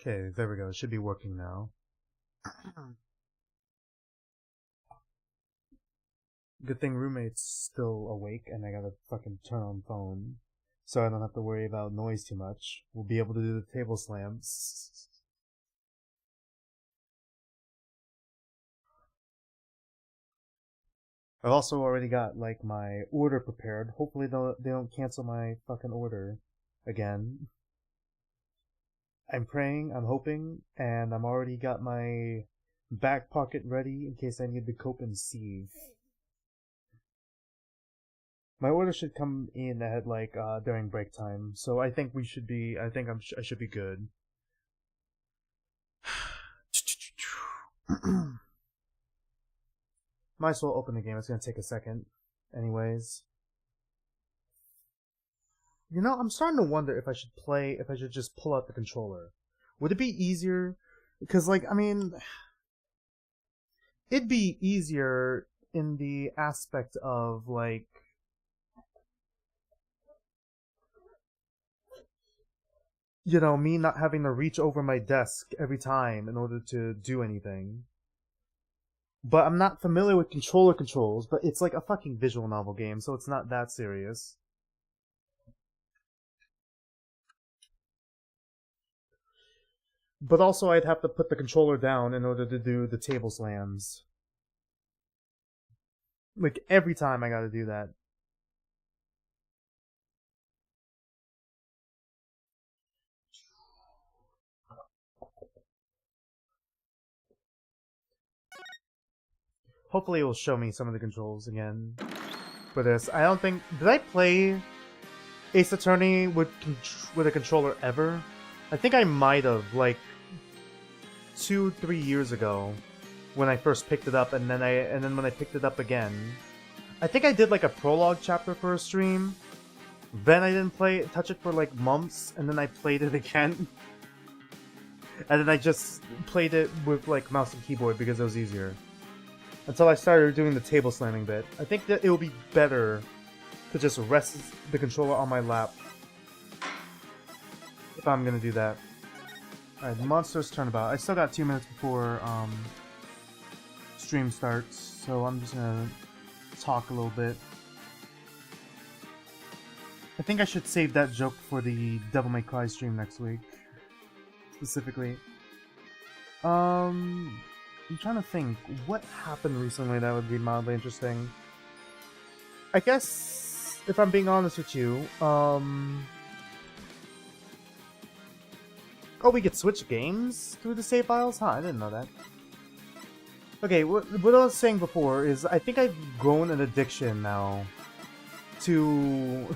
Okay, there we go. It should be working now. Good thing roommate's still awake and I gotta fucking turn on phone. So I don't have to worry about noise too much. We'll be able to do the table slams. I've also already got, like, my order prepared. Hopefully they don't cancel my fucking order again. I'm praying, I'm hoping, and I'm already got my back pocket ready in case I need to cope and sieve. My order should come in at like during break time, so I think we should be. I think I should be good. Might as well open the game. It's gonna take a second, anyways. You know, I'm starting to wonder if I should just pull out the controller. Would it be easier? Because, like, I mean, it'd be easier in the aspect of, like, you know, me not having to reach over my desk every time in order to do anything. But I'm not familiar with controller controls, but it's like a fucking visual novel game, so it's not that serious. But also I'd have to put the controller down in order to do the table slams. Like, every time I gotta do that. Hopefully it will show me some of the controls again for this. I don't think... Did I play Ace Attorney with a controller ever? I think I might have, like, 2-3 years ago when I first picked it up, and then when I picked it up again. I think I did like a prologue chapter for a stream. Then I didn't touch it for like months, and then I played it again. And then I just played it with like mouse and keyboard because it was easier. Until I started doing the table slamming bit. I think that it would be better to just rest the controller on my lap if I'm gonna do that. Alright, the monster's turnabout. I still got 2 minutes before stream starts, so I'm just gonna talk a little bit. I think I should save that joke for the Devil May Cry stream next week. Specifically. I'm trying to think, what happened recently that would be mildly interesting? I guess, if I'm being honest with you, oh, we could switch games through the save files? Huh, I didn't know that. Okay, what I was saying before is I think I've grown an addiction now to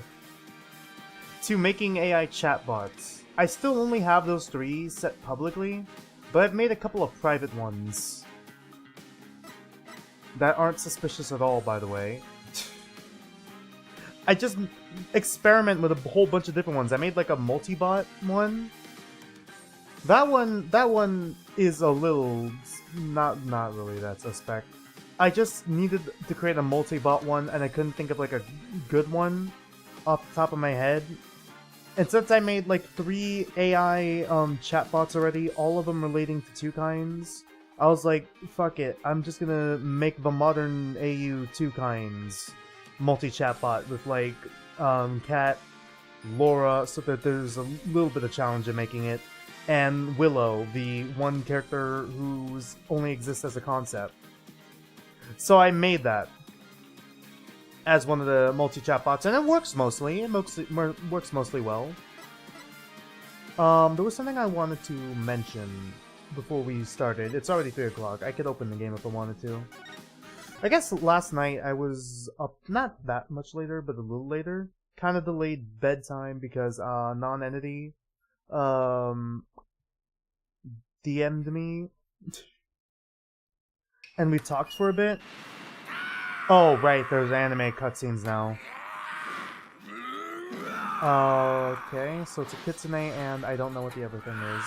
making AI chatbots. I still only have those 3 set publicly, but I've made a couple of private ones that aren't suspicious at all, by the way. I just experiment with a whole bunch of different ones. I made like a multi-bot one. That one is a little not really that suspect. I just needed to create a multi-bot one, and I couldn't think of like a good one off the top of my head. And since I made like 3 AI chatbots already, all of them relating to 2 kinds, I was like, fuck it, I'm just gonna make the modern AU 2 kinds multi-chatbot with like Kat, Laura, so that there's a little bit of challenge in making it, and Willow, the one character who only exists as a concept. So I made that as one of the multi-chatbots, and it works mostly. It works mostly well. There was something I wanted to mention before we started. It's already 3 o'clock. I could open the game if I wanted to. I guess last night I was up not that much later, but a little later. Kind of delayed bedtime because Non-Entity DM'd me. And we talked for a bit. Oh, right, there's anime cutscenes now. Okay, so it's a kitsune, and I don't know what the other thing is.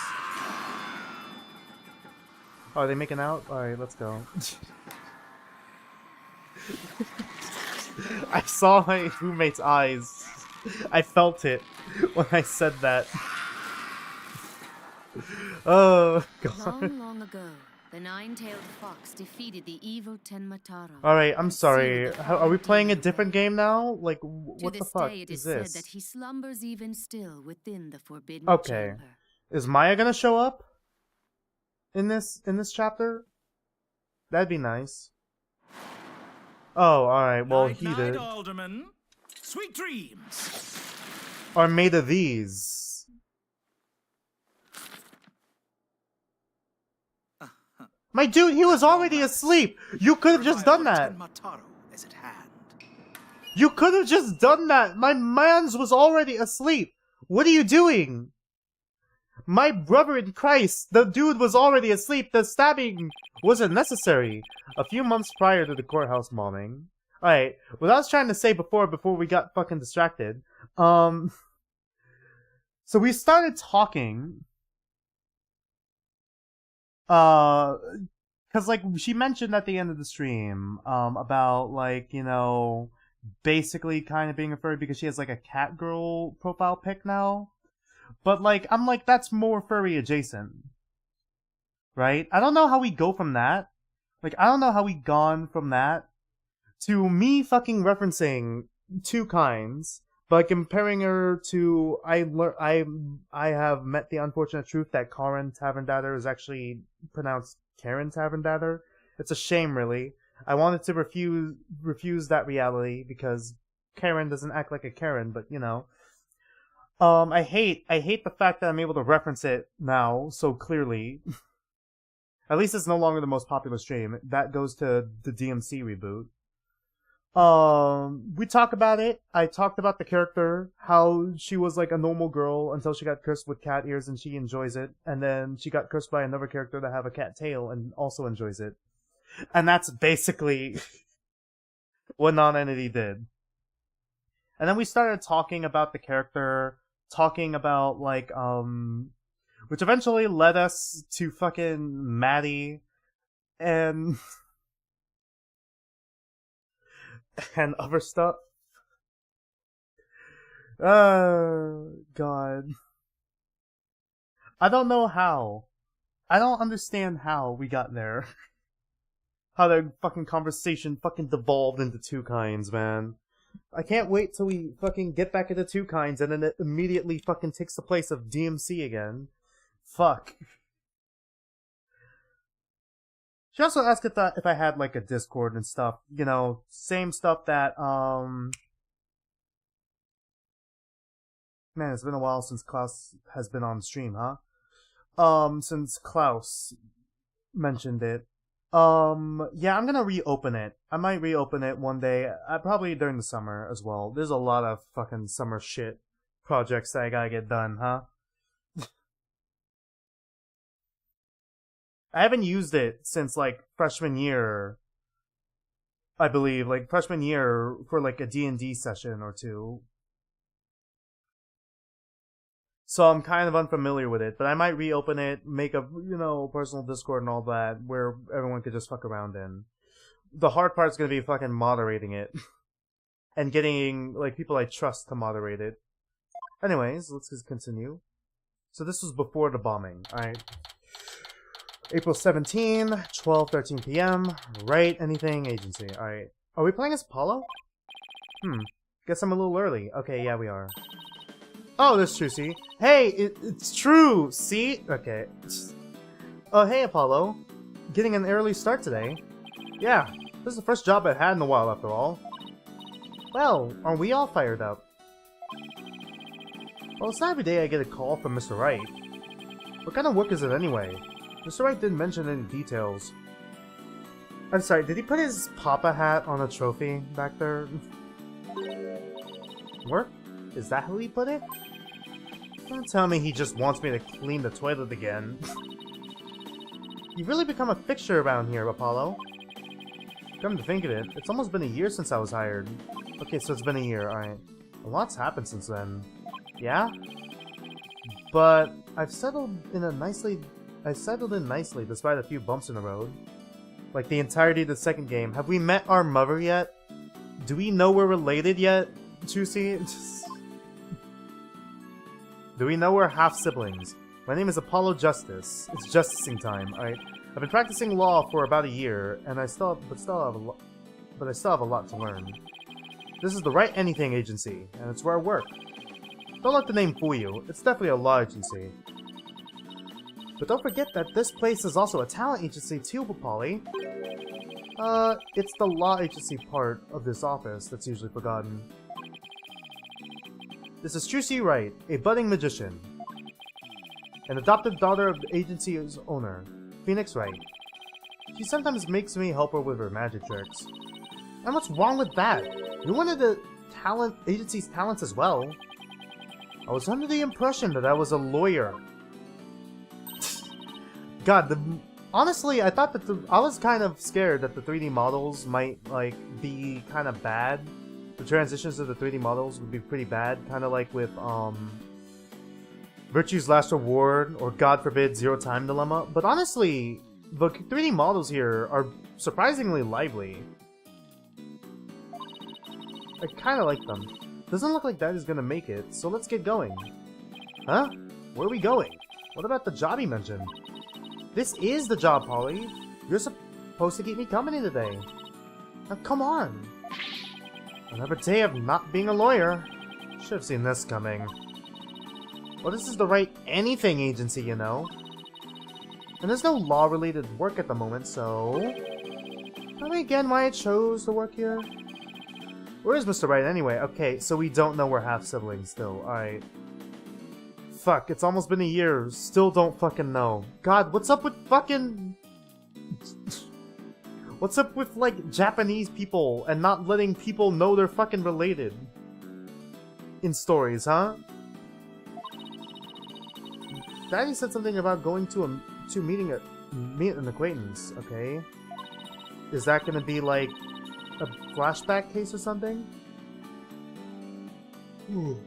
Oh, are they making out? Alright, let's go. I saw my roommate's eyes. I felt it when I said that. Oh, God. Long, long ago, the nine-tailed fox defeated the evil Tenmataro. Alright, I'm and sealed sorry. the Are we power playing a demon different away. game now? Like, To what the this fuck day, it is is said that this? he slumbers even still within the forbidden Okay. chamber. Is Maya gonna show up? In this chapter? That'd be nice. Oh, alright, well, Night, he night, did. Alderman. Sweet dreams. Are made of these. My dude, he was already asleep! You could have just done that! Tenmataro is at hand. You could have just done that! My mans was already asleep! What are you doing? My brother in Christ, the dude was already asleep. The stabbing wasn't necessary. A few months prior to the courthouse bombing. Alright, what I was trying to say before we got fucking distracted. So we started talking. Cause like she mentioned at the end of the stream, about like, you know, basically kind of being a furry because she has like a cat girl profile pic now. But like, I'm like, that's more furry adjacent. Right? I don't know how we go from that. Like, I don't know how we gone from that to me fucking referencing two kinds, but comparing her to I have met the unfortunate truth that Karen Taverndadder is actually pronounced Karen Taverndadder. It's a shame, really. I wanted to refuse that reality because Karen doesn't act like a Karen, but you know. I hate the fact that I'm able to reference it now so clearly. At least it's no longer the most popular stream. That goes to the DMC reboot. We talk about it. I talked about the character, how she was like a normal girl until she got cursed with cat ears and she enjoys it. And then she got cursed by another character that have a cat tail and also enjoys it. And that's basically what Non-Entity did. And then we started talking about the character, talking about like, which eventually led us to fucking Maddie and and other stuff. God. I don't know how. I don't understand how we got there. How the fucking conversation fucking devolved into two kinds, man. I can't wait till we fucking get back into two kinds and then it immediately fucking takes the place of DMC again. Fuck. She also asked if I had like a Discord and stuff. You know, same stuff that man, it's been a while since Klaus has been on stream, huh? Since Klaus mentioned it. Yeah, I'm gonna reopen it. I might reopen it one day. Probably during the summer as well. There's a lot of fucking summer shit projects that I gotta get done, huh? I haven't used it since like freshman year. I believe, like freshman year for like a D&D session or two. So I'm kind of unfamiliar with it, but I might reopen it, make a, you know, personal Discord and all that, where everyone could just fuck around in. The hard part's gonna be fucking moderating it. And getting, like, people I trust to moderate it. Anyways, let's just continue. So this was before the bombing, alright. April 17, 12:13 p.m. Right, anything, agency, alright. Are we playing as Apollo? Guess I'm a little early. Okay, yeah, we are. Oh, that's true, see? Hey, it's true, see? Okay. Oh, hey, Apollo. Getting an early start today. Yeah, this is the first job I've had in a while, after all. Well, aren't we all fired up? Well, it's not every day I get a call from Mr. Wright. What kind of work is it anyway? Mr. Wright didn't mention any details. I'm sorry, did he put his Papa hat on a trophy back there? Work? Is that how he put it? Don't tell me he just wants me to clean the toilet again. You've really become a fixture around here, Apollo. Come to think of it, it's almost been a year since I was hired. Okay, so it's been a year, alright. A lot's happened since then. Yeah? But I've settled in nicely despite a few bumps in the road. Like the entirety of the second game. Have we met our mother yet? Do we know we're related yet, Chusi? Do we know we're half siblings? My name is Apollo Justice. It's justicing time, alright? I've been practicing law for about a year, and I still have a lot to learn. This is the Right Anything Agency, and it's where I work. Don't let the name fool you. It's definitely a law agency. But don't forget that this place is also a talent agency too, Polly. It's the law agency part of this office that's usually forgotten. This is Trilogy Wright, a budding magician. An adopted daughter of the agency's owner, Phoenix Wright. She sometimes makes me help her with her magic tricks. And what's wrong with that? You're one of the agency's talents as well. I was under the impression that I was a lawyer. God, honestly, I thought that I was kind of scared that the 3D models might, like, be kind of bad. The transitions of the 3D models would be pretty bad, kind of like with, Virtue's Last Reward, or God forbid, Zero Time Dilemma. But honestly, the 3D models here are surprisingly lively. I kind of like them. Doesn't look like Daddy's gonna make it, so let's get going. Huh? Where are we going? What about the job he mentioned? This is the job, Polly. You're supposed to keep me company today. Now come on. Another day of not being a lawyer. Should have seen this coming. Well, this is the Right Anything Agency, you know. And there's no law-related work at the moment, so... Tell me again why I chose to work here? Where is Mr. Wright anyway? Okay, so we don't know we're half-siblings still. Alright. Fuck, it's almost been a year. Still don't fucking know. God, what's up with fucking... What's up with, like, Japanese people and not letting people know they're fucking related? In stories, huh? Daddy said something about going to meet an acquaintance, okay? Is that gonna be, like, a flashback case or something? Ooh.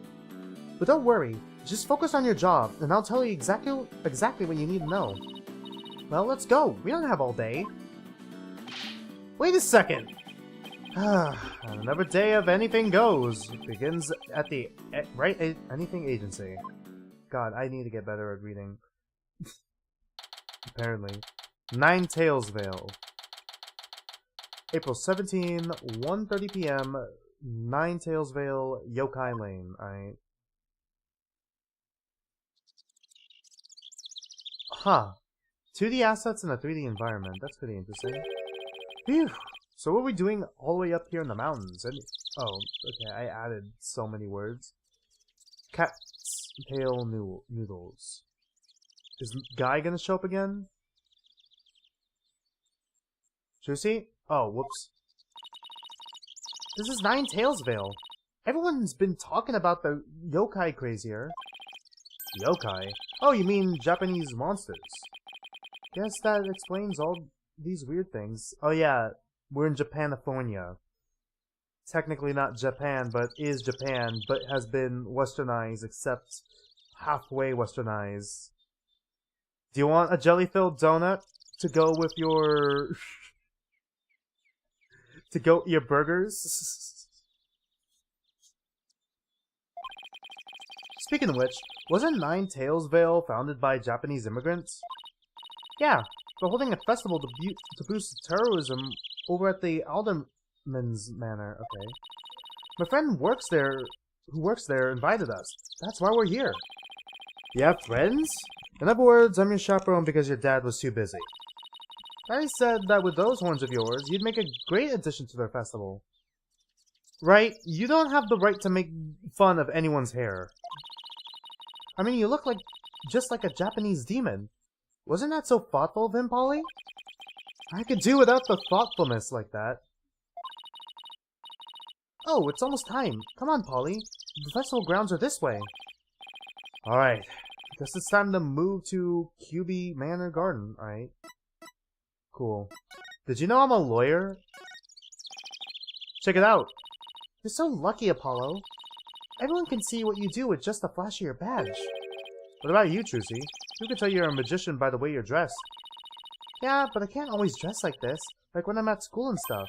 But don't worry. Just focus on your job, and I'll tell you exactly what you need to know. Well, let's go. We don't have all day. Wait a second! Another day of anything goes begins at the Right Anything Agency. God, I need to get better at reading. Apparently. Nine Tails Vale. April 17, 1:30 p.m. Nine Tails Vale, Yokai Lane. Alright. Huh. 2D assets in a 3D environment. That's pretty interesting. Phew. So what are we doing all the way up here in the mountains? Oh, okay, I added so many words. Cat's tail noodles. Is Guy gonna show up again? Juicy? Oh, whoops. This is Nine Tails Vale. Everyone's been talking about the yokai craze here. Yokai? Oh, you mean Japanese monsters. Guess that explains all these weird things. Oh yeah, we're in Japanifornia. Technically not Japan, but is Japan, but has been westernized, except halfway westernized. Do you want a jelly-filled donut to go with your... to go your burgers? Speaking of which, wasn't Nine Tails Vale founded by Japanese immigrants? Yeah, they're holding a festival to boost terrorism over at the Alderman's Manor. Okay. My friend who works there invited us. That's why we're here. You have friends? In other words, I'm your chaperone because your dad was too busy. Daddy said that with those horns of yours, you'd make a great addition to their festival. Right? You don't have the right to make fun of anyone's hair. I mean, you look just like a Japanese demon. Wasn't that so thoughtful of him, Polly? I could do without the thoughtfulness like that. Oh, it's almost time. Come on, Polly. The festival grounds are this way. Alright. Guess it's time to move to QB Manor Garden. Alright. Cool. Did you know I'm a lawyer? Check it out. You're so lucky, Apollo. Everyone can see what you do with just the flash of your badge. What about you, Trucy? Who can tell you're a magician by the way you're dressed? Yeah, but I can't always dress like this, like when I'm at school and stuff.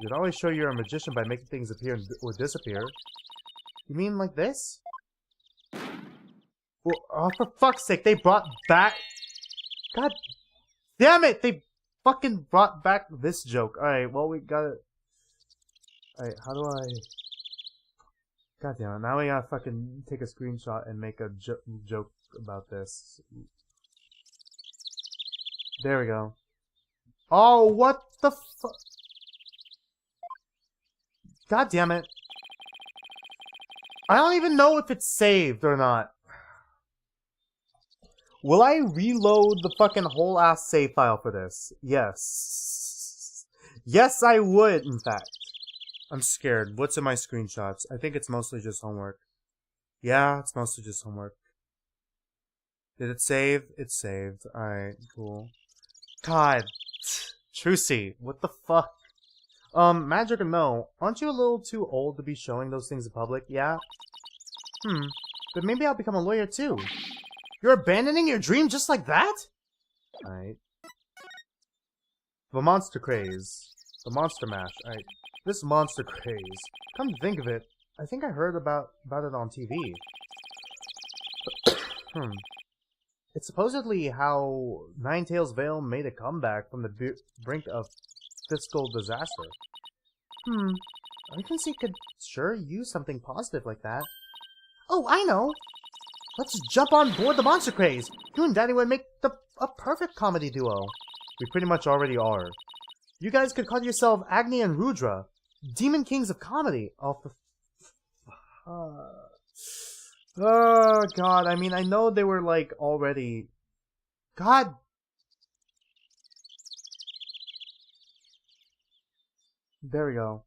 You can always show you're a magician by making things appear or disappear. You mean like this? Well, oh, for fuck's sake, they brought back... God damn it! They fucking brought back this joke. Alright, well, we gotta... Alright, how do I... God damn it, now we gotta fucking take a screenshot and make a joke about this. There we go. Oh, what the fuck? God damn it. I don't even know if it's saved or not. Will I reload the fucking whole ass save file for this? Yes. Yes, I would, in fact. I'm scared. What's in my screenshots? I think it's mostly just homework. Yeah, it's mostly just homework. Did it save? It saved. Alright, cool. God. Trucy, what the fuck? Magic or no, aren't you a little too old to be showing those things in public? Yeah? But maybe I'll become a lawyer too. You're abandoning your dream just like that? Alright. The monster craze. The monster mash. Alright. This monster craze. Come to think of it, I think I heard about it on TV. It's supposedly how Ninetales Vale made a comeback from the brink of fiscal disaster. Agency could sure use something positive like that. Oh, I know! Let's jump on board the monster craze! You and Daddy would make a perfect comedy duo. We pretty much already are. You guys could call yourself Agni and Rudra, Demon Kings of Comedy. Oh, oh, God. I mean, I know they were, like, already... God! There we go.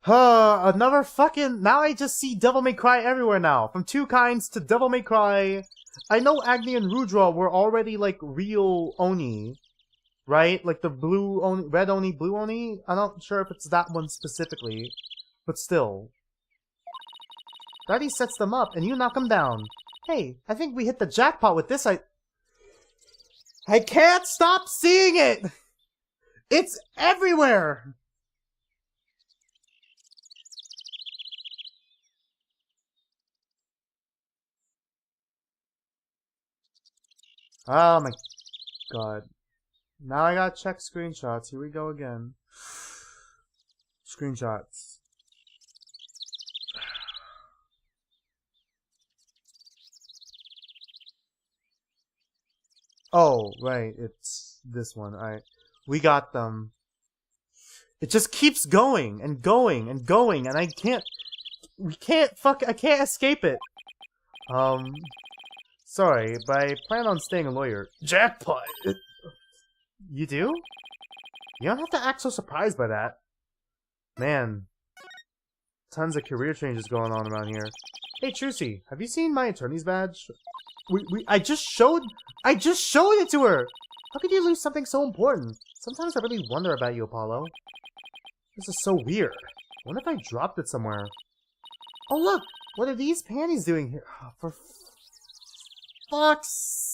Another fucking... Now I just see Devil May Cry everywhere now. From Two Kinds to Devil May Cry. I know Agni and Rudra were already, like, real Oni. Right? Like the blue Oni, red Oni, blue Oni? I'm not sure if it's that one specifically. But still. Daddy sets them up and you knock them down. Hey, I think we hit the jackpot with this. I can't stop seeing it! It's everywhere! Oh my god. Now I gotta check screenshots. Here we go again. Screenshots. Oh, right. It's this one. Alright. We got them. It just keeps going and going and going, and I can't... I can't escape it. Sorry, but I plan on staying a lawyer. Jackpot! You do? You don't have to act so surprised by that. Man. Tons of career changes going on around here. Hey, Trucy, have you seen my attorney's badge? I just showed it to her! How could you lose something so important? Sometimes I really wonder about you, Apollo. This is so weird. I wonder if I dropped it somewhere. Oh look! What are these panties doing here? Oh, for fuck's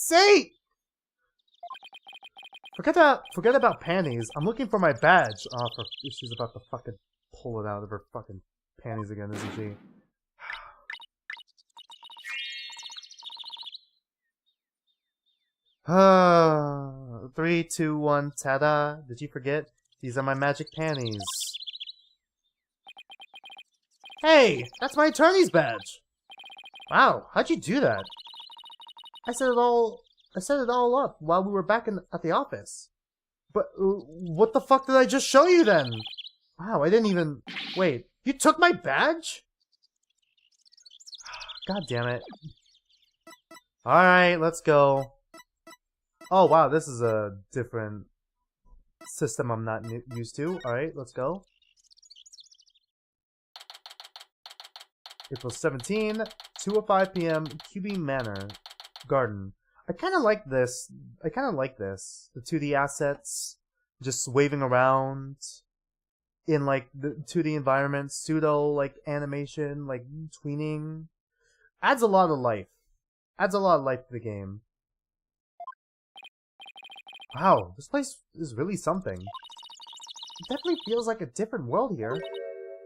sake! Forget about panties. I'm looking for my badge. Oh, she's about to fucking pull it out of her fucking panties again, isn't she? 3, 2, 1, ta-da! Did you forget? These are my magic panties. Hey! That's my attorney's badge! Wow, how'd you do that? I set it all up while we were back at the office. But, what the fuck did I just show you then? Wow, I didn't even... Wait, you took my badge? God damn it. Alright, let's go. Oh, wow, this is a different system I'm not used to. Alright, let's go. April 17, 2:05 p.m., QB Manor Garden. I kind of like this. The 2D assets just waving around in, like, the 2D environment. Pseudo, like, animation, like, tweening. Adds a lot of life. Adds a lot of life to the game. Wow, this place is really something. It definitely feels like a different world here.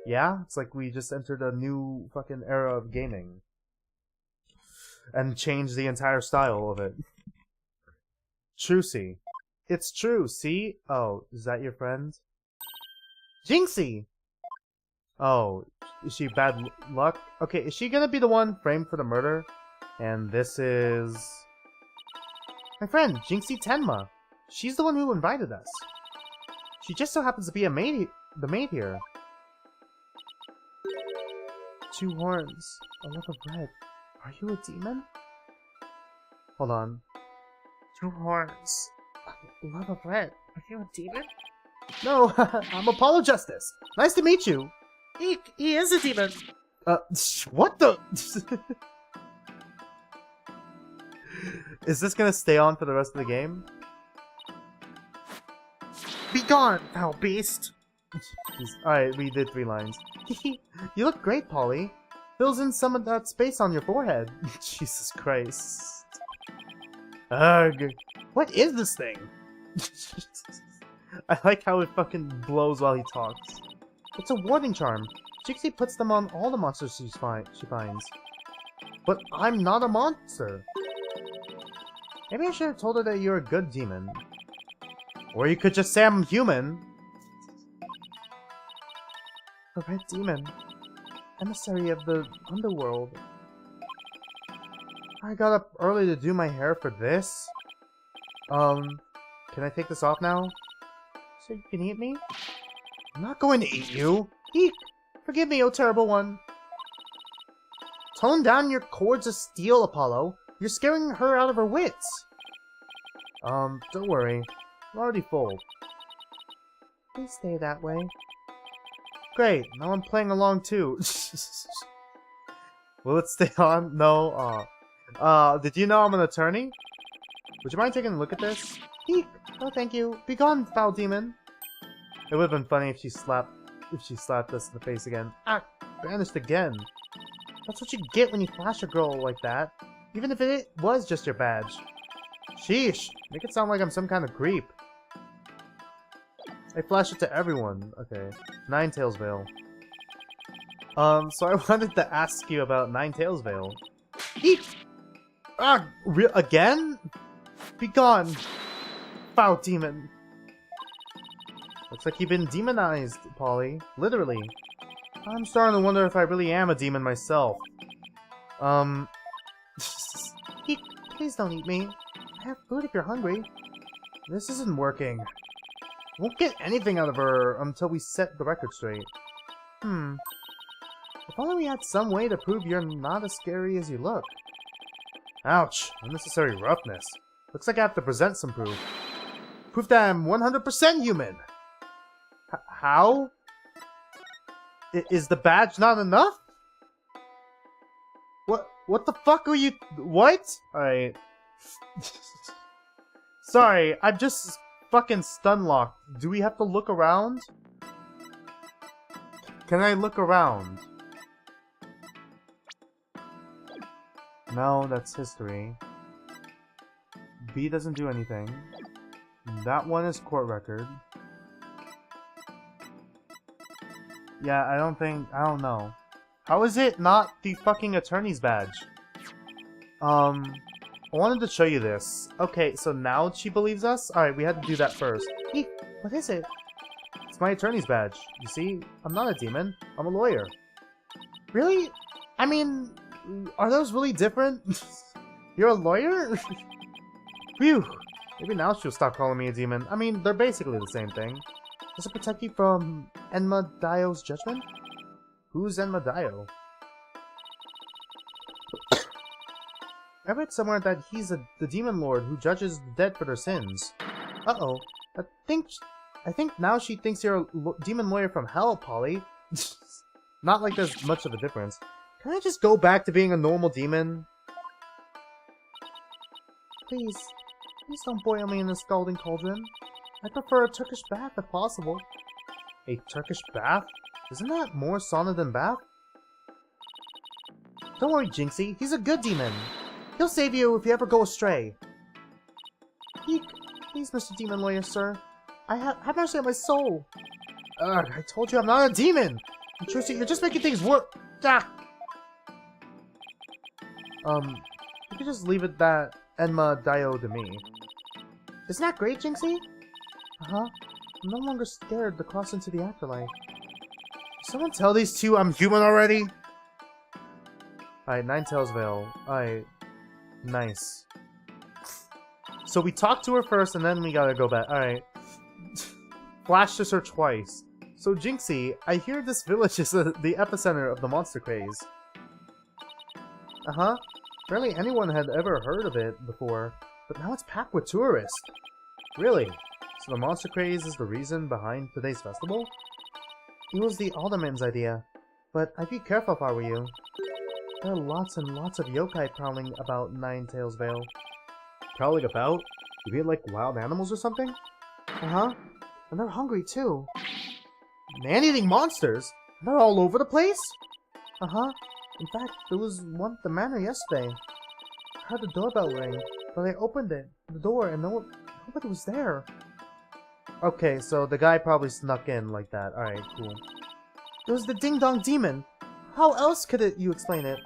Yeah, it's like we just entered a new fucking era of gaming. and change the entire style of it. Trucy. It's true, see? Oh, is that your friend? Jinxie! Oh, is she bad luck? Okay, is she gonna be the one framed for the murder? And this is... my friend, Jinxie Tenma. She's the one who invited us. She just so happens to be the maid here. 2 horns, a loaf of bread. Are you a demon? Hold on. 2 horns, a loaf of bread. Are you a demon? No, I'm Apollo Justice. Nice to meet you. He is a demon. What the? Is this gonna stay on for the rest of the game? Be gone, foul beast! Alright, we did 3 lines. You look great, Polly. Fills in some of that space on your forehead. Jesus Christ. Ugh. What is this thing? I like how it fucking blows while he talks. It's a warding charm. Jinxie puts them on all the monsters she finds. But I'm not a monster. Maybe I should have told her that you're a good demon. Or you could just say I'm human. A red demon. Emissary of the underworld. I got up early to do my hair for this. Can I take this off now? So you can eat me? I'm not going to eat you. Eek! Forgive me, oh terrible one. Tone down your cords of steel, Apollo. You're scaring her out of her wits. Don't worry. I'm already full. Please stay that way. Great, now I'm playing along too. Will it stay on? No. Did you know I'm an attorney? Would you mind taking a look at this? Eek! No thank you. Be gone, foul demon. It would have been funny if she slapped us in the face again. Ah! Banished again. That's what you get when you flash a girl like that. Even if it was just your badge. Sheesh! Make it sound like I'm some kind of creep. I flash it to everyone. Okay. Ninetales Veil. So I wanted to ask you about Ninetales Veil. Eek! Ah! Again? Be gone! Foul demon! Looks like you've been demonized, Polly. Literally. I'm starting to wonder if I really am a demon myself. Eek! Please don't eat me. I have food if you're hungry. This isn't working. Won't get anything out of her until we set the record straight. If only we had some way to prove you're not as scary as you look. Ouch! Unnecessary roughness. Looks like I have to present some proof. Proof that I'm 100% human! How? Is the badge not enough? What the fuck are you— what? Alright. Sorry, I'm just fucking stun locked. Do we have to look around? Can I look around? No, that's history. B doesn't do anything. That one is court record. Yeah, I don't know. How is it not the fucking attorney's badge? I wanted to show you this. Okay, so now she believes us? Alright, we had to do that first. Eek, what is it? It's my attorney's badge. You see, I'm not a demon. I'm a lawyer. Really? I mean, are those really different? You're a lawyer? Phew. Maybe now she'll stop calling me a demon. I mean, they're basically the same thing. Does it protect you from Enma Dio's judgment? Who's Enma Dio? I read somewhere that he's the demon lord who judges the dead for their sins. Uh-oh. I think now she thinks you're a demon lawyer from hell, Polly. Not like there's much of a difference. Can I just go back to being a normal demon? Please don't boil me in a scalding cauldron. I prefer a Turkish bath if possible. A Turkish bath? Isn't that more sauna than bath? Don't worry, Jinxie. He's a good demon. He'll save you if you ever go astray. Eek. Please, Mr. Demon Lawyer, sir. Have mercy on my soul. Ugh, I told you I'm not a demon. Trucy, you're just making things worse. Ah. You could just leave it that Enma Dio to me. Isn't that great, Jinxie? Uh-huh. I'm no longer scared to cross into the afterlife. Someone tell these two I'm human already? Alright, Ninetales Veil. Alright. Nice. So we talked to her first and then we gotta go back. Alright. Flashed her twice. So Jinxie, I hear this village is the epicenter of the monster craze. Uh-huh. Barely anyone had ever heard of it before, but now it's packed with tourists. Really? So the monster craze is the reason behind today's festival? It was the alderman's idea, but I'd be careful if I were you. There are lots and lots of yokai prowling about Ninetales Vale. Prowling about? You mean like wild animals or something? Uh-huh. And they're hungry too. Man-eating monsters? They're all over the place? Uh-huh. In fact, there was one at the manor yesterday. I heard the doorbell ring, but I opened the door, and nobody was there. Okay, so the guy probably snuck in like that. Alright, cool. It was the Ding-Dong Demon. How else could you explain it?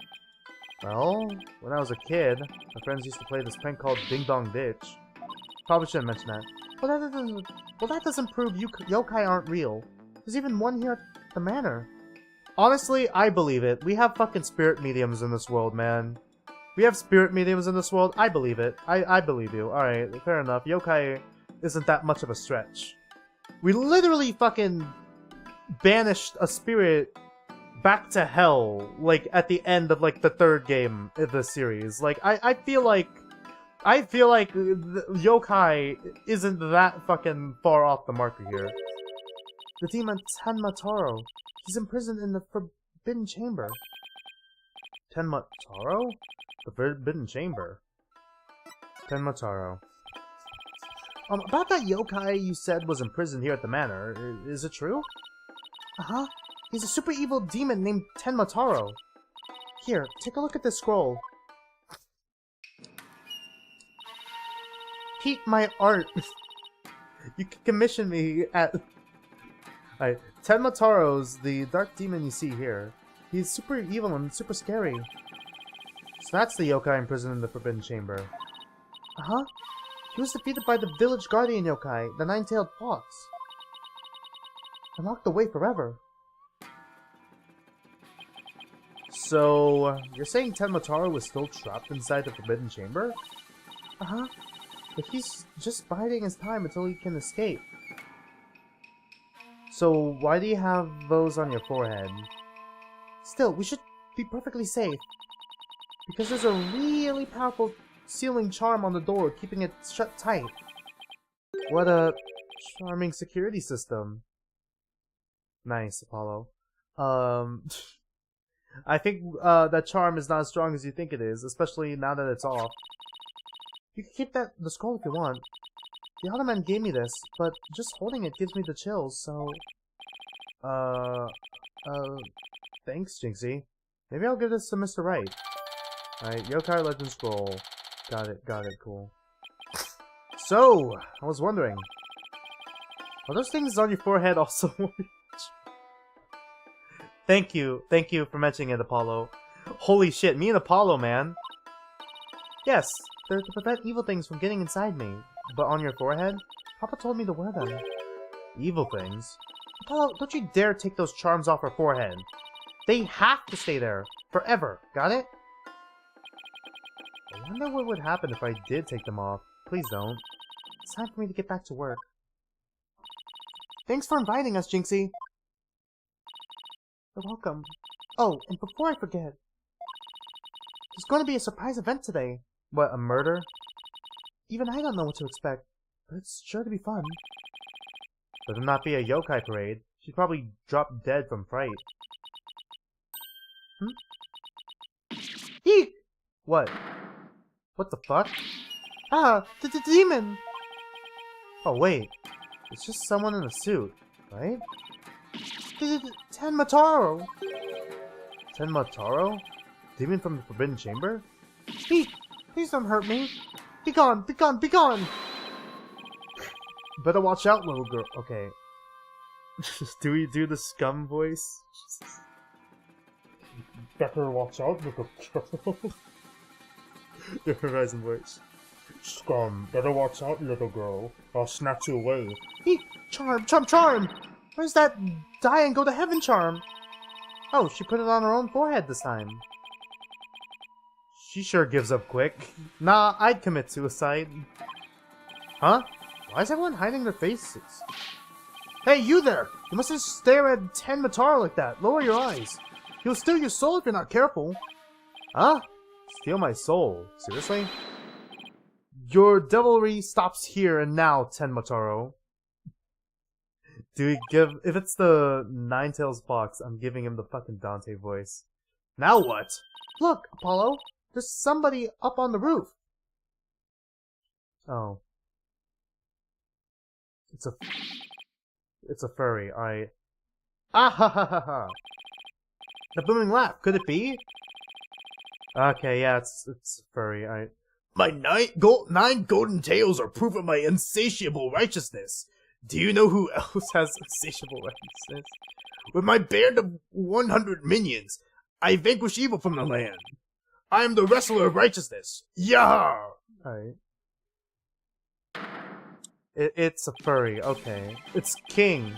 Well, when I was a kid, my friends used to play this prank called Ding-Dong Ditch. Probably shouldn't mention that. Well, that doesn't prove yokai aren't real. There's even one here at the manor. Honestly, I believe it. We have fucking spirit mediums in this world, man. We have spirit mediums in this world. I believe it. I believe you. Alright, fair enough. Yokai isn't that much of a stretch. We literally fucking banished a spirit back to hell, like, at the end of, like, the third game of the series. Like, I feel like yokai isn't that fucking far off the marker here. The demon Tenmataro. He's imprisoned in the Forbidden Chamber. Tenmataro? The Forbidden Chamber. Tenmataro. About that yokai you said was imprisoned here at the manor, is it true? Uh-huh. He's a super evil demon named Tenmataro. Here, take a look at this scroll. Keep my art. You can commission me at... Alright, Tenmataro's the dark demon you see here. He's super evil and super scary. So that's the yokai imprisoned in the Forbidden Chamber. Uh-huh. He was defeated by the village guardian yokai, the nine-tailed fox. And locked away forever. So, you're saying Tenmataro was still trapped inside the Forbidden Chamber? Uh-huh. But he's just biding his time until he can escape. So, why do you have those on your forehead? Still, we should be perfectly safe. Because there's a really powerful sealing charm on the door, keeping it shut tight. What a charming security system. Nice, Apollo. I think that charm is not as strong as you think it is, especially now that it's off. You can keep the scroll if you want. The other man gave me this, but just holding it gives me the chills, so... Thanks, Jinxie. Maybe I'll give this to Mr. Wright. Alright, Yokai Legend Scroll. Got it, cool. So, I was wondering... Are those things on your forehead also Thank you for mentioning it, Apollo. Holy shit, me and Apollo, man. Yes, they're to prevent evil things from getting inside me. But on your forehead? Papa told me to wear them. Evil things? Apollo, don't you dare take those charms off her forehead. They have to stay there. Forever. Got it? I wonder what would happen if I did take them off. Please don't. It's time for me to get back to work. Thanks for inviting us, Jinxie. You're welcome. Oh, and before I forget, there's going to be a surprise event today. What, a murder? Even I don't know what to expect, but it's sure to be fun. Better not be a yokai parade. She'd probably drop dead from fright. Eek! What? What the fuck? Ah! The demon! Oh wait, it's just someone in a suit, right? Tenmataro! Tenmataro? Demon from the Forbidden Chamber? Eek! Please don't hurt me! Be gone! Be gone! Be gone! Better watch out, little girl. Okay. Do we do the scum voice? Better watch out, little girl. The Horizon voice. Scum, better watch out, little girl. I'll snatch you away. Charm! Where's that die and go to heaven charm? Oh, she put it on her own forehead this time. She sure gives up quick. Nah, I'd commit suicide. Huh? Why is everyone hiding their faces? Hey, you there! You mustn't stare at Ten Mataro like that. Lower your eyes. He'll steal your soul if you're not careful. Huh? Steal my soul? Seriously? Your devilry stops here and now, Ten Mataro. Do we give... If it's the Ninetales box, I'm giving him the fucking Dante voice. Now what? Look, Apollo! There's somebody up on the roof! Oh. It's a furry, Ah ha ha ha ha! The booming laugh, could it be? Okay, yeah, it's furry, My nine golden tails are proof of my insatiable righteousness. Do you know who else has insatiable righteousness? With my band of 100 minions, I vanquish evil from the land. I am the wrestler of righteousness. Yah! Alright. It's a furry, okay. It's King.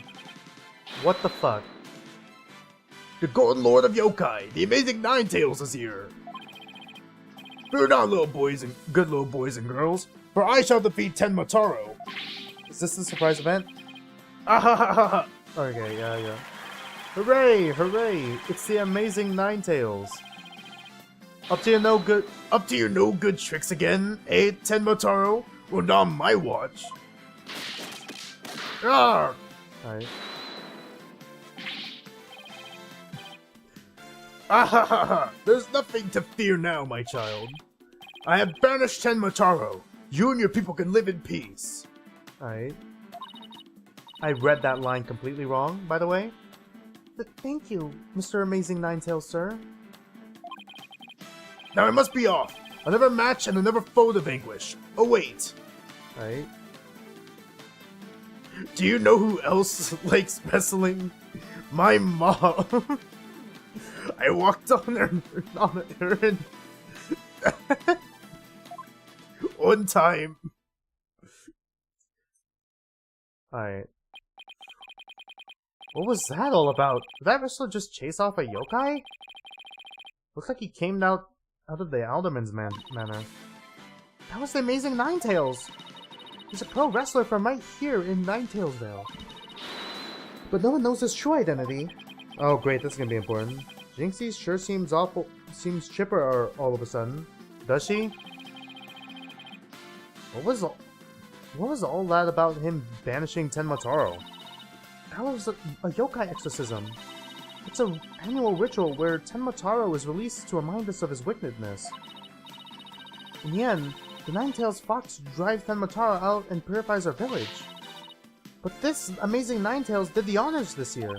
What the fuck? The Golden Lord of Yokai, the amazing Ninetales is here. Fear not, good little boys and girls, for I shall defeat Ten Mataro. Is this the surprise event? Ah ha ha ha ha! Okay, yeah. Hooray! It's the amazing Ninetales. Up to your no good tricks again, eh, Ten Mataro? Well, not on my watch. Ah! Alright. Ah ha ha ha! There's nothing to fear now, my child. I have banished Ten Mataro. You and your people can live in peace. Alright. I read that line completely wrong, by the way. Thank you, Mr. Amazing Ninetales, sir. Now I must be off. Another match and another foe to vanquish. Oh wait. Alright. Do you know who else likes wrestling? My mom. I walked on an errand one time. Alright. What was that all about? Did that wrestler just chase off a yokai? Looks like he came out of the Alderman's manor. That was the amazing Ninetales! He's a pro wrestler from right here in Ninetales. But no one knows his true identity. Oh great, this is gonna be important. Jinxie sure seems chipper all of a sudden. Does she? What was all that about him banishing Ten Mataro? That was a yokai exorcism. It's an annual ritual where Ten Mataro is released to remind us of his wickedness. In the end, the Ninetales Fox drives Ten Mataro out and purifies our village. But this amazing Ninetales did the honors this year.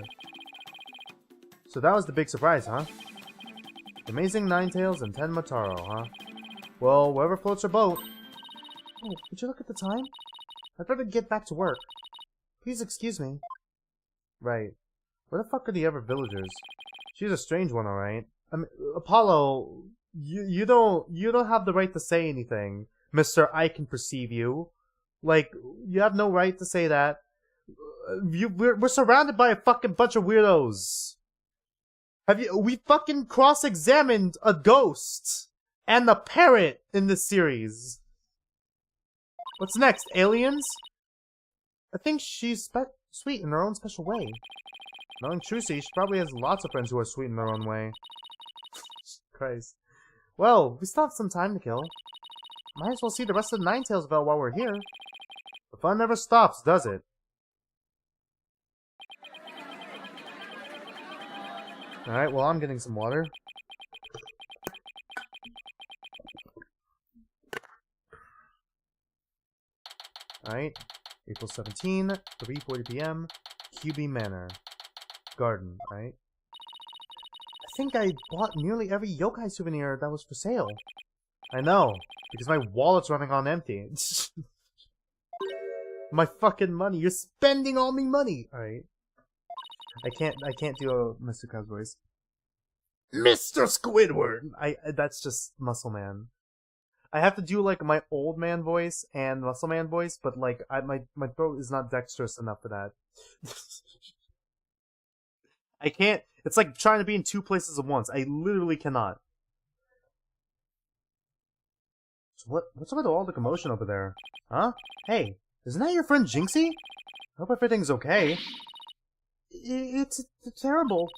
So that was the big surprise, huh? Amazing Ninetales and Ten Mataro, huh? Well, wherever floats your boat. Oh, would you look at the time? I'd better get back to work. Please excuse me. Right. Where the fuck are the other villagers? She's a strange one, alright. I mean, Apollo, you don't have the right to say anything, Mr. I can perceive you. Like, you have no right to say that. We're surrounded by a fucking bunch of weirdos. We fucking cross-examined a ghost and a parrot in this series. What's next, aliens? I think she's sweet in her own special way. Knowing Trucy, she probably has lots of friends who are sweet in their own way. Christ. Well, we still have some time to kill. Might as well see the rest of the Ninetales belt while we're here. The fun never stops, does it? Alright, well, I'm getting some water. Alright, April 17, 3:40 p.m., QB Manor. Garden, right? I think I bought nearly every yokai souvenir that was for sale. I know, because my wallet's running on empty. My fucking money. You're spending all me money. Alright. I can't do a Mr. Krabs voice. Mr. Squidward! That's just Muscle Man. I have to do like my old man voice and muscle man voice, but like my throat is not dexterous enough for that. I can't. It's like trying to be in two places at once. I literally cannot. So what's up with all the commotion over there? Huh? Hey, isn't that your friend Jinxie? I hope everything's okay. It's terrible.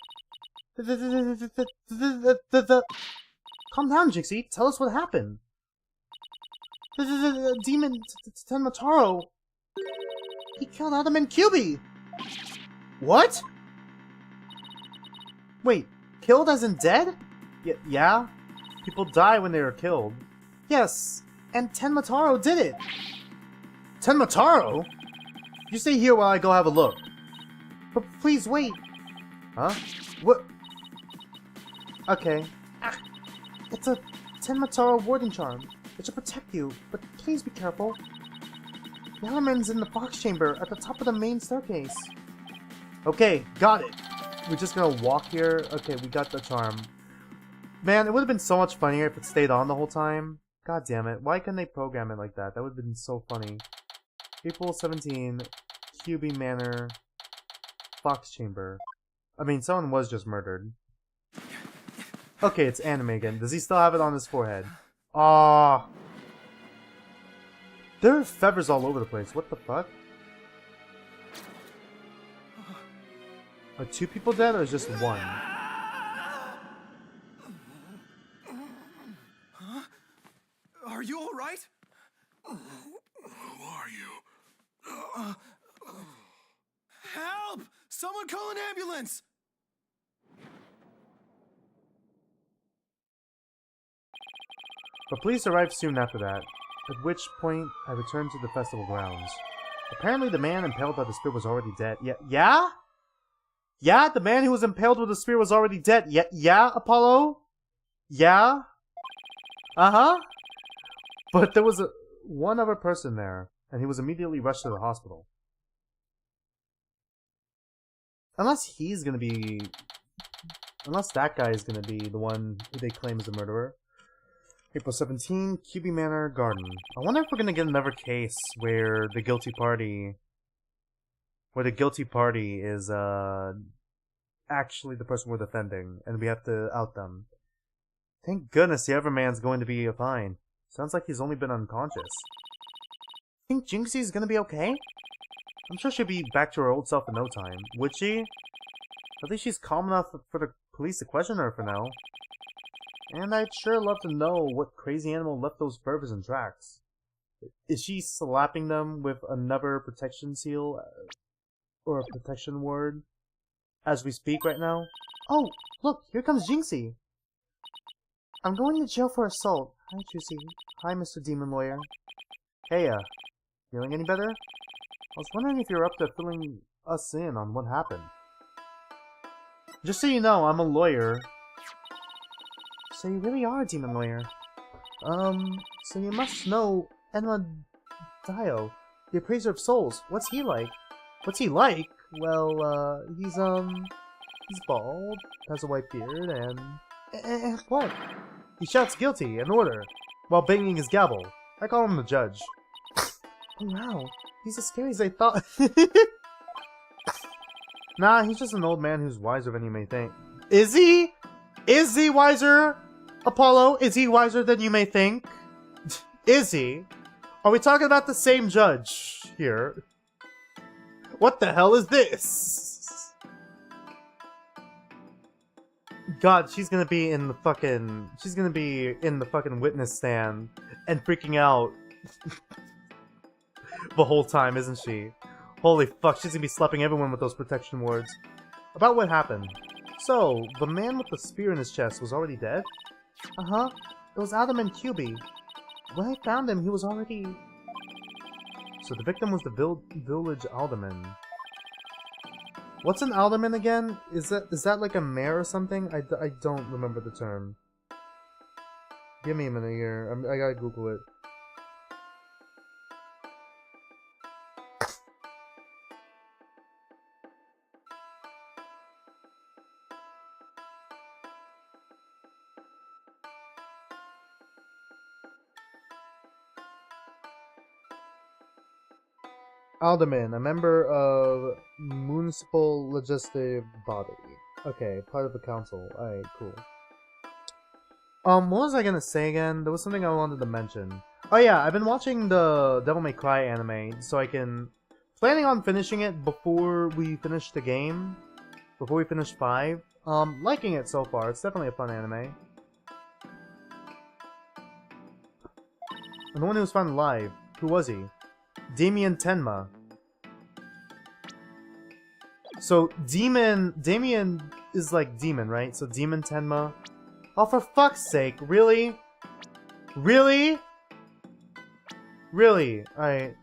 Calm down, Jinxie. Tell us what happened. The demon Tenmataro. He killed Adam and QB. What? Wait, killed as in dead? Yeah? People die when they are killed. Yes, and Tenmataro did it. Tenmataro? You stay here while I go have a look. But please wait. Huh? What? Okay. It's a Tenmataro warding charm. It should protect you, but please be careful. The element's in the box chamber at the top of the main staircase. Okay, got it. We're just gonna walk here. Okay, we got the charm. Man, it would have been so much funnier if it stayed on the whole time. God damn it. Why couldn't they program it like that? That would have been so funny. April 17, QB Manor, Fox Chamber. I mean, someone was just murdered. Okay, it's anime again. Does he still have it on his forehead? Ah, there are feathers all over the place. What the fuck? Are two people dead or is just one? Huh? Are you all right? Who are you? Help! Someone call an ambulance! The police arrived soon after that, at which point I returned to the festival grounds. Apparently the man impaled by the spear was already dead. Yeah? Yeah, the man who was impaled with the spear was already dead. Yeah, Apollo? Yeah? Uh-huh. But there was one other person there, and he was immediately rushed to the hospital. Unless that guy is gonna be the one who they claim is the murderer. April 17, QB Manor Garden. I wonder if we're gonna get another case where the guilty party is actually the person we're defending, and we have to out them. Thank goodness the other man's going to be fine. Sounds like he's only been unconscious. Think Jinxie's gonna be okay? I'm sure she'll be back to her old self in no time. Would she? At least she's calm enough for the police to question her for now. And I'd sure love to know what crazy animal left those feathers in tracks. Is she slapping them with another protection seal? Or a protection word? As we speak right now? Oh, look, here comes Jinxie! I'm going to jail for assault. Hi, Juicy. Hi, Mr. Demon Lawyer. Hey, feeling any better? I was wondering if you're up to filling us in on what happened. Just so you know, I'm a lawyer. So you really are a demon lawyer. So you must know Enma Dio, the appraiser of souls. What's he like? What's he like? Well, he's bald, has a white beard, and what? He shouts guilty and order, while banging his gavel. I call him the judge. Oh wow, he's as scary as I thought. Nah, he's just an old man who's wiser than you may think. Is he? Is he wiser? Apollo, is he wiser than you may think? Is he? Are we talking about the same judge here? What the hell is this? God, she's gonna be in the fucking witness stand and freaking out the whole time, isn't she? Holy fuck, she's gonna be slapping everyone with those protection words. About what happened. So, the man with the spear in his chest was already dead? Uh-huh. It was Adam and QB. When I found him, he was already... So the victim was the village alderman. What's an alderman again? Is that like a mayor or something? I don't remember the term. Give me a minute here. I gotta Google it. Alderman, a member of municipal legislative body. Okay, part of the council. Alright, cool. What was I gonna say again? There was something I wanted to mention. Oh yeah, I've been watching the Devil May Cry anime, so I can... Planning on finishing it before we finish the game. Before we finish 5. Liking it so far. It's definitely a fun anime. And the one who was found alive, who was he? Damien Tenma. So, Damien is like demon, right? So, Demon Tenma. Oh, for fuck's sake, really? Really? Really? Alright.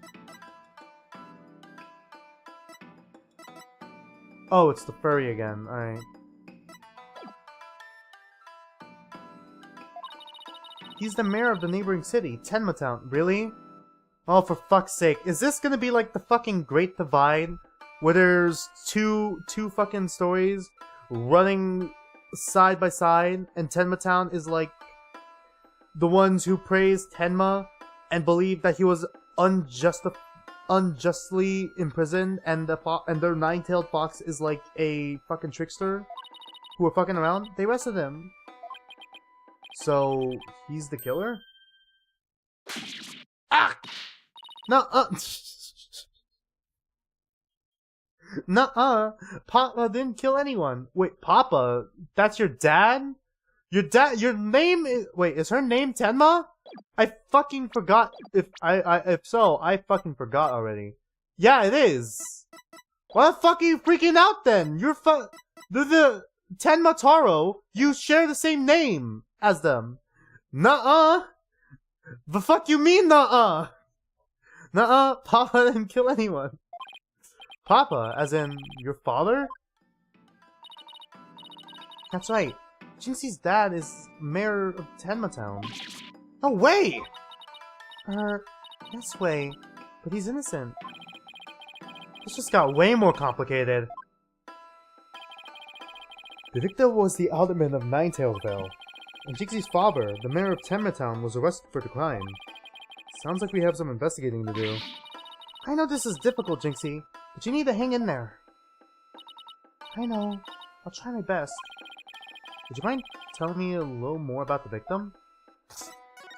Oh, it's the furry again, alright. He's the mayor of the neighboring city, Tenma Town. Really? Oh, for fuck's sake. Is this gonna be like the fucking Great Divide? Where there's two fucking stories running side by side, and Tenma Town is like the ones who praise Tenma and believe that he was unjustly imprisoned, and their nine-tailed fox is like a fucking trickster who were fucking around. They arrested him. So he's the killer? Ah! Nuh-uh. Papa didn't kill anyone. Wait, Papa? That's your dad? Your name is... Wait, is her name Tenma? I fucking forgot. If so, I fucking forgot already. Yeah, it is. Why the fuck are you freaking out then? You're the Tenma Taro, you share the same name as them. Nuh-uh. The fuck you mean, nuh-uh? Nuh-uh, Papa didn't kill anyone. Papa, as in your father? That's right. Jinxie's dad is mayor of Tenma Town. No way! This way. But he's innocent. This just got way more complicated. The victim was the alderman of Ninetailsville, and Jinxie's father, the mayor of Tenma Town, was arrested for the crime. Sounds like we have some investigating to do. I know this is difficult, Jinxie, but you need to hang in there. I know. I'll try my best. Would you mind telling me a little more about the victim?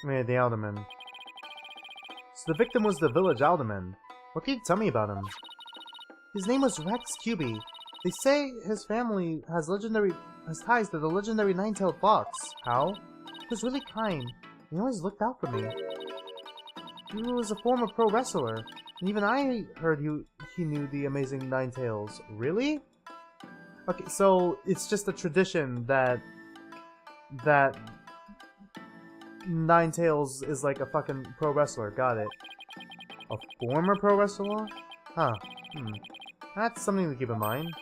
The alderman. So the victim was the village alderman. What can you tell me about him? His name was Rex Cuby. They say his family has ties to the legendary nine-tailed fox. How? He was really kind. He always looked out for me. He was a former pro wrestler, and even I heard he knew the amazing Nine Tails. Really? Okay, so it's just a tradition that Nine Tails is like a fucking pro wrestler. Got it. A former pro wrestler? Huh. That's something to keep in mind.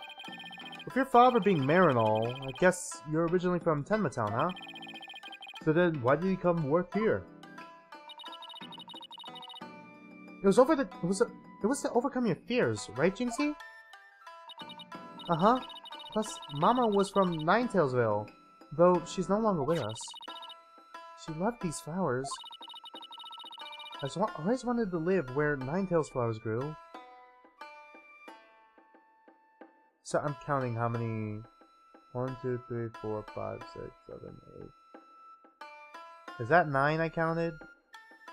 With your father being mayor and all, I guess you're originally from Tenma Town, huh? So then, why did you come work here? It was to overcome your fears, right, Jinxie? Uh-huh. Plus, Mama was from Ninetailsville, though she's no longer with us. She loved these flowers. I always wanted to live where Ninetails flowers grew. So I'm counting how many... 1, 2, 3, 4, 5, 6, 7, 8... Is that 9 I counted?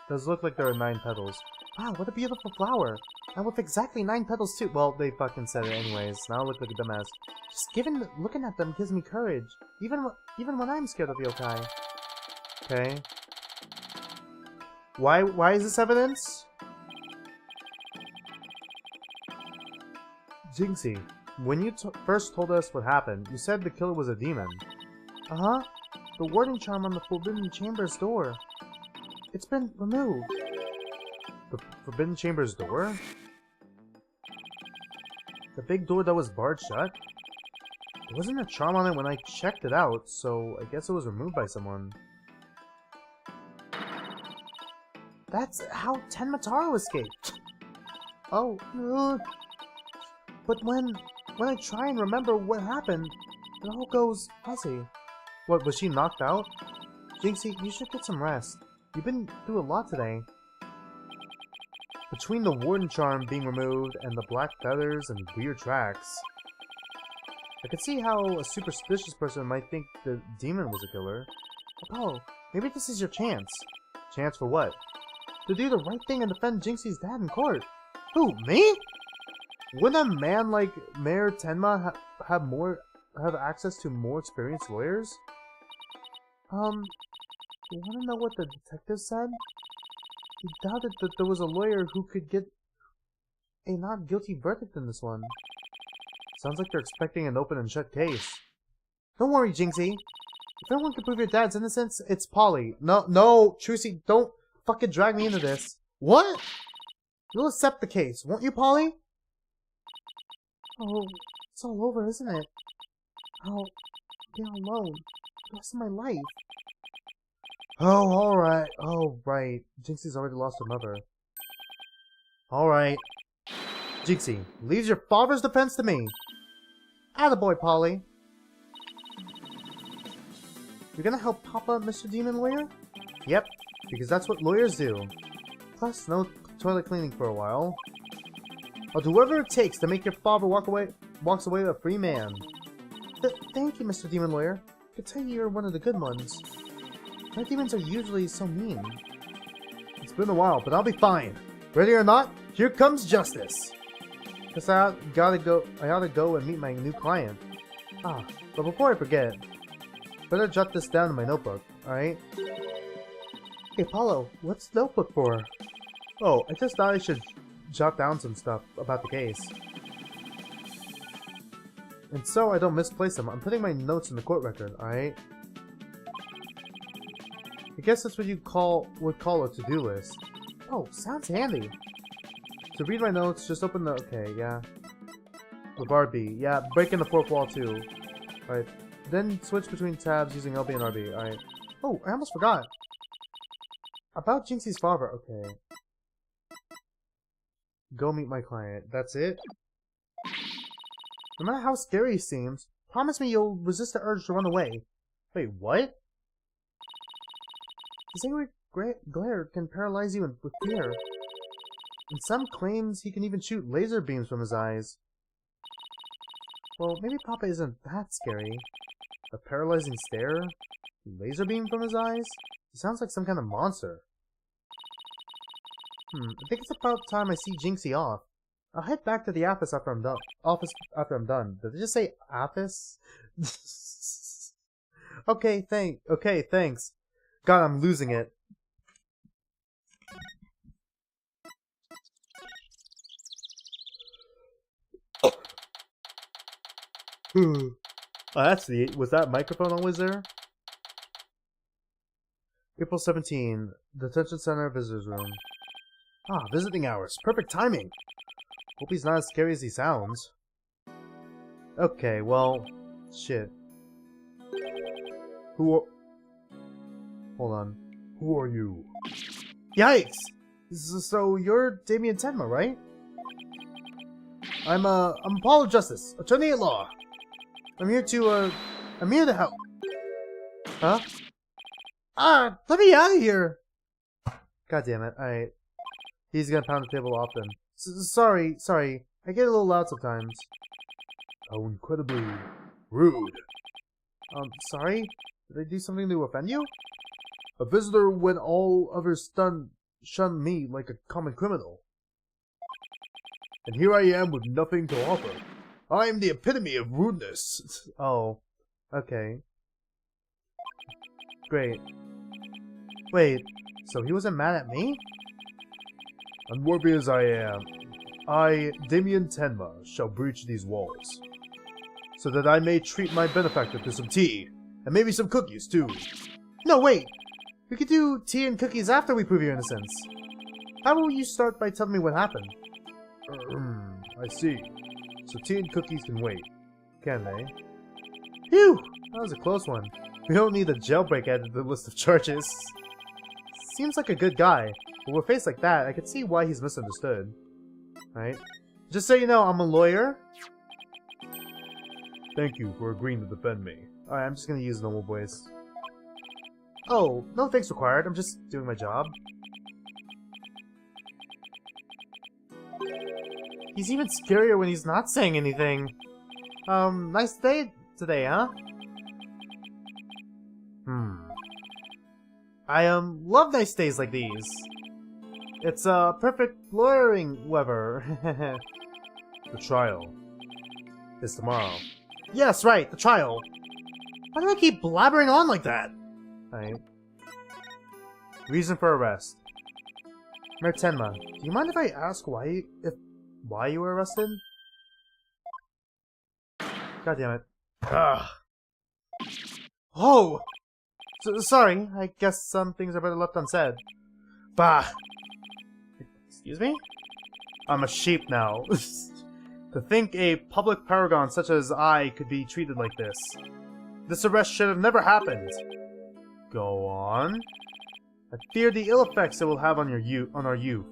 Does look like there are 9 petals. Wow, what a beautiful flower! And with exactly 9 petals too. Well, they fucking said it anyways. Now I look like a dumbass. Just looking at them gives me courage. Even when I'm scared of yokai. Okay. Why is this evidence? Jinxie, when you first told us what happened, you said the killer was a demon. Uh-huh. The warding charm on the Forbidden Chamber's door. It's been removed. The Forbidden Chamber's door? The big door that was barred shut? There wasn't a charm on it when I checked it out, so I guess it was removed by someone. That's how Tenma Taro escaped! Oh, but when I try and remember what happened, it all goes fuzzy. What, was she knocked out? Jinxie, you should get some rest. You've been through a lot today. Between the warden charm being removed and the black feathers and weird tracks, I could see how a superstitious person might think the demon was a killer. Oh, maybe this is your chance. Chance for what? To do the right thing and defend Jinxie's dad in court. Who, me? Wouldn't a man like Mayor Tenma have access to more experienced lawyers? You wanna know what the detective said? He doubted that there was a lawyer who could get a not guilty verdict in this one. Sounds like they're expecting an open and shut case. Don't worry, Jinxie. If anyone can prove your dad's innocence, it's Polly. No, Trucy, don't fucking drag me into this. What? You'll accept the case, won't you, Polly? Oh, it's all over, isn't it? I'll be alone the rest of my life. Oh, alright. Oh, right. Jinxie's already lost her mother. Alright. Jinxie, leaves your father's defense to me. Attaboy, Polly. You're gonna help Papa, Mr. Demon Lawyer? Yep, because that's what lawyers do. Plus, no toilet cleaning for a while. I'll do whatever it takes to make your father walks away a free man. Thank you, Mr. Demon Lawyer. I can tell you're one of the good ones. My demons are usually so mean. It's been a while, but I'll be fine. Ready or not, here comes justice. Guess I gotta go and meet my new client. Ah, but before I forget, better jot this down in my notebook, alright? Hey, Apollo, what's the notebook for? Oh, I just thought I should jot down some stuff about the case. And so I don't misplace them, I'm putting my notes in the court record, alright? I guess that's what you would call a to-do list. Oh, sounds handy. To read my notes, just open the... Okay, yeah. The bar B. Yeah, breaking the fourth wall too. Alright. Then switch between tabs using LB and RB. Alright. Oh, I almost forgot. About Jinxie's father. Okay. Go meet my client. That's it? No matter how scary he seems, promise me you'll resist the urge to run away. Wait, what? His angry glare can paralyze you with fear. And some claims he can even shoot laser beams from his eyes. Well, maybe Papa isn't that scary. A paralyzing stare? Laser beam from his eyes? He sounds like some kind of monster. I think it's about time I see Jinxie off. I'll head back to the office after I'm done. Did they just say office? Okay, thanks. God, I'm losing it. Oh, that's the... Was that microphone always there? April 17. Detention Center Visitors Room. Ah, visiting hours. Perfect timing. Hope he's not as scary as he sounds. Okay, well... Shit. Hold on. Who are you? Yikes! So you're Damien Tenma, right? I'm Apollo Justice, attorney at law. I'm here to help. Huh? Ah, let me out of here! God damn it, alright. He's gonna pound the table often. Sorry. I get a little loud sometimes. How incredibly rude. Sorry? Did I do something to offend you? A visitor when all others shun me like a common criminal. And here I am with nothing to offer. I am the epitome of rudeness. Oh, okay. Great. Wait, so he wasn't mad at me? Unworthy as I am, I, Damien Tenma, shall breach these walls, so that I may treat my benefactor to some tea, and maybe some cookies too. No, wait! We could do tea and cookies after we prove your innocence. How about you start by telling me what happened? I see. So tea and cookies can wait, can they? Phew! That was a close one. We don't need a jailbreak added to the list of charges. Seems like a good guy, but with a face like that, I can see why he's misunderstood. Right? Just so you know, I'm a lawyer. Thank you for agreeing to defend me. Alright, I'm just gonna use normal voice. Oh, no thanks required. I'm just doing my job. He's even scarier when he's not saying anything. Nice day today, huh? I love nice days like these. It's perfect blurring weather. The trial is tomorrow. Yes, right, the trial. Why do I keep blabbering on like that? Alright. Reason for arrest. Mayor Tenma, do you mind if I ask why you were arrested? God damn it. Ugh. Oh! Sorry, I guess some things are better left unsaid. Bah! Excuse me? I'm a sheep now. To think a public paragon such as I could be treated like this. This arrest should have never happened. Go on. I fear the ill effects it will have on our youth.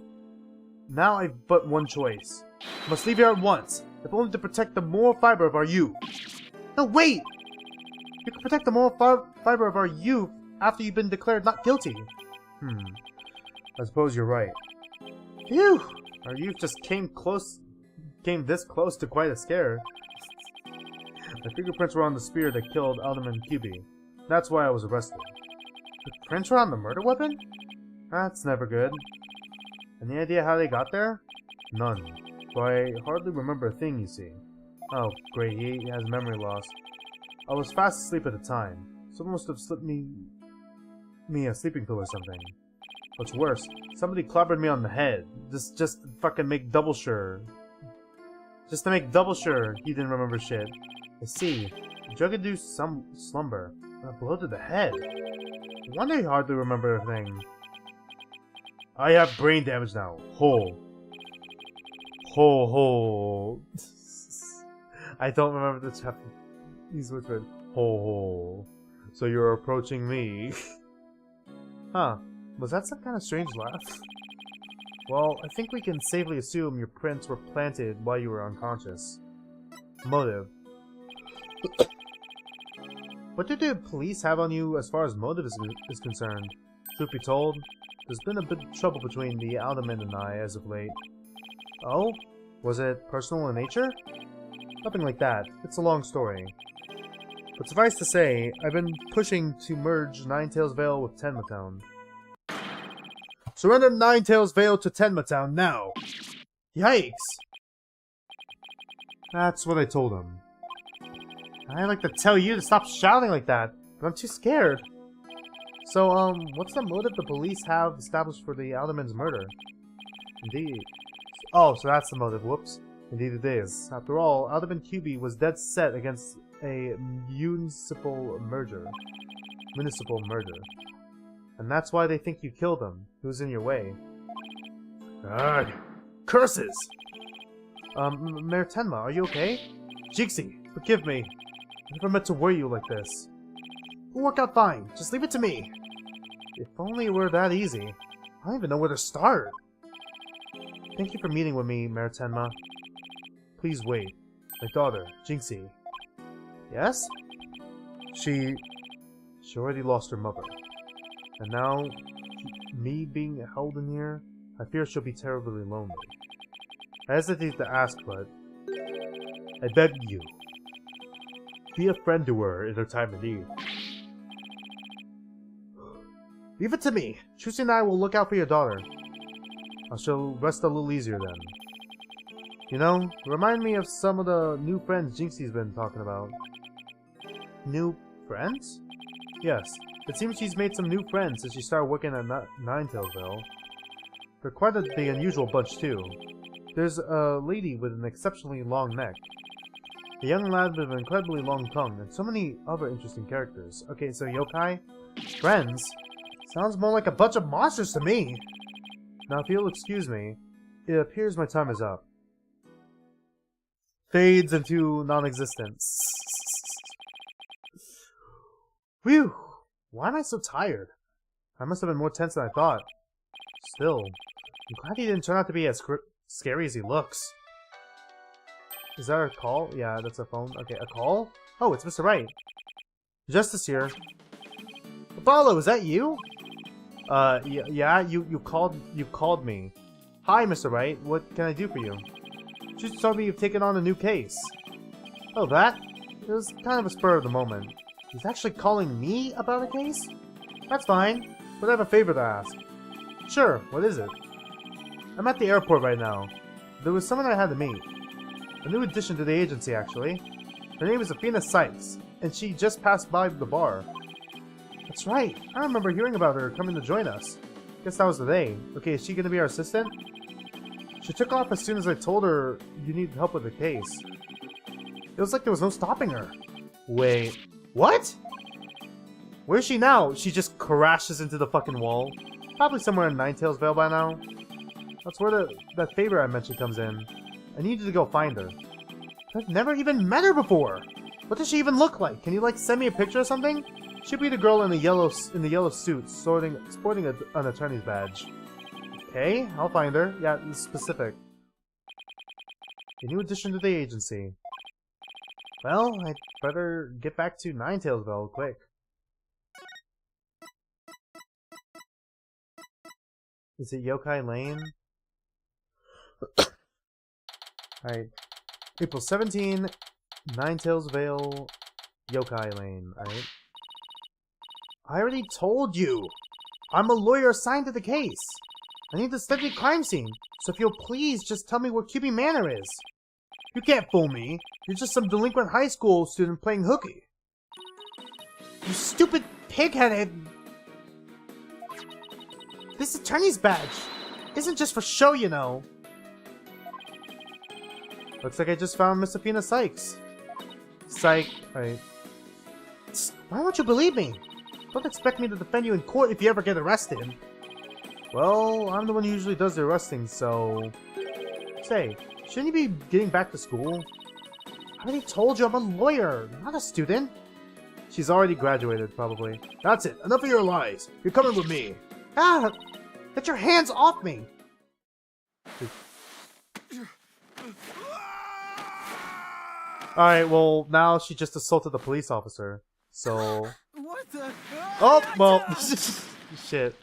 Now I've but one choice. I must leave here at once, if only to protect the moral fiber of our youth. No, wait! You can protect the moral fiber of our youth after you've been declared not guilty. I suppose you're right. Phew! Our youth just came this close to quite a scare. My fingerprints were on the spear that killed Alderman QB. That's why I was arrested. The prints were on the murder weapon? That's never good. Any idea how they got there? None. But I hardly remember a thing, you see. Oh, great, he has memory loss. I was fast asleep at the time. Someone must have slipped me a sleeping pill or something. What's worse, somebody clobbered me on the head. Just to fucking make double sure. Just to make double sure he didn't remember shit. I see. The drug-induced slumber. A blow to the head. No wonder he hardly remembered a thing. I have brain damage now. Ho. Ho ho. I don't remember the chapter. He's whispered. Ho ho. So you're approaching me. Huh. Was that some kind of strange laugh? Well, I think we can safely assume your prints were planted while you were unconscious. Motive. What do the police have on you as far as motive is concerned? Truth be told, there's been a bit of trouble between the Alderman and I as of late. Oh? Was it personal in nature? Nothing like that. It's a long story. But suffice to say, I've been pushing to merge Ninetails Vale with Tenma Town. Surrender Ninetails Vale to Tenma Town now! Yikes! That's what I told him. I'd like to tell you to stop shouting like that, but I'm too scared. So, what's the motive the police have established for the Alderman's murder? Indeed. Oh, so that's the motive, whoops. Indeed it is. After all, Alderman QB was dead set against a municipal murder. And that's why they think you killed him. He was in your way. God. Curses! Mayor Tenma, are you okay? Jinxie, forgive me. I never meant to worry you like this. It'll work out fine. Just leave it to me. If only it were that easy. I don't even know where to start. Thank you for meeting with me, Mayor Tenma. Please wait. My daughter, Jinxie. Yes? She already lost her mother. And now, me being held in here, I fear she'll be terribly lonely. I hesitate to ask, but I beg you, be a friend to her in her time of need. Leave it to me. Trucy and I will look out for your daughter. I shall rest a little easier then. You know, remind me of some of the new friends Jinxie's been talking about. New friends? Yes, it seems she's made some new friends since she started working at Ninetailsville. They're quite the unusual bunch too. There's a lady with an exceptionally long neck, a young lad with an incredibly long tongue, and so many other interesting characters. Okay, so yokai? Friends? Sounds more like a bunch of monsters to me! Now if you'll excuse me, it appears my time is up. Fades into non-existence. Whew! Why am I so tired? I must have been more tense than I thought. Still, I'm glad he didn't turn out to be as scary as he looks. Is that a call? Yeah, that's a phone. Okay, a call? Oh, it's Mr. Wright. Justice here. Apollo, is that you? Yeah, you called me. Hi, Mr. Wright. What can I do for you? She just told me you've taken on a new case. Oh, that? It was kind of a spur of the moment. He's actually calling me about a case? That's fine, but I have a favor to ask. Sure, what is it? I'm at the airport right now. There was someone I had to meet. A new addition to the agency, actually. Her name is Phoenix Wright, and she just passed by the bar. That's right. I remember hearing about her coming to join us. Guess that was the day. Okay, is she going to be our assistant? She took off as soon as I told her you need help with the case. It was like there was no stopping her. Wait, what? Where is she now? She just crashes into the fucking wall. Probably somewhere in Ninetales Vale by now. That's where that favor I mentioned comes in. I need you to go find her. I've never even met her before. What does she even look like? Can you like send me a picture or something? She'll be the girl in the yellow suit, sporting an attorney's badge. Okay, I'll find her. Yeah, it's specific. A new addition to the agency. Well, I'd better get back to Ninetales Vale quick. Is it Yokai Lane? Alright. April 17, Ninetales Vale, Yokai Lane, alright? I already told you! I'm a lawyer assigned to the case! I need to study the crime scene, so if you'll please just tell me where QB Manor is. You can't fool me. You're just some delinquent high school student playing hooky. You stupid pig-headed... This attorney's badge isn't just for show, you know. Looks like I just found Miss Athena Sykes. Psych. Alright. Why won't you believe me? Don't expect me to defend you in court if you ever get arrested. Well, I'm the one who usually does the arresting, so... Say, shouldn't you be getting back to school? I already told you I'm a lawyer, not a student. She's already graduated, probably. That's it. Enough of your lies. You're coming with me. Ah! Get your hands off me! Alright, well, now she just assaulted the police officer. So... What the? Oh, well... Shit.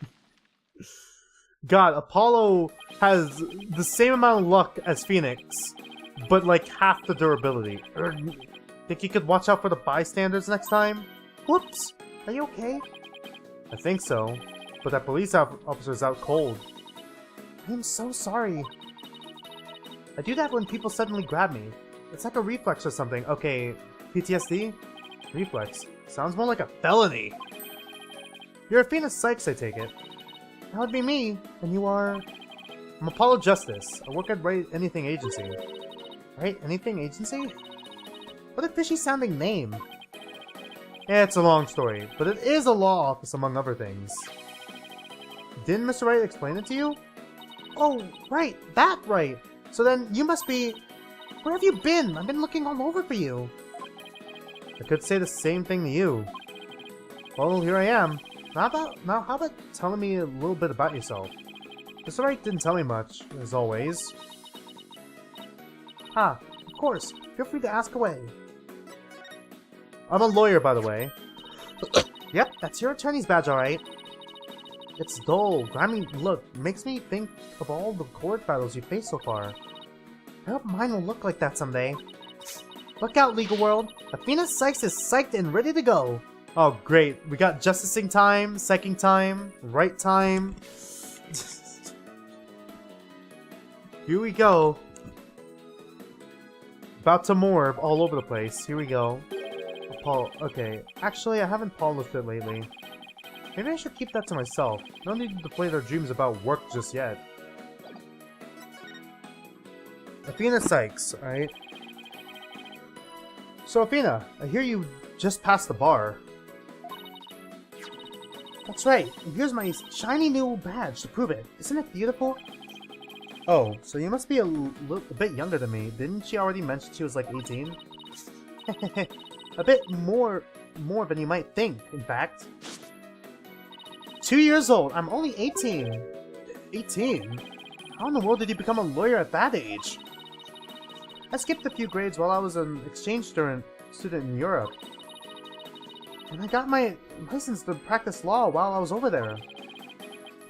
God, Apollo has the same amount of luck as Phoenix, but like half the durability. Think you could watch out for the bystanders next time? Whoops! Are you okay? I think so, but that police officer's out cold. I'm so sorry. I do that when people suddenly grab me. It's like a reflex or something. Okay, PTSD? Reflex. Sounds more like a felony. You're Athena Sykes, I take it. That would be me, and you are... I'm Apollo Justice. I work at Right Anything Agency. Right Anything Agency? What a fishy-sounding name. Yeah, it's a long story, but it is a law office among other things. Didn't Mr. Wright explain it to you? Oh, right, that right. So then you must be... Where have you been? I've been looking all over for you. I could say the same thing to you. Well, here I am. How about telling me a little bit about yourself? Mr. Wright didn't tell me much, as always. Ah, of course. Feel free to ask away. I'm a lawyer, by the way. Yep, that's your attorney's badge, alright. It's dull, grimy look. Makes me think of all the court battles you faced so far. I hope mine will look like that someday. Look out, legal world. Athena Sykes is psyched and ready to go. Oh, great. We got justicing time, psyching time, right time. Here we go. About to morph all over the place. Here we go. Paul. Okay. Actually, I haven't polished it lately. Maybe I should keep that to myself. No need to play their dreams about work just yet. Athena Sykes, alright? So, Athena, I hear you just passed the bar. That's right, and here's my shiny new badge to prove it. Isn't it beautiful? Oh, so you must be a bit younger than me. Didn't she already mention she was like 18? A bit more than you might think, in fact. 2 years old, I'm only 18. 18? How in the world did you become a lawyer at that age? I skipped a few grades while I was an exchange student in Europe. And I got my license to practice law while I was over there.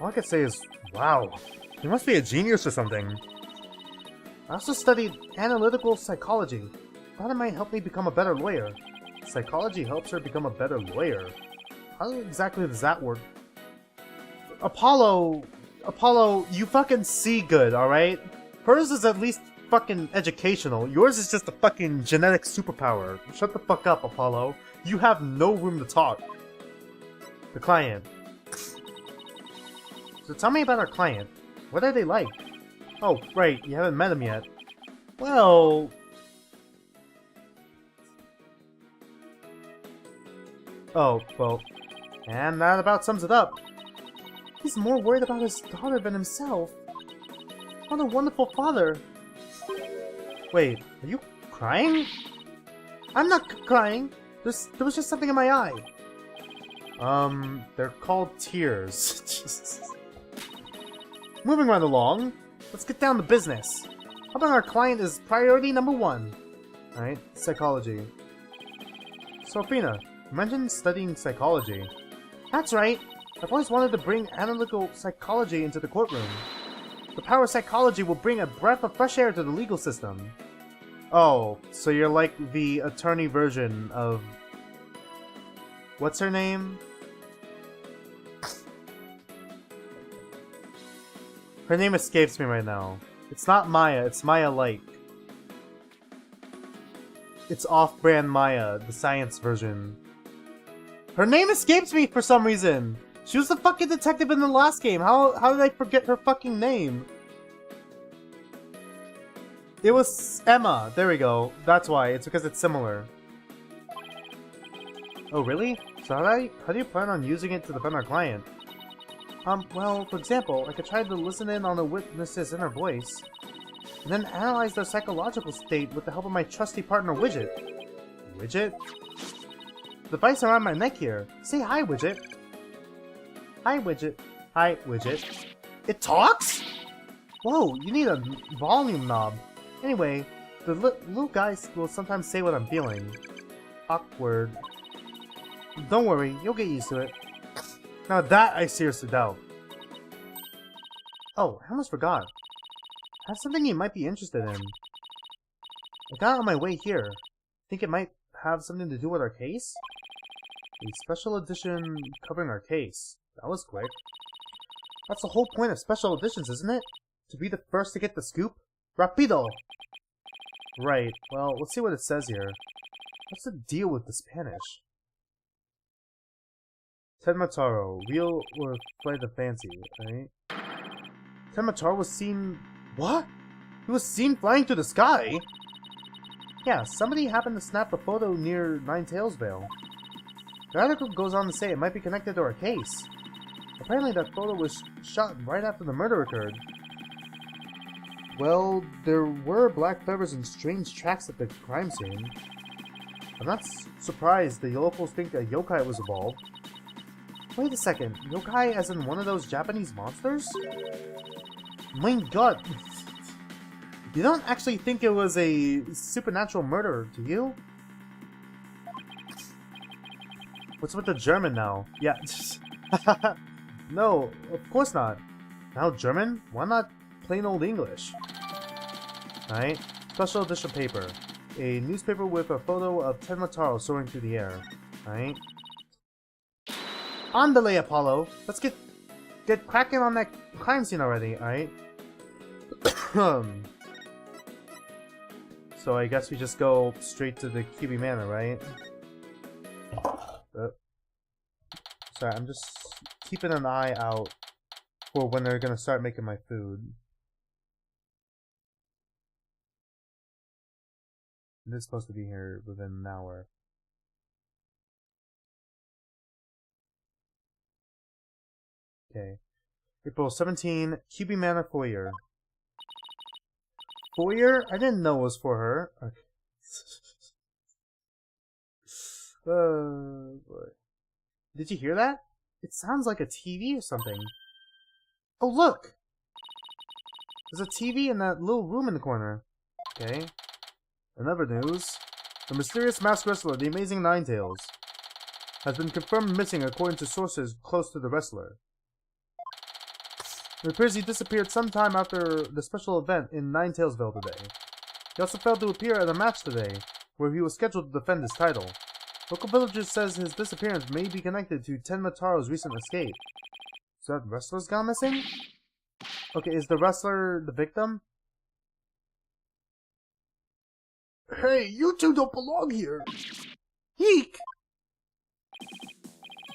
All I could say is, wow. You must be a genius or something. I also studied analytical psychology. Thought it might help me become a better lawyer. Psychology helps her become a better lawyer. How exactly does that work? Apollo, you fucking see good, alright? Hers is at least fucking educational. Yours is just a fucking genetic superpower. Shut the fuck up, Apollo. You have no room to talk. The client. So tell me about our client. What are they like? Oh, right, you haven't met him yet. Well... Oh, well... And that about sums it up. He's more worried about his daughter than himself. What a wonderful father. Wait, are you crying? I'm not crying. There was just something in my eye. They're called tears. Jesus. Moving right along, let's get down to business. How about our client is priority number 1? Alright, psychology. Sophina, you mentioned studying psychology. That's right. I've always wanted to bring analytical psychology into the courtroom. The power of psychology will bring a breath of fresh air to the legal system. Oh, so you're like the attorney version of... What's her name? Her name escapes me right now. It's not Maya, it's Maya-like. It's off-brand Maya, the science version. Her name escapes me for some reason! She was the fucking detective in the last game. How did I forget her fucking name? It was Emma. There we go. That's why. It's because it's similar. Oh, really? So how do you plan on using it to defend our client? Well, for example, I could try to listen in on the witness's inner voice, and then analyze their psychological state with the help of my trusty partner, Widget. Widget? The device around my neck here. Say hi, Widget. Hi, Widget. Hi, Widget. It talks?! Whoa, you need a volume knob. Anyway, the little guys will sometimes say what I'm feeling. Awkward. Don't worry, you'll get used to it. Now that I seriously doubt. Oh, I almost forgot. I have something you might be interested in. I got it on my way here. Think it might have something to do with our case? A special edition covering our case. That was quick. That's the whole point of special editions, isn't it? To be the first to get the scoop? Rapido! Right, well, let's see what it says here. What's the deal with the Spanish? Tenmataro, real or flight of fancy, right? Tenmataro was seen... What? He was seen flying through the sky? Yeah, somebody happened to snap a photo near Ninetales The article goes on to say it might be connected to our case. Apparently that photo was shot right after the murder occurred. Well, there were black feathers and strange tracks at the crime scene. I'm not surprised the locals think a yokai was involved. Wait a second, yokai as in one of those Japanese monsters? My god! You don't actually think it was a supernatural murder, do you? What's with the German now? Yeah. No, of course not. Now German? Why not plain old English? Alright. Special edition paper. A newspaper with a photo of Tenmataro soaring through the air. Alright. Andale, Apollo! Let's get cracking on that crime scene already, alright? So I guess we just go straight to the QB Manor, right? Sorry, I'm just keeping an eye out for when they're gonna start making my food. This is supposed to be here within an hour. Okay. April 17, QB Manor Foyer. Foyer? I didn't know it was for her. Okay. Boy. Did you hear that? It sounds like a TV or something. Oh, look! There's a TV in that little room in the corner. Okay. In other news, the mysterious masked wrestler, the Amazing Ninetales, has been confirmed missing according to sources close to the wrestler. It appears he disappeared sometime after the special event in Ninetailsville today. He also failed to appear at a match today, where he was scheduled to defend his title. Local villagers says his disappearance may be connected to Tenmataro's recent escape. So that wrestler's gone missing? Okay, is the wrestler the victim? Hey, you two don't belong here! Eek!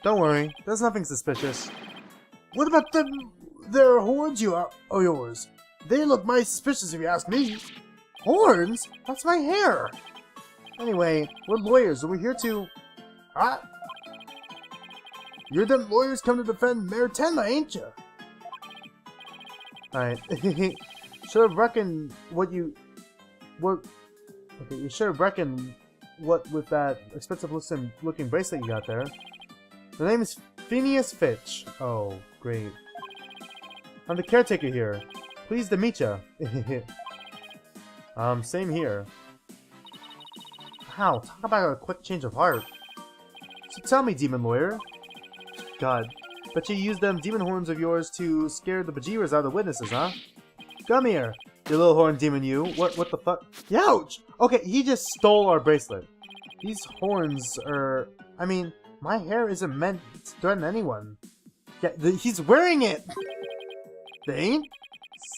Don't worry, there's nothing suspicious. What about them, their horns yours? They look mighty suspicious if you ask me. Horns? That's my hair! Anyway, we're lawyers, and we're here to... Ah? You're them lawyers come to defend Mayor Tenma, ain't ya? Alright. Should have reckoned what you... What... Okay, you should have reckoned what with that expensive looking bracelet you got there. The name is Phineas Fitch. Oh, great. I'm the caretaker here. Pleased to meet ya. Same here. Wow, talk about a quick change of heart. So tell me, demon lawyer. God, bet you used them demon horns of yours to scare the bejeebers out of the witnesses, huh? Come here, you little horn demon you. What the fuck? Youch! Okay, he just stole our bracelet. These horns are... I mean, my hair isn't meant to threaten anyone. Yeah, he's wearing it! They ain't?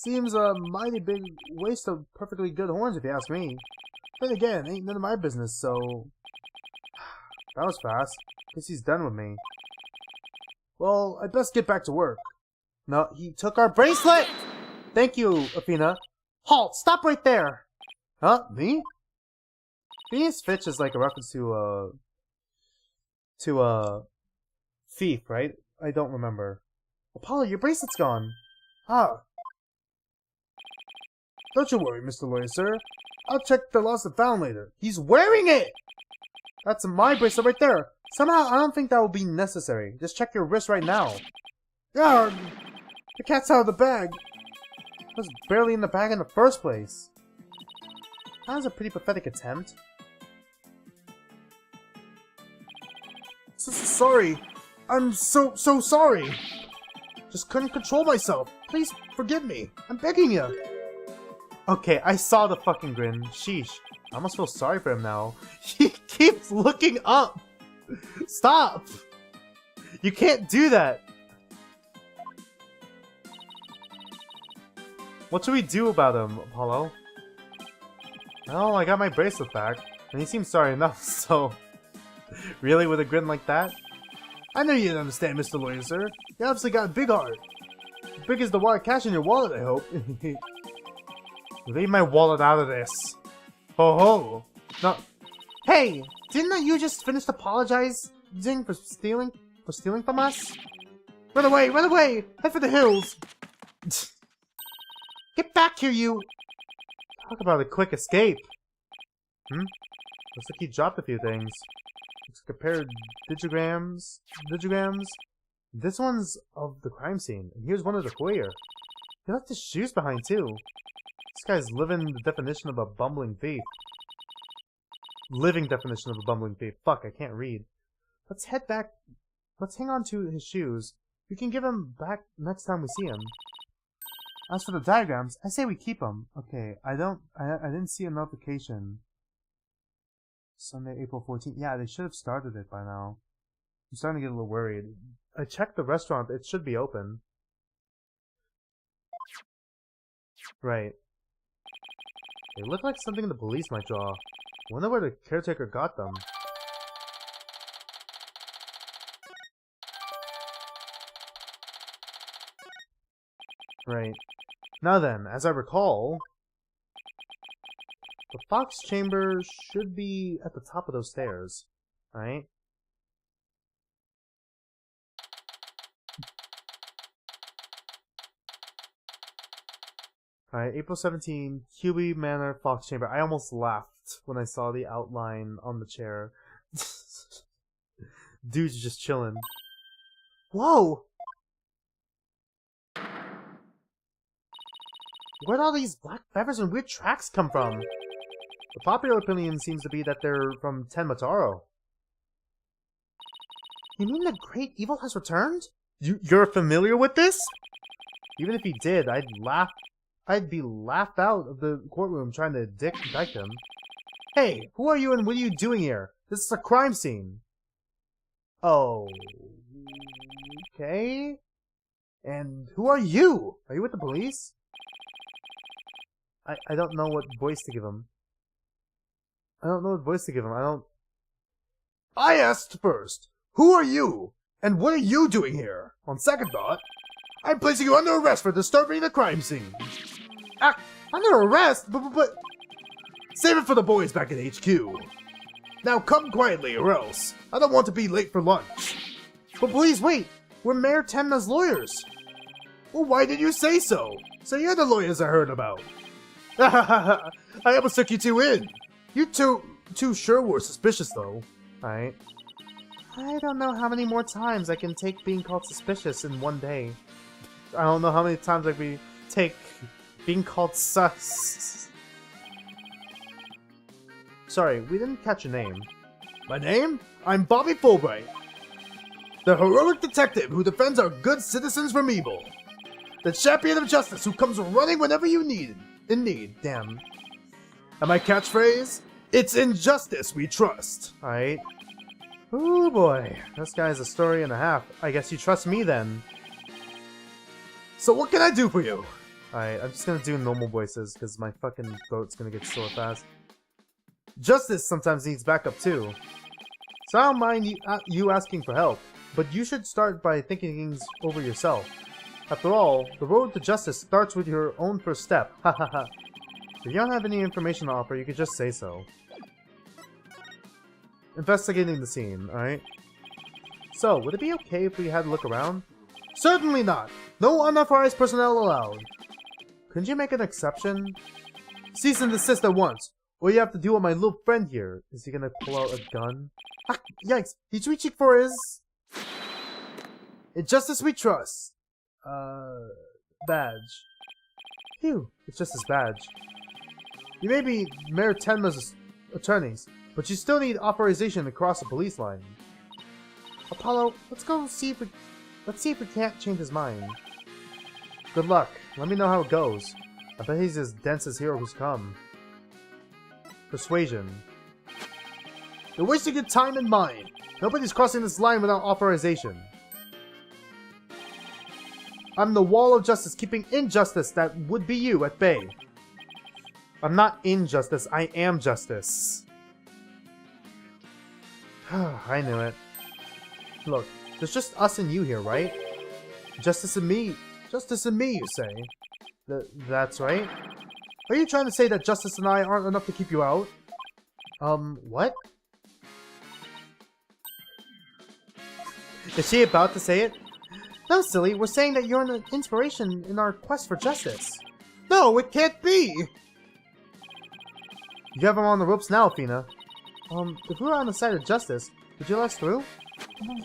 Seems a mighty big waste of perfectly good horns if you ask me. Then again, ain't none of my business, so... That was fast. Guess he's done with me. Well, I'd best get back to work. No, he took our bracelet! Thank you, Athena. Halt! Stop right there! Huh? Me? Phineas Fitch is like a reference to thief, right? I don't remember. Apollo, your bracelet's gone. Ah. Don't you worry, Mr. Lawyer, sir. I'll check the lost and found later. He's wearing it! That's my bracelet right there. Somehow, I don't think that will be necessary. Just check your wrist right now. Yarg! The cat's out of the bag. It was barely in the bag in the first place. That was a pretty pathetic attempt. Sorry. I'm so sorry. Just couldn't control myself. Please forgive me. I'm begging you. Okay, I saw the fucking grin. Sheesh. I almost feel sorry for him now. He keeps looking up. Stop. You can't do that. What should we do about him, Apollo? Oh, I got my bracelet back. And he seems sorry enough, so... Really, with a grin like that? I know you didn't understand, Mr. Lawyer, sir. You obviously got a big heart. As big as the wad of cash in your wallet, I hope. Leave my wallet out of this. Ho ho! No. Hey! Didn't you just finish apologizing for stealing from us? Run away! Run away! Head for the hills! Get back here, you! Talk about a quick escape. Looks like he dropped a few things. Looks like a pair of digigrams. This one's of the crime scene, and here's one of the foyer. He left his shoes behind too. This guy's living the definition of a bumbling thief. Living definition of a bumbling thief. Fuck, I can't read. Let's head back. Let's hang on to his shoes. We can give him back next time we see him. As for the diagrams, I say we keep them. Okay, I didn't see a notification. Sunday, April 14th. Yeah, they should have started it by now. I'm starting to get a little worried. I checked the restaurant. It should be open. Right. They look like something the police might draw. Wonder where the caretaker got them. Right. Now then, as I recall, the Fox Chamber should be at the top of those stairs, right? Alright, April 17, Hubie Manor, Fox Chamber. I almost laughed when I saw the outline on the chair. Dude's just chilling. Whoa! Where'd all these black feathers and weird tracks come from? The popular opinion seems to be that they're from Tenmataro. You mean the great evil has returned? You're familiar with this? Even if he did, I'd be laughed out of the courtroom trying to indict him. Hey, who are you and what are you doing here? This is a crime scene. Oh. Okay. And who are you? Are you with the police? I don't know what voice to give him. I asked first, who are you? And what are you doing here? On second thought, I'm placing you under arrest for disturbing the crime scene. Under arrest? But... Save it for the boys back at HQ. Now come quietly or else. I don't want to be late for lunch. But please wait, we're Mayor Temna's lawyers. Well, why did you say so? So you're the lawyers I heard about. I almost took you two in. You two sure were suspicious though. Alright. I don't know how many more times I can take being called suspicious in one day. I don't know how many times I can take being called sus. Sorry, we didn't catch your name. My name? I'm Bobby Fulbright. The heroic detective who defends our good citizens from evil. The champion of justice who comes running whenever you need. In need, damn. And my catchphrase? It's injustice we trust. Alright. Ooh boy, this guy's a story and a half. I guess you trust me then. So what can I do for you? Alright, I'm just gonna do normal voices because my fucking throat's gonna get sore fast. Justice sometimes needs backup too. So I don't mind you asking for help, but you should start by thinking things over yourself. After all, the road to justice starts with your own first step. Ha ha ha. If you don't have any information to offer, you could just say so. Investigating the scene, alright? So, would it be okay if we had a look around? Certainly not! No unauthorized personnel allowed! Couldn't you make an exception? Cease and desist at once, or you have to deal with my little friend here. Is he gonna pull out a gun? Ah, yikes! He's reaching for his... Injustice we trust! Badge. Phew, it's just his badge. You may be Mayor Tenma's attorneys, but you still need authorization to cross the police line. Apollo, let's see if we can't change his mind. Good luck. Let me know how it goes. I bet he's as dense as heroes come. Persuasion. You're wasting your time and mine. Nobody's crossing this line without authorization. I'm the wall of justice, keeping injustice that would be you at bay. I'm not injustice, I am justice. I knew it. Look, there's just us and you here, right? Justice and me. Justice and me, you say? That's right. Are you trying to say that Justice and I aren't enough to keep you out? What? Is she about to say it? No, silly, we're saying that you're an inspiration in our quest for justice. No, it can't be! You have him on the ropes now, Fina. If we were on the side of justice, would you let us through?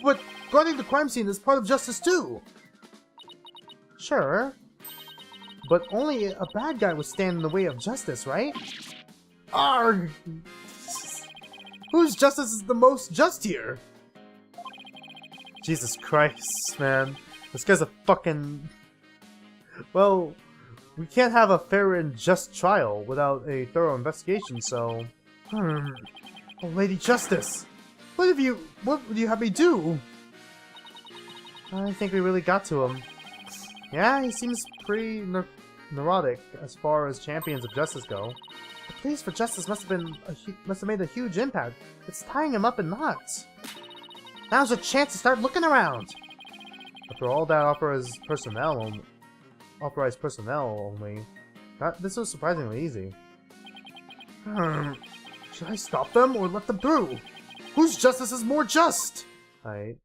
But guarding the crime scene is part of justice too! Sure. But only a bad guy would stand in the way of justice, right? Arrgh! Whose justice is the most just here? Jesus Christ, man. This guy's a fucking... Well, we can't have a fair and just trial without a thorough investigation, so... Oh, Lady Justice! What would you have me do? I think we really got to him. Yeah, he seems pretty neurotic as far as champions of justice go. The pleas for justice must have made a huge impact. It's tying him up in knots. Now's a chance to start looking around. After all that authorized personnel only, this was surprisingly easy. Should I stop them or let them through? Whose justice is more just? Alright.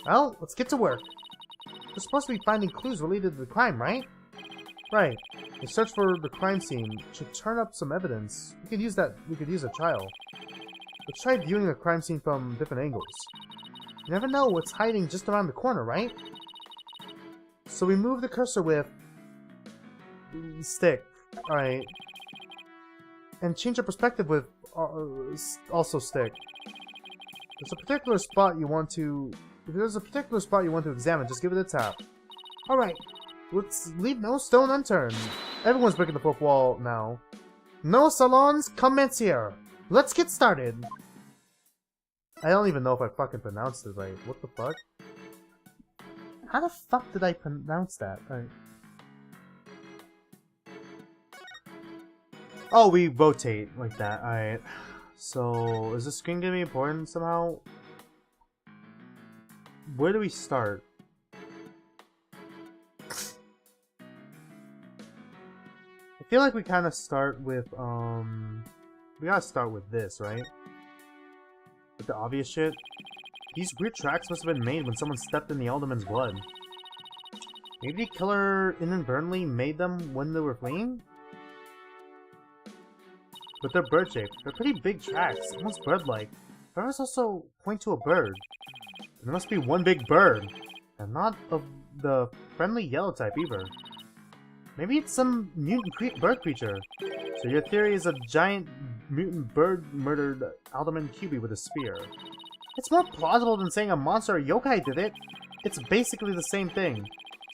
Well, let's get to work. We're supposed to be finding clues related to the crime, right? Right. The search for the crime scene should turn up some evidence. We could use a trial. Let's try viewing the crime scene from different angles. You never know what's hiding just around the corner, right? So we move the cursor with... stick. Alright. And change our perspective with... also stick. If there's a particular spot you want to examine, just give it a tap. Alright, let's leave no stone unturned. Everyone's breaking the fourth wall now. No salons commence here. Let's get started. I don't even know if I fucking pronounced it right. What the fuck? How the fuck did I pronounce that? Alright. Oh, we rotate like that. Alright. So, is this screen gonna be important somehow? Where do we start? I feel like we kind of start with, we gotta start with this, right? With the obvious shit. These weird tracks must have been made when someone stepped in the Alderman's blood. Maybe the killer inadvertently made them when they were fleeing? But they're bird-shaped. They're pretty big tracks, almost bird-like. Arrows also point to a bird. There must be one big bird, and not of the friendly yellow type either. Maybe it's some mutant bird creature. So your theory is a giant mutant bird murdered Alderman QB with a spear. It's more plausible than saying a monster or yokai did it. It's basically the same thing.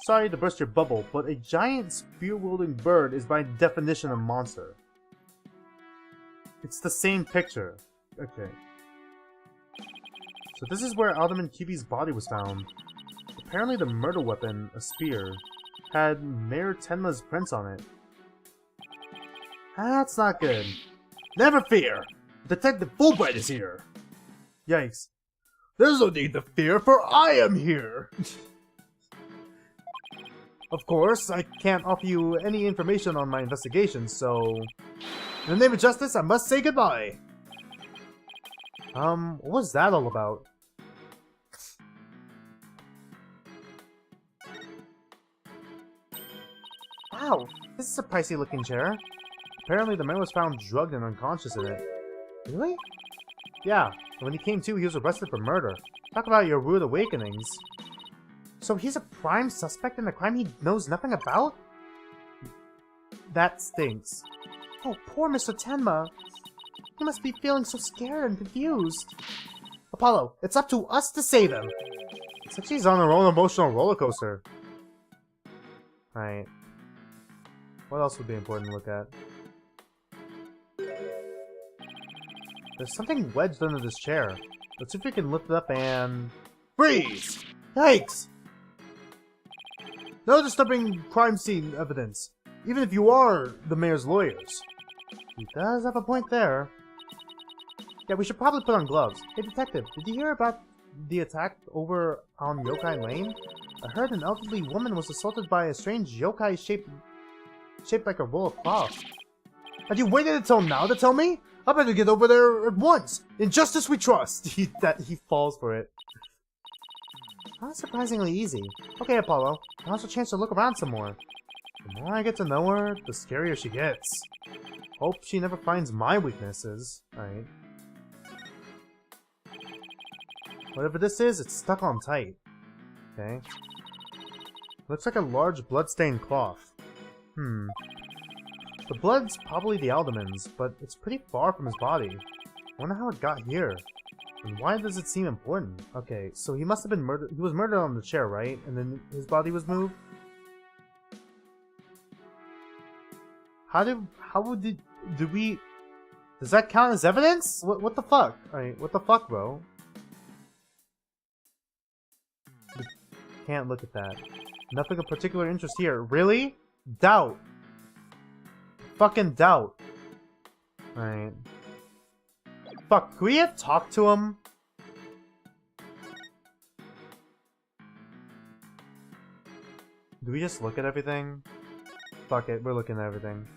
Sorry to burst your bubble, but a giant spear-wielding bird is by definition a monster. It's the same picture. Okay. So this is where Alderman QB's body was found. Apparently the murder weapon, a spear, had Mayor Tenma's prints on it. That's not good. Never fear! Detective Fulbright is here! Yikes. There's no need to fear, for I am here! Of course, I can't offer you any information on my investigation, so... In the name of justice, I must say goodbye! What was that all about? Wow, this is a pricey looking chair. Apparently the man was found drugged and unconscious in it. Really? Yeah, and when he came to, he was arrested for murder. Talk about your rude awakenings. So he's a prime suspect in a crime he knows nothing about? That stinks. Oh, poor Mr. Tenma. He must be feeling so scared and confused. Apollo, it's up to us to save him. It's like she's on her own emotional roller coaster. Alright. What else would be important to look at? There's something wedged under this chair. Let's see if we can lift it up and... Freeze! Yikes! No disturbing crime scene evidence, even if you are the mayor's lawyers. He does have a point there. Yeah, we should probably put on gloves. Hey detective, did you hear about the attack over on Yokai Lane? I heard an elderly woman was assaulted by a strange yokai shaped like a roll of cloth. Have you waited until now to tell me? I better get over there at once. In justice we trust. He falls for it. Not surprisingly easy. Okay, Apollo. Now's a chance to look around some more. The more I get to know her, the scarier she gets. Hope she never finds my weaknesses. Alright. Whatever this is, it's stuck on tight. Okay. Looks like a large blood-stained cloth. The blood's probably the Alderman's, but it's pretty far from his body. Wonder how it got here. And why does it seem important? Okay, so he must have been murdered. He was murdered on the chair, right? And then his body was moved? Does that count as evidence? What the fuck? Alright, what the fuck, bro? Can't look at that. Nothing of particular interest here. Really? Doubt. Fucking doubt. Alright. Fuck, could we have talked to him? Do we just look at everything? Fuck it, we're looking at everything.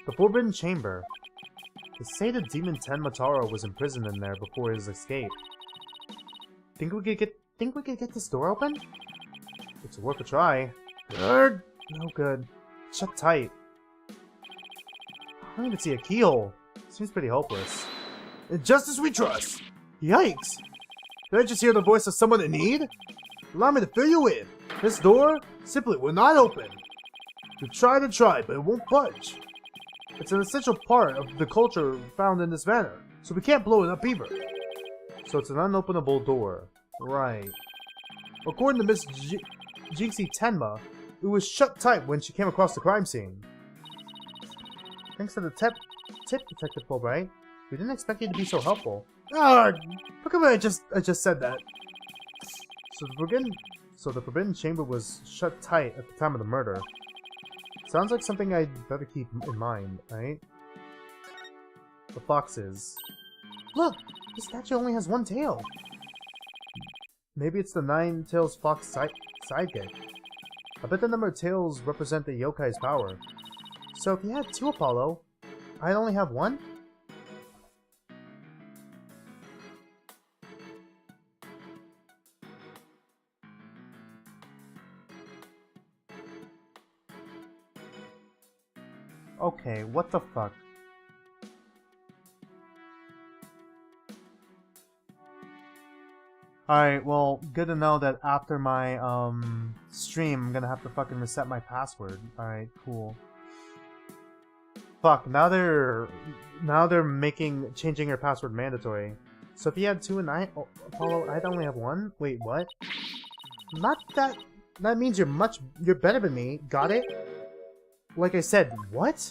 The Forbidden Chamber. They say the demon Tenma Taro was imprisoned in there before his escape. Think we could get this door open? It's worth a try. Good. No good. Shut tight. I don't even see a keyhole. Seems pretty hopeless. In justice we trust! Yikes! Did I just hear the voice of someone in need? Allow me to fill you in. This door simply will not open. We've tried and tried, but it won't budge. It's an essential part of the culture found in this manor, so we can't blow it up either. So it's an unopenable door. Right. According to Miss Jinxie Tenma, who was shut tight when she came across the crime scene. Thanks to the tip Detective Fulbright. We didn't expect you to be so helpful. Ah, look at me! I just said that. So the Forbidden Chamber was shut tight at the time of the murder. Sounds like something I'd better keep in mind, right? The foxes. Look! The statue only has one tail! Maybe it's the Nine Tails Fox sidekick. I bet the number of tails represent the yokai's power. So if you had two Apollo, I'd only have one? Okay, what the fuck? Alright, well, good to know that after my, stream, I'm gonna have to fucking reset my password. Alright, cool. Fuck, now they're changing your password mandatory. So if you had two and Apollo, I'd only have one? Wait, what? Not that... That means you're better than me, got it? Like I said, what?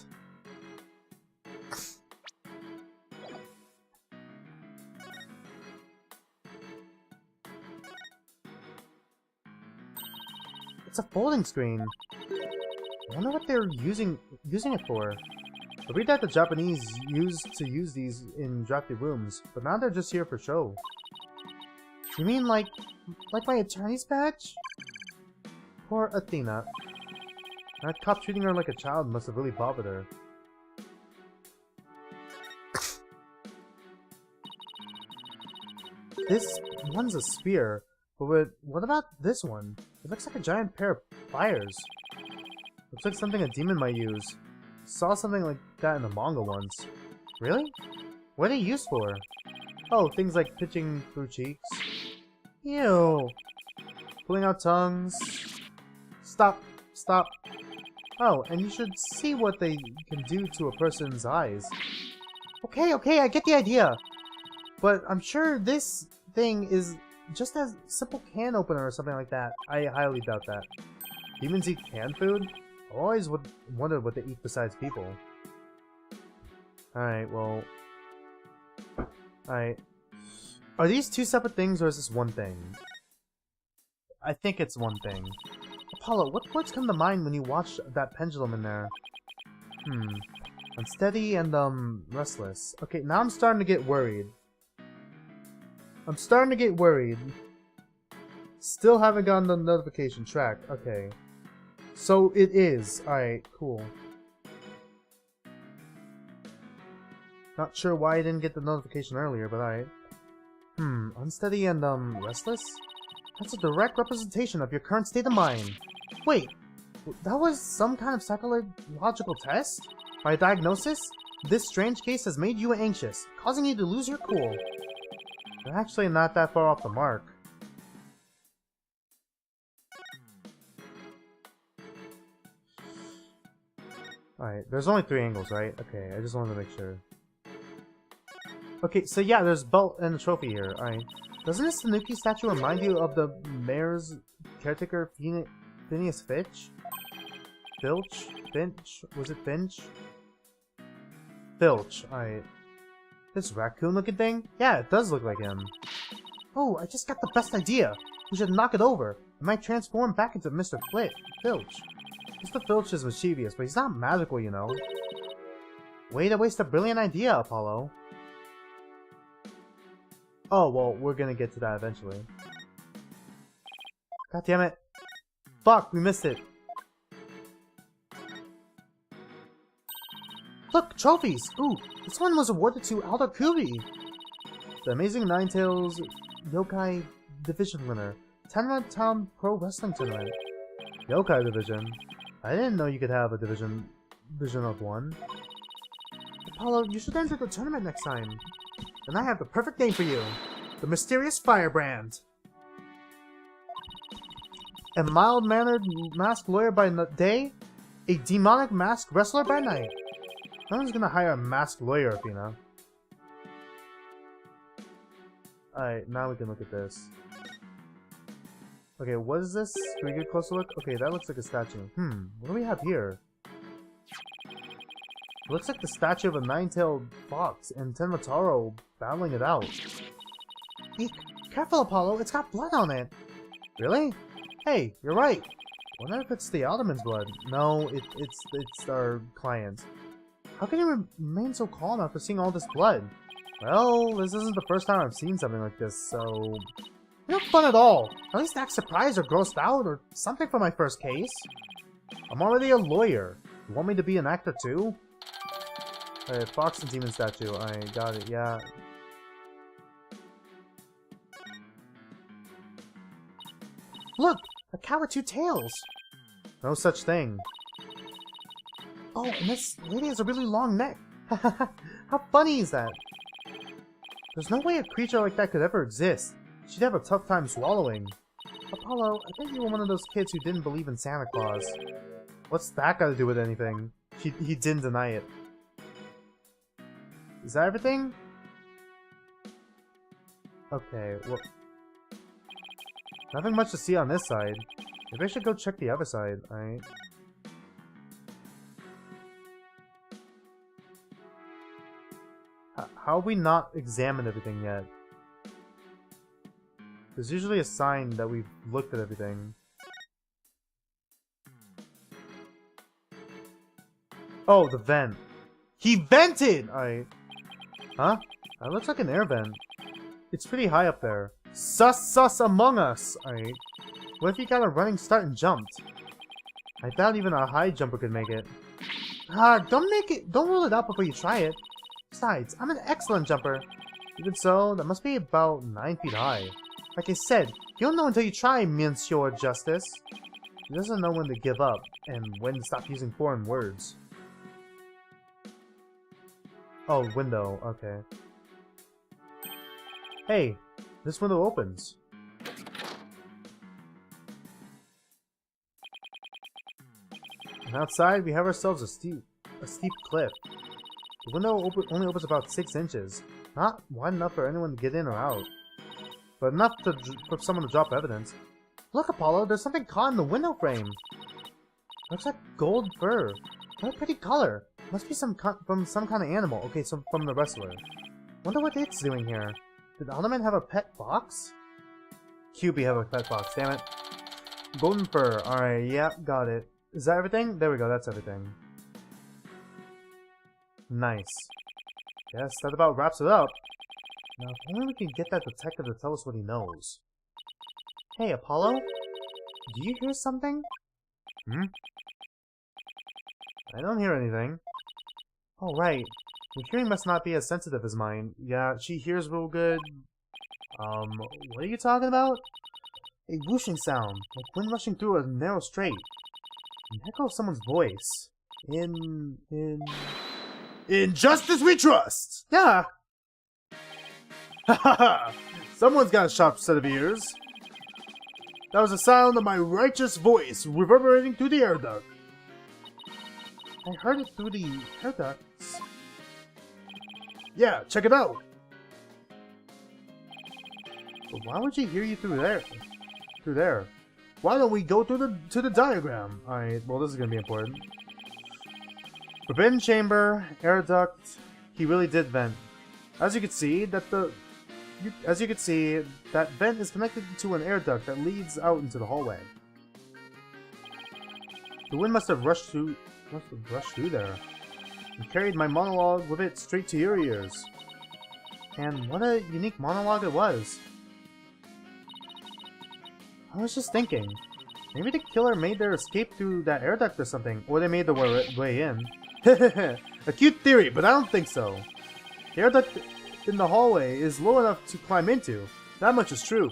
It's a folding screen. I wonder what they're using it for. I read that the Japanese used to use these in drafty rooms, but now they're just here for show. You mean like my attorney's badge? Poor Athena. That cop treating her like a child must have really bothered her. This one's a spear, but what about this one? It looks like a giant pair of pliers. Looks like something a demon might use. Saw something like that in the manga once. Really? What are they used for? Oh, things like pitching through cheeks. Ew. Pulling out tongues. Stop. Stop. Oh, and you should see what they can do to a person's eyes. Okay, I get the idea. But I'm sure this thing is just a simple can opener or something like that. I highly doubt that. Demons eat canned food? I always wondered what they eat besides people. Alright, well... Alright. Are these two separate things or is this one thing? I think it's one thing. Apollo, what words come to mind when you watch that pendulum in there? Unsteady and, restless. Okay, now I'm starting to get worried. Still haven't gotten the notification track. Okay. So it is. Alright, cool. Not sure why I didn't get the notification earlier, but alright. Unsteady and, restless? That's a direct representation of your current state of mind. Wait, that was some kind of psychological test? By diagnosis? This strange case has made you anxious, causing you to lose your cool. You're actually not that far off the mark. Alright, there's only 3 angles, right? Okay, I just wanted to make sure. Okay, so yeah, there's belt and a trophy here. Alright. Doesn't this Tanuki statue remind you of the mayor's caretaker, Phineas Fitch? Filch? Finch? Was it Finch? Filch, alright. This raccoon-looking thing? Yeah, it does look like him. Oh, I just got the best idea! We should knock it over! It might transform back into Mr. Filch. Mr. Filch is mischievous, but he's not magical, you know. Way to waste a brilliant idea, Apollo. Oh, well, we're gonna get to that eventually. God damn it. Fuck, we missed it. Look, trophies! Ooh, this one was awarded to Alda Kubi! The Amazing Ninetales Yokai Division winner. Tenma Town Pro Wrestling Tournament. Yokai Division? I didn't know you could have a division of one. Apollo, you should enter the tournament next time. And I have the perfect name for you. The Mysterious Firebrand. A mild-mannered masked lawyer by day, a demonic masked wrestler by night. No one's gonna hire a masked lawyer, Athena. Alright, now we can look at this. Okay, what is this? Can we get a closer look? Okay, that looks like a statue. What do we have here? It looks like the statue of a nine-tailed fox and Tenmataro battling it out. Eek, careful, Apollo, it's got blood on it! Really? Hey, you're right! Wonder if it's the Alderman's blood. No, it's our client. How can you remain so calm after seeing all this blood? Well, this isn't the first time I've seen something like this, so... Not fun at all! At least act surprised or grossed out or something for my first case. I'm already a lawyer. You want me to be an actor too? Alright, Fox and Demon Statue. I got it, yeah. Look! A cow with two tails! No such thing. Oh, and this lady has a really long neck. How funny is that? There's no way a creature like that could ever exist. She'd have a tough time swallowing. Apollo, I think you were one of those kids who didn't believe in Santa Claus. What's that got to do with anything? He didn't deny it. Is that everything? Okay, well... Nothing much to see on this side. Maybe I should go check the other side, alright? How have we not examined everything yet? There's usually a sign that we've looked at everything. Oh, the vent. He vented! Alright. Huh? That looks like an air vent. It's pretty high up there. Sus among us! Alright. What if he got a running start and jumped? I doubt even a high jumper could make it. Don't rule it out before you try it. Besides, I'm an excellent jumper. Even so, that must be about 9 feet high. Like I said, you don't know until you try, Monsieur Justice. He doesn't know when to give up, and when to stop using foreign words. Oh, window, okay. Hey, this window opens. And outside, we have ourselves a steep cliff. The window only opens about 6 inches. Not wide enough for anyone to get in or out. But enough for someone to drop evidence. Look, Apollo, there's something caught in the window frame. Looks like gold fur. What a pretty color. Must be from some kind of animal. Okay, so from the wrestler. Wonder what it's doing here. Did Alderman have a pet fox? QB have a pet fox, damn it. Golden fur. Alright, yep, got it. Is that everything? There we go, that's everything. Nice. Yes, that about wraps it up. Now, if only we can get that detective to tell us what he knows. Hey, Apollo? Do you hear something? I don't hear anything. Oh, right. Your hearing must not be as sensitive as mine. Yeah, she hears real good. What are you talking about? A whooshing sound, like wind rushing through a narrow strait. An echo of someone's voice. In justice we trust! Yeah! Ha ha ha! Someone's got a sharp set of ears. That was the sound of my righteous voice reverberating through the air duct. I heard it through the air ducts. Yeah, check it out! But why would she hear you through there? Why don't we go to the diagram? Alright, well this is gonna be important. Forbidden chamber, air duct. He really did vent. As you can see, that vent is connected to an air duct that leads out into the hallway. The wind must have rushed through there and carried my monologue with it straight to your ears. And what a unique monologue it was. I was just thinking, maybe the killer made their escape through that air duct or something, or they made their way in. A cute theory, but I don't think so. The air duct in the hallway is low enough to climb into. That much is true.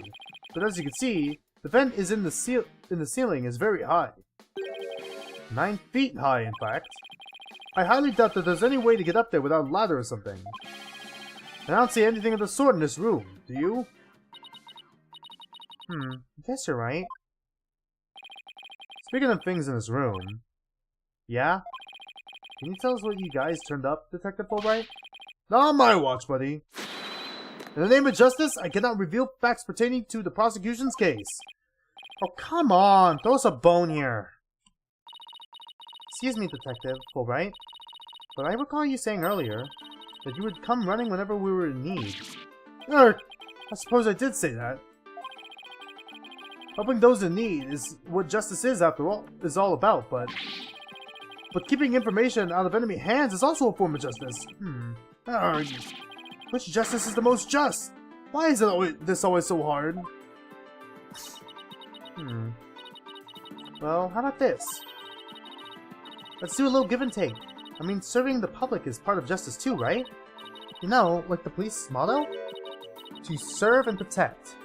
But as you can see, the vent is in the ceiling is very high. 9 feet high, in fact. I highly doubt that there's any way to get up there without a ladder or something. I don't see anything of the sort in this room, do you? I guess you're right. Speaking of things in this room... Yeah? Can you tell us what you guys turned up, Detective Fulbright? Not on my watch, buddy. In the name of justice, I cannot reveal facts pertaining to the prosecution's case. Oh, come on! Throw us a bone here! Excuse me, Detective Fulbright, but I recall you saying earlier that you would come running whenever we were in need. I suppose I did say that. Helping those in need is what justice is, after all, is all about, but keeping information out of enemy hands is also a form of justice. Which justice is the most just? Why is this always so hard? Well, how about this? Let's do a little give and take. I mean, serving the public is part of justice too, right? You know, like the police motto? To serve and protect.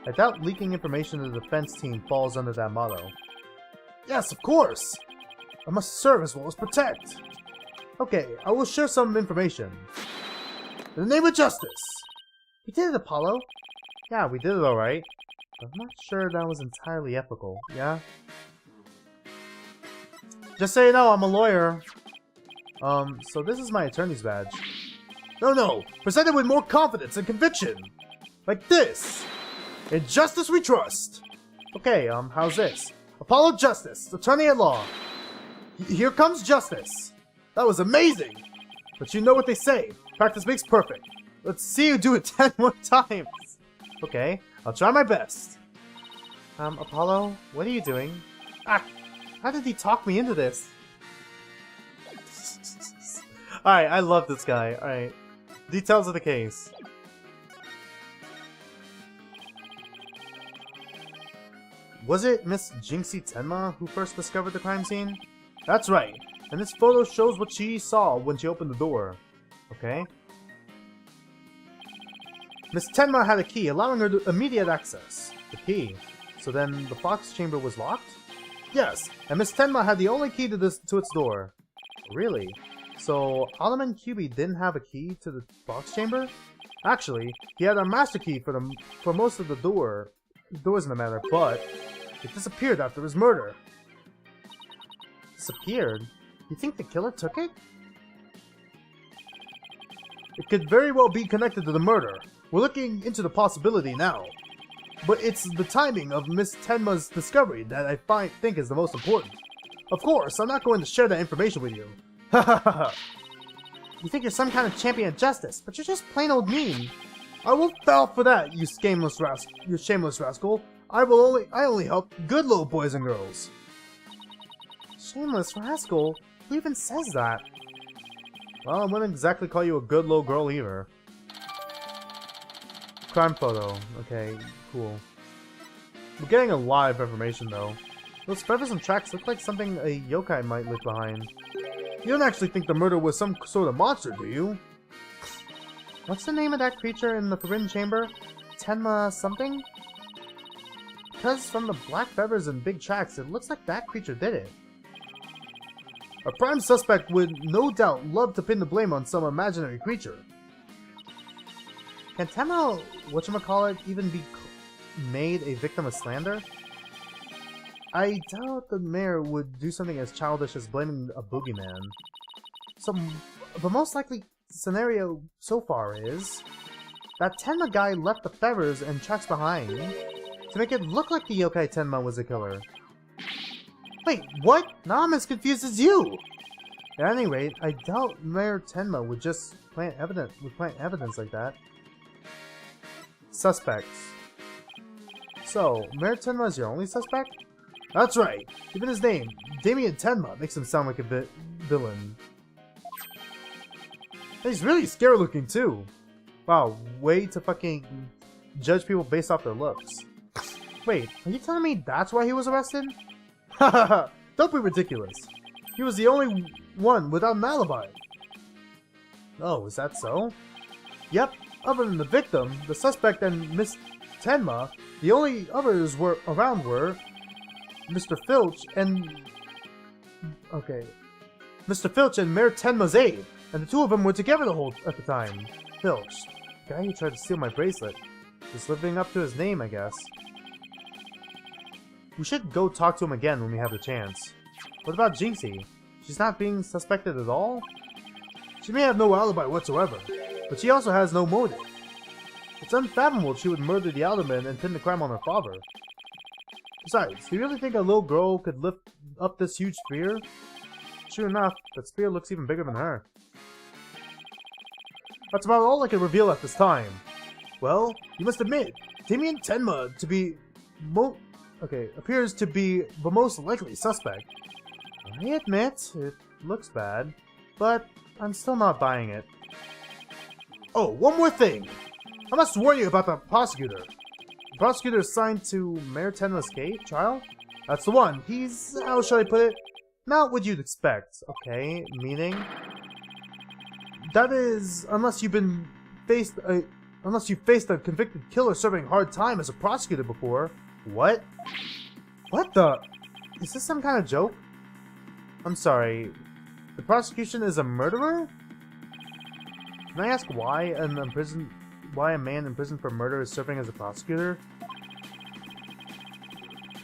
I doubt leaking information to the defense team falls under that motto. Yes, of course! I must serve as well as protect! Okay, I will share some information. In the name of justice! We did it, Apollo! Yeah, we did it alright. I'm not sure that was entirely ethical, yeah? Just so you know, I'm a lawyer. So this is my attorney's badge. No, presented with more confidence and conviction! Like this! In justice we trust! Okay, how's this? Apollo Justice, attorney at law. Here comes justice! That was amazing! But you know what they say, practice makes perfect. Let's see you do it 10 more times! Okay, I'll try my best. Apollo, what are you doing? How did he talk me into this? Alright, I love this guy. Alright. Details of the case. Was it Miss Jinxie Tenma who first discovered the crime scene? That's right. And this photo shows what she saw when she opened the door. Okay. Miss Tenma had a key, allowing her immediate access. The key. So then the Fox chamber was locked? Yes, and Miss Tenma had the only key to its door. Really? So Alderman QB didn't have a key to the Fox chamber? Actually, he had a master key for most of the doors in the matter, but it disappeared after his murder. Disappeared? You think the killer took it? It could very well be connected to the murder. We're looking into the possibility now. But it's the timing of Miss Tenma's discovery that I think is the most important. Of course, I'm not going to share that information with you. Ha ha ha! You think you're some kind of champion of justice, but you're just plain old mean. I won't fall for that, you shameless rascal. I only help good little boys and girls. Shameless rascal? Who even says that? Well, I wouldn't exactly call you a good little girl either. Crime photo. Okay, cool. We're getting a lot of information though. Those feathers and tracks look like something a yokai might leave behind. You don't actually think the murder was some sort of monster, do you? What's the name of that creature in the forbidden chamber? Tenma something? Because from the black feathers and big tracks, it looks like that creature did it. A prime suspect would no doubt love to pin the blame on some imaginary creature. Can Tenma, whatchamacallit, even be made a victim of slander? I doubt the mayor would do something as childish as blaming a boogeyman. So, the most likely scenario so far is that Tenma guy left the feathers and tracks behind to make it look like the yokai Tenma was the killer. Wait, what? Now I'm as confused as you! At any rate, I doubt Mayor Tenma would just plant evidence like that. Suspects. So, Mayor Tenma is your only suspect? That's right. Even his name, Damien Tenma, makes him sound like a villain. He's really scary looking too. Wow, way to fucking judge people based off their looks. Wait, are you telling me that's why he was arrested? Hahaha, don't be ridiculous. He was the only one without an alibi. Oh, is that so? Yep, other than the victim, the suspect, and Miss Tenma, the only others were around were Mr. Filch and... Okay. Mr. Filch and Mayor Tenma's aide, and the two of them were together at the time. Filch, the guy who tried to steal my bracelet. Just living up to his name, I guess. We should go talk to him again when we have the chance. What about Jinxie? She's not being suspected at all? She may have no alibi whatsoever, but she also has no motive. It's unfathomable she would murder the alderman and pin the crime on her father. Besides, do you really think a little girl could lift up this huge spear? Sure enough, that spear looks even bigger than her. That's about all I can reveal at this time. Well, you must admit, Damien Tenma appears to be the most likely suspect. I admit, it looks bad, but I'm still not buying it. Oh, one more thing! I must warn you about the prosecutor. The prosecutor assigned to Mayor Tenma's trial? That's the one. He's, how shall I put it? Not what you'd expect, okay? Meaning? That is, unless you've faced a convicted killer serving hard time as a prosecutor before. What? What the? Is this some kind of joke? I'm sorry. The prosecution is a murderer? Can I ask why a man in prison for murder is serving as a prosecutor?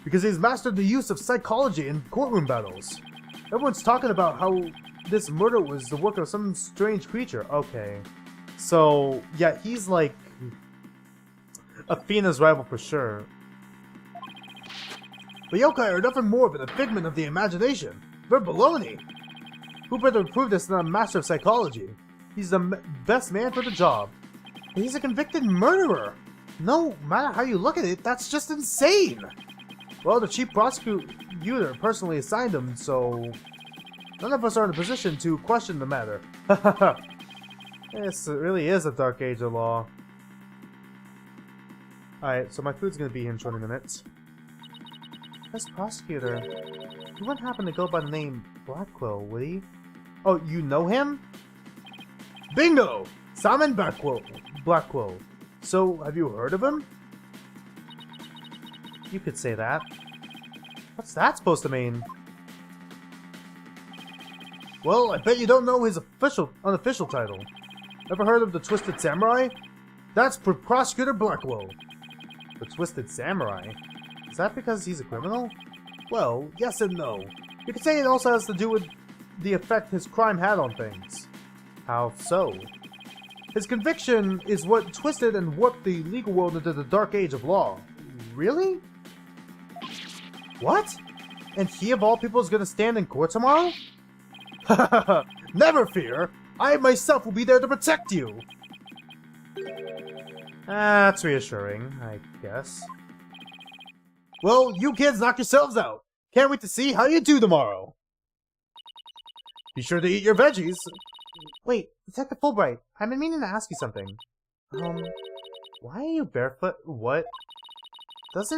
Because he's mastered the use of psychology in courtroom battles. Everyone's talking about how this murder was the work of some strange creature. Okay. So, yeah, he's like Athena's rival for sure. The yokai are nothing more than a figment of the imagination. They're baloney. Who better prove this than a master of psychology? He's the best man for the job. He's a convicted murderer. No matter how you look at it, that's just insane. Well, the chief prosecutor personally assigned him, so none of us are in a position to question the matter. This really is a dark age of law. Alright, so my food's gonna be here in 20 minutes. This prosecutor, he wouldn't happen to go by the name Blackquill, would he? Oh, you know him? Bingo! Simon Blackquill. So, have you heard of him? You could say that. What's that supposed to mean? Well, I bet you don't know his unofficial title. Ever heard of the Twisted Samurai? That's Prosecutor Blackquill. The Twisted Samurai? Is that because he's a criminal? Well, yes and no. You could say it also has to do with the effect his crime had on things. How so? His conviction is what twisted and warped the legal world into the dark age of law. Really? What? And he of all people is gonna stand in court tomorrow? Never fear! I myself will be there to protect you! That's reassuring, I guess. Well, you kids knock yourselves out! Can't wait to see how you do tomorrow! Be sure to eat your veggies! Wait, Detective Fulbright, I've been meaning to ask you something. Why are you barefoot? What? This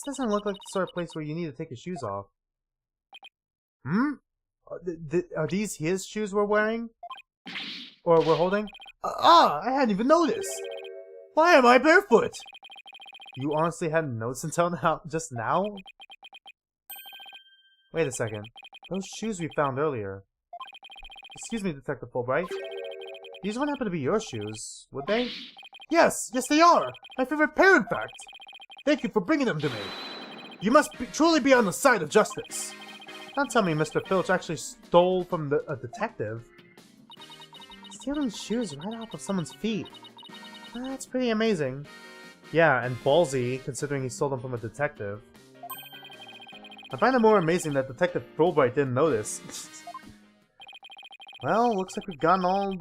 doesn't look like the sort of place where you need to take your shoes off. Hmm? Are these his shoes we're wearing? Or we're holding? I hadn't even noticed! Why am I barefoot? You honestly hadn't noticed until just now? Wait a second. Those shoes we found earlier. Excuse me, Detective Fulbright. These wouldn't happen to be your shoes, would they? Yes, they are! My favorite pair, in fact! Thank you for bringing them to me. You must truly be on the side of justice. Don't tell me Mr. Filch actually stole from a detective. Stealing shoes right off of someone's feet. That's pretty amazing. Yeah, and ballsy, considering he stole them from a detective. I find it more amazing that Detective Fulbright didn't notice. Well, looks like we've gotten all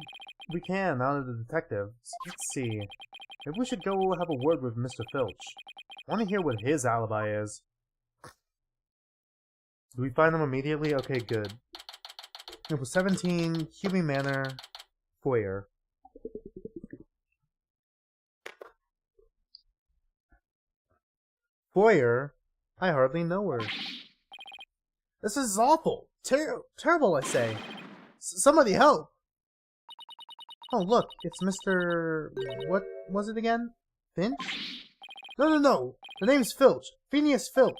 we can out of the detective. So let's see. Maybe we should go have a word with Mr. Filch. I want to hear what his alibi is. Do we find them immediately? Okay, good. It was 17, Hume Manor, Foyer. Foyer? I hardly know her. This is awful! Terrible, I say! Somebody help! Oh, look, it's Mr... What was it again? Finch? No! The name's Filch. Phineas Filch.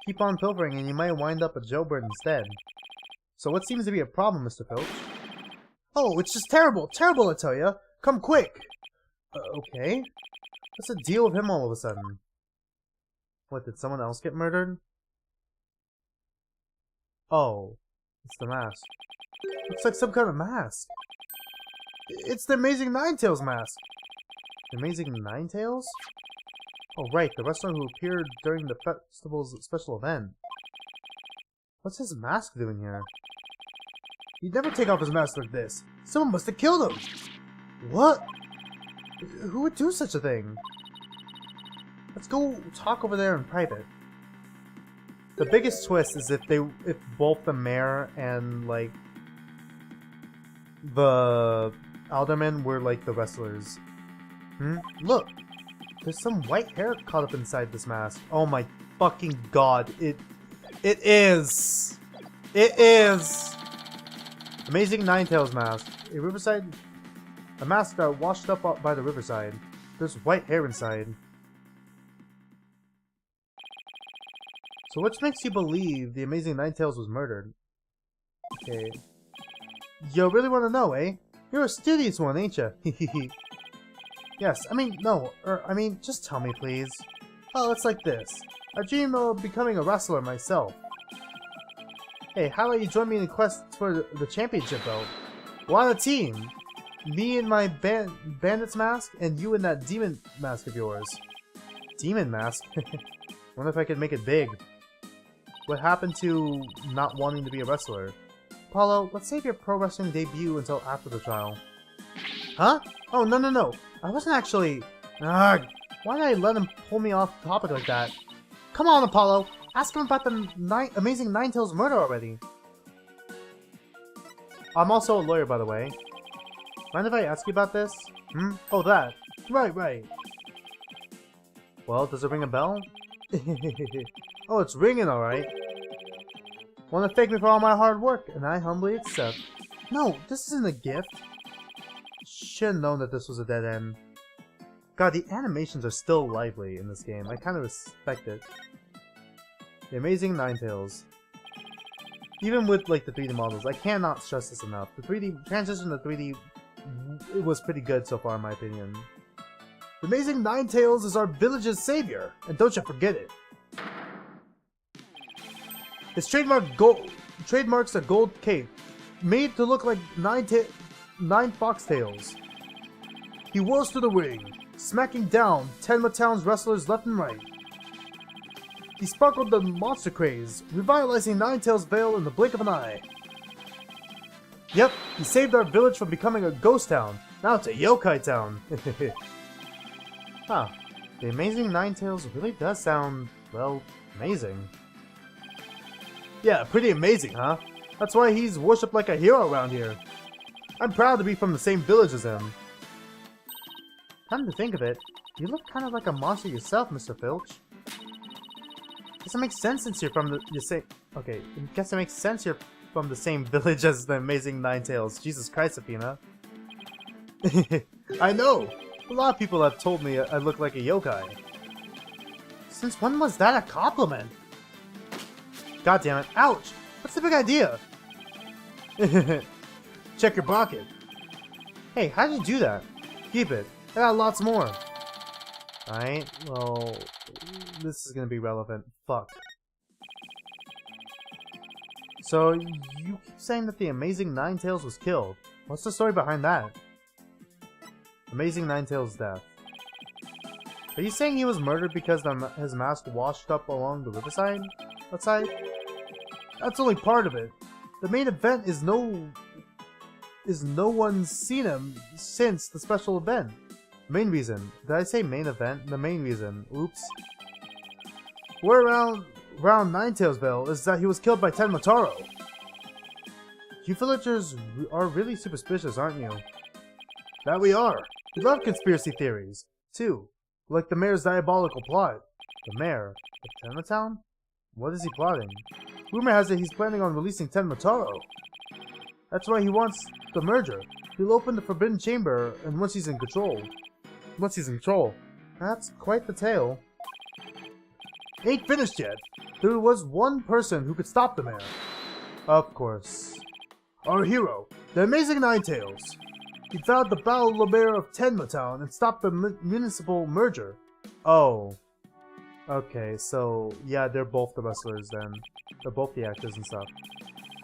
Keep on pilfering and you might wind up a jailbird instead. So what seems to be a problem, Mr. Filch? Oh, it's just terrible, I tell ya! Come quick! Okay. What's the deal with him all of a sudden? What, did someone else get murdered? Oh, it's the mask. Looks like some kind of mask. It's the Amazing Ninetales mask. The Amazing Ninetales? Oh right, the wrestler who appeared during the festival's special event. What's his mask doing here? He'd never take off his mask like this. Someone must have killed him! What? Who would do such a thing? Let's go talk over there in private. The biggest twist is if both the mayor and, like, the aldermen were, like, the wrestlers. Look! There's some white hair caught up inside this mask. Oh my fucking god. It is! It is! Amazing Ninetales mask. A mask that washed up by the riverside. There's white hair inside. So which makes you believe the Amazing Ninetales was murdered? Okay. You really want to know, eh? You're a studious one, ain't ya? Yes, I mean, no. I mean, just tell me, please. Oh, it's like this. I dream of becoming a wrestler myself. Hey, how about you join me in the quest for the championship belt? We're on a team. Me in my bandit's mask, and you in that demon mask of yours. Demon mask? Wonder if I could make it big. What happened to not wanting to be a wrestler? Paulo, let's save your pro wrestling debut until after the trial. Huh? Oh, no. I wasn't actually... Ugh. Why did I let him pull me off topic like that? Come on, Apollo! Ask him about the Amazing Ninetales murder already. I'm also a lawyer, by the way. Mind if I ask you about this? Oh, that. Right. Well, does it ring a bell? Oh, it's ringing alright. Want to thank me for all my hard work, and I humbly accept. No, this isn't a gift. Should've known that this was a dead end. God, the animations are still lively in this game. I kind of respect it. The Amazing Ninetales. Even with, like, the 3D models, I cannot stress this enough. The 3D transition to 3D, it was pretty good so far, in my opinion. The Amazing Ninetales is our village's savior, and don't you forget it. His trademarks a gold cape, made to look like nine foxtails. He whirls through the ring, smacking down Tenma Town's wrestlers left and right. He sparkled the monster craze, revitalizing Ninetales Vale in the blink of an eye. Yep, he saved our village from becoming a ghost town. Now it's a yokai town. Huh. The Amazing Ninetales really does sound, well, amazing. Yeah, pretty amazing, huh? That's why he's worshipped like a hero around here. I'm proud to be from the same village as him. Come to think of it, you look kind of like a monster yourself, Mr. Filch. Guess it makes sense since you're from the Okay, guess it makes sense you're from the same village as the Amazing Ninetales. Jesus Christ, Athena. I know! A lot of people have told me I look like a yokai. Since when was that a compliment? God damn it. Ouch! What's the big idea? Check your pocket. Hey, how did you do that? Keep it. I got lots more. Alright, well... This is gonna be relevant. Fuck. So, you keep saying that the Amazing Ninetales was killed. What's the story behind that? Amazing Ninetales' death. Are you saying he was murdered because his mask washed up along the riverside? Outside? That's only part of it. The main event is no one's seen him since the special event. Main reason. Did I say main event? The main reason. Oops. Word around Ninetales is that he was killed by Tenma Taro. You villagers are really superstitious, aren't you? That we are. We love conspiracy theories, too. Like the mayor's diabolical plot. The mayor of Tenma Town? What is he plotting? Rumor has it he's planning on releasing Tenma Taro. That's why he wants the merger. He'll open the Forbidden Chamber, and once he's in control. That's quite the tale. Ain't finished yet. There was one person who could stop the mayor. Of course. Our hero, the Amazing Ninetales. He found the Battle Mayor of Tenma Town and stopped the municipal merger. Oh. Okay, so yeah, they're both the wrestlers then. They're both the actors and stuff.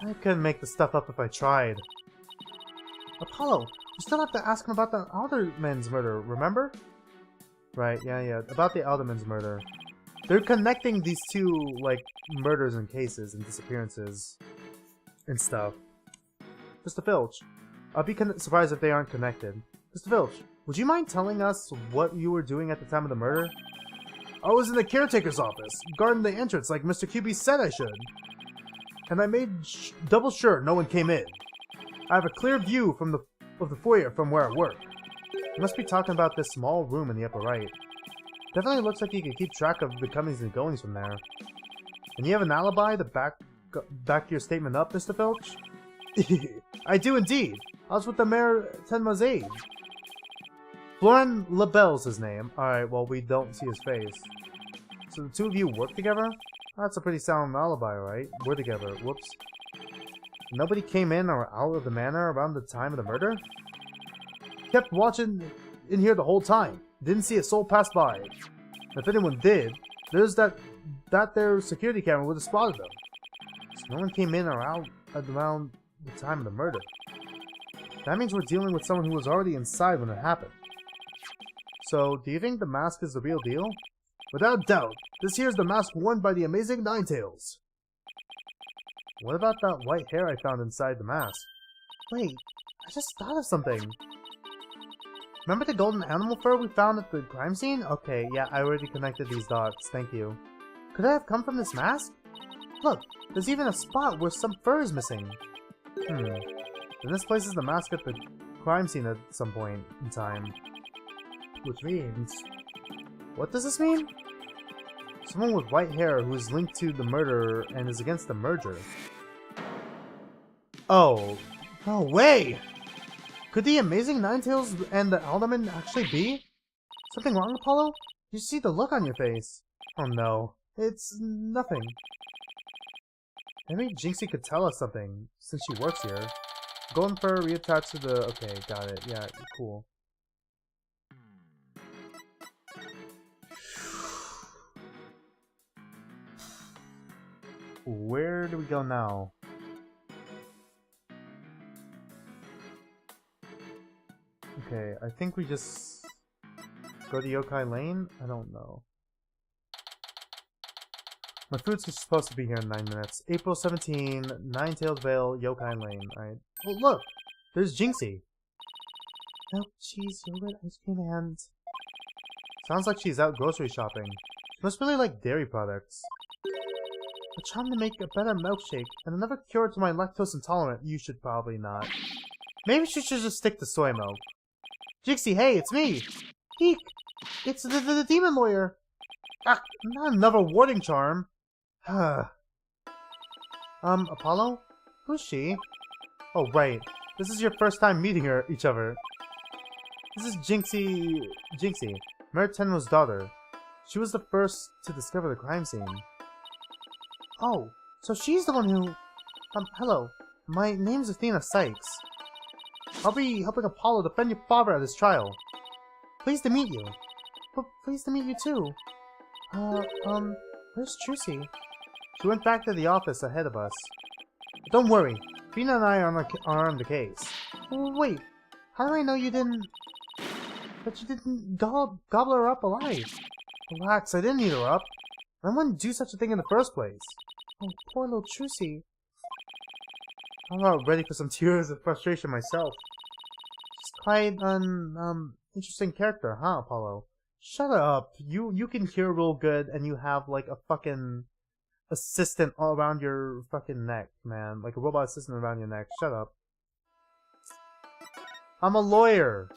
I couldn't make this stuff up if I tried. Apollo, you still have to ask him about the other men's murder, remember? Right, yeah. About the Alderman's murder. They're connecting these two, like, murders and cases and disappearances and stuff. Mr. Filch, I'll be surprised if they aren't connected. Mr. Filch, would you mind telling us what you were doing at the time of the murder? I was in the caretaker's office, guarding the entrance like Mr. QB said I should. And I made double sure no one came in. I have a clear view of the foyer from where I work. You must be talking about this small room in the upper right. Definitely looks like you can keep track of the comings and goings from there. And you have an alibi to back your statement up, Mr. Filch? I do indeed. I was with the Mayor Tenma's aide. Florin LaBelle's his name. Alright, well, we don't see his face. So the two of you work together? That's a pretty sound alibi, right? We're together. Whoops. Nobody came in or out of the manor around the time of the murder? Kept watching in here the whole time. Didn't see a soul pass by. If anyone did, there's that there security camera would have spotted them. So no one came in or out around the time of the murder. That means we're dealing with someone who was already inside when it happened. So, do you think the mask is the real deal? Without doubt, this here's the mask worn by the amazing Ninetails. What about that white hair I found inside the mask? Wait, I just thought of something. Remember the golden animal fur we found at the crime scene? Okay, yeah, I already connected these dots, thank you. Could it have come from this mask? Look, there's even a spot where some fur is missing. Then this places the mask at the crime scene at some point in time. Which means... What does this mean? Someone with white hair who is linked to the murder and is against the merger. Oh, no way! Could the amazing Ninetails and the Alderman actually be? Something wrong, Apollo? You see the look on your face. Oh no, it's nothing. Maybe Jinxie could tell us something, since she works here. Golden fur reattached to the... Okay, got it. Yeah, cool. Where do we go now? Okay, I think we just go to Yokai Lane? I don't know. My food's supposed to be here in 9 minutes. April 17, Nine-Tailed Vale, Yokai Lane. Alright. Oh, look! There's Jinxie! Milk, cheese, yogurt, ice cream, and... Sounds like she's out grocery shopping. She must really like dairy products. I'm trying to make a better milkshake, and another cure to my lactose intolerant. You should probably not. Maybe she should just stick to soy milk. Jinxie, hey, it's me! Eek! It's the demon lawyer! Ah, not another warding charm! Apollo? Who's she? Oh, right. This is your first time meeting each other. This is Jinxie, Mayor Tenno's daughter. She was the first to discover the crime scene. Oh, so she's the one who... hello. My name's Athena Sykes. I'll be helping Apollo defend your father at his trial. Pleased to meet you. But pleased to meet you too. Where's Trucy? She went back to the office ahead of us. Don't worry. Fina and I are on the case. Wait, how do I know you didn't... That you didn't gobble her up alive? Relax, I didn't eat her up. I wouldn't do such a thing in the first place. Oh, poor little Trucy. I'm about ready for some tears of frustration myself. She's quite an, interesting character, huh, Apollo? Shut up. You can hear real good and you have, like, a fucking assistant all around your fucking neck, man. Like a robot assistant around your neck. Shut up. I'm a lawyer.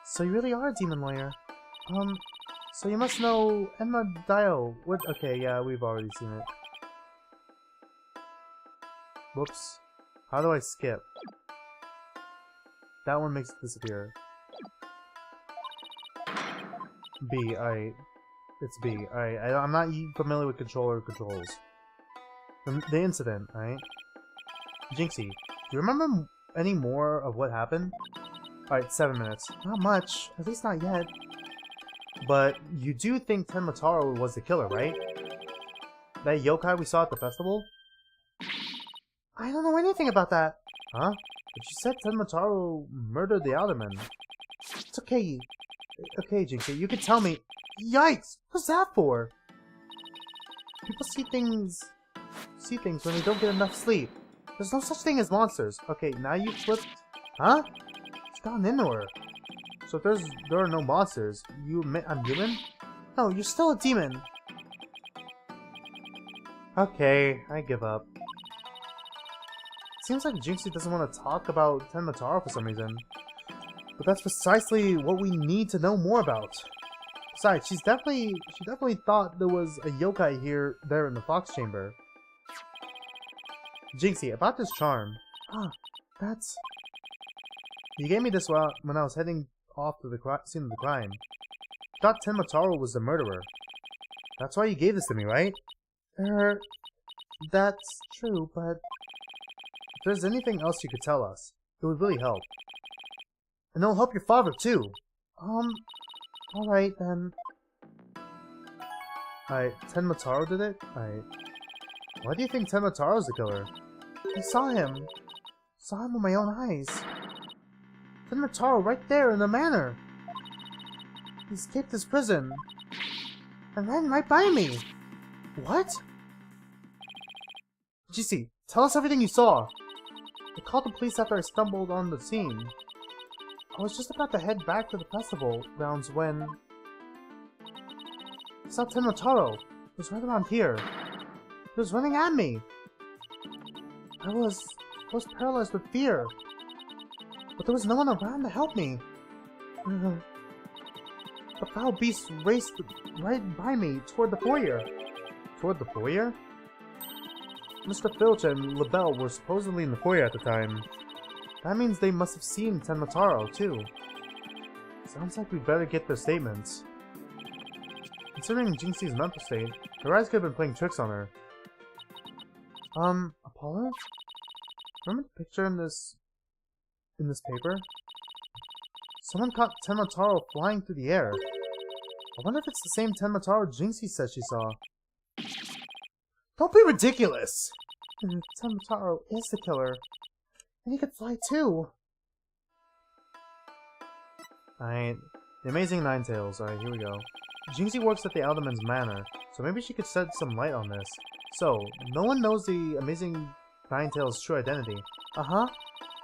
So you really are a demon lawyer. So you must know Enma Dio. What? Okay, yeah, we've already seen it. Whoops. How do I skip? That one makes it disappear. B, alright. It's B, alright. I'm not familiar with controller controls. The incident, alright? Jinxie, do you remember any more of what happened? Alright, 7 minutes. Not much. At least not yet. But you do think Tenmataro was the killer, right? That yokai we saw at the festival? I don't know anything about that. Huh? But you said Tenmataro murdered the Alderman. It's okay. Okay, Jinxie, you could tell me. Yikes! What's that for? People see things when they don't get enough sleep. There's no such thing as monsters. Okay, now you flipped. Huh? It's gotten into her. So if there are no monsters, you admit I'm human? No, you're still a demon. Okay, I give up. Seems like Jinxie doesn't want to talk about Tenmataro for some reason. But that's precisely what we need to know more about. Besides, she definitely thought there was a yokai there in the fox chamber. Jinxie, about this charm. Ah, that's... You gave me this when I was heading off to the scene of the crime. I thought Tenmataro was the murderer. That's why you gave this to me, right? That's true, but... If there's anything else you could tell us, it would really help. And it'll help your father, too. Alright, then. Tenmataro did it? Why do you think Tenmataro's the killer? I saw him. Saw him with my own eyes. Tenmataro right there in the manor. He escaped his prison. And then right by me. What? Jinxie, tell us everything you saw. I called the police after I stumbled on the scene. I was just about to head back to the festival grounds when... I saw Tenmataro. He was right around here. He was running at me. I was paralyzed with fear. But there was no one around to help me. The foul beast raced right by me toward the foyer. Toward the foyer? Mr. Filch and LaBelle were supposedly in the foyer at the time. That means they must have seen Tenmataro, too. Sounds like we better get their statements. Considering Jinxie's mental state, her eyes could have been playing tricks on her. Apollo? Remember the picture in this paper? Someone caught Tenmataro flying through the air. I wonder if it's the same Tenmataro Jinxie said she saw. Don't be ridiculous! Tenmataro is the killer. And he could fly too! Alright, the Amazing Ninetales. Alright, here we go. Jinxie works at the Alderman's Manor, so maybe she could shed some light on this. So, no one knows the Amazing Ninetales' true identity. Uh-huh.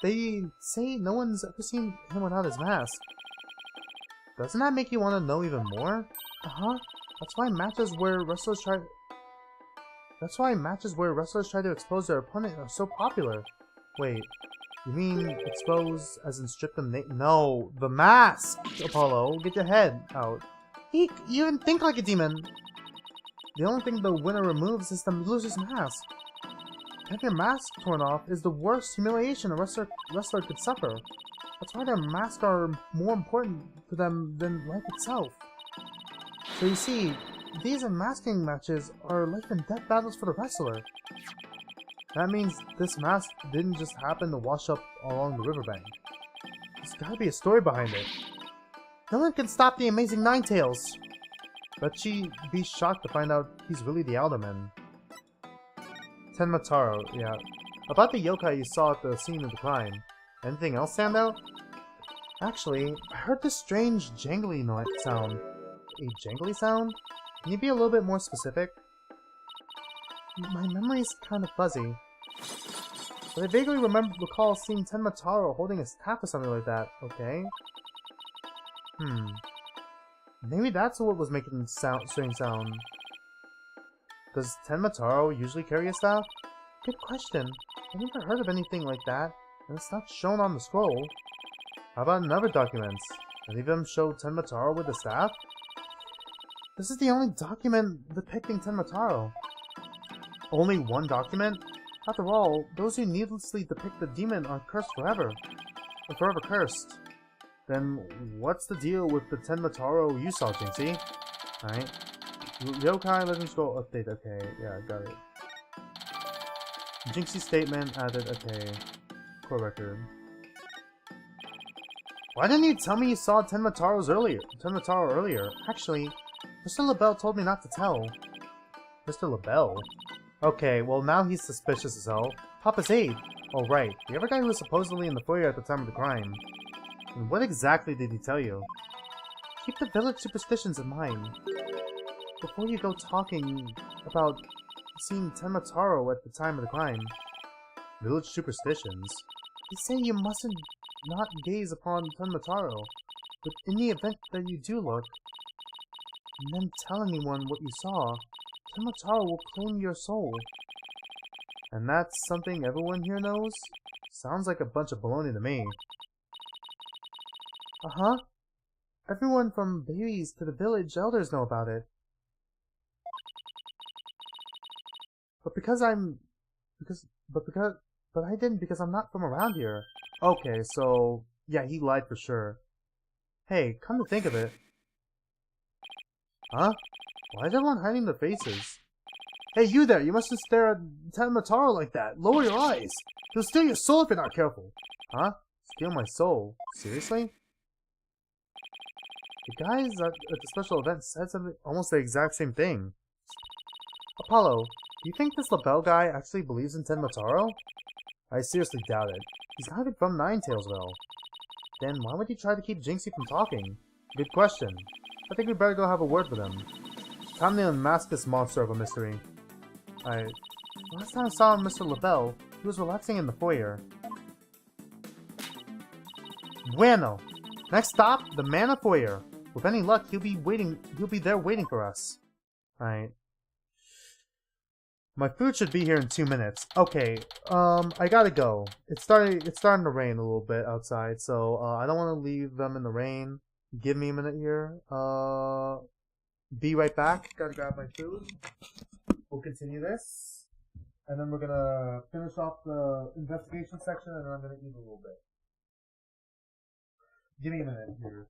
They say no one's ever seen him without his mask. Doesn't that make you want to know even more? Uh-huh. That's why matches where wrestlers try to expose their opponent are so popular. Wait, you mean expose as in strip them naked? No, the mask! Apollo, get your head out. Eek, you even think like a demon! The only thing the winner removes is the loser's mask. Having your mask torn off is the worst humiliation a wrestler could suffer. That's why their masks are more important to them than life itself. So you see, these unmasking matches are life and death battles for the wrestler. That means this mask didn't just happen to wash up along the riverbank. There's gotta be a story behind it. No one can stop the Amazing Ninetales! Bet she'd be shocked to find out he's really the Alderman. Tenmataro, yeah. About the yokai you saw at the scene of the crime. Anything else stand out? Actually, I heard this strange jangly sound. A jangly sound? Can you be a little bit more specific? My memory's kind of fuzzy. But I vaguely recall seeing Tenmataro holding a staff or something like that. Okay. Maybe that's what was making the strange sound. Does Tenmataro usually carry a staff? Good question. I never heard of anything like that, and it's not shown on the scroll. How about in other documents? Any of them show Tenmataro with a staff? This is the only document depicting Tenmataro. Only one document? After all, those who needlessly depict the demon are cursed forever. Or forever cursed. Then what's the deal with the Tenmataro you saw, Jinxie? Alright. Yokai Legend Scroll update, okay, yeah, got it. Jinxie statement added, okay. Core record. Why didn't you tell me you saw Tenmataro earlier? Actually, Mr. LaBelle told me not to tell. Mr. LaBelle? Okay, well now he's suspicious as hell. Papa's aide. Oh right, the other guy who was supposedly in the foyer at the time of the crime. And what exactly did he tell you? Keep the village superstitions in mind. Before you go talking about seeing Tenmataro at the time of the crime. Village superstitions? They say you mustn't not gaze upon Tenmataro, but in the event that you do look, and then tell anyone what you saw, Tenmataro will claim your soul. And that's something everyone here knows? Sounds like a bunch of baloney to me. Uh-huh. Everyone from babies to the village elders know about it. But I didn't because I'm not from around here. Okay, so yeah, he lied for sure. Hey, come to think of it. Huh? Why is everyone hiding their faces? Hey, you there! You mustn't stare at Tenmataro like that! Lower your eyes! He'll steal your soul if you're not careful! Huh? Steal my soul? Seriously? The guys at the special event said something almost the exact same thing. Apollo, do you think this LaBelle guy actually believes in Tenmataro? I seriously doubt it. He's not even from Ninetailsville. Then why would he try to keep Jinxie from talking? Good question. I think we better go have a word with him. Time to unmask this monster of a mystery. Last time I saw Mr. LaBelle, he was relaxing in the foyer. Bueno! Next stop, the Mana Foyer. With any luck, he'll be there waiting for us. Alright. My food should be here in 2 minutes. Okay, I gotta go. It's starting to rain a little bit outside, so I don't want to leave them in the rain. Give me a minute here. Be right back. Gotta grab my food. We'll continue this, and then we're gonna finish off the investigation section, and then I'm gonna eat a little bit. Give me a minute here.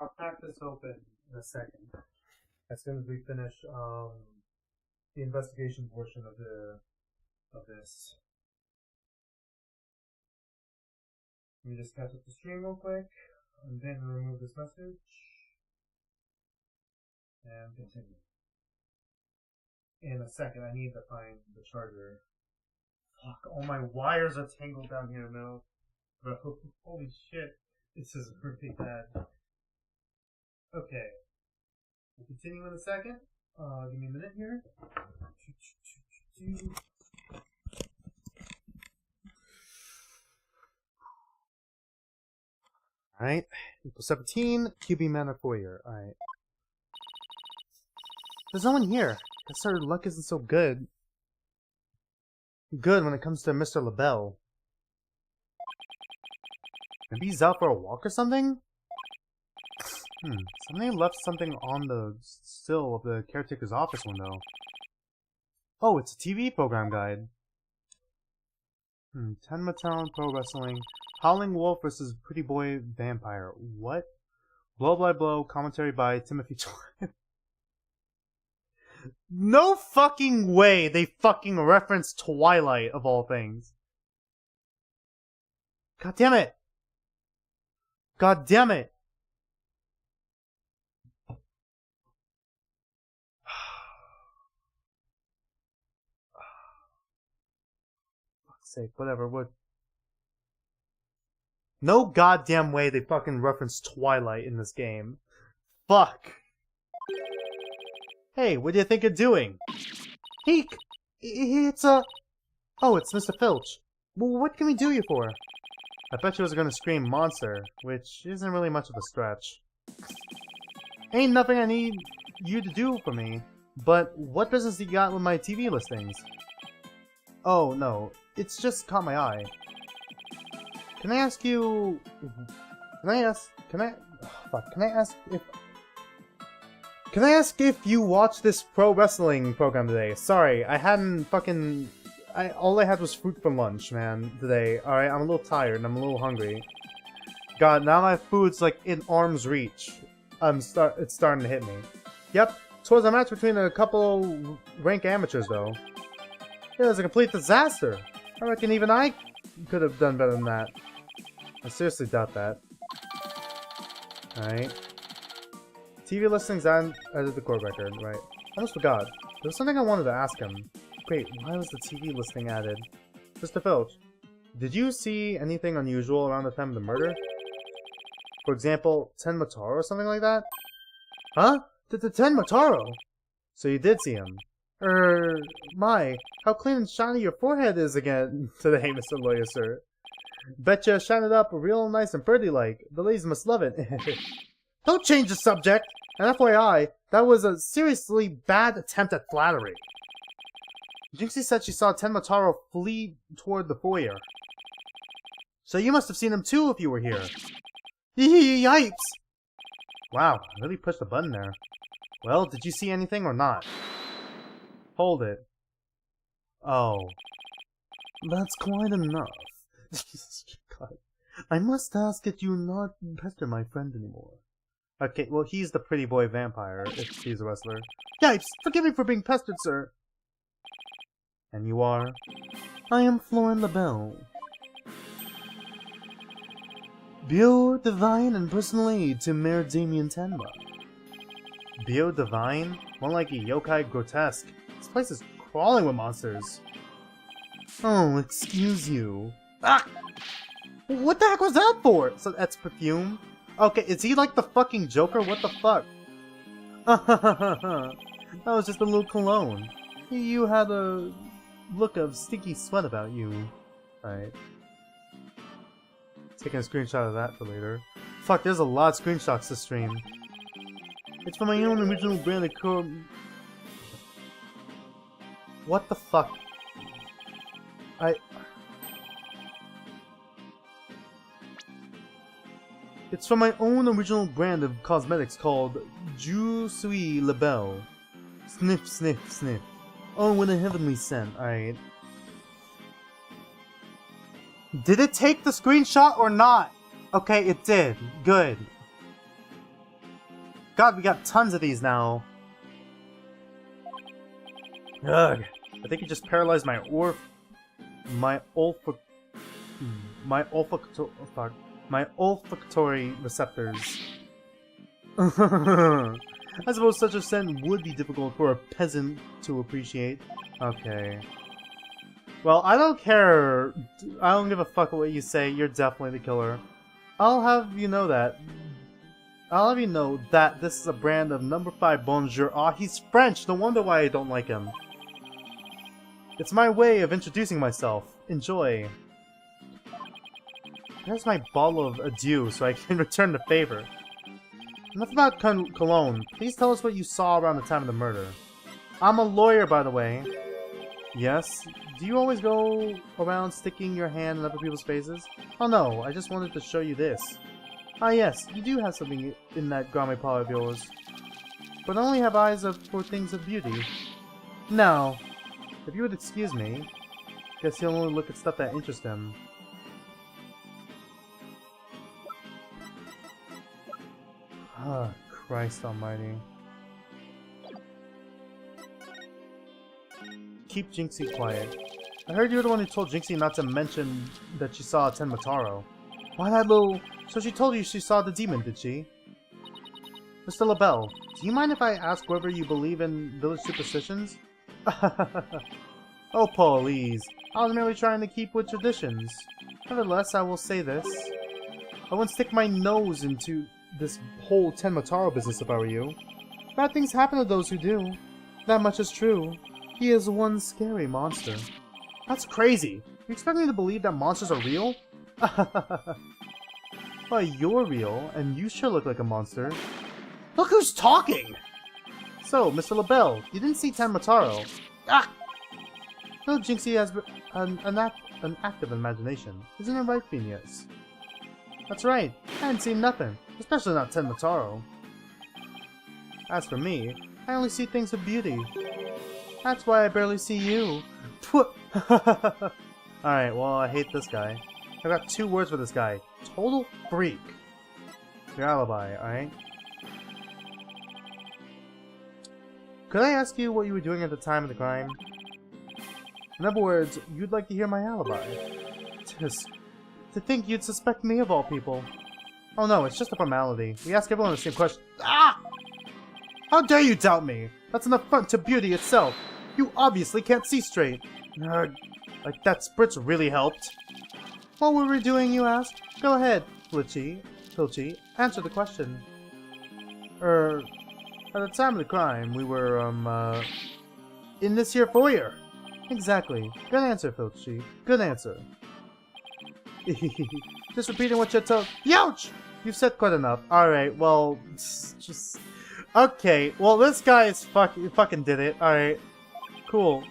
I'll crack this open in a second. As soon as we finish the investigation portion of this. Let me just catch up the stream real quick, and then remove this message, and continue. In a second, I need to find the charger. Fuck, all my wires are tangled down here now. Bro, holy shit, this is really bad. Okay, we'll continue in a second. Give me a minute here. Alright, equals 17, QB mana foyer. Alright. There's no one here. Guess our luck isn't so good. Good when it comes to Mr. LaBelle. Maybe he's out for a walk or something? Somebody left something on the sill of the caretaker's office window. Oh, it's a TV program guide. Tenma Town Pro Wrestling. Howling Wolf versus Pretty Boy Vampire. What? Blow by blow. Commentary by Timothy Torrance. No fucking way they fucking referenced Twilight of all things. God damn it. God damn it. Fuck's sake, whatever. What? No goddamn way they fucking referenced Twilight in this game. Fuck. Hey, what do you think you're doing? Eek! It's Oh, it's Mr. Filch. Well, what can we do you for? I bet you was gonna scream monster, which isn't really much of a stretch. Ain't nothing I need you to do for me, but what business you got with my TV listings? Oh, no, it's just caught my eye. Can I ask you... Can I ask if you watched this pro wrestling program today? Sorry, I hadn't fucking... all I had was fruit for lunch, man, today. Alright, I'm a little tired and I'm a little hungry. God, now my food's like in arm's reach. It's starting to hit me. Yep, twas a match between a couple rank amateurs, though. It was a complete disaster. I reckon even I could have done better than that. I seriously doubt that. Alright. TV listings and edited the court record, right. Almost forgot. There was something I wanted to ask him. Wait, why was the TV listing added? Mr. Filch, did you see anything unusual around the time of the murder? For example, Tenma Taro or something like that? Huh? The Tenma Taro? So you did see him. My, how clean and shiny your forehead is again today, Mr. Lawyer, sir. Betcha shine it up real nice and pretty-like. The ladies must love it. Don't change the subject! And FYI, that was a seriously bad attempt at flattery. Jinxie said she saw Tenma Taro flee toward the foyer. So you must have seen him too if you were here. Yipes! Wow, really pushed the button there. Well, did you see anything or not? Hold it. Oh. That's quite enough. God. I must ask that you not pester my friend anymore. Okay, well, he's the pretty boy vampire, if he's a wrestler. Yipes! Forgive me for being pestered, sir! And you are? I am Florin LaBelle. Bio Divine and personal aid to Mayor Damien Tenma. Bio Divine? More like a yokai grotesque. This place is crawling with monsters. Oh, excuse you. Ah! What the heck was that for? So that's perfume? Okay, is he like the fucking Joker? What the fuck? That was just a little cologne. You had a look of stinky sweat about you. Alright. Taking a screenshot of that for later. Fuck, there's a lot of screenshots to stream. It's from my own original brand of What the fuck? It's from my own original brand of cosmetics called Je suis LaBelle. Sniff, sniff, sniff. Oh, what a heavenly scent. Alright. Did it take the screenshot or not? Okay, it did. Good. God, we got tons of these now. Ugh. I think it just paralyzed my olfactory receptors. I suppose such a scent would be difficult for a peasant to appreciate. Okay. Well, I don't care. I don't give a fuck what you say. You're definitely the killer. I'll have you know that. I'll have you know that this is a brand of number 5 Bonjour. Ah, he's French. No wonder why I don't like him. It's my way of introducing myself. Enjoy. Here's my bottle of adieu so I can return the favor. Enough about cologne. Please tell us what you saw around the time of the murder. I'm a lawyer, by the way. Yes? Do you always go around sticking your hand in other people's faces? Oh no, I just wanted to show you this. Ah yes, you do have something in that grimy paw of yours. But I only have eyes for things of beauty. Now, if you would excuse me, guess he'll only look at stuff that interests him. Ah, Christ almighty. Keep Jinxie quiet. I heard you're the one who told Jinxie not to mention that she saw a Tenmataro. Why that little... So she told you she saw the demon, did she? Mr. LaBelle, do you mind if I ask whether you believe in village superstitions? Oh, please. I was merely trying to keep with traditions. Nevertheless, I will say this. I wouldn't stick my nose into this whole Tenmataro business if I were you. Bad things happen to those who do. That much is true. He is one scary monster. That's crazy. You expect me to believe that monsters are real? Why, you're real, and you sure look like a monster. Look who's talking! So, Mr. LaBelle, you didn't see Tenmataro. Ah! No, Jinxie has an active imagination. Isn't it right, Phoenix? That's right. I hadn't seen nothing. Especially not Tenmataro. As for me, I only see things of beauty. That's why I barely see you. Alright, well, I hate this guy. I've got 2 words for this guy. Total freak. Your alibi, alright? Could I ask you what you were doing at the time of the crime? In other words, you'd like to hear my alibi. Just to think you'd suspect me of all people. Oh no, it's just a formality. We ask everyone the same question. Ah! How dare you doubt me? That's an affront to beauty itself. You obviously can't see straight. Like that spritz really helped. What were we doing, you ask? Go ahead, Filchi. Answer the question. At the time of the crime, we were, in this here foyer. Exactly. Good answer, Filchi. Good answer. Just repeating what you're told. Youch! You've said quite enough. Alright, well, just... Okay, well, this guy is fucking did it. Alright. Cool.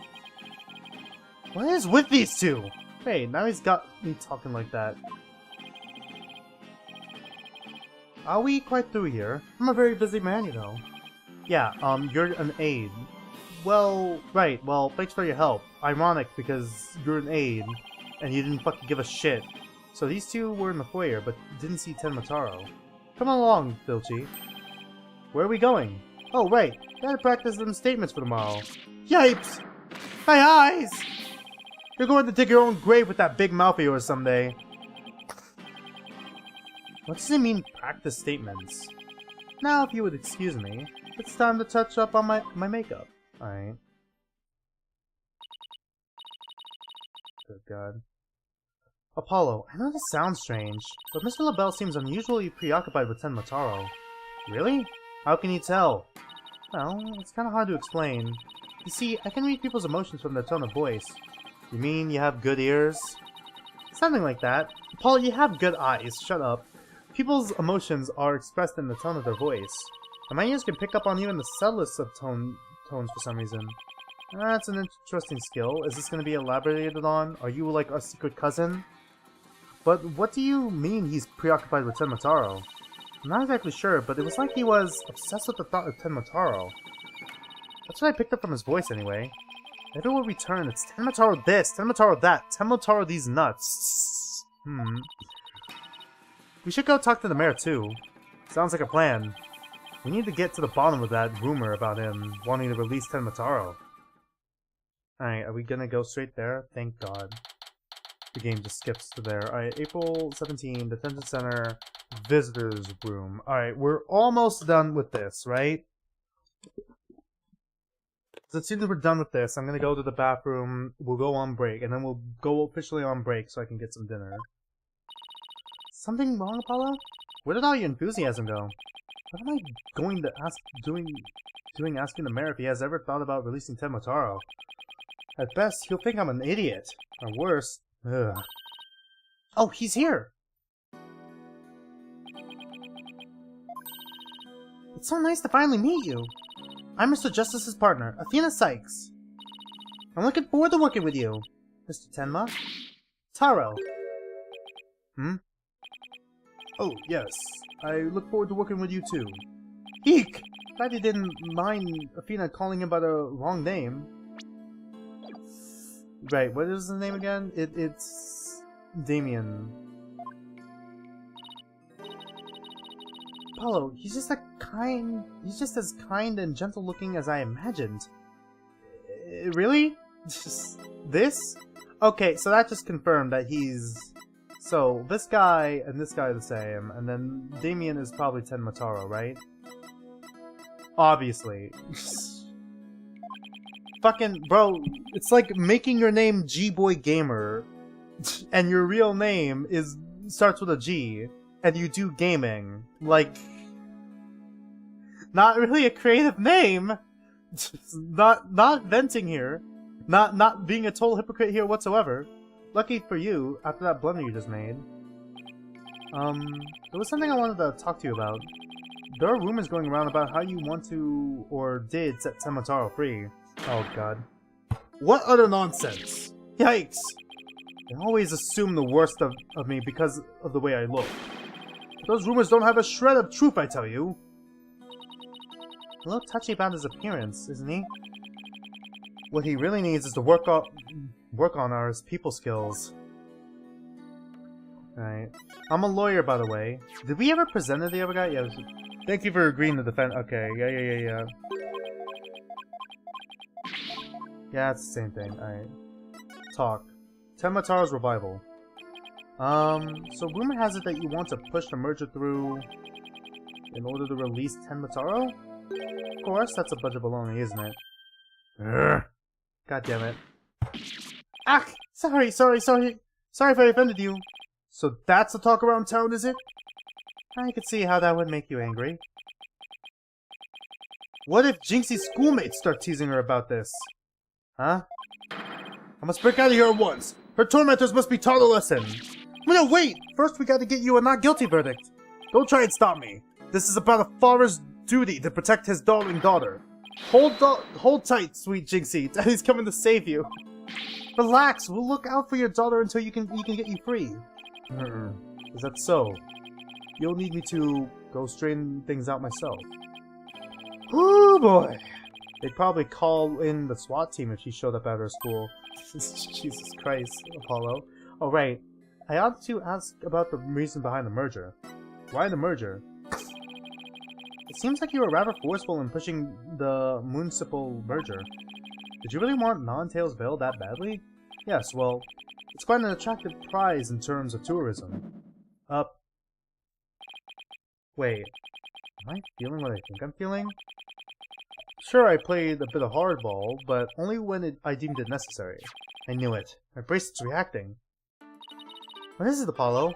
What is with these two? Hey, now he's got me talking like that. Are we quite through here? I'm a very busy man, you know. Yeah, you're an aide. Well, right, well, thanks for your help. Ironic, because you're an aide, and you didn't fucking give a shit. So these two were in the foyer, but didn't see Tenmataro. Come along, Filchi. Where are we going? Oh, right, gotta practice them statements for tomorrow. Yipes! My eyes! You're going to dig your own grave with that big mouth of yours someday. What does it mean, practice statements? Now, if you would excuse me, it's time to touch up on my makeup. Alright. Good God. Apollo, I know this sounds strange, but Mr. LaBelle seems unusually preoccupied with Tenmataro. Really? How can you tell? Well, it's kinda hard to explain. You see, I can read people's emotions from their tone of voice. You mean you have good ears? Something like that. Paul, you have good eyes. Shut up. People's emotions are expressed in the tone of their voice. And my ears can pick up on even the subtlest of tones for some reason. That's an interesting skill. Is this going to be elaborated on? Are you like a secret cousin? But what do you mean he's preoccupied with Tenmataro? I'm not exactly sure, but it was like he was obsessed with the thought of Tenmataro. That's what I picked up from his voice anyway. If it will return, it's Tenmataro this, Tenmataro that, Tenmataro these nuts. We should go talk to the mayor too. Sounds like a plan. We need to get to the bottom of that rumor about him wanting to release Tenmataro. Alright, are we gonna go straight there? Thank God. The game just skips to there. Alright, April 17, Detention Center, Visitors Room. Alright, we're almost done with this, right? So as soon as we're done with this, I'm gonna go to the bathroom, we'll go on break, and then we'll go officially on break so I can get some dinner. Something wrong, Apollo? Where did all your enthusiasm go? What am I going to doing asking the mayor if he has ever thought about releasing Tenmataro? At best, he'll think I'm an idiot. Or worse, ugh. Oh, he's here! It's so nice to finally meet you. I'm Mr. Justice's partner, Athena Sykes. I'm looking forward to working with you, Mr. Tenma. Taro. Hmm? Oh, yes. I look forward to working with you too. Eek! Glad you didn't mind Athena calling him by the wrong name. Right, what is his name again? It's Damien. Apollo, he's just as kind and gentle looking as I imagined. Really? This? Okay, so that just confirmed that he's... So, this guy and this guy are the same, and then Damien is probably Tenmataro, right? Obviously. Fucking, bro, it's like making your name G-Boy Gamer, and your real name starts with a G, and you do gaming. Like, not really a creative name. not venting here. Not being a total hypocrite here whatsoever. Lucky for you, after that blunder you just made. There was something I wanted to talk to you about. There are rumors going around about how you want to, or did, set Tenmataro free. Oh god. What utter nonsense! Yikes! They always assume the worst of me because of the way I look. Those rumors don't have a shred of truth, I tell you! A little touchy about his appearance, isn't he? What he really needs is to work on our people skills. Alright. I'm a lawyer, by the way. Did we ever present it the other guy? Yeah. Thank you for agreeing to defend. Okay. Yeah. Yeah, it's the same thing. Alright. Talk. Tenmataro's revival. So rumor has it that you want to push the merger through in order to release Tenmataro? Of course, that's a bunch of baloney, isn't it? Urgh. God damn it. Ah! Sorry if I offended you. So that's the talk around town, is it? I could see how that would make you angry. What if Jinxie's schoolmates start teasing her about this? Huh? I must break out of here at once! Her tormentors must be taught a lesson! No, wait! First we gotta get you a not guilty verdict! Don't try and stop me! This is about a father's duty to protect his darling daughter. Hold tight, sweet Jinxie. Daddy's coming to save you. Relax, we'll look out for your daughter until he can get you free. Is that so? You'll need me to go straighten things out myself. Oh boy! They'd probably call in the SWAT team if she showed up at her school. Jesus Christ, Apollo. Oh right, I ought to ask about the reason behind the merger. Why the merger? It seems like you were rather forceful in pushing the municipal merger. Did you really want Non-Tails Vale that badly? Yes, well, it's quite an attractive prize in terms of tourism. Wait, am I feeling what I think I'm feeling? Sure, I played a bit of hardball, but only when I deemed it necessary. I knew it. My bracelet's reacting. What is it, Apollo?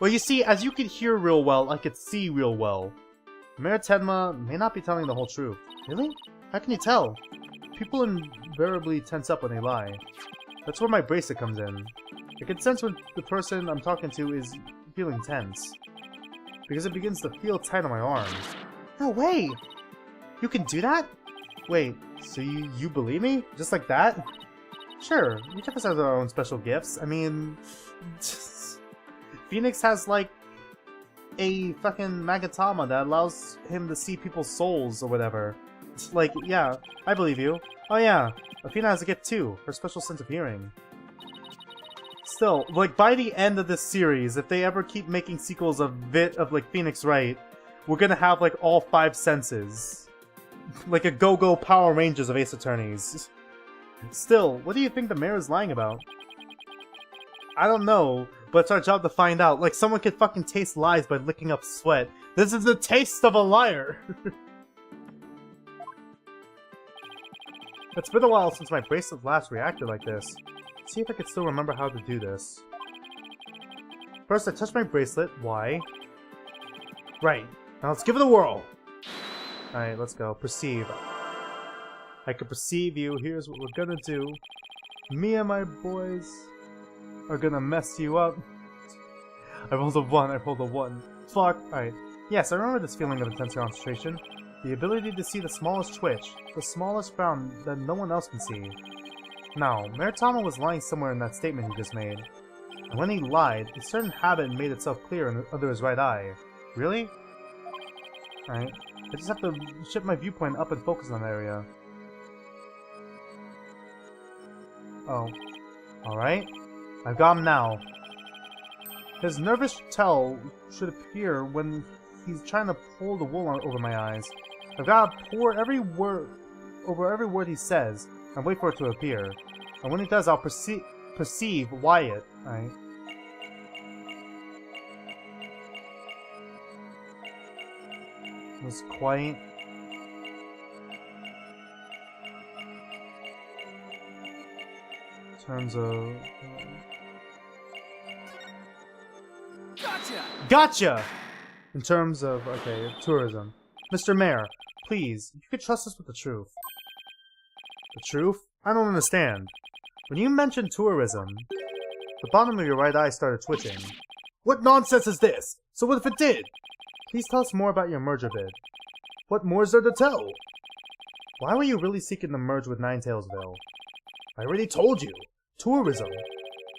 Well, you see, as you could hear real well, I could see real well. Mayor Tenma may not be telling the whole truth. Really? How can you tell? People invariably tense up when they lie. That's where my bracelet comes in. I can sense when the person I'm talking to is feeling tense. Because it begins to feel tight on my arms. No way! You can do that? Wait, so you believe me? Just like that? Sure, each of us has our own special gifts. I mean... Phoenix has, like, a fucking Magatama that allows him to see people's souls or whatever. Like, yeah, I believe you. Oh yeah, Athena has a gift too, her special sense of hearing. Still, like, by the end of this series, if they ever keep making sequels of like Phoenix Wright, we're gonna have like all 5 senses. Like a go-go Power Rangers of Ace Attorneys. Still, what do you think the mayor is lying about? I don't know, but it's our job to find out. Like someone could fucking taste lies by licking up sweat. This is the taste of a liar! It's been a while since my bracelet last reacted like this. Let's see if I can still remember how to do this. First, I touch my bracelet. Why? Right. Now let's give it a whirl. Alright, let's go. Perceive. I can perceive you. Here's what we're gonna do. Me and my boys are gonna mess you up. I rolled a 1. I rolled a 1. Fuck. Alright. Yes, I remember this feeling of intense concentration. The ability to see the smallest twitch. The smallest frown that no one else can see. Now, Mayor Tama was lying somewhere in that statement he just made. And when he lied, a certain habit made itself clear under his right eye. Really? Alright. I just have to shift my viewpoint up and focus on that area. Oh. Alright. I've got him now. His nervous tell should appear when he's trying to pull the wool over my eyes. I've got to pour every word over every word he says and wait for it to appear. And when he does, I'll perceive Wyatt. Alright. It was quiet. In terms of... Gotcha! Gotcha! In terms of, okay, tourism. Mr. Mayor, please, you could trust us with the truth. The truth? I don't understand. When you mentioned tourism, the bottom of your right eye started twitching. What nonsense is this? So what if it did? Please tell us more about your merger bid. What more is there to tell? Why were you really seeking to merge with Ninetailsville? I already told you. Tourism.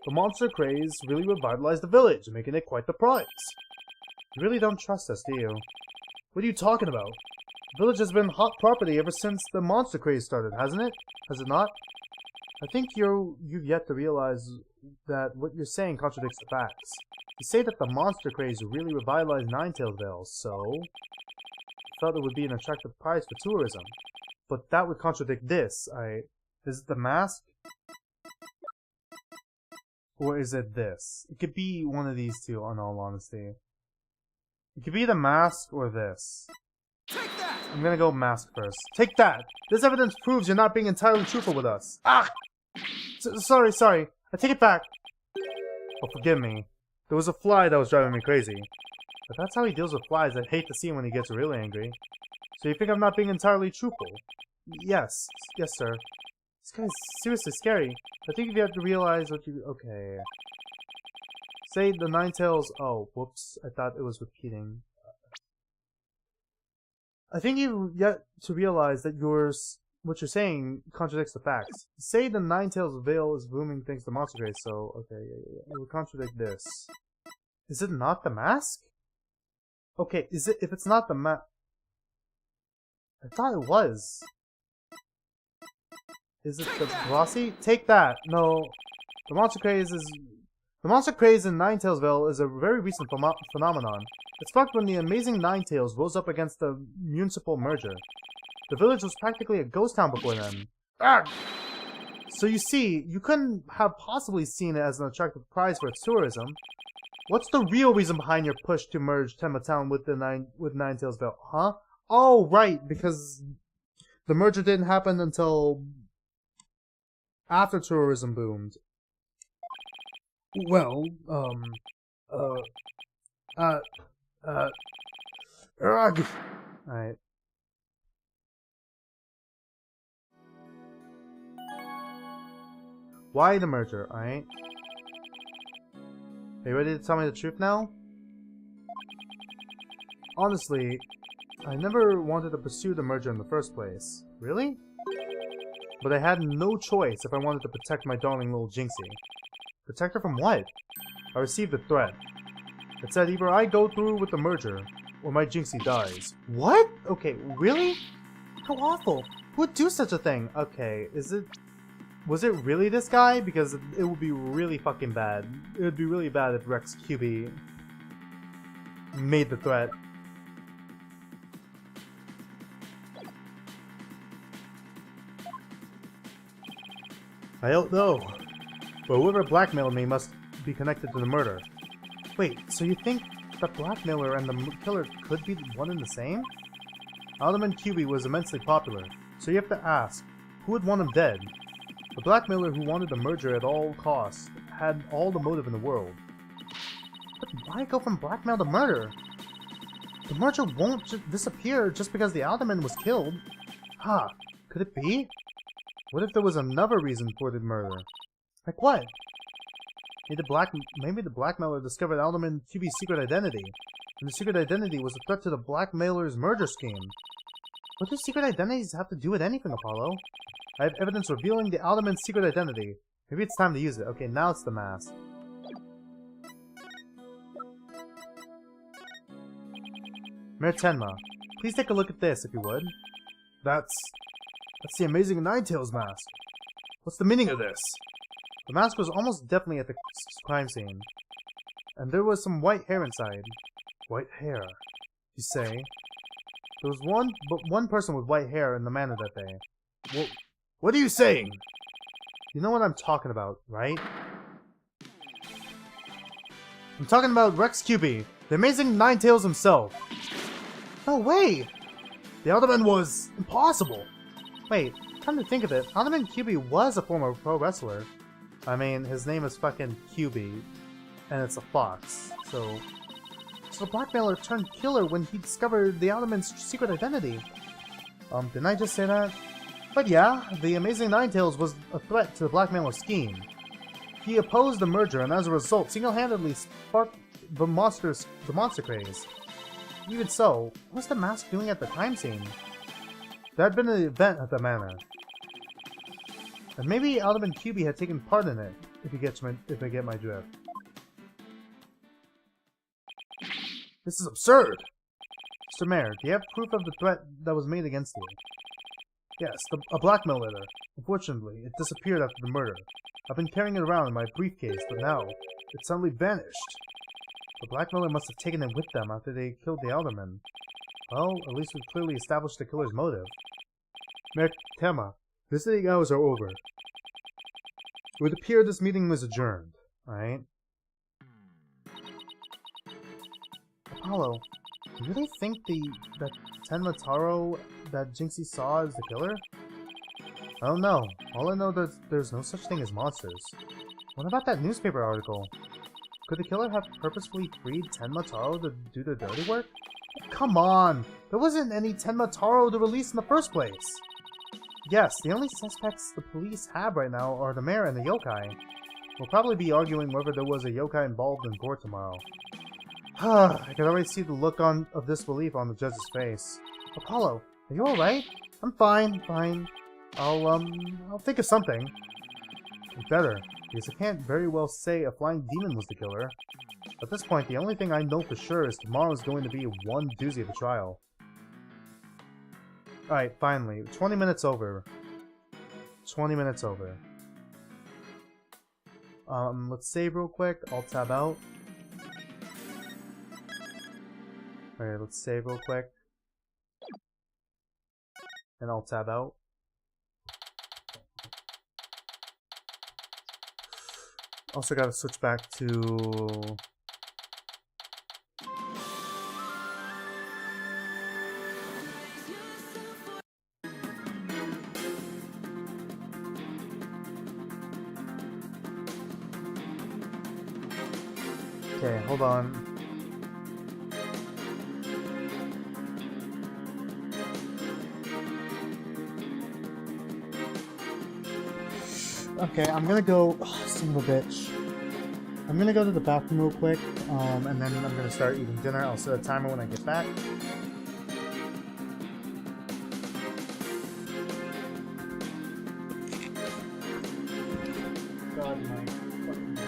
The monster craze really revitalized the village, making it quite the prize. You really don't trust us, do you? What are you talking about? The village has been hot property ever since the monster craze started, hasn't it? Has it not? I think you've yet to realize that what you're saying contradicts the facts. You say that the monster craze really revitalized Ninetailsville, so... I thought it would be an attractive prize for tourism. But that would contradict this. Is it the mask? Or is it this? It could be one of these two, in all honesty. It could be the mask or this. Take that! I'm gonna go mask first. Take that! This evidence proves you're not being entirely truthful with us. Ah! Sorry. I take it back. Oh, forgive me. There was a fly that was driving me crazy. If that's how he deals with flies, I'd hate to see him when he gets really angry. So you think I'm not being entirely truthful? Yes, sir. This guy's seriously scary. I think you have to realize what you... Okay. Say the Ninetails... Oh, whoops. I thought it was repeating. I think you've yet to realize that what you're saying contradicts the facts. Say the Ninetailsville is booming thanks to Monster Craze, so... Okay, yeah. It would contradict this. Is it not the mask? Okay, is it... If it's not the mask... I thought it was. Is it the glossy? Take that! No. The Monster Craze in Ninetailsville is a very recent phenomenon. It sparked when the amazing Ninetails rose up against the municipal merger. The village was practically a ghost town before then. Arrgh! So you see, you couldn't have possibly seen it as an attractive prize for its tourism. What's the real reason behind your push to merge Tenma Town with Ninetailsville? Huh? Oh, right, because the merger didn't happen until after tourism boomed. Well, Alright. Why the merger, alright? Are you ready to tell me the truth now? Honestly, I never wanted to pursue the merger in the first place. Really? But I had no choice if I wanted to protect my darling little Jinxie. Protect her from what? I received a threat. It said either I go through with the merger, or my Jinxie dies. What? Okay, really? How awful. Who would do such a thing? Okay, was it really this guy? Because it would be really fucking bad. It would be really bad if Rex QB made the threat. I don't know. But whoever blackmailed me must be connected to the murder. Wait, so you think the blackmailer and the killer could be one and the same? Alderman QB was immensely popular, so you have to ask, who would want him dead? The blackmailer who wanted the merger at all costs had all the motive in the world. But why go from blackmail to murder? The merger won't just disappear just because the alderman was killed. Huh, could it be? What if there was another reason for the murder? Like what? Maybe the blackmailer discovered Alderman QB's secret identity, and the secret identity was a threat to the blackmailer's murder scheme. What do secret identities have to do with anything, Apollo? I have evidence revealing the Alderman's secret identity. Maybe it's time to use it. Okay, now it's the mask. Mayor Tenma, please take a look at this, if you would. That's the amazing Ninetales mask. What's the meaning of this? The mask was almost definitely at the crime scene. And there was some white hair inside. White hair, you say? There was one person with white hair in the manor that day. Well, what are you saying? You know what I'm talking about, right? I'm talking about Rex QB, the amazing Ninetales himself. No way! The Alderman was impossible. Wait, come to think of it, Alderman QB was a former pro wrestler. I mean, his name is fucking QB, and it's a fox, so the blackmailer turned killer when he discovered the Alderman's secret identity. Didn't I just say that? But yeah, the Amazing Ninetales was a threat to the blackmailer's scheme. He opposed the merger, and as a result, single-handedly sparked the monster craze. Even so, what was the mask doing at the crime scene? There had been an event at the manor. And maybe Alderman QB had taken part in it, if I get my drift. This is absurd! Mr. Mayor, do you have proof of the threat that was made against you? Yes, a blackmail letter. Unfortunately, it disappeared after the murder. I've been carrying it around in my briefcase, but now, it suddenly vanished. The blackmailer must have taken it with them after they killed the alderman. Well, at least we've clearly established the killer's motive. Mayor Tema, visiting hours are over. It would appear this meeting was adjourned, alright? Apollo, do you really think that Tenma Taro that Jinxie saw is the killer? I don't know. All I know is there's no such thing as monsters. What about that newspaper article? Could the killer have purposefully freed Tenma Taro to do the dirty work? Come on! There wasn't any Tenma Taro to release in the first place! Yes, the only suspects the police have right now are the mayor and the yokai. We'll probably be arguing whether there was a yokai involved in court tomorrow. I can already see the look of disbelief on the judge's face. Apollo, are you alright? I'm fine. I'll think of something. Better, because I can't very well say a flying demon was the killer. At this point, the only thing I know for sure is tomorrow's going to be one doozy of a trial. Alright, finally. 20 minutes over. 20 minutes over. Let's save real quick. I'll tab out. Alright, let's save real quick. And I'll tab out. Also gotta switch back to... Okay, hold on. Okay, I'm gonna go... Oh, son of a bitch. I'm gonna go to the bathroom real quick, and then I'm gonna start eating dinner. I'll set a timer when I get back. God, my fucking...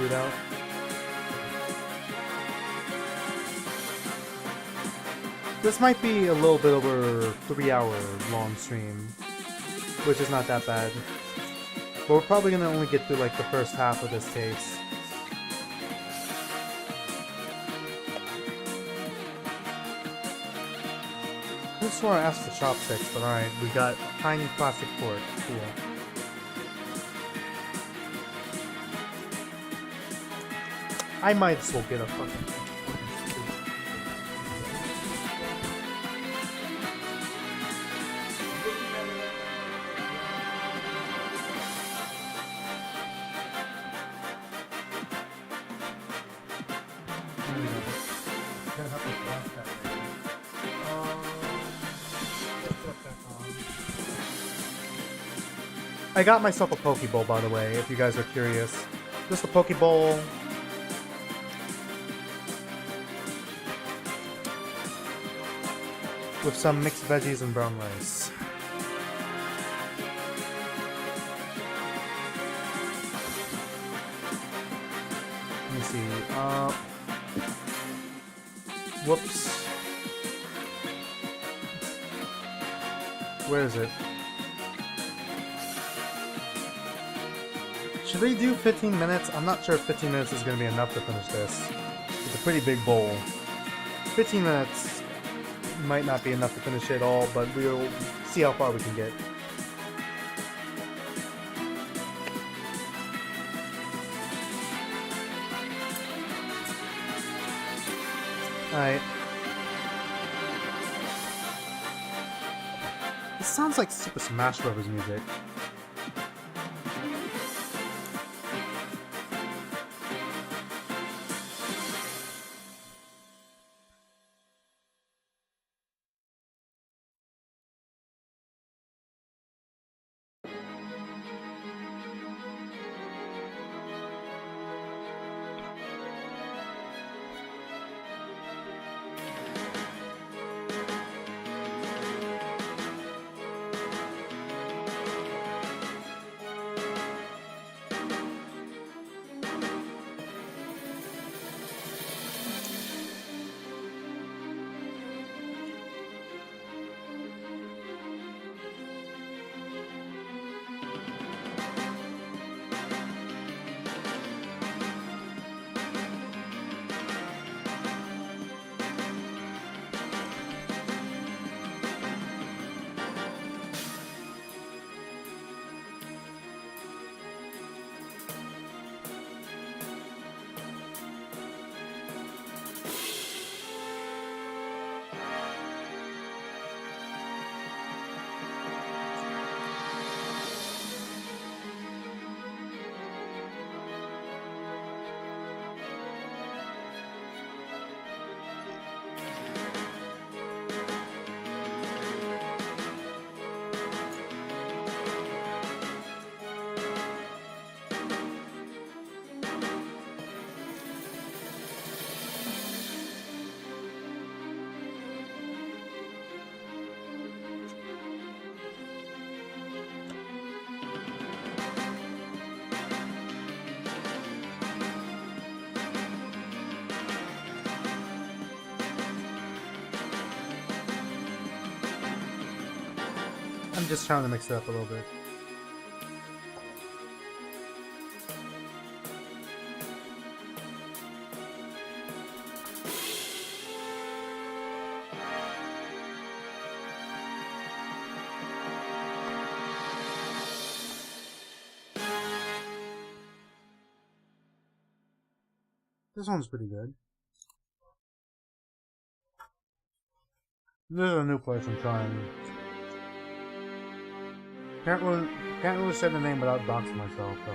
shootout. This might be a little bit over 3-hour long stream, which is not that bad. But we're probably gonna only get through like the first half of this case. I just want to ask for chopsticks, but alright, we got tiny plastic fork. Cool. I might as well get a fucking... I got myself a Pokeball, by the way, if you guys are curious. Just a Pokeball. With some mixed veggies and brown rice. Let me see. Whoops. Where is it? Should we do 15 minutes? I'm not sure if 15 minutes is going to be enough to finish this. It's a pretty big bowl. 15 minutes might not be enough to finish it all, but we'll see how far we can get. Alright. This sounds like Super Smash Bros. Music. I'm just trying to mix it up a little bit. This one's pretty good. This is a new place I'm trying. Can't really say the name without doxing myself, though.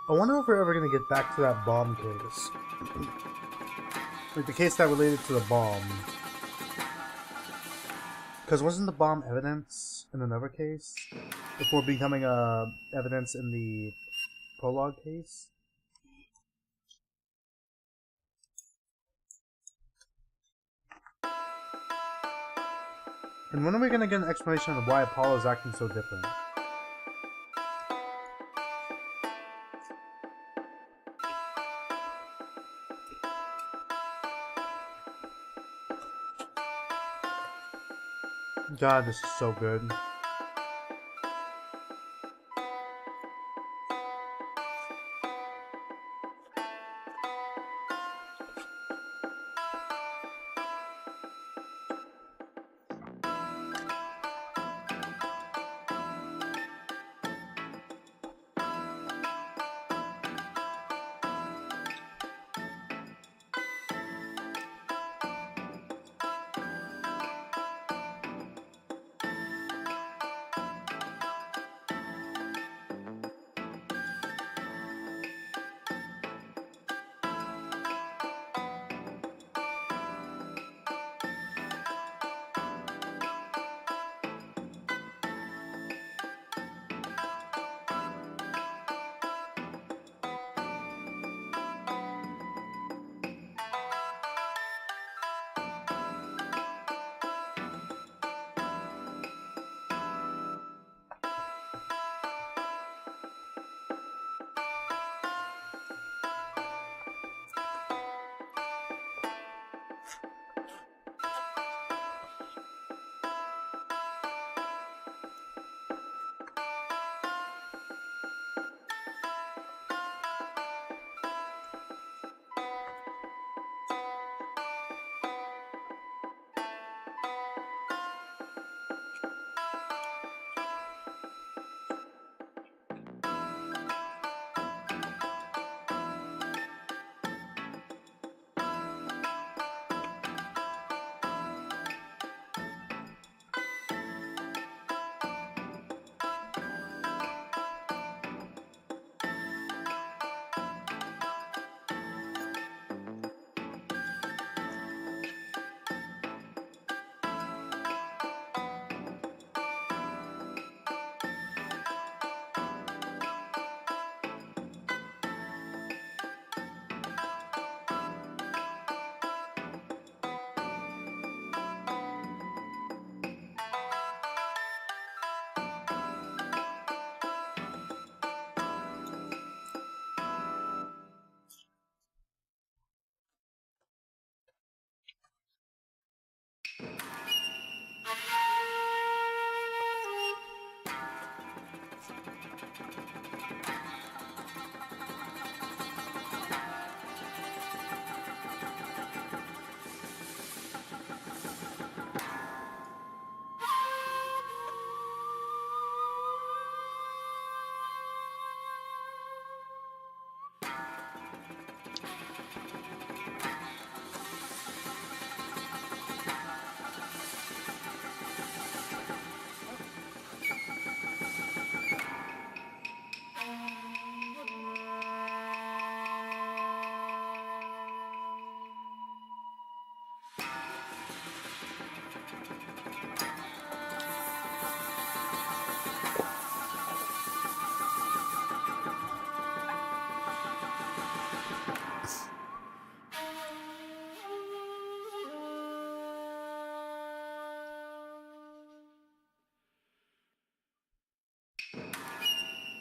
I wonder if we're ever gonna get back to that bomb case. Like the case that related to the bomb. Because wasn't the bomb evidence in another case? Before becoming evidence in the prologue case? And when are we gonna get an explanation of why Apollo is acting so different? God, this is so good.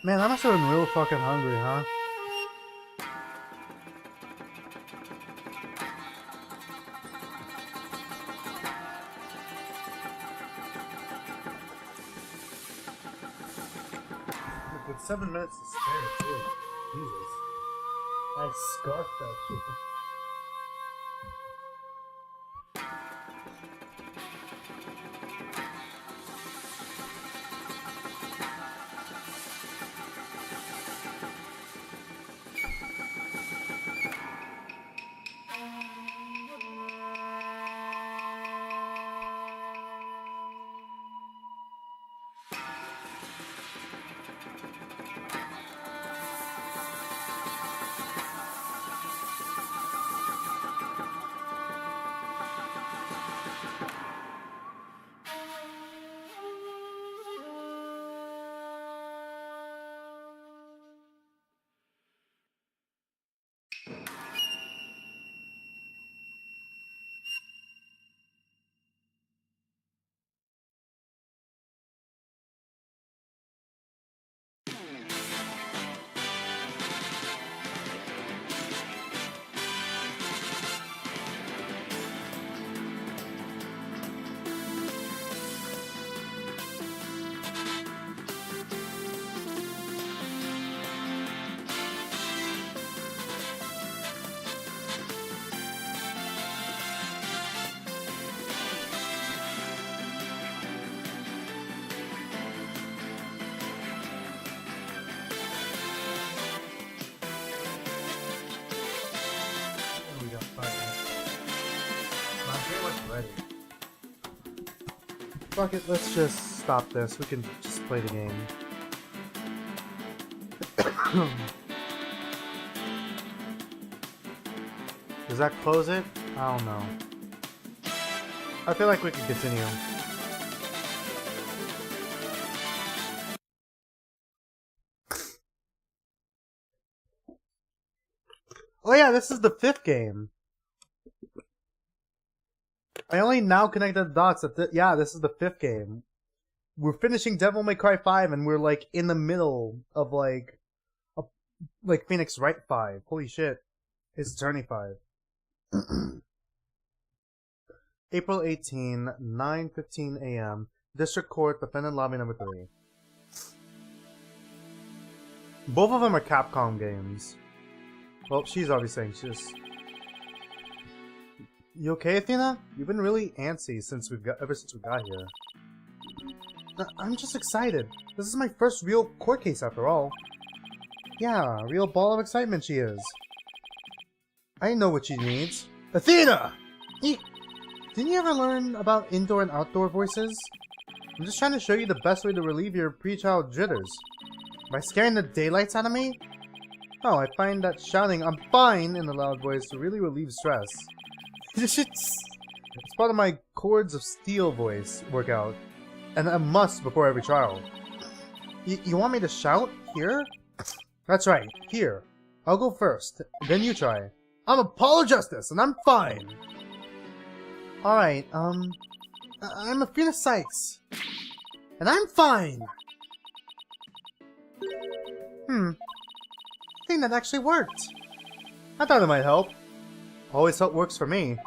Man, I must have been real fucking hungry, huh? With 7 minutes to spare, too. Jesus. I scarfed that shit. Fuck it, let's just stop this. We can just play the game. Does that close it? I don't know. I feel like we can continue. Oh yeah, this is the 5th game. I only now connected the dots that yeah, this is the 5th game. We're finishing Devil May Cry 5 and we're like in the middle of like Phoenix Wright 5. Holy shit. It's Attorney 5. April 18, 9:15 a.m. District Court, Defendant Lobby number 3. Both of them are Capcom games. Well, she's already saying she's... You okay, Athena? You've been really antsy ever since we got here. I'm just excited. This is my first real court case after all. Yeah, a real ball of excitement she is. I know what she needs. Athena! Didn't you ever learn about indoor and outdoor voices? I'm just trying to show you the best way to relieve your pre-child jitters. By scaring the daylights out of me? Oh, I find that shouting "I'm fine" in a loud voice really relieves stress. It's part of my Chords of Steel voice workout, and a must before every trial. You want me to shout? Here? That's right, here. I'll go first, then you try. I'm Apollo Justice, and I'm fine! Alright, I'm Athena Sykes, and I'm fine! I think that actually worked. I thought it might help. Always works for me.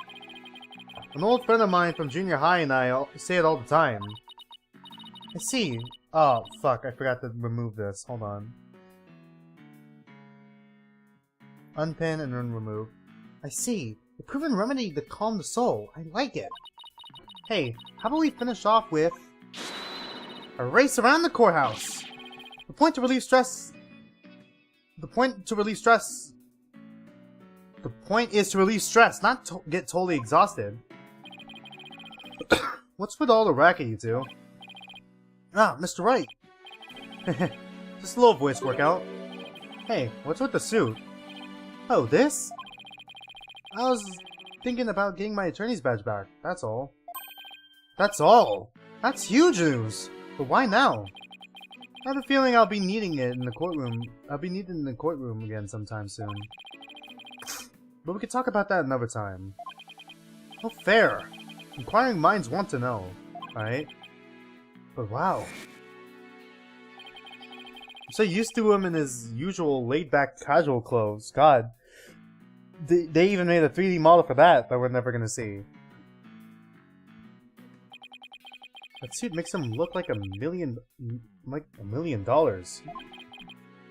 An old friend of mine from junior high and I say it all the time. I see. Oh, fuck, I forgot to remove this. Hold on. Unpin and then remove. I see. A proven remedy to calm the soul. I like it. Hey, how about we finish off with... a race around the courthouse! The point to relieve stress... The point is to relieve stress, not to get totally exhausted. What's with all the racket, you two? Ah, Mr. Wright. Just a little voice workout. Hey, what's with the suit? Oh, this? I was thinking about getting my attorney's badge back, that's all. That's all? That's huge news! But why now? I have a feeling I'll be needing it in the courtroom. I'll be needing it in the courtroom again sometime soon. But we could talk about that another time. Oh, fair. Inquiring minds want to know, right? But wow. I'm so used to him in his usual laid-back casual clothes. God. They even made a 3D model for that we're never gonna see. That suit makes him look like $1 million.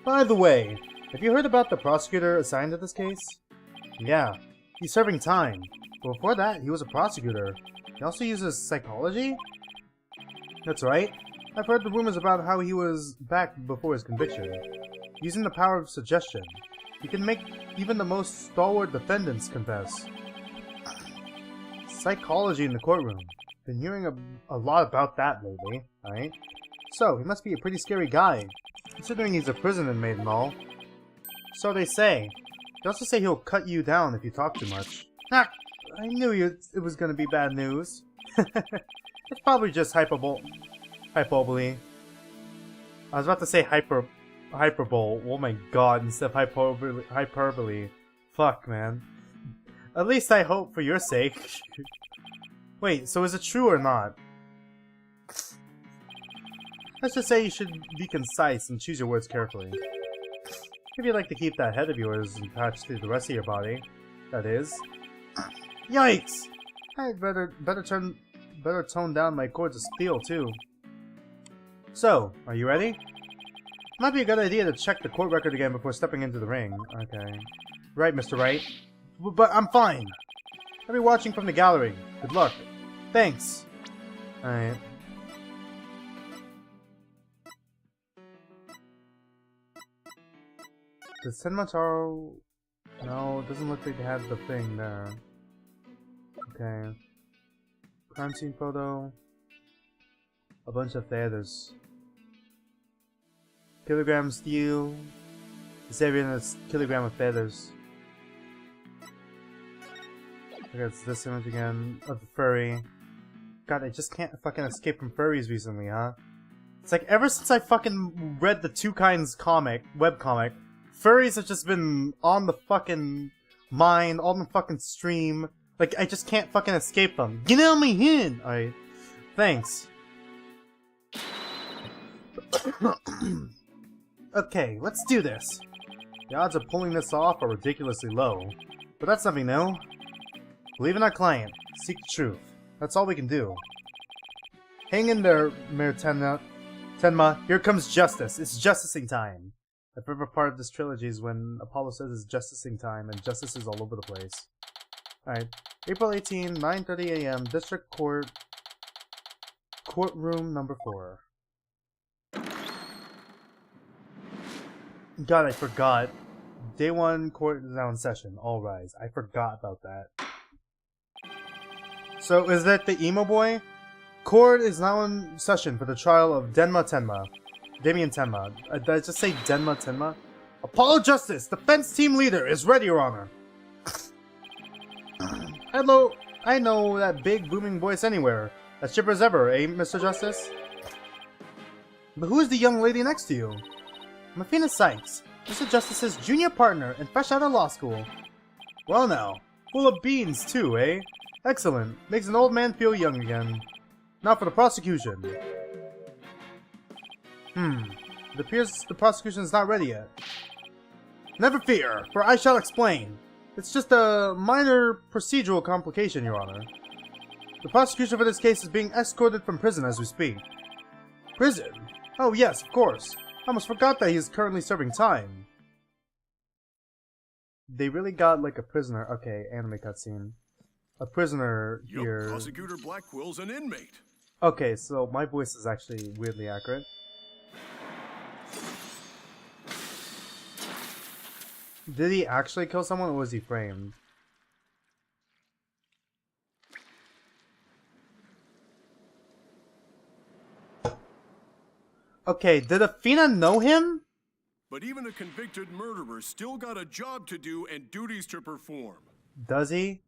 By the way, have you heard about the prosecutor assigned to this case? Yeah, he's serving time. But before that, he was a prosecutor. He also uses psychology? That's right. I've heard the rumors about how he was back before his conviction. Using the power of suggestion, he can make even the most stalwart defendants confess. Psychology in the courtroom. Been hearing a lot about that lately, right? So, he must be a pretty scary guy, considering he's a prison inmate and all. So they say. They also say he'll cut you down if you talk too much. Ah, I knew it was gonna be bad news. It's probably just hyperbole. I was about to say hyperbole. Oh my god, instead of hyperbole. Fuck, man. At least I hope for your sake. Wait, so is it true or not? Let's just say you should be concise and choose your words carefully. If you'd like to keep that head of yours attached to the rest of your body, that is. Yikes! I'd better tone down my cords of steel too. So, are you ready? Might be a good idea to check the court record again before stepping into the ring. Okay. Right, Mr. Wright. But I'm fine. I'll be watching from the gallery. Good luck. Thanks. Alright. Does Senmataro... No, it doesn't look like they had the thing there. Okay. Crime scene photo. A bunch of feathers. Kilogram steel. It's every kilogram of feathers. I guess this image again of the furry. God, I just can't fucking escape from furries recently, huh? It's like ever since I fucking read the Two Kinds comic, webcomic, furries have just been on the fucking mind, on the fucking stream. Like, I just can't fucking escape them. Get out of my head! Alright. Thanks. Okay, let's do this. The odds of pulling this off are ridiculously low. But that's nothing new. Believe in our client. Seek the truth. That's all we can do. Hang in there, Mayor Tenma. Here comes justice. It's justicing time. My favorite part of this trilogy is when Apollo says it's justicing time and justice is all over the place. Alright. April 18, 9:30 a.m. District Court. Courtroom number 4. God, I forgot. Day 1 court is now in session. All rise. I forgot about that. So, is that the emo boy? Court is now in session for the trial of Damian Tenma. Did I just say Denma Tenma? Apollo Justice, defense team leader, is ready, Your Honor. Hello, I know that big booming voice anywhere. As chipper as ever, eh, Mr. Justice? But who is the young lady next to you? I'm Phoenix Sykes, Mr. Justice's junior partner and fresh out of law school. Well now, full of beans too, eh? Excellent. Makes an old man feel young again. Now for the prosecution. It appears the prosecution is not ready yet. Never fear, for I shall explain. It's just a minor procedural complication, Your Honor. The prosecution for this case is being escorted from prison as we speak. Prison? Oh yes, of course. I almost forgot that he is currently serving time. They really got like a prisoner. Okay, anime cutscene. A prisoner here. Yup, Prosecutor Blackwell's an inmate. Okay, so my voice is actually weirdly accurate. Did he actually kill someone or was he framed? Okay, did Athena know him? But even a convicted murderer still got a job to do and duties to perform. Does he?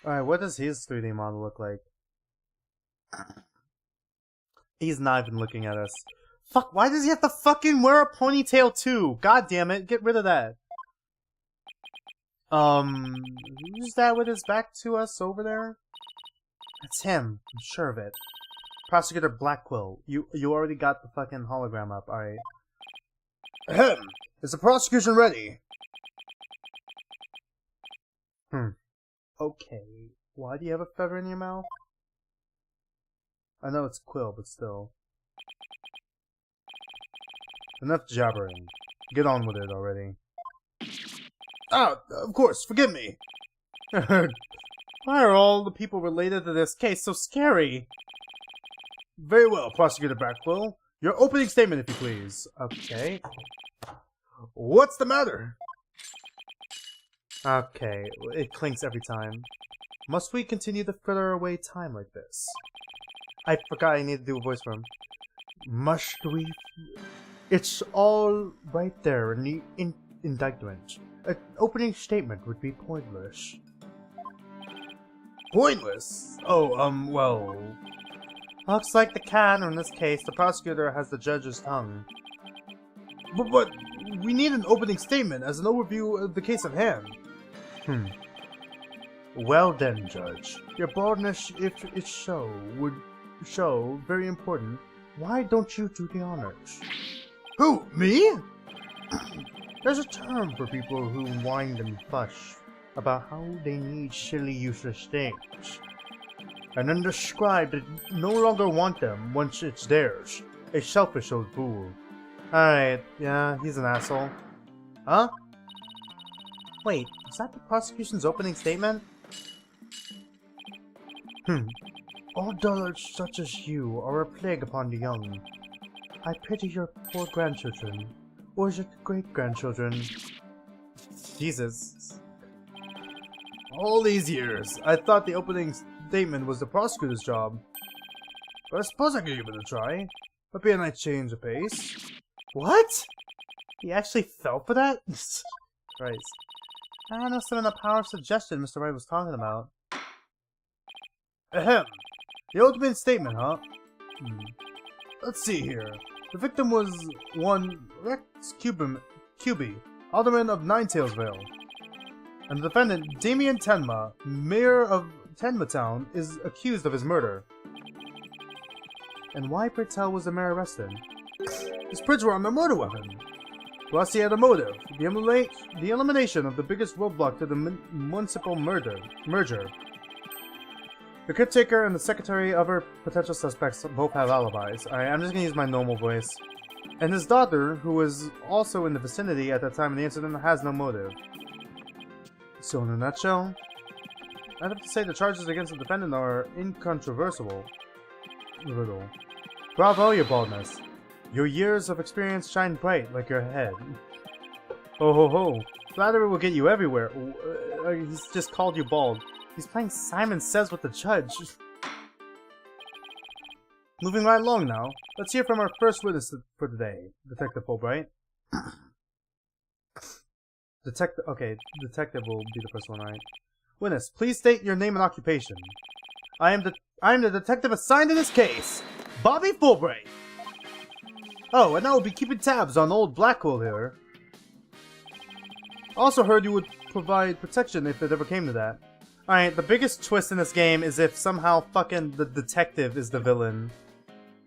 Alright, what does his 3D model look like? He's not even looking at us. Fuck, why does he have to fucking wear a ponytail too? God damn it, get rid of that. Who's that with his back to us over there? That's him, I'm sure of it. Prosecutor Blackwell, you already got the fucking hologram up, alright. Ahem! Is the prosecution ready? Okay, why do you have a feather in your mouth? I know it's Quill, but still. Enough jabbering. Get on with it already. Ah, of course, forgive me! Why are all the people related to this case so scary? Very well, Prosecutor Blackwell. Your opening statement, if you please. Okay. What's the matter? Okay, it clinks every time. Must we continue to fritter away time like this? I forgot I need to do a voice for him. Must we? It's all right there in the indictment. An opening statement would be pointless. Pointless? Oh, well... Looks like the can, or in this case, the prosecutor has the judge's tongue. But we need an opening statement as an overview of the case at hand. Well then, Judge. Your boldness, if it would show, very important. Why don't you do the honors? Who, me? There's a term for people who whine and fuss about how they need silly, useless things. And then describe that no longer want them once it's theirs. A selfish old fool. Alright, yeah, he's an asshole. Huh? Wait, is that the prosecution's opening statement? All dullards such as you are a plague upon the young. I pity your poor grandchildren, or your great-grandchildren. Jesus. All these years, I thought the opening statement was the prosecutor's job. But I suppose I could give it a try. Might be a nice change of pace. What? He actually fell for that? Christ. I know some of the power of suggestion Mr. Wright was talking about. Ahem. The opening statement, huh? Let's see here. The victim was one Rex Cuby, alderman of Ninetailsville. And the defendant, Damien Tenma, mayor of Tenma Town, is accused of his murder. And why, pray tell, was the mayor arrested? His prints were on the murder weapon. Plus, he had a motive: the elimination of the biggest roadblock to the municipal merger. The caretaker and the secretary of her potential suspects both have alibis. I'm just gonna use my normal voice. And his daughter, who was also in the vicinity at the time of the incident, has no motive. So in a nutshell, I'd have to say the charges against the defendant are incontrovertible. Little. Bravo, your baldness. Your years of experience shine bright like your head. Ho ho ho. Flattery will get you everywhere. He's just called you bald. He's playing Simon Says with the judge. Moving right along now. Let's hear from our first witness for today, Detective Fulbright. Detective will be the first one, right? Witness, please state your name and occupation. I am the detective assigned to this case, Bobby Fulbright. Oh, and I will be keeping tabs on old Blackwell here. Also heard you would provide protection if it ever came to that. Alright, the biggest twist in this game is if somehow fucking the detective is the villain.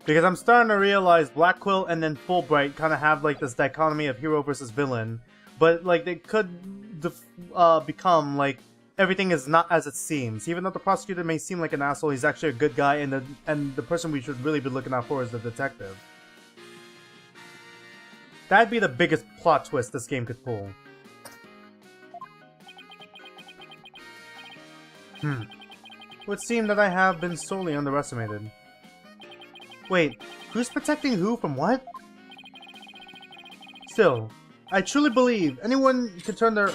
Because I'm starting to realize Blackquill and then Fulbright kind of have like this dichotomy of hero versus villain. But like they could become like everything is not as it seems. Even though the prosecutor may seem like an asshole, he's actually a good guy, and the person we should really be looking out for is the detective. That'd be the biggest plot twist this game could pull. It would seem that I have been sorely underestimated. Wait, who's protecting who from what? Still, I truly believe anyone can turn their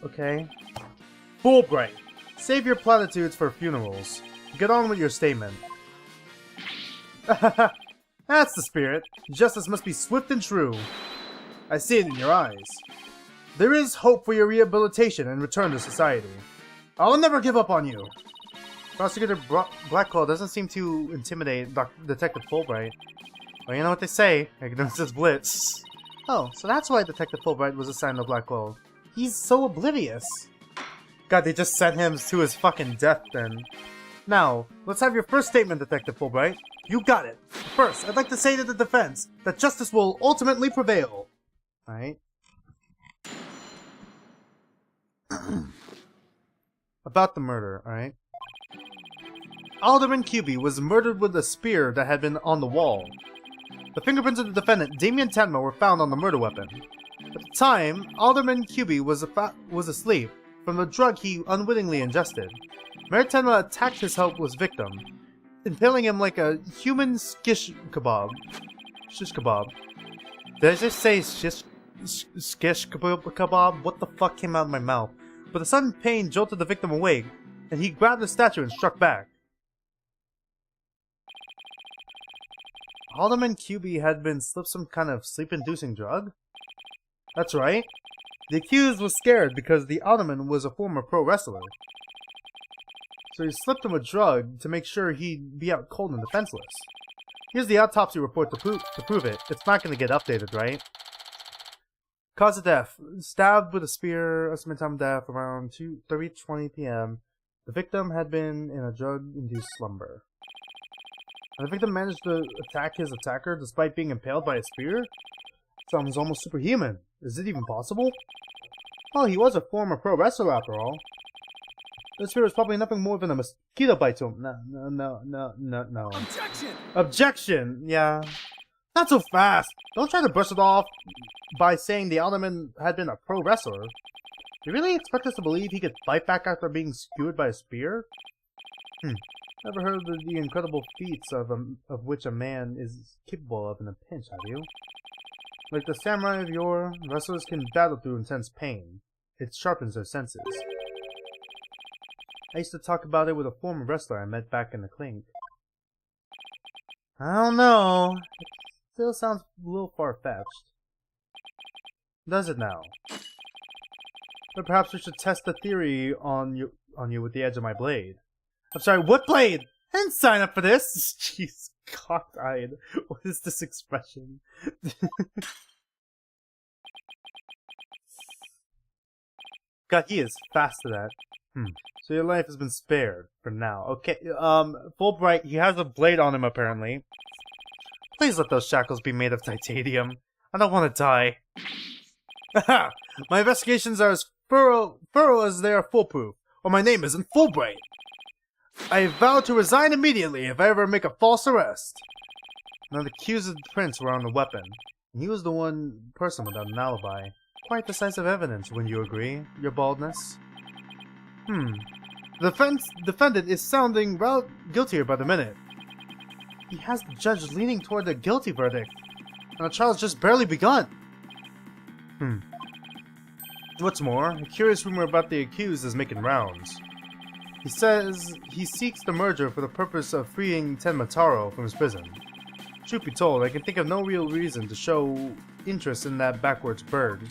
Okay. Fulbright, save your platitudes for funerals. Get on with your statement. That's the spirit. Justice must be swift and true. I see it in your eyes. There is hope for your rehabilitation and return to society. I'll never give up on you. Prosecutor Blackwell doesn't seem to intimidate Detective Fulbright. Well, you know what they say, ignorance is bliss. Oh, so that's why Detective Fulbright was assigned to Blackwell. He's so oblivious. God, they just sent him to his fucking death then. Now, let's have your first statement, Detective Fulbright. You got it. First, I'd like to say to the defense that justice will ultimately prevail. Alright. About the murder, alright? Alderman Cuby was murdered with a spear that had been on the wall. The fingerprints of the defendant, Damien Tenma, were found on the murder weapon. At the time, Alderman Cuby was asleep from the drug he unwittingly ingested. Mayor Tenma attacked his helpless victim, impaling him like a human shish kebab. Shish kebab. Did I just say shish kebab? What the fuck came out of my mouth? But the sudden pain jolted the victim awake, and he grabbed the statue and struck back. Alderman Cuby had been slipped some kind of sleep-inducing drug? That's right. The accused was scared because the alderman was a former pro wrestler. So he slipped him a drug to make sure he'd be out cold and defenseless. Here's the autopsy report to prove it. It's not going to get updated, right? Cause of death. Stabbed with a spear. Estimated time of death around 3:20 p.m. The victim had been in a drug-induced slumber. And the victim managed to attack his attacker despite being impaled by a spear? Sounds almost superhuman. Is it even possible? Well, he was a former pro wrestler after all. This spear was probably nothing more than a mosquito bite to him. No. Objection! Objection! Yeah. Not so fast! Don't try to brush it off by saying the alderman had been a pro wrestler. Do you really expect us to believe he could fight back after being skewered by a spear? Never heard of the incredible feats of which a man is capable of in a pinch, have you? Like the samurai of yore, wrestlers can battle through intense pain. It sharpens their senses. I used to talk about it with a former wrestler I met back in the clink. I don't know. It still sounds a little far-fetched. Does it now? But perhaps we should test the theory on you with the edge of my blade. I'm sorry, what blade? I didn't sign up for this! Jeez, cockeyed. What is this expression? God, he is fast to that. So your life has been spared, for now. Okay, Fulbright, he has a blade on him, apparently. Please let those shackles be made of titanium. I don't want to die. Haha! My investigations are as thorough as they are foolproof, or my name isn't Fulbright. I vow to resign immediately if I ever make a false arrest. Now the accused prints were on the weapon, and he was the one person without an alibi. Quite decisive evidence, wouldn't you agree, your baldness? The defendant is sounding guiltier by the minute. He has the judge leaning toward a guilty verdict, and the trial's just barely begun. What's more, a curious rumor about the accused is making rounds. He says he seeks the merger for the purpose of freeing Tenmataro from his prison. Truth be told, I can think of no real reason to show interest in that backwards bird.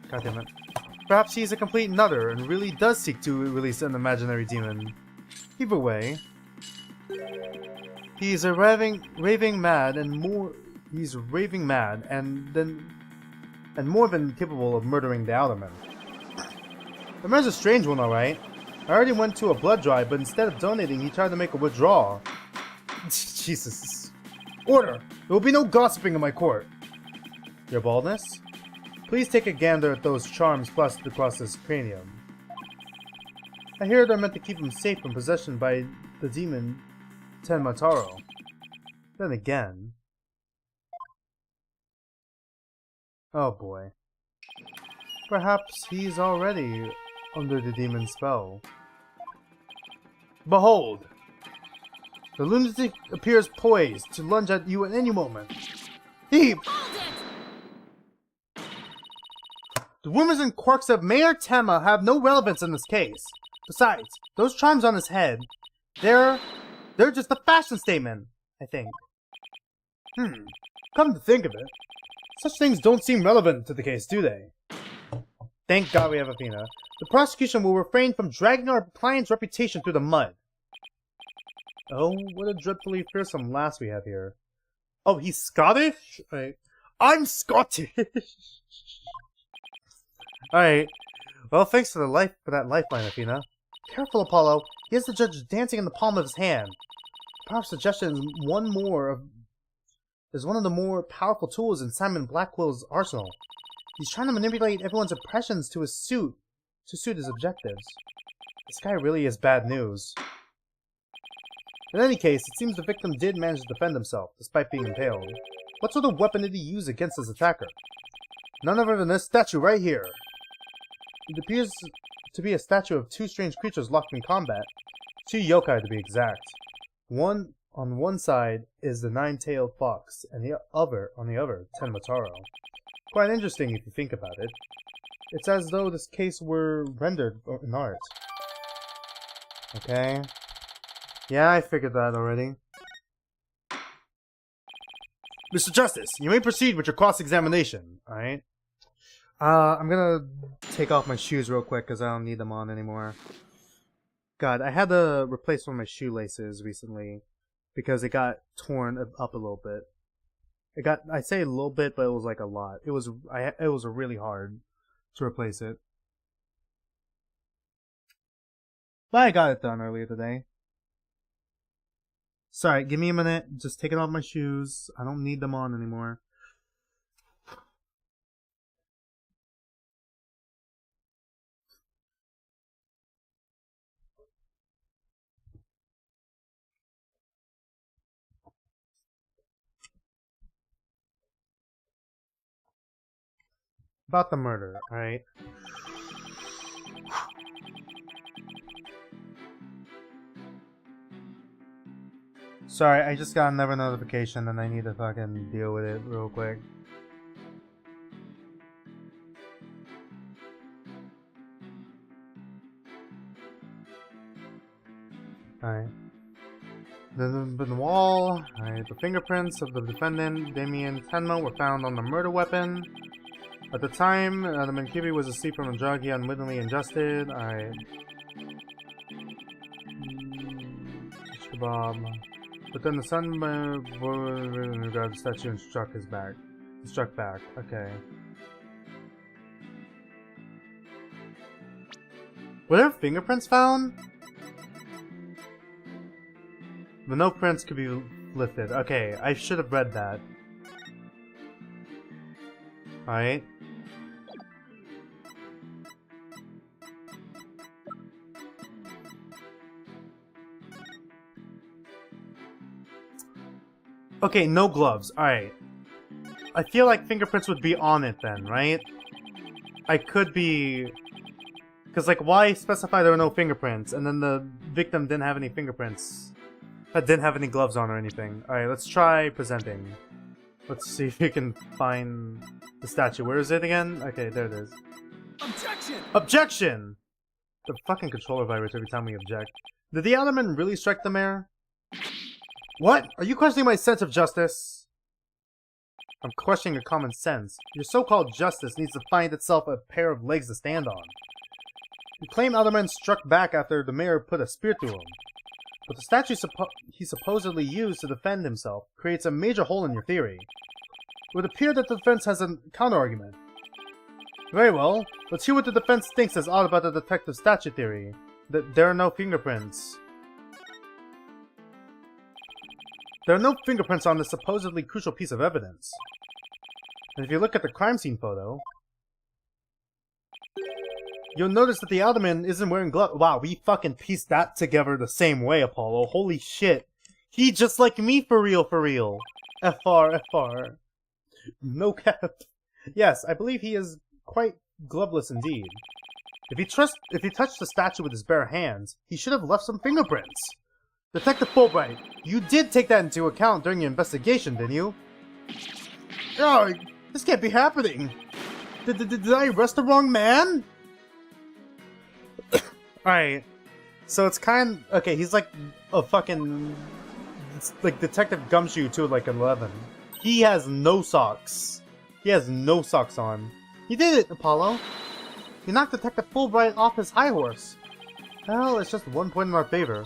Goddammit. Perhaps he's a complete nutter and really does seek to release an imaginary demon. Either way, he's raving mad and more than capable of murdering the Outerman. The man's a strange one, alright. I already went to a blood drive, but instead of donating, he tried to make a withdrawal. Jesus. Order! There will be no gossiping in my court. Your baldness? Please take a gander at those charms plastered across his cranium. I hear they're meant to keep him safe from possession by the demon Tenmataro. Then again... Oh boy. Perhaps he's already under the demon's spell. Behold! The lunatic appears poised to lunge at you at any moment. He... The rumors and quirks of Mayor Tema have no relevance in this case. Besides, those charms on his head, they're just a fashion statement, I think. Come to think of it, such things don't seem relevant to the case, do they? Thank God we have Athena. The prosecution will refrain from dragging our client's reputation through the mud. Oh, what a dreadfully fearsome lass we have here. Oh, he's Scottish? I'm Scottish! Alright. Well, thanks for that lifeline, Athena. Careful, Apollo. He has the judge dancing in the palm of his hand. Power suggestion is one of the more powerful tools in Simon Blackwell's arsenal. He's trying to manipulate everyone's impressions to suit his objectives. This guy really is bad news. In any case, it seems the victim did manage to defend himself, despite being impaled. What sort of weapon did he use against his attacker? None other than this statue right here. It appears to be a statue of two strange creatures locked in combat. Two yokai to be exact. On one side is the nine-tailed fox, and on the other, Tenmataro. Quite interesting if you think about it. It's as though this case were rendered in art. Okay. Yeah, I figured that already. Mr. Justice, you may proceed with your cross-examination, alright? I'm gonna take off my shoes real quick because I don't need them on anymore. God, I had to replace one of my shoelaces recently because it got torn up a little bit. I say a little bit, but it was like a lot. It was really hard to replace it. But I got it done earlier today. Sorry, give me a minute. Just taking off my shoes. I don't need them on anymore. About the murder, alright? Sorry, I just got another notification and I need to fucking deal with it real quick. Alright. The wall. Alright, the fingerprints of the defendant, Damien Tenma, were found on the murder weapon. At the time, the Mankibi was asleep from a drug he unwittingly ingested. Alright. Kebab. But then the sun grabbed the statue and struck his back. Struck back. Okay. Were there fingerprints found? But no prints could be lifted. Okay, I should have read that. Alright. Okay, no gloves. Alright. I feel like fingerprints would be on it then, right? I could be... Because, like, why specify there were no fingerprints, and then the victim didn't have any fingerprints? That didn't have any gloves on or anything. Alright, let's try presenting. Let's see if we can find the statue. Where is it again? Okay, there it is. Objection! Objection! The fucking controller vibrates every time we object. Did the alderman really strike the mayor? What? Are you questioning my sense of justice? I'm questioning your common sense. Your so-called justice needs to find itself a pair of legs to stand on. You claim alderman struck back after the mayor put a spear through him. But the statue he supposedly used to defend himself creates a major hole in your theory. It would appear that the defense has a counter-argument. Very well, let's hear what the defense thinks is odd about the detective statue theory. That there are no fingerprints. There are no fingerprints on this supposedly crucial piece of evidence. And if you look at the crime scene photo, you'll notice that the alderman isn't wearing gloves. Wow, we fucking pieced that together the same way, Apollo. Holy shit. He just like me for real, for real. FR, FR. No cap. Yes, I believe he is quite gloveless indeed. If he touched the statue with his bare hands, he should have left some fingerprints. Detective Fulbright, you did take that into account during your investigation, didn't you? Oh, this can't be happening. Did I arrest the wrong man? Alright, so it's kind of... Okay, he's like a fucking... It's like Detective Gumshoe to like 11. He has no socks. He has no socks on. You did it, Apollo. You knocked Detective Fulbright off his high horse. Well, it's just 1 point in our favor.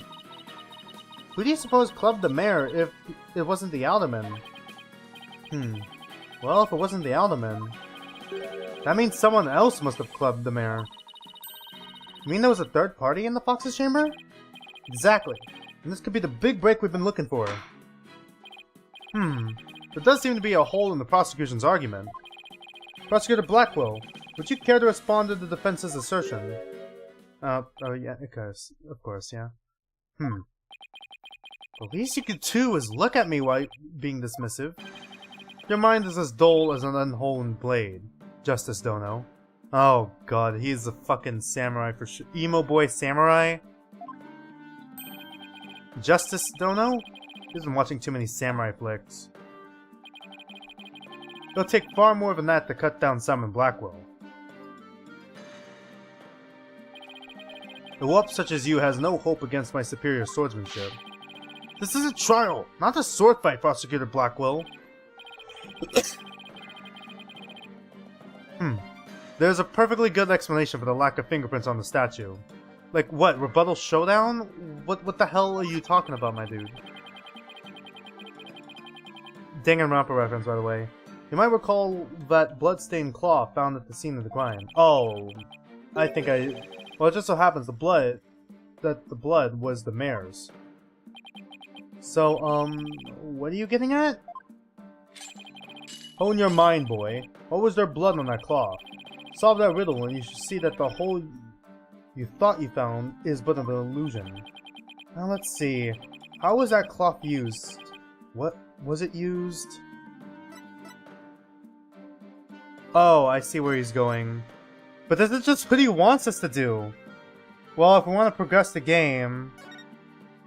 Who do you suppose clubbed the mayor if it wasn't the alderman? Well, if it wasn't the alderman, that means someone else must have clubbed the mayor. You mean there was a third party in the Fox's chamber? Exactly. And this could be the big break we've been looking for. There does seem to be a hole in the prosecution's argument. Prosecutor Blackwell, would you care to respond to the defense's assertion? Oh yeah, of course, yeah. The least you could do is look at me while being dismissive. Your mind is as dull as an unhoned blade, Justice Dono. Oh god, he's a fucking samurai for sure. Emo boy samurai? Justice Dono? He's been watching too many samurai flicks. It'll take far more than that to cut down Simon Blackwell. A whelp such as you has no hope against my superior swordsmanship. This is a trial, not a sword fight, Prosecutor Blackwell. There's a perfectly good explanation for the lack of fingerprints on the statue. Like what, rebuttal showdown? What the hell are you talking about, my dude? Danganronpa reference, by the way. You might recall that bloodstained claw found at the scene of the crime. Oh, I think well, it just so happens the blood was the mayor's. So, what are you getting at? Hone your mind, boy. What was there blood on that claw? Solve that riddle and you should see that the hole you thought you found is but an illusion. Now let's see. How was that cloth used? What was it used? Oh, I see where he's going. But this is just what he wants us to do. Well, if we want to progress the game,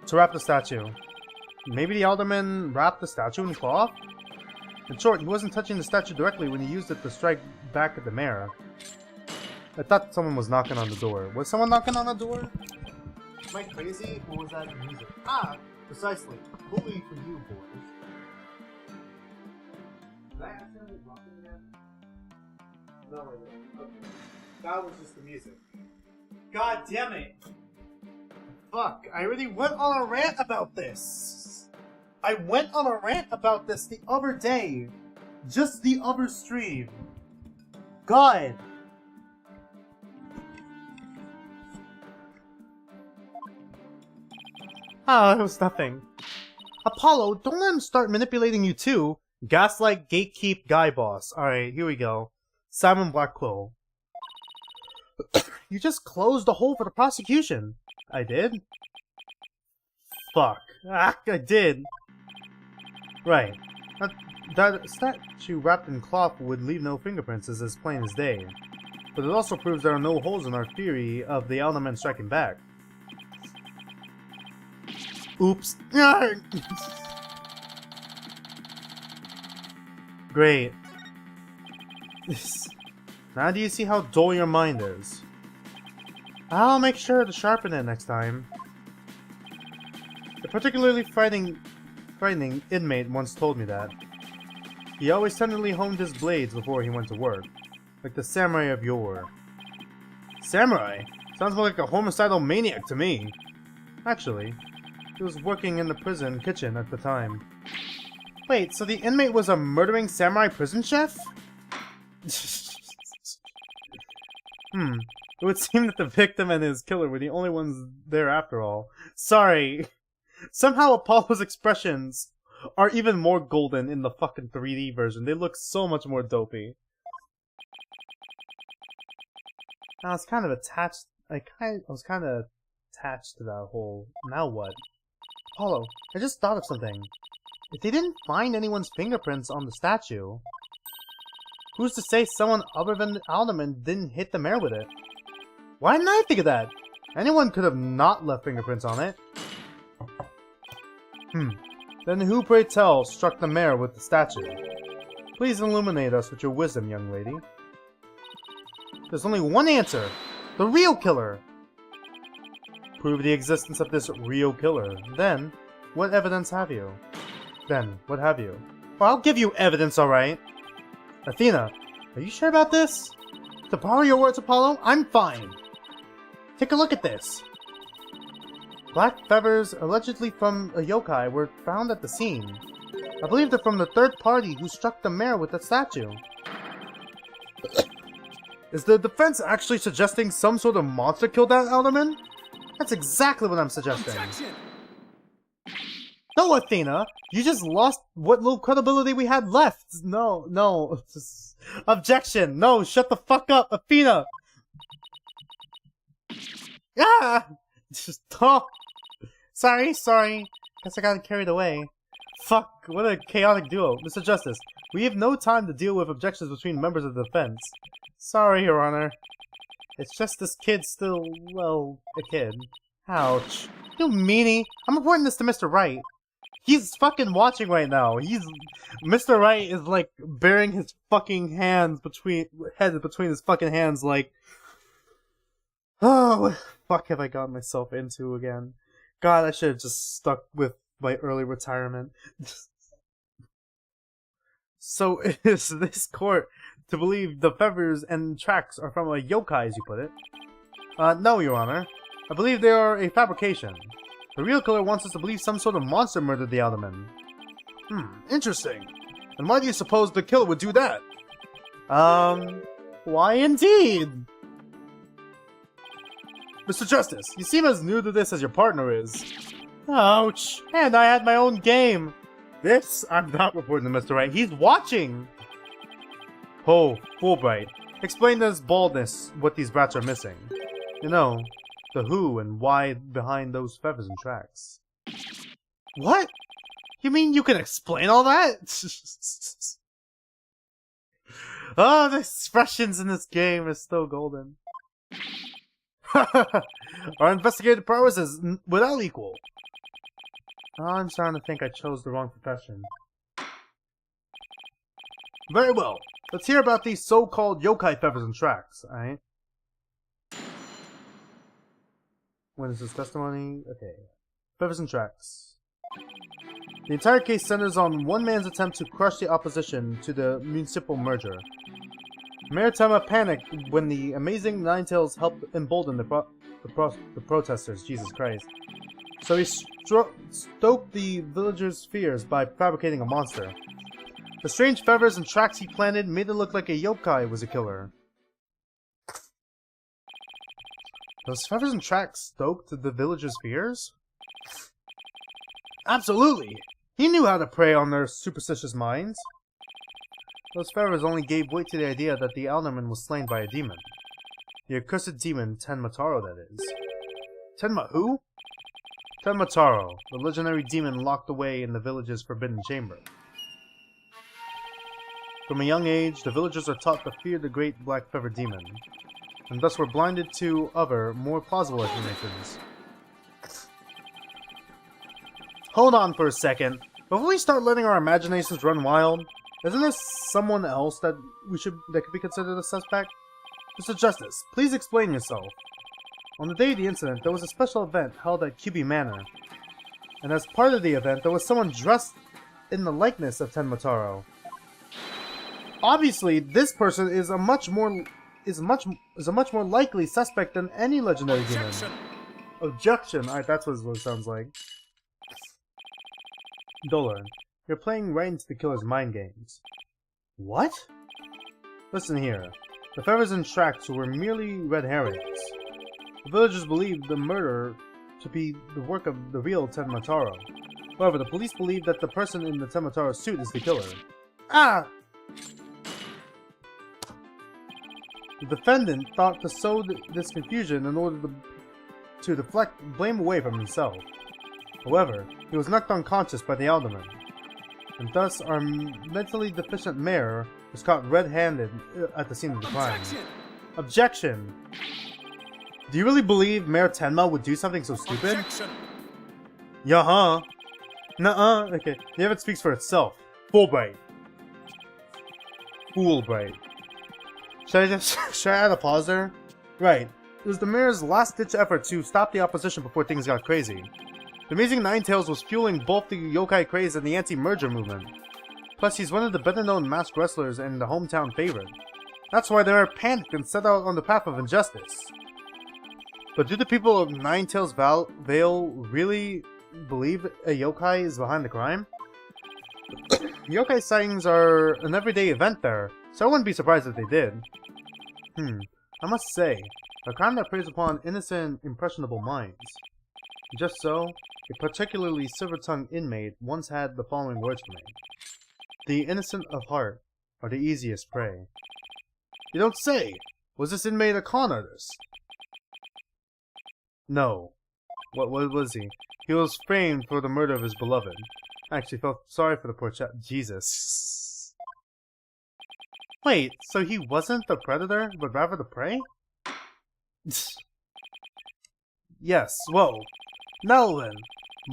to wrap the statue. Maybe the alderman wrapped the statue in cloth? In short, he wasn't touching the statue directly when he used it to strike back at the mayor. I thought someone was knocking on the door. Was someone knocking on the door? Am I crazy? Or was that music? Ah! Precisely. Bully for you, boys. Did I accidentally knock it again? No, I didn't. Okay. That was just the music. God damn it! Fuck, I already went on a rant about this! I went on a rant about this the other day! Just the other stream. God! Ah, it was nothing. Apollo, don't let him start manipulating you too! Gaslight, gatekeep, guy boss. Alright, here we go. Simon Blackquill. You just closed the hole for the prosecution. I did? Fuck. Ah, I did. Right. That statue wrapped in cloth would leave no fingerprints is as plain as day. But it also proves there are no holes in our theory of the alderman striking back. Oops. Great. Now do you see how dull your mind is? I'll make sure to sharpen it next time. A particularly frightening inmate once told me that. He always tenderly honed his blades before he went to work, like the samurai of yore. Samurai? Sounds more like a homicidal maniac to me. Actually, he was working in the prison kitchen at the time. Wait, so the inmate was a murdering samurai prison chef? It would seem that the victim and his killer were the only ones there after all. Sorry. Somehow Apollo's expressions are even more golden in the fucking 3D version. They look so much more dopey. I was kind of attached. I was kind of attached to that whole. Now what? Apollo, I just thought of something. If they didn't find anyone's fingerprints on the statue, who's to say someone other than the alderman didn't hit the mayor with it? Why didn't I think of that? Anyone could have not left fingerprints on it. Then who, pray tell, struck the mayor with the statue? Please illuminate us with your wisdom, young lady. There's only one answer. The real killer! Prove the existence of this real killer. Then, what evidence have you? Well, I'll give you evidence, alright. Athena, are you sure about this? To borrow your words, Apollo, I'm fine. Take a look at this. Black feathers, allegedly from a yokai, were found at the scene. I believe they're from the third party who struck the mayor with the statue. Is the defense actually suggesting some sort of monster killed that alderman? That's exactly what I'm suggesting. Objection! No, Athena! You just lost what little credibility we had left! No. Objection! No, shut the fuck up, Athena! Ah! Just talk! Sorry. Guess I got carried away. Fuck, what a chaotic duo. Mr. Justice, we have no time to deal with objections between members of the defense. Sorry, Your Honor. It's just this kid's still, well, a kid. Ouch. You meanie! I'm reporting this to Mr. Wright. He's fucking watching right now. Mr. Wright is like burying his fucking head between his fucking hands like, oh, what the fuck have I gotten myself into again? God, I should have just stuck with my early retirement. So is this court to believe the feathers and tracks are from a yokai, as you put it? No, Your Honor. I believe they are a fabrication. The real killer wants us to believe some sort of monster murdered the alderman. Interesting. And why do you suppose the killer would do that? Why indeed? Mr. Justice, you seem as new to this as your partner is. Ouch. And I had my own game. This, I'm not reporting to Mr. Wright. He's watching. Oh, Fulbright. Explain to his baldness what these brats are missing. You know, the who and why behind those feathers and tracks. What? You mean you can explain all that? Oh, the expressions in this game are still golden. Our investigative prowess is without equal. I'm starting to think I chose the wrong profession. Very well. Let's hear about these so-called yokai feathers and tracks, alright? When is this testimony? Okay. Feathers and tracks. The entire case centers on one man's attempt to crush the opposition to the municipal merger. Mayor Tema panicked when the amazing Ninetales helped embolden the protesters. Jesus Christ. So he stoked the villagers' fears by fabricating a monster. The strange feathers and tracks he planted made it look like a yokai was a killer. Those feathers and tracks stoked the villagers' fears? Absolutely! He knew how to prey on their superstitious minds. Those feathers only gave weight to the idea that the alderman was slain by a demon. The accursed demon Tenmataro, that is. Who? Tenmataro, the legendary demon locked away in the village's forbidden chamber. From a young age, the villagers are taught to fear the great black feather demon, and thus were blinded to other, more plausible explanations. Hold on for a second. Before we start letting our imaginations run wild, isn't there someone else that could be considered a suspect? Mr. Justice, please explain yourself. On the day of the incident, there was a special event held at Kyubi Manor, and as part of the event, there was someone dressed in the likeness of Tenmataro. Obviously, this person is a much more likely suspect than any legendary demon. Objection. Alright, that's what it sounds like. Dolan, you're playing right into the killer's mind games. What? Listen here. The feathers and tracks were merely red herrings. The villagers believed the murder to be the work of the real Tenmataro. However, the police believe that the person in the Tenmataro suit is the killer. Ah! The defendant thought to sow this confusion in order to deflect blame away from himself. However, he was knocked unconscious by the alderman, and thus our mentally deficient mayor was caught red-handed at the scene of the crime. Objection! Do you really believe Mayor Tenma would do something so stupid? Objection! Yeah-huh. Nuh-uh. Okay, the evidence speaks for itself. Fulbright. Foolbright. Should I add a pause there? Right. It was the mayor's last-ditch effort to stop the opposition before things got crazy. The amazing Ninetales was fueling both the yokai craze and the anti-merger movement. Plus, he's one of the better-known masked wrestlers and the hometown favorite. That's why they are panicked and set out on the path of injustice. But do the people of Ninetales Vale really believe a yokai is behind the crime? Yokai sightings are an everyday event there, so I wouldn't be surprised if they did. I must say, a crime that preys upon innocent, impressionable minds. Just so, a particularly silver-tongued inmate once had the following words for me. The innocent of heart are the easiest prey. You don't say! Was this inmate a con artist? No. What was he? He was framed for the murder of his beloved. I actually felt sorry for the poor chap. Jesus. Wait, so he wasn't the predator, but rather the prey? Yes, whoa. Now then,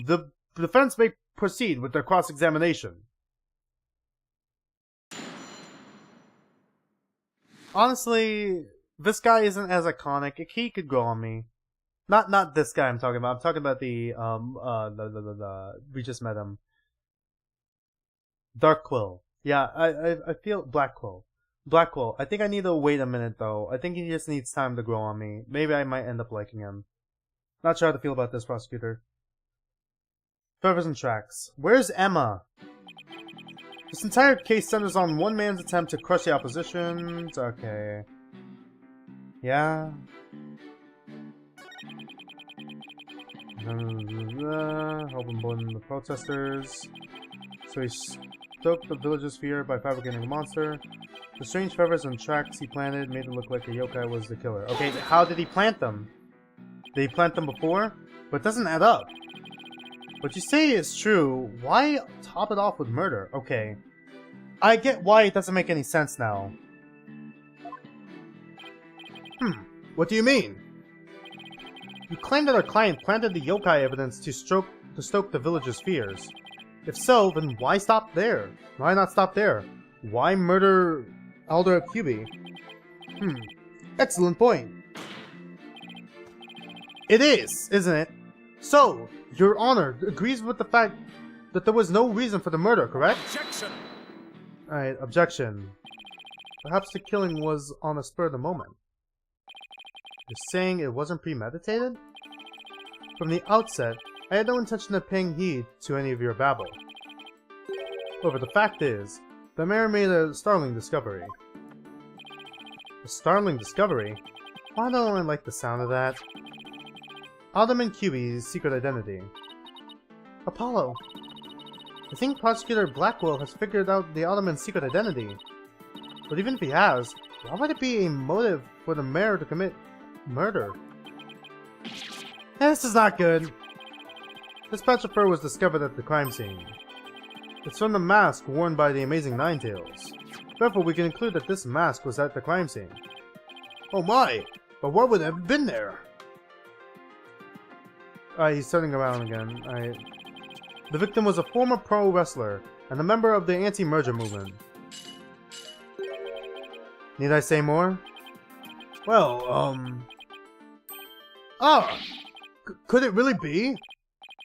the defense may proceed with their cross-examination. Honestly, this guy isn't as iconic. He could grow on me. Not this guy I'm talking about. I'm talking about the we just met him. Dark Quill. Yeah, I feel Black Quill. Black Quill. I think I need to wait a minute though. I think he just needs time to grow on me. Maybe I might end up liking him. Not sure how to feel about this prosecutor. Feathers and tracks. Where's Emma? This entire case centers on one man's attempt to crush the opposition. Okay. Yeah. Help embolden the protesters. So he stoked the villagers' fear by fabricating a monster. The strange feathers and tracks he planted made it look like a yokai was the killer. Okay, how did he plant them? Did he plant them before? But it doesn't add up. What you say is true. Why top it off with murder? Okay. I get why it doesn't make any sense now. What do you mean? You claim that our client planted the yokai evidence to stoke to stoke the villagers' fears. If so, then why stop there? Why not stop there? Why murder Elder QB? Excellent point. It is, isn't it? So, Your Honor agrees with the fact that there was no reason for the murder, correct? Objection! Alright, objection. Perhaps the killing was on a spur of the moment. You're saying it wasn't premeditated? From the outset, I had no intention of paying heed to any of your babble. However, the fact is, the mayor made a startling discovery. A startling discovery? Why don't I like the sound of that? Alderman QB's secret identity. Apollo! I think Prosecutor Blackwell has figured out the Alderman's secret identity. But even if he has, why would it be a motive for the mayor to commit murder? This is not good. This patch of fur was discovered at the crime scene. It's from the mask worn by the amazing Ninetales. Therefore, we can conclude that this mask was at the crime scene. Oh my! But what would have been there? He's turning around again. The victim was a former pro wrestler and a member of the anti-merger movement. Need I say more? Well, could it really be?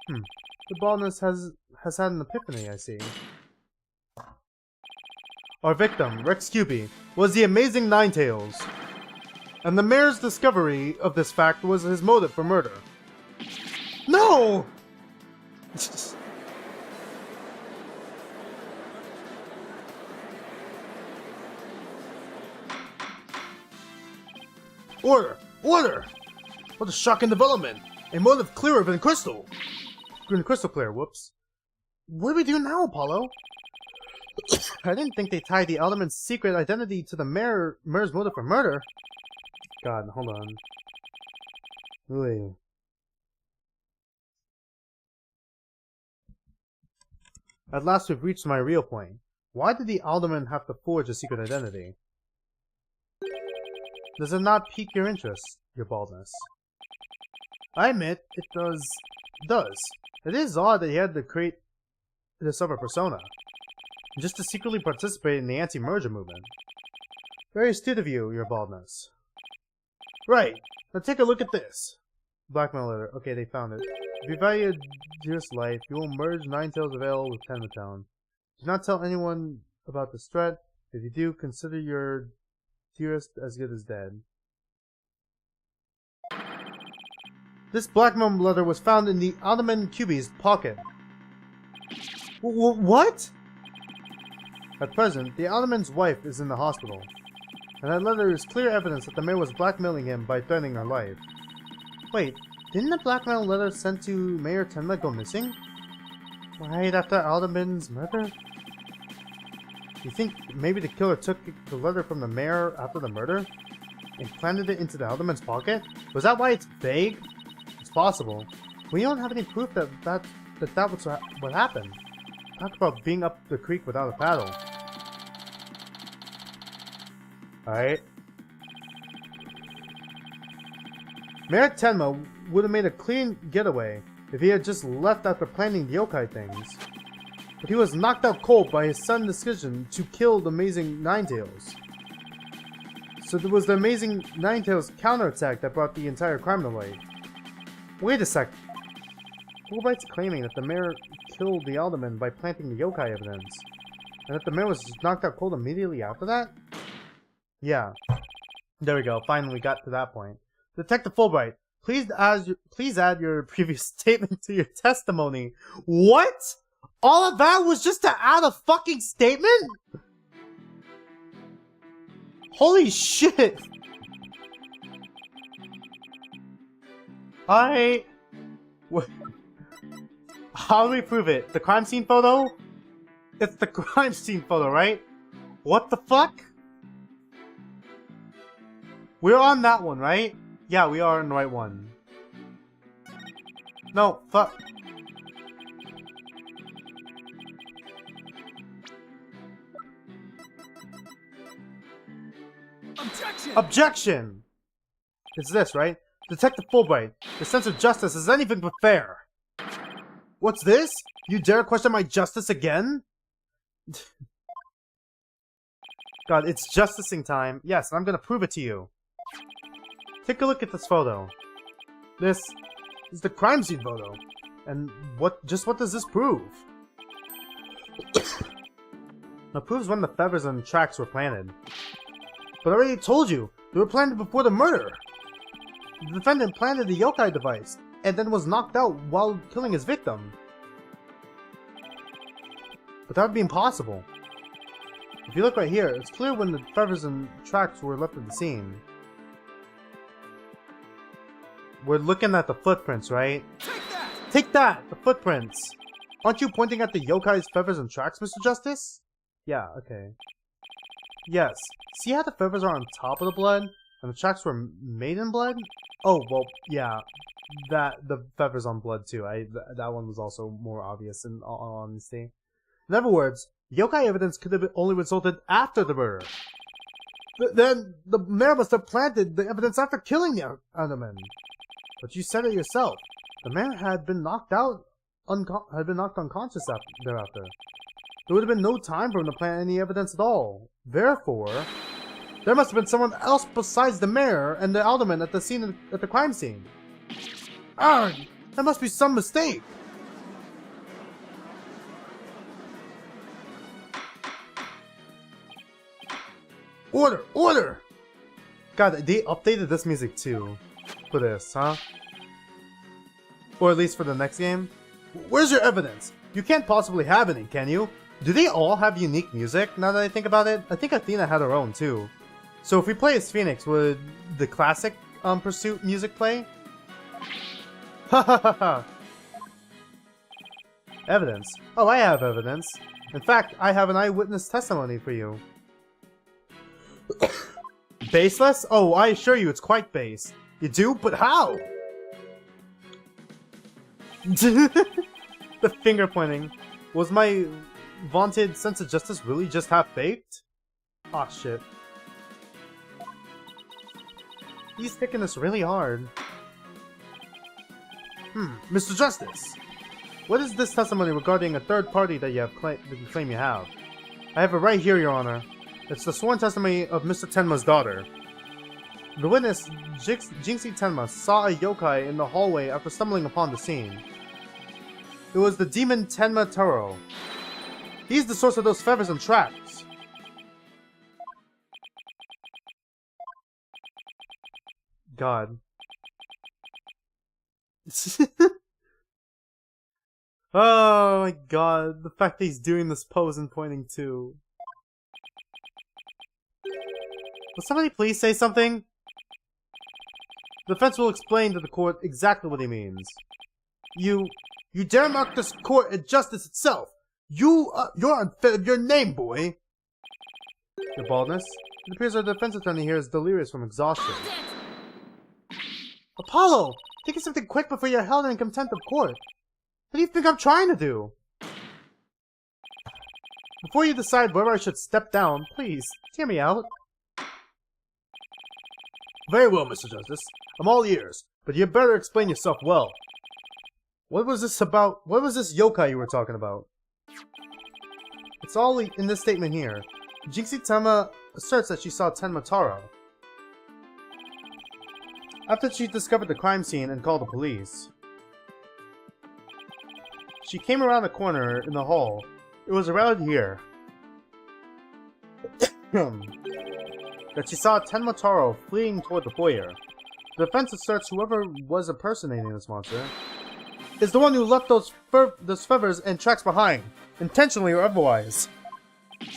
The baldness has had an epiphany, I see. Our victim, Rex Cupid, was the amazing Ninetales. And the mayor's discovery of this fact was his motive for murder. No! Order! Order! What a shocking development! A motive clearer than crystal! Crystal clear, whoops. What do we do now, Apollo? I didn't think they tied the Alderman's secret identity to the mayor's motive for murder. God, hold on. Ooh. At last we've reached my real point. Why did the Alderman have to forge a secret identity? Does it not pique your interest, your baldness? I admit, it does. It is odd that he had to create this other persona, just to secretly participate in the anti-merger movement. Very astute of you, your baldness. Right, now take a look at this. Blackmail letter. Okay, they found it. If you value your dearest life, you will merge Ninetales of Ale with Tenmatown. Do not tell anyone about this threat. If you do, consider your dearest as good as dead. This blackmail letter was found in the Alderman QB's pocket. What? At present, the Alderman's wife is in the hospital, and that letter is clear evidence that the mayor was blackmailing him by threatening her life. Wait, didn't the blackmail letter sent to Mayor Tenma go missing? Right after Alderman's murder? You think maybe the killer took the letter from the mayor after the murder and planted it into the Alderman's pocket? Was that why it's vague? It's possible. We don't have any proof that was what happened. Talk about being up the creek without a paddle. Alright. Mayor Tenma would have made a clean getaway if he had just left after planning the yokai things. But he was knocked out cold by his sudden decision to kill the amazing Ninetales. So it was the amazing Ninetales counterattack that brought the entire crime to light. Wait a sec. Fulbright's claiming that the mayor killed the Alderman by planting the yokai evidence, and that the mayor was just knocked out cold immediately after that? Yeah. There we go. Finally got to that point. Detective Fulbright, please add your previous statement to your testimony. What? All of that was just to add a fucking statement? Holy shit! How do we prove it? The crime scene photo? It's the crime scene photo, right? What the fuck? We're on that one, right? Yeah, we are on the right one. No, fuck. Objection! Objection! It's this, right? Detective Fulbright, the sense of justice is anything but fair. What's this? You dare question my justice again? God, it's justicing time. Yes, and I'm gonna prove it to you. Take a look at this photo. This is the crime scene photo. And what does this prove? It proves when the feathers and tracks were planted. But I already told you, they were planted before the murder. The defendant planted the yokai device, and then was knocked out while killing his victim. But that would be impossible. If you look right here, it's clear when the feathers and tracks were left at the scene. We're looking at the footprints, right? Take that! The footprints! Aren't you pointing at the yokai's feathers and tracks, Mr. Justice? Yeah, okay. Yes. See how the feathers are on top of the blood? And the tracks were made in blood? Oh, well, yeah. The feathers on blood, too. That one was also more obvious, in all honesty. In other words, yokai evidence could have only resulted after the murder. Then the mayor must have planted the evidence after killing the Underman. But you said it yourself. The mayor had been knocked unconscious thereafter. There would have been no time for him to plant any evidence at all. Therefore, there must have been someone else besides the mayor and the alderman at the crime scene. Arrgh! There must be some mistake. Order! Order! God, they updated this music too. For this, huh? Or at least for the next game. Where's your evidence? You can't possibly have any, can you? Do they all have unique music, now that I think about it? I think Athena had her own too. So if we play as Phoenix, would the classic Pursuit music play? Ha ha ha ha! Evidence? Oh, I have evidence. In fact, I have an eyewitness testimony for you. Baseless? Oh, I assure you it's quite base. You do? But how? The finger pointing. Was my vaunted sense of justice really just half-baked? Aw, shit. He's taking this really hard. Mr. Justice! What is this testimony regarding a third party that you claim you have? I have it right here, Your Honor. It's the sworn testimony of Mr. Tenma's daughter. The witness, Jinxie Tenma, saw a yokai in the hallway after stumbling upon the scene. It was the demon Tenma Taro. He's the source of those feathers and tracks. God. Oh my god, the fact that he's doing this pose and pointing too. Will somebody please say something? The defense will explain to the court exactly what he means. You dare mock this court and justice itself! You're unfit of your name, boy! Your baldness? It appears our defense attorney here is delirious from exhaustion. Apollo! Think of something quick before you're held in contempt of court. What do you think I'm trying to do? Before you decide whether I should step down, please, hear me out. Very well, Mr. Justice. I'm all ears, but you better explain yourself well. What was this about? What was this yokai you were talking about? It's all in this statement here. Jinxie Tenma asserts that she saw Tenma Taro after she discovered the crime scene and called the police. She came around the corner in the hall. It was around here that she saw Tenma Taro fleeing toward the foyer. The defense asserts whoever was impersonating this monster is the one who left those feathers and tracks behind, intentionally or otherwise.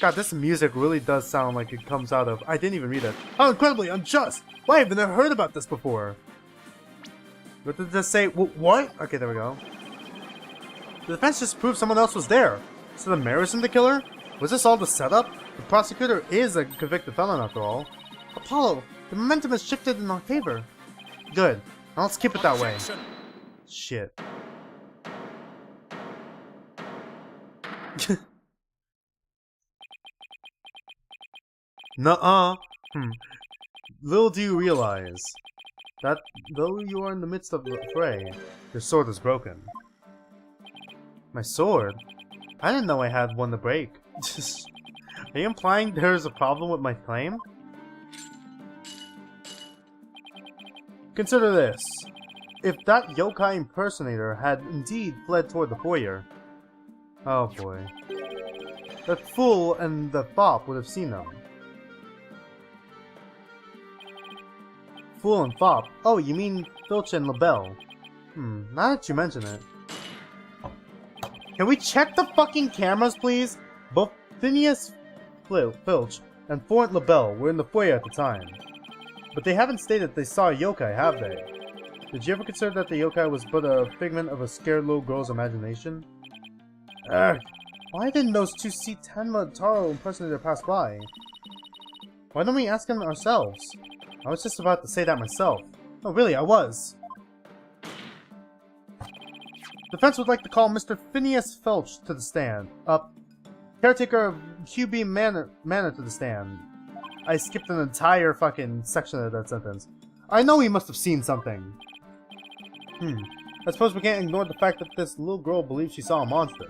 God, this music really does sound like it comes out of... I didn't even read it. How incredibly unjust! Why haven't I heard about this before? What did this say? What? Okay, there we go. The defense just proved someone else was there. So the mayor isn't the killer? Was this all the setup? The prosecutor is a convicted felon after all. Apollo, the momentum has shifted in our favor. Good. Now let's keep it that way. Shit. Nuh-uh. Little do you realize that though you are in the midst of the fray, your sword is broken. My sword? I didn't know I had one to break. Are you implying there's a problem with my claim? Consider this. If that yokai impersonator had indeed fled toward the foyer... Oh boy. The fool and the fop would have seen them. Fool and fop? Oh, you mean Filch and LaBelle. Now that you mention it. Can we check the fucking cameras, please? Both Phineas Filch and Florent LaBelle were in the foyer at the time. But they haven't stated they saw a yokai, have they? Did you ever consider that the yokai was but a figment of a scared little girl's imagination? Ugh. Why didn't those two see Tenma Taro impersonator pass by? Why don't we ask him ourselves? I was just about to say that myself. Oh really, I was. Defense would like to call Mr. Phineas Filch to the stand. Caretaker of QB Manor to the stand. I skipped an entire fucking section of that sentence. I know he must have seen something. I suppose we can't ignore the fact that this little girl believes she saw a monster.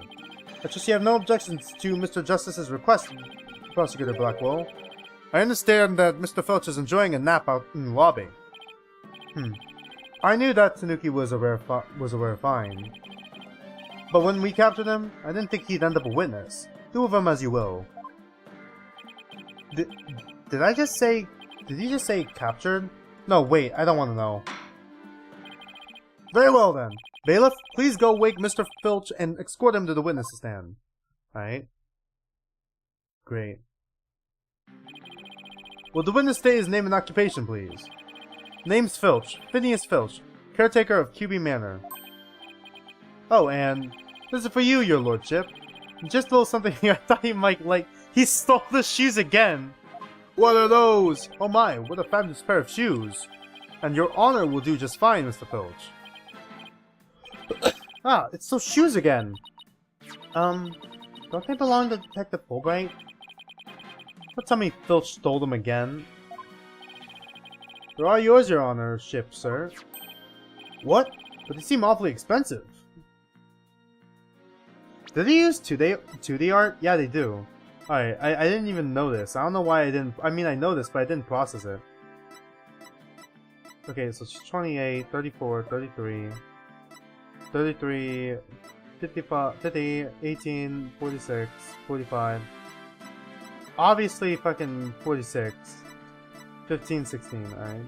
But just you have no objections to Mr. Justice's request, Prosecutor Blackwell. I understand that Mr. Filch is enjoying a nap out in the lobby. I knew that Tanuki was a rare find. But when we captured him, I didn't think he'd end up a witness. Do with him as you will. Did I just say... Did he just say captured? No, wait, I don't want to know. Very well then. Bailiff, please go wake Mr. Filch and escort him to the witness stand. Alright. Great. Will the witness state his name and occupation, please? Name's Filch. Phineas Filch. Caretaker of QB Manor. Oh, and this is for you, your lordship. Just a little something here I thought you might like. He stole the shoes again! What are those? Oh my, what a fabulous pair of shoes. And your honor will do just fine, Mr. Filch. Ah, it's those shoes again. Don't they belong to Detective Fulbright? Don't tell me Filch stole them again. They're all yours, your honorship, sir. What? But they seem awfully expensive. Do they use 2D art? Yeah, they do. Alright, I didn't even know this. I don't know why I didn't... I mean, I know this, but I didn't process it. Okay, so it's 28, 34, 33... 33, 55, 50, 18, 46, 45. Obviously fucking 46. 15, 16, alright.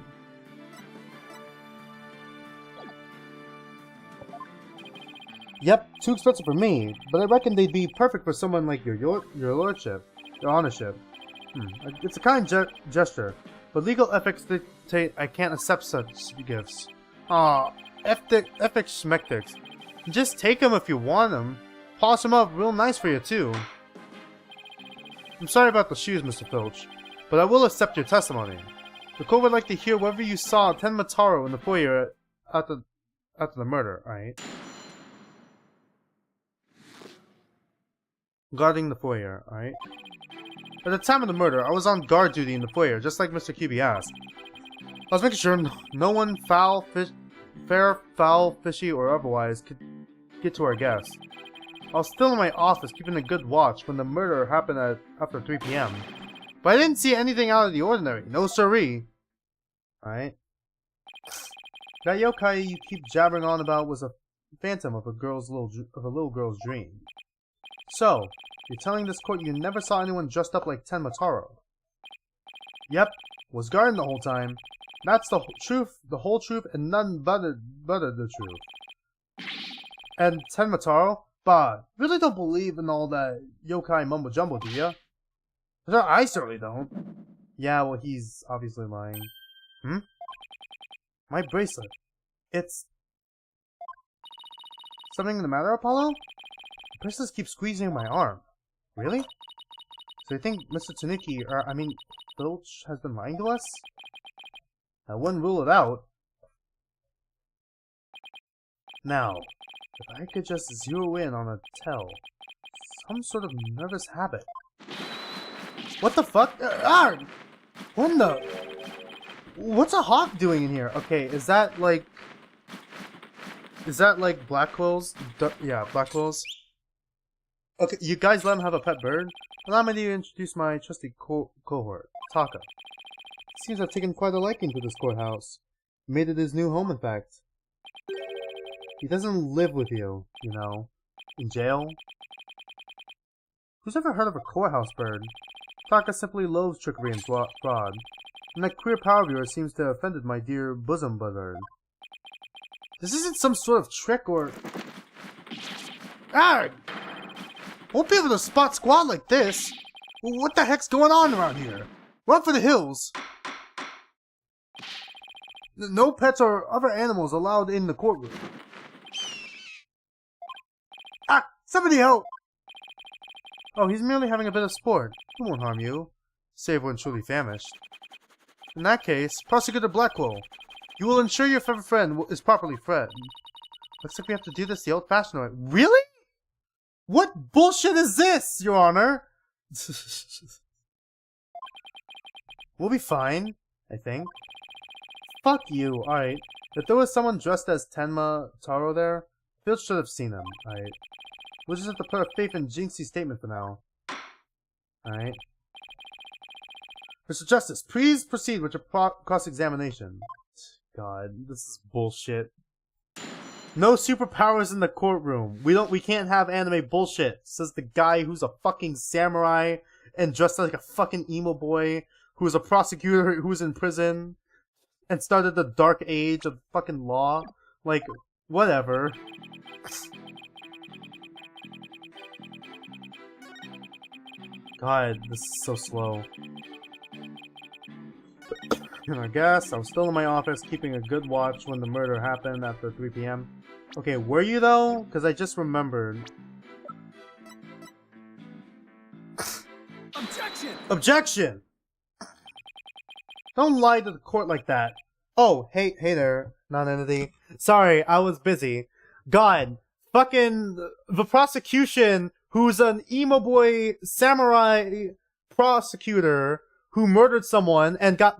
Yep, too expensive for me, but I reckon they'd be perfect for someone like your lordship, your honorship. It's a kind gesture, but legal ethics dictate I can't accept such gifts. Aw, ethics schmectics. Just take them if you want them. Polish them up real nice for you too. I'm sorry about the shoes, Mr. Filch, but I will accept your testimony. The court would like to hear whether you saw Tenma Taro in the foyer after the murder, alright? Guarding the foyer, alright? At the time of the murder, I was on guard duty in the foyer, just like Mr. QB asked. I was making sure no one fair, foul, fishy, or otherwise could get to our guests. I was still in my office keeping a good watch when the murder happened after 3 p.m. But I didn't see anything out of the ordinary. No siree. Alright. That yokai you keep jabbering on about was a phantom of a little girl's dream. So, you're telling this court you never saw anyone dressed up like Tenma Taro? Yep, was guarding the whole time. That's the truth, the whole truth, and none but the truth. And Tenma Taro? Bah, really don't believe in all that yokai mumbo jumbo, do ya? I certainly don't. Yeah, well, he's obviously lying. My bracelet. It's... Something the matter, Apollo? The bracelets keep squeezing my arm. Really? So you think Mr. Tanuki, Filch has been lying to us? I wouldn't rule it out. Now, if I could just zero in on a some sort of nervous habit. What the fuck? When the... What's a hawk doing in here? Okay, is that like Blackwell's? Yeah, Blackwell's. Okay, you guys let him have a pet bird? Allow me to introduce my trusty cohort, Taka. Seems I've taken quite a liking to this courthouse. Made it his new home, in fact. He doesn't live with you, you know. In jail. Who's ever heard of a courthouse bird? Taka simply loathes trickery and fraud. And that queer power of yours seems to have offended my dear bosom bird. This isn't some sort of trick or... Ah! Won't be able to spot squad like this! What the heck's going on around here? Run for the hills! No pets or other animals allowed in the courtroom. Ah! Somebody help! Oh, he's merely having a bit of sport. He won't harm you. Save when truly famished. In that case, Prosecutor Blackwell, you will ensure your favorite friend is properly fed. Looks like we have to do this the old-fashioned way. Really? What bullshit is this, Your Honor? We'll be fine, I think. Fuck you, alright. If there was someone dressed as Tenma Taro there, Phil should have seen him, alright. We'll just have to put our faith in Jinxie's statement for now. Alright. Mr. Justice, please proceed with your cross-examination. God, this is bullshit. No superpowers in the courtroom. We can't have anime bullshit, says the guy who's a fucking samurai and dressed like a fucking emo boy, who's a prosecutor who's in prison and started the dark age of fucking law. Like, whatever. God, this is so slow. And I guess I was still in my office keeping a good watch when the murder happened after 3 p.m. Okay, were you though? Because I just remembered. Objection! Objection! Don't lie to the court like that. Oh, hey there, non-entity. Sorry, I was busy. God, fucking the prosecution, who's an emo boy samurai prosecutor who murdered someone and got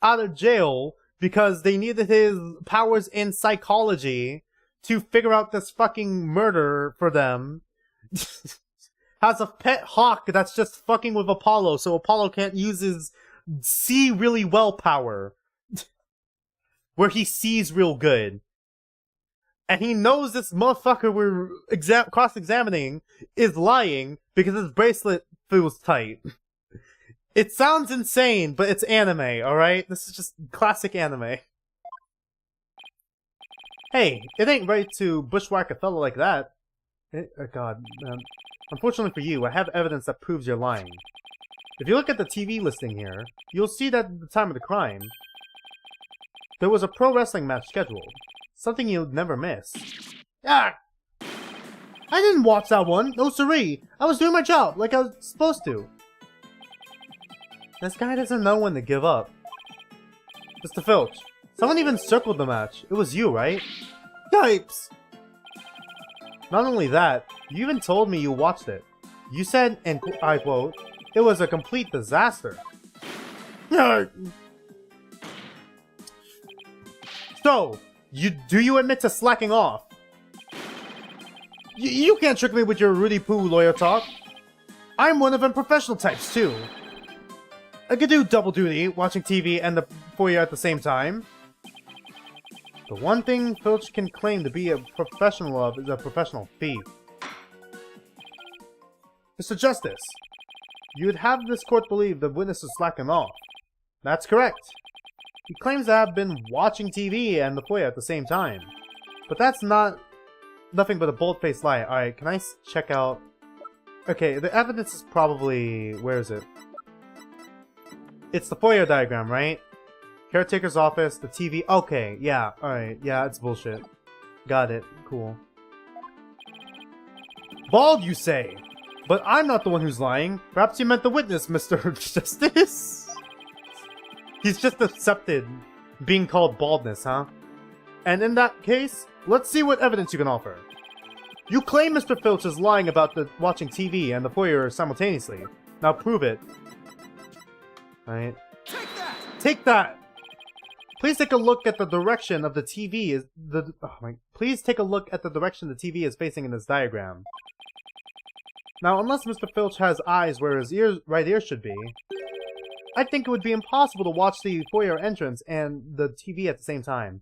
out of jail because they needed his powers in psychology to figure out this fucking murder for them, has a pet hawk that's just fucking with Apollo, so Apollo can't use his see really well power, where he sees real good. And he knows this motherfucker we're cross-examining is lying because his bracelet feels tight. It sounds insane, but it's anime, alright? This is just classic anime. Hey, it ain't right to bushwhack a fellow like that. God, unfortunately for you, I have evidence that proves you're lying. If you look at the TV listing here, you'll see that at the time of the crime, there was a pro wrestling match scheduled. Something you'd never miss. Ah! I didn't watch that one, no siree. I was doing my job, like I was supposed to. This guy doesn't know when to give up. Mr. Filch, someone even circled the match. It was you, right? Yipes! Not only that, you even told me you watched it. You said, and I quote, it was a complete disaster. So, do you admit to slacking off? You can't trick me with your Rudy Poo lawyer talk. I'm one of them professional types, too. I could do double duty, watching TV and the foyer at the same time. The one thing Filch can claim to be a professional of is a professional thief. Mr. Justice, you would have this court believe the witness is slacking off. That's correct. He claims to have been watching TV and the foyer at the same time. But that's nothing but a bold-faced lie. Alright, can I check out... Okay, the evidence is probably... Where is it? It's the foyer diagram, right? Caretaker's office, the TV... Okay, yeah, alright. Yeah, it's bullshit. Got it. Cool. Bald, you say? But I'm not the one who's lying. Perhaps you meant the witness, Mr. Justice? He's just accepted being called baldness, huh? And in that case, let's see what evidence you can offer. You claim Mr. Filch is lying about the watching TV and the foyer simultaneously. Now prove it. Alright. Take that! Take that! Please take a look at the direction of the TV Please take a look at the direction the TV is facing in this diagram. Now, unless Mr. Filch has eyes where his right ear should be, I think it would be impossible to watch the foyer entrance and the TV at the same time.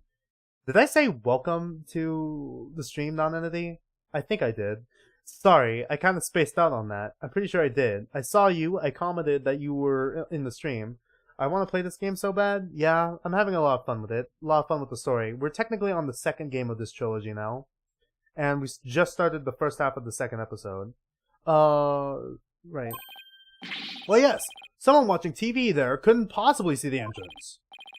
Did I say welcome to the stream, non-entity? I think I did. Sorry, I kind of spaced out on that. I'm pretty sure I did. I saw you, I commented that you were in the stream. I want to play this game so bad. Yeah, I'm having a lot of fun with it. A lot of fun with the story. We're technically on the second game of this trilogy now. And we just started the first half of the second episode. Right. Well, yes, someone watching TV there couldn't possibly see the entrance.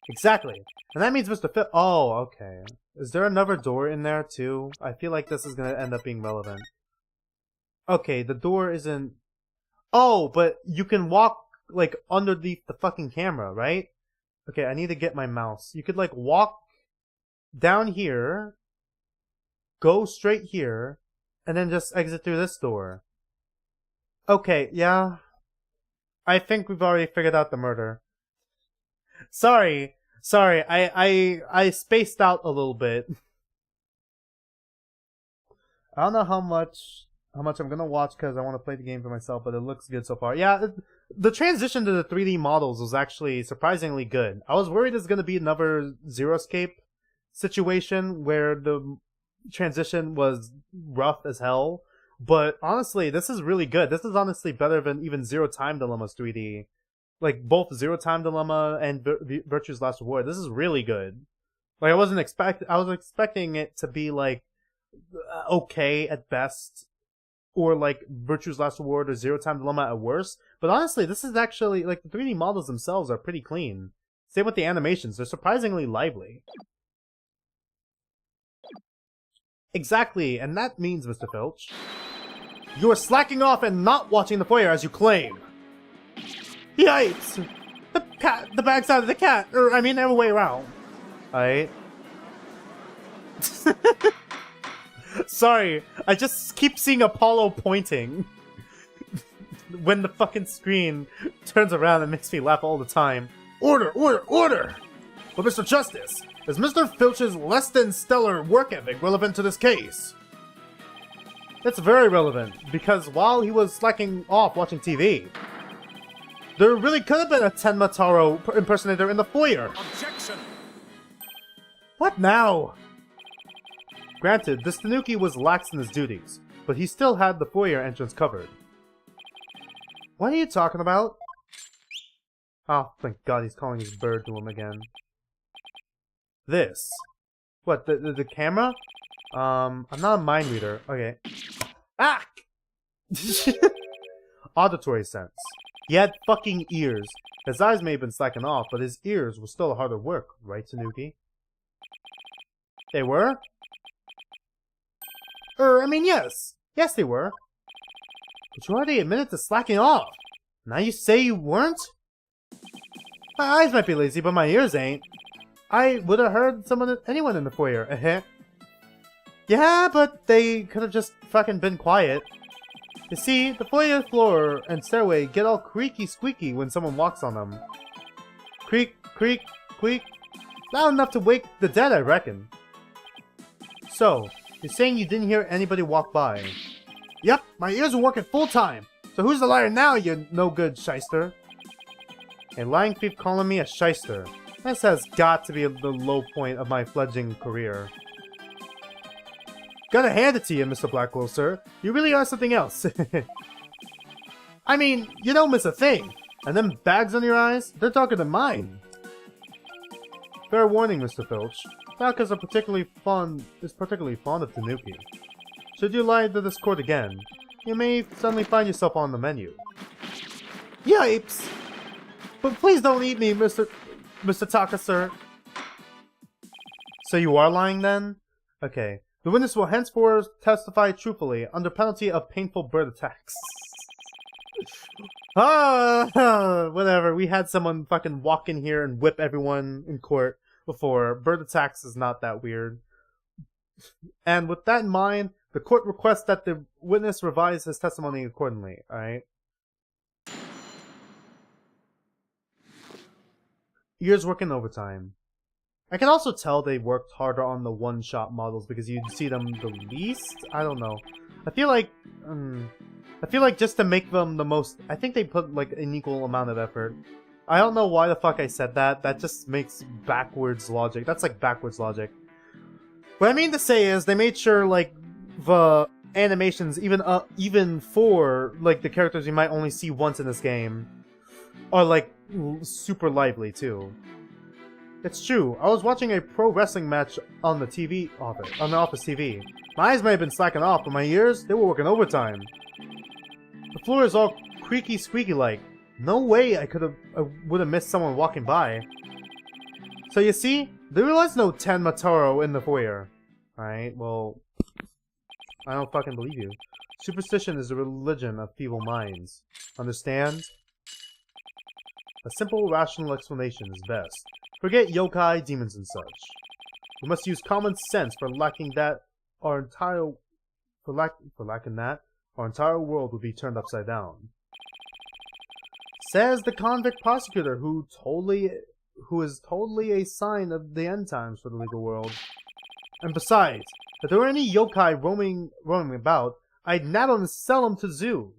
Exactly. And that means Mr. Phil. Oh, okay. Is there another door in there too? I feel like this is gonna end up being relevant. Okay, the door isn't... Oh, but you can walk, like, underneath the fucking camera, right? Okay, I need to get my mouse. You could, like, walk down here, go straight here, and then just exit through this door. Okay, yeah. I think we've already figured out the murder. Sorry, I spaced out a little bit. I don't know how much I'm gonna watch because I want to play the game for myself, but it looks good so far. Yeah, the transition to the 3D models was actually surprisingly good. I was worried it's gonna be another Zero Escape situation where the transition was rough as hell, but honestly, this is really good. This is honestly better than even Zero Time Dilemma's 3D. Like, both Zero Time Dilemma and Virtue's Last Reward. This is really good. Like, I was expecting it to be, like, okay at best, or, like, Virtue's Last Reward or Zero Time Dilemma at worst. But honestly, this is actually, like, the 3D models themselves are pretty clean. Same with the animations. They're surprisingly lively. Exactly, and that means, Mr. Filch, you are slacking off and not watching the foyer as you claim. Yikes! The backside of the cat, or I mean, every way around. Alright. Sorry, I just keep seeing Apollo pointing when the fucking screen turns around and makes me laugh all the time. Order, order, order! But Mr. Justice, is Mr. Filch's less than stellar work ethic relevant to this case? It's very relevant, because while he was slacking off watching TV, there really could have been a Tenma Taro impersonator in the foyer. Objection! What now? Granted, this Tanuki was lax in his duties, but he still had the foyer entrance covered. What are you talking about? Oh, thank God he's calling his bird to him again. This. What, the camera? I'm not a mind reader. Okay. Ah! Auditory sense. He had fucking ears. His eyes may have been slacking off, but his ears were still harder work, right, Tanuki? They were? I mean, yes. Yes, they were. But you already admitted to slacking off. Now you say you weren't? My eyes might be lazy, but my ears ain't. I would have heard anyone in the foyer. Yeah, but they could have just fucking been quiet. You see, the foyer floor and stairway get all creaky squeaky when someone walks on them. Creak, creak, creak. Loud enough to wake the dead, I reckon. So, you're saying you didn't hear anybody walk by? Yep, my ears are working full time. So who's the liar now, you no-good shyster? A lying thief calling me a shyster. This has got to be the low point of my fledgling career. Gotta hand it to you, Mr. Blackwell, sir. You really are something else. I mean, you don't miss a thing. And them bags on your eyes, they're darker than mine. Fair warning, Mr. Filch. Falcons are particularly fond of Tanuki. Should you lie to this court again, you may suddenly find yourself on the menu. Yipes! But please don't eat me, Mr. Taka, sir. So you are lying then? Okay. The witness will henceforth testify truthfully under penalty of painful bird attacks. Whatever. We had someone fucking walk in here and whip everyone in court before. Bird attacks is not that weird. And with that in mind, the court requests that the witness revise his testimony accordingly. Alright? Ears working overtime. I can also tell they worked harder on the one-shot models because you'd see them the least? I don't know. I feel like just to make them the most... I think they put, like, an equal amount of effort. I don't know why the fuck I said that. That just makes backwards logic. That's, like, backwards logic. What I mean to say is, they made sure, like, the animations, even for, like, the characters you might only see once in this game, are, like, super lively, too. It's true. I was watching a pro wrestling match on the office TV. My eyes may have been slacking off, but my ears, they were working overtime. The floor is all creaky squeaky like. No way I would have missed someone walking by. So you see, there was no Tenmataro in the foyer. Alright, well, I don't fucking believe you. Superstition is the religion of feeble minds. Understand? A simple, rational explanation is best. Forget yokai, demons, and such. We must use common sense. Lacking that, our entire world would be turned upside down. Says the convict prosecutor, who is totally a sign of the end times for the legal world. And besides, if there were any yokai roaming about, I'd nab them and sell them to the zoo.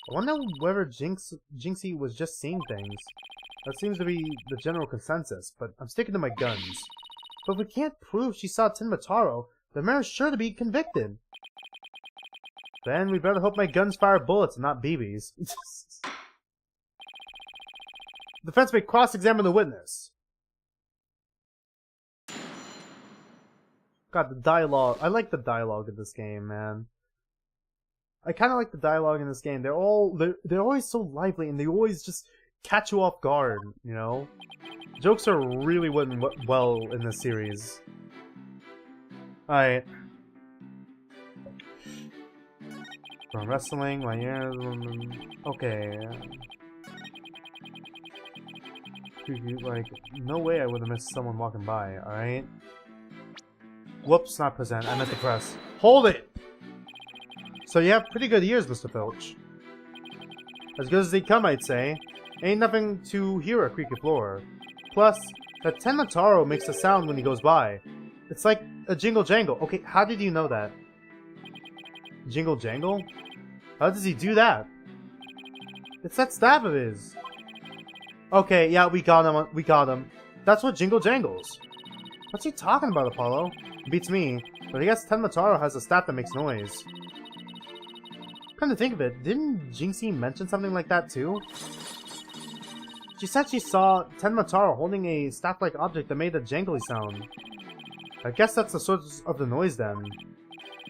I wonder whether Jinxie was just seeing things. That seems to be the general consensus, but I'm sticking to my guns. But if we can't prove she saw Tenmataro, the mayor's sure to be convicted. Then we better hope my guns fire bullets and not BBs. The defense may cross-examine the witness. God, the dialogue. I like the dialogue in this game, man. I kind of like the dialogue in this game. They're always so lively, and they always just catch you off guard, you know? Jokes are really written well in this series. Alright. From wrestling, my ears... Okay. Like, no way I would have missed someone walking by, alright? Whoops, not present. I meant to press. Hold it! So you have pretty good ears, Mr. Filch. As good as they come, I'd say. Ain't nothing to hear a creaky floor. Plus, that Tenmataro makes a sound when he goes by. It's like a jingle jangle. Okay, how did you know that? Jingle jangle? How does he do that? It's that staff of his. Okay, yeah, we got him. That's what jingle jangles. What's he talking about, Apollo? Beats me, but I guess Tenmataro has a staff that makes noise. Come to think of it, didn't Jinxie mention something like that too? She said she saw Tenmataro holding a staff-like object that made a jangly sound. I guess that's the source of the noise then.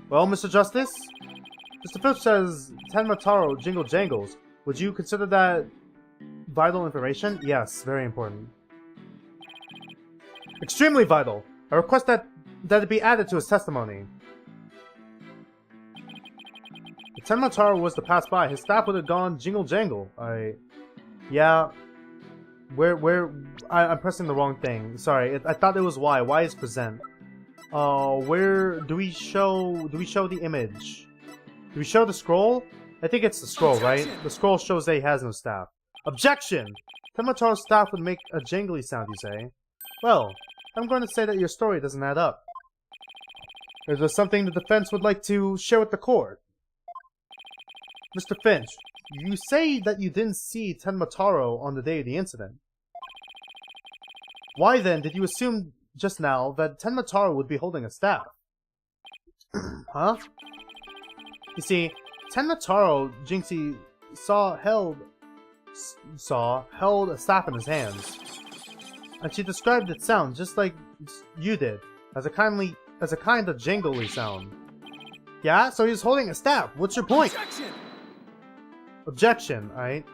Well, Mr. Justice? Mr. Filch says Tenmataro jingle jangles. Would you consider that vital information? Yes, very important. Extremely vital. I request that it be added to his testimony. If Tenmataro was to pass by, his staff would have gone jingle jangle. Yeah. I'm pressing the wrong thing. Sorry, I thought it was Y. Y is present. Where do we show the image? Do we show the scroll? I think it's the scroll, right? The scroll shows that he has no staff. Objection! Tenmataro's staff would make a jangly sound, you say? Well, I'm going to say that your story doesn't add up. Is there something the defense would like to share with the court? Mr. Finch, you say that you didn't see Tenmataro on the day of the incident. Why then did you assume just now that Tenmataro would be holding a staff? Huh? You see, Tenmataro, Jinxie held a staff in his hands. And she described its sound just like you did, as a kind of jangly sound. Yeah, so he's holding a staff. What's your point? Objection, alright?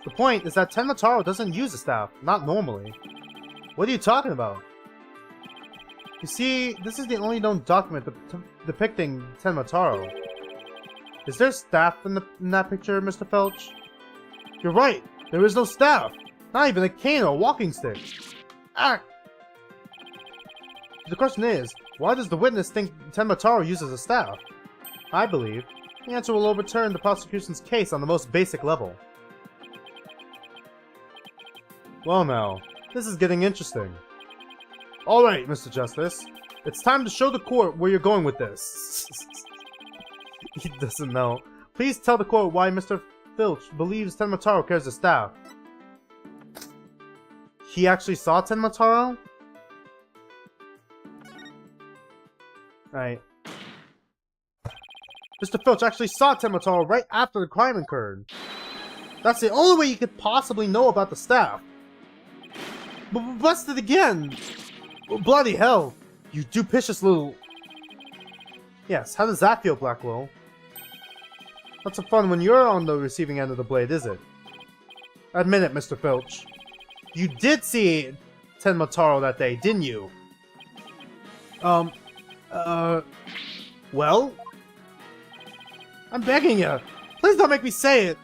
The point is that Tenmataro doesn't use a staff, not normally. What are you talking about? You see, this is the only known document depicting Tenmataro. Is there staff in that picture, Mr. Filch? You're right, there is no staff! Not even a cane or a walking stick! Ah! The question is, why does the witness think Tenmataro uses a staff? I believe the answer will overturn the prosecution's case on the most basic level. Well now, This is getting interesting. Alright, Mr. Justice. It's time to show the court where you're going with this. He doesn't know. Please tell the court why Mr. Filch believes Tenmataro carries the staff. He actually saw Tenmataro? Alright. Mr. Filch actually saw Tenmataro right after the crime occurred. That's the only way you could possibly know about the staff. Busted again! Bloody hell! You dupicious little... Yes, how does that feel, Blackwell? Not so fun when you're on the receiving end of the blade, is it? Admit it, Mr. Filch. You did see Tenmataro that day, didn't you? Well? I'm begging you. Please don't make me say it.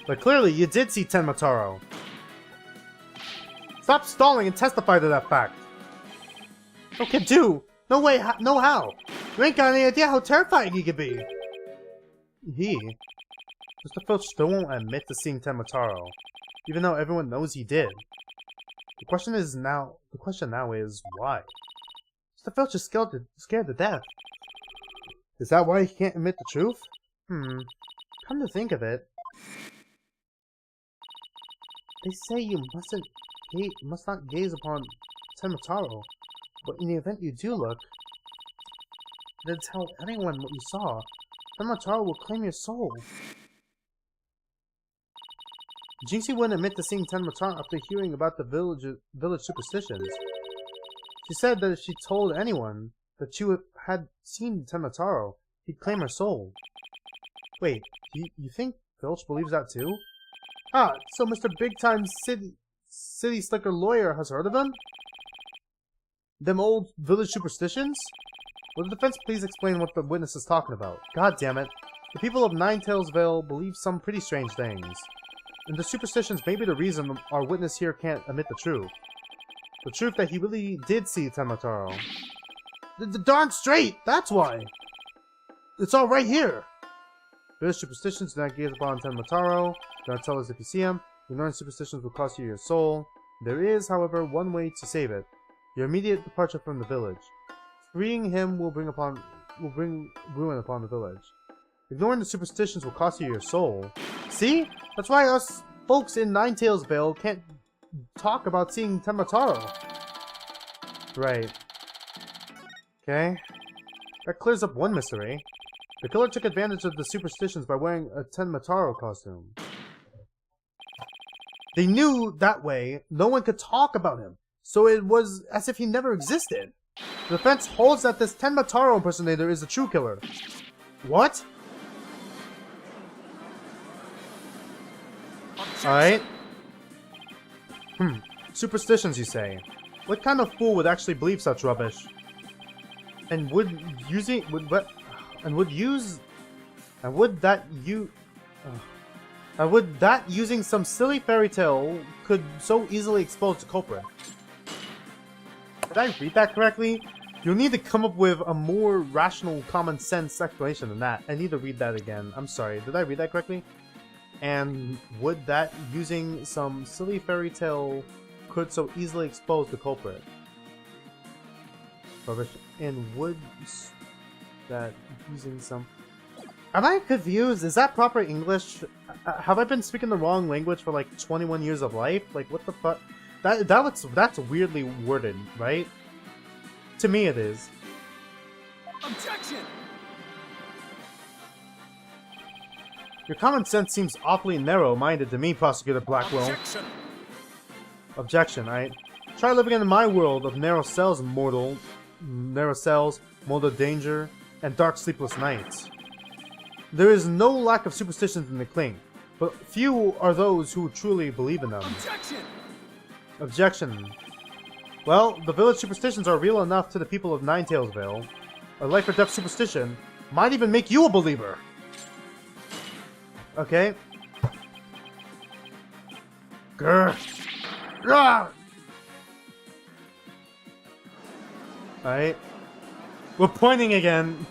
But clearly, you did see Tenmataro. Stop stalling and testify to that fact. Okay, do. No way, no how. You ain't got any idea how terrifying he could be. Mr. Filch still won't admit to seeing Tenmataro, even though everyone knows he did. The question now is why? Mr. Filch is scared to death. Is that why he can't admit the truth? Come to think of it. They say you must not gaze upon Tenmataro, but in the event you do look, then tell anyone what you saw. Tenmataro will claim your soul. Jinxie wouldn't admit to seeing Tenmataro after hearing about the village superstitions. She said that if she told anyone that you had seen Tenmataro, he'd claim her soul. Wait, you think Filch believes that too? Ah, so Mr. Big-Time City Slicker Lawyer has heard of them? Them old village superstitions? Will the defense please explain what the witness is talking about? God damn it. The people of Ninetails Vale believe some pretty strange things. And the superstitions may be the reason our witness here can't admit the truth. The truth that he really did see Tenmataro. The darn straight! That's why! It's all right here! Village superstitions do not gaze upon Tenmataro. Do not tell us if you see him. Ignoring superstitions will cost you your soul. There is, however, one way to save it. Your immediate departure from the village. Freeing him will bring ruin upon the village. Ignoring the superstitions will cost you your soul. See? That's why us folks in Ninetails Vale can't talk about seeing Tenmataro. Right. Okay. That clears up one mystery. The killer took advantage of the superstitions by wearing a Tenmataro costume. They knew that way no one could talk about him, so it was as if he never existed. The defense holds that this Tenmataro impersonator is the true killer. What? Alright. Superstitions, you say? What kind of fool would actually believe such rubbish? And would that using some silly fairy tale could so easily expose the culprit? Did I read that correctly? You'll need to come up with a more rational, common sense explanation than that. I need to read that again. I'm sorry. Did I read that correctly? And would that using some silly fairy tale could so easily expose the culprit? And would that using some... Am I confused? Is that proper English? Have I been speaking the wrong language for like 21 years of life? Like, what the fuck? That's weirdly worded, right? To me it is. Objection! Your common sense seems awfully narrow-minded to me, Prosecutor Blackwell. Objection! Objection, right? Try living in my world of narrow cells, mortal danger, and dark sleepless nights. There is no lack of superstitions in the cling, but few are those who truly believe in them. Objection! Objection. Well, the village superstitions are real enough to the people of Ninetails Vale. A life or death superstition might even make you a believer. Okay. Grr. Grr. Alright. We're pointing again.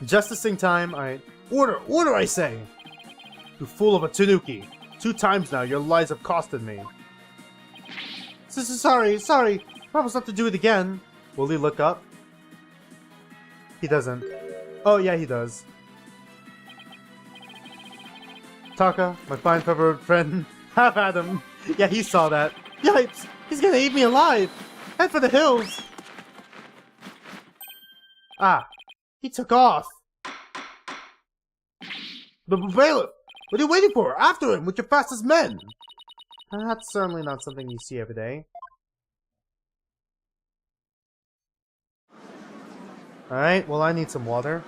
Justicing time. Alright. Order! Order, I say! You fool of a Tanuki! 2 times now. Your lies have costed me. Sorry. Promise not to do it again. Will he look up? He doesn't. Oh, yeah, he does. Taka, my fine favorite friend. Have at him. Yeah, he saw that. Yipes! He's gonna eat me alive! Head for the hills! Ah, he took off. The bailiff! What are you waiting for? After him with your fastest men! That's certainly not something you see every day. Alright, well I need some water.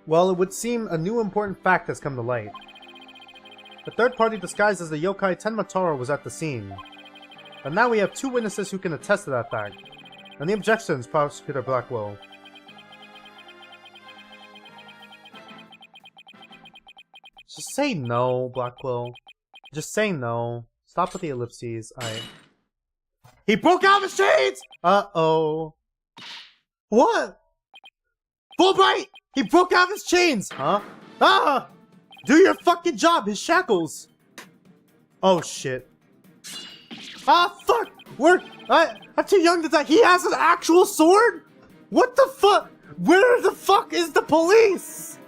Well, it would seem a new important fact has come to light. A third party disguised as the yokai Tenmataro was at the scene. And now we have 2 witnesses who can attest to that fact. Any objections, Prosecutor Blackwell? Just say no, Blackwell. Just say no. Stop with the ellipses. He broke out of his chains! Uh-oh. What? Fulbright! He broke out of his chains! Huh? Ah! Do your fucking job, his shackles! Oh shit. Ah, fuck! I'm too young to die. He has an actual sword? What the fuck? Where the fuck is the police?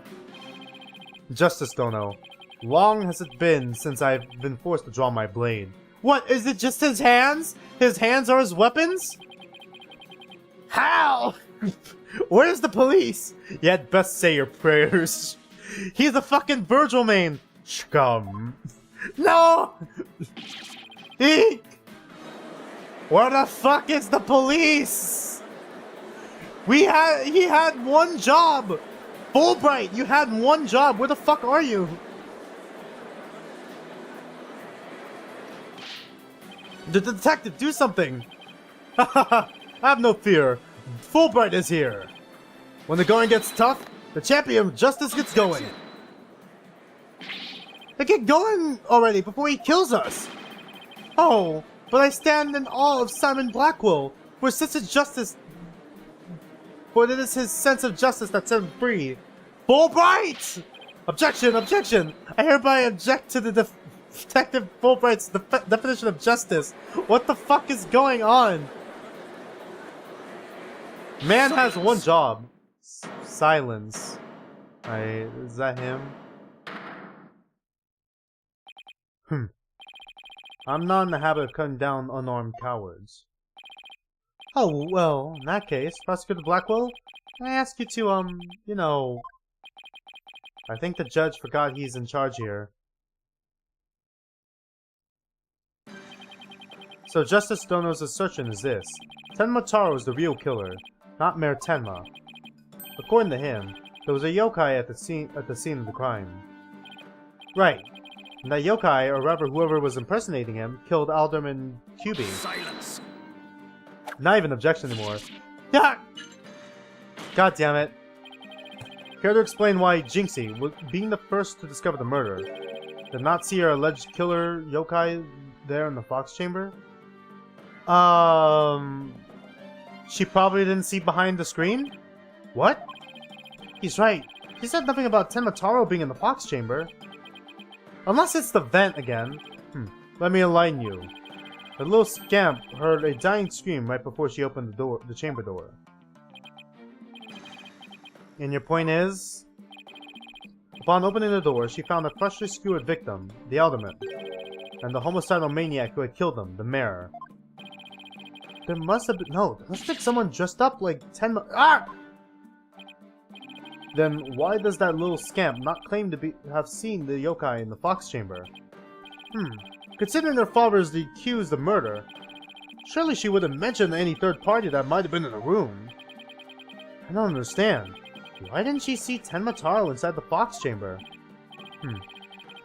Justice Dono. Long has it been since I've been forced to draw my blade. What, is it just his hands? His hands are his weapons? How? Where's the police? You had best say your prayers. He's a fucking Virgil main. Scum. No! Eek! Where the fuck is the police? He had one job! Fulbright, you had one job. Where the fuck are you? The detective, do something! Have no fear. Fulbright is here. When the going gets tough, the champion of justice gets going. Get going already before he kills us. Oh, but I stand in awe of Simon Blackwell, for sense of justice. For it is his sense of justice that set him free. Fulbright! Objection! Objection! I hereby object to the Detective Fulbright's definition of justice. What the fuck is going on? Man has one job. Silence. Is that him? I'm not in the habit of cutting down unarmed cowards. Oh, well, in that case, Prosecutor Blackwell, can I ask you to, you know... I think the judge forgot he's in charge here. So Justice Dono's assertion is this. Tenma Taro is the real killer, not Mayor Tenma. According to him, there was a yokai at the scene of the crime. Right. And that yokai, or rather whoever was impersonating him, killed Alderman QB. Silence. Not even objection anymore. Yeah! God damn it. Care to explain why Jinxie, being the first to discover the murder, did not see her alleged killer yokai there in the Fox Chamber? She probably didn't see behind the screen? What? He's right. She said nothing about Tenma Taro being in the Fox Chamber. Unless it's the vent again. Let me enlighten you. The little scamp heard a dying scream right before she opened the chamber door. And your point is? Upon opening the door, she found a freshly skewered victim, the Alderman, and the homicidal maniac who had killed him, the mayor. There must have been someone dressed up like Tenma. Ah! Then why does that little scamp not claim to have seen the yokai in the Fox Chamber? Considering her father is the accused of murder, surely she wouldn't mention any third party that might have been in the room. I don't understand. Why didn't she see Tenma Taro inside the Fox Chamber?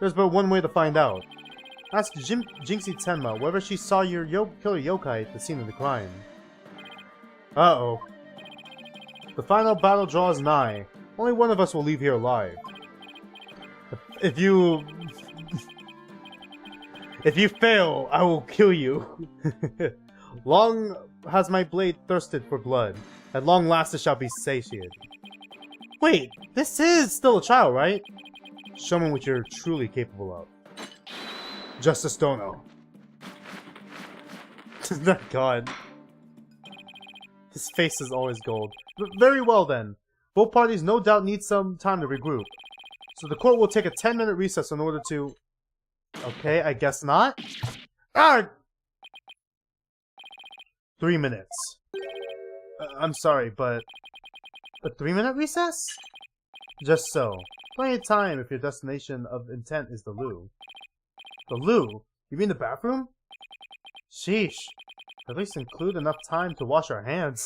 There's but one way to find out. Ask Jinxie Tenma whether she saw your killer yokai at the scene of the crime. Uh-oh. The final battle draws nigh. Only one of us will leave here alive. If you fail, I will kill you. Long has my blade thirsted for blood. At long last it shall be satiated. Wait, this is still a child, right? Show me what you're truly capable of. Justice Dono. God. His face is always gold. Very well then. Both parties no doubt need some time to regroup. So the court will take a 10-minute recess in order to... Okay, I guess not. Ah! 3 minutes. I'm sorry, but... A 3-minute recess? Just so. Plenty of time if your destination of intent is the loo. The loo? You mean the bathroom? Sheesh. At least include enough time to wash our hands.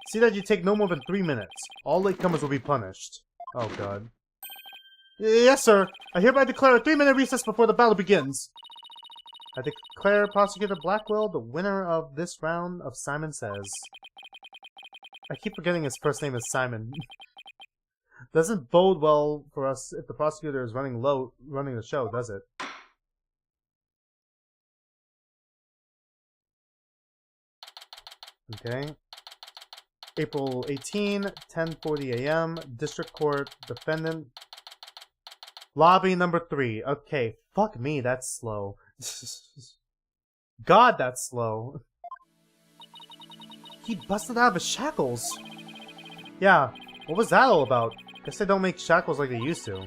See that you take no more than 3 minutes. All latecomers will be punished. Oh god. Yes, sir. I hereby declare a 3-minute recess before the battle begins. I declare Prosecutor Blackwell the winner of this round of Simon Says. I keep forgetting his first name is Simon. Doesn't bode well for us if the prosecutor is running the show, does it? Okay. April 18, 10:40 a.m. District Court, Defendant. Lobby number 3. Okay, fuck me, that's slow. God, that's slow. He busted out of his shackles. Yeah, what was that all about? Guess they don't make shackles like they used to.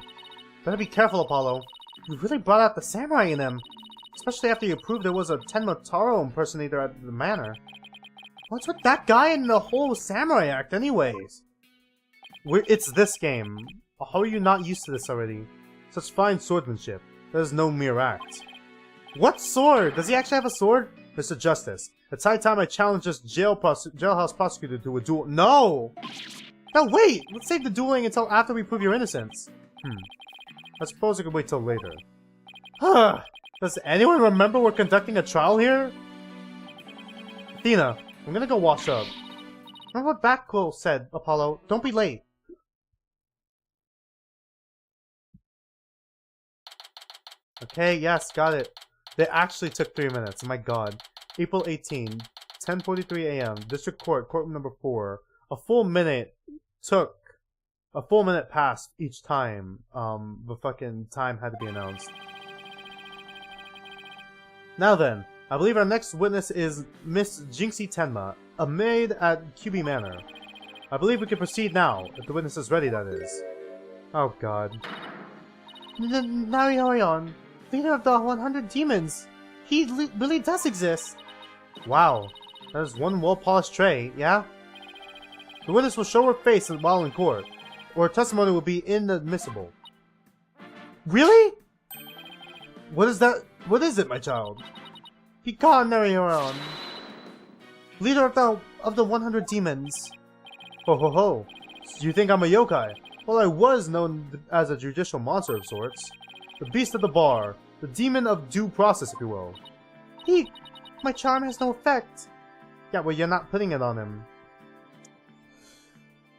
Better be careful, Apollo. You really brought out the samurai in him. Especially after you proved there was a Tenmotaro impersonator at the manor. What's with that guy in the whole samurai act anyways? It's this game. How are you not used to this already? Such fine swordsmanship. That is no mere act. What sword? Does he actually have a sword? Mr. Justice, it's high time I challenge this jailhouse prosecutor to a duel. No! No, wait! Let's save the dueling until after we prove your innocence. I suppose we could wait till later. Does anyone remember we're conducting a trial here? Athena, I'm gonna go wash up. Remember what Batquill said, Apollo. Don't be late. Okay, yes, got it. They actually took 3 minutes. My god. April 18, 10:43 a.m. District Court, courtroom number 4. A full minute passed each time the fucking time had to be announced. Now then, I believe our next witness is Miss Jinxie Tenma, a maid at QB Manor. I believe we can proceed now, if the witness is ready, that is. Oh god. Narihorion, leader of the 100 demons. He really does exist. Wow, that is one well-polished tray, yeah? The witness will show her face while in court, or her testimony will be inadmissible. Really? What is that? What is it, my child? Pecan Narihorion, leader of the 100 demons. Ho ho ho. So you think I'm a yokai? Well, I was known as a judicial monster of sorts. The beast of the bar. The demon of due process, if you will. My charm has no effect. Yeah, well, you're not putting it on him.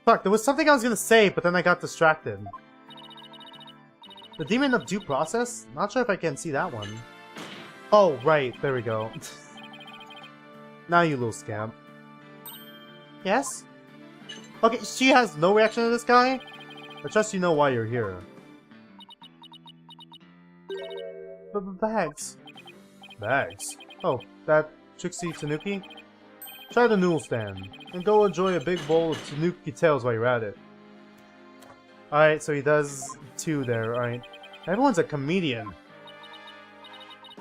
Fuck, there was something I was gonna say, but then I got distracted. The demon of due process? Not sure if I can see that one. Oh, right, there we go. Now you little scamp. Yes? Okay, she has no reaction to this guy? I trust you know why you're here. Bags. Bags? Oh, that Trixie Tanuki? Try the noodle stand, and go enjoy a big bowl of Tanuki tails while you're at it. Alright, so he does 2 there, alright. Everyone's a comedian.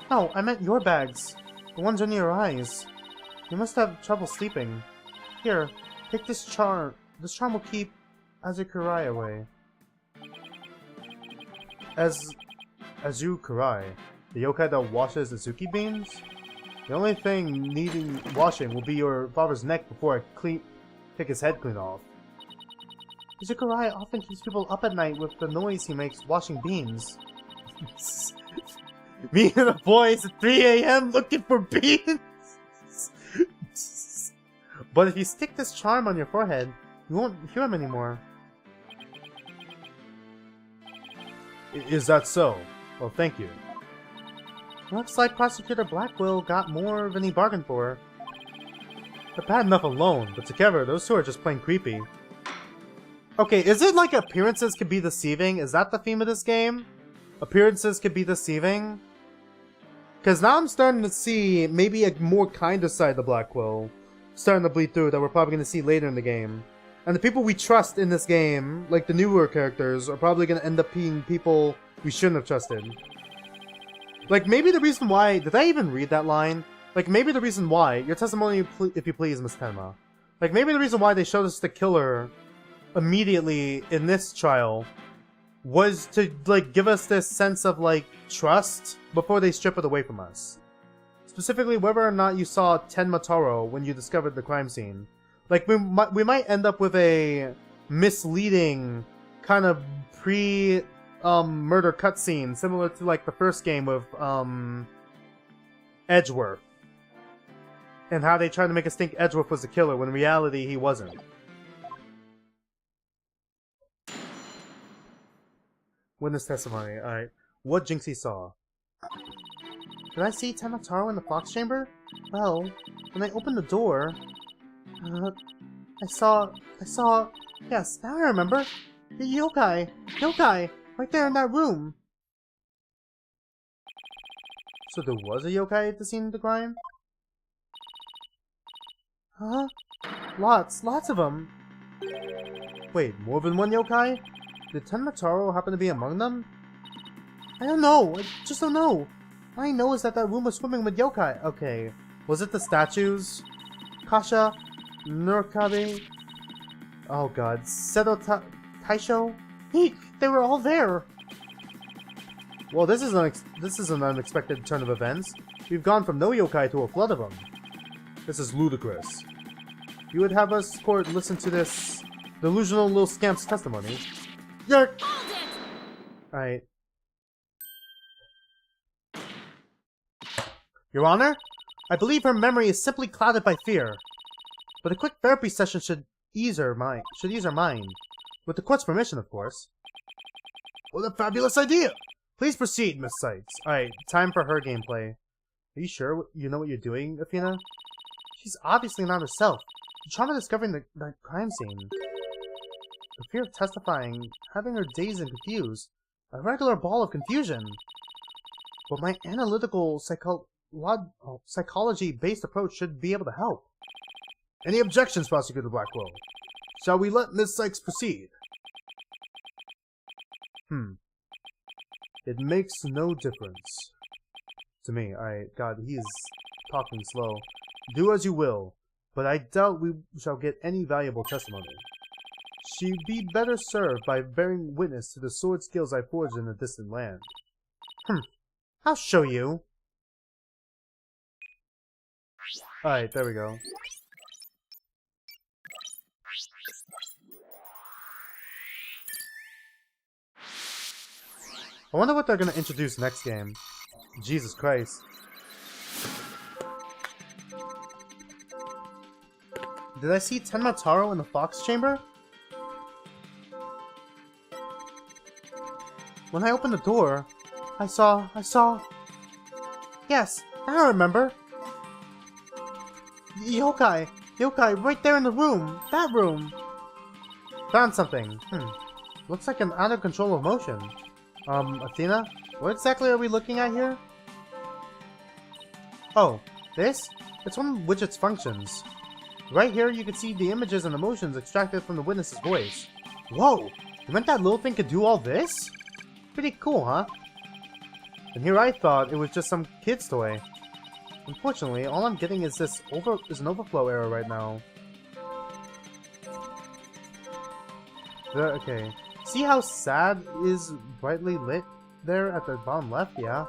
No, I meant your bags. The ones under your eyes. You must have trouble sleeping. Here, take this charm. This charm will keep Azukurai away. Azu Kurai, the yokai that washes Azuki beans? The only thing needing washing will be your father's neck before I take his head clean off. Azukurai often keeps people up at night with the noise he makes washing beans. Me and the boys at 3 a.m. looking for beans! But if you stick this charm on your forehead, you won't hear him anymore. Is that so? Well, thank you. Looks like Prosecutor Blackwell got more than he bargained for. They're bad enough alone, but together, those two are just plain creepy. Okay, is it like appearances can be deceiving? Is that the theme of this game? Appearances can be deceiving? Because now I'm starting to see maybe a more kinder side of Blackwell starting to bleed through that we're probably going to see later in the game. And the people we trust in this game, like the newer characters, are probably going to end up being people we shouldn't have trusted. Like, maybe the reason why... Did I even read that line? Like, maybe the reason why... Your testimony, if you please, Miss Tenma. Like, maybe the reason why they showed us the killer immediately in this trial was to, like, give us this sense of, like, trust before they strip it away from us. Specifically, whether or not you saw Tenma Taro when you discovered the crime scene. Like, we might end up with a misleading kind of murder cutscene, similar to, like, the first game with, Edgeworth. And how they tried to make us think Edgeworth was the killer, when in reality, he wasn't. Witness testimony, alright. What Jinxie saw. Did I see Tenma Taro in the Fox Chamber? Well, when I opened the door... I saw... Yes, now I remember! The yokai! Yokai! Right there in that room! So there was a yokai at the scene of the crime? Huh? Lots of them! Wait, more than one yokai? Did Tenma Taro happen to be among them? I don't know! I just don't know! All I know is that room was swimming with yokai. Okay. Was it the statues? Kasha? Nurkabe? Oh god. Seto Taisho? Eek! They were all there! Well, this is an unexpected turn of events. We've gone from no yokai to a flood of them. This is ludicrous. You would have us, court, listen to this delusional little scamp's testimony. Yerk! Alright. Your Honor, I believe her memory is simply clouded by fear. But a quick therapy session should ease her mind. With the court's permission, of course. What a fabulous idea! Please proceed, Miss Sykes. Alright, time for her gameplay. Are you sure you know what you're doing, Athena? She's obviously not herself. The trauma discovering the crime scene. The fear of testifying, having her dazed and confused. A regular ball of confusion. But my analytical psychology-based approach should be able to help. Any objections, Prosecutor Blackwell? Shall we let Miss Sykes proceed? It makes no difference. To me, God, he is talking slow. Do as you will, but I doubt we shall get any valuable testimony. She'd be better served by bearing witness to the sword skills I forged in a distant land. I'll show you. Alright, there we go. I wonder what they're gonna introduce next game. Jesus Christ. Did I see Tenma Taro in the Fox Chamber? When I opened the door, I saw... Yes, now I remember. Yokai! Yokai, right there in the room! That room! Found something. Looks like an out of control emotion. Athena? What exactly are we looking at here? Oh, this? It's one of Widget's functions. Right here you can see the images and emotions extracted from the witness's voice. Whoa! You meant that little thing could do all this? Pretty cool, huh? And here I thought it was just some kid's toy. Unfortunately, all I'm getting is an overflow error right now. Okay. See how sad is brightly lit there at the bottom left? Yeah.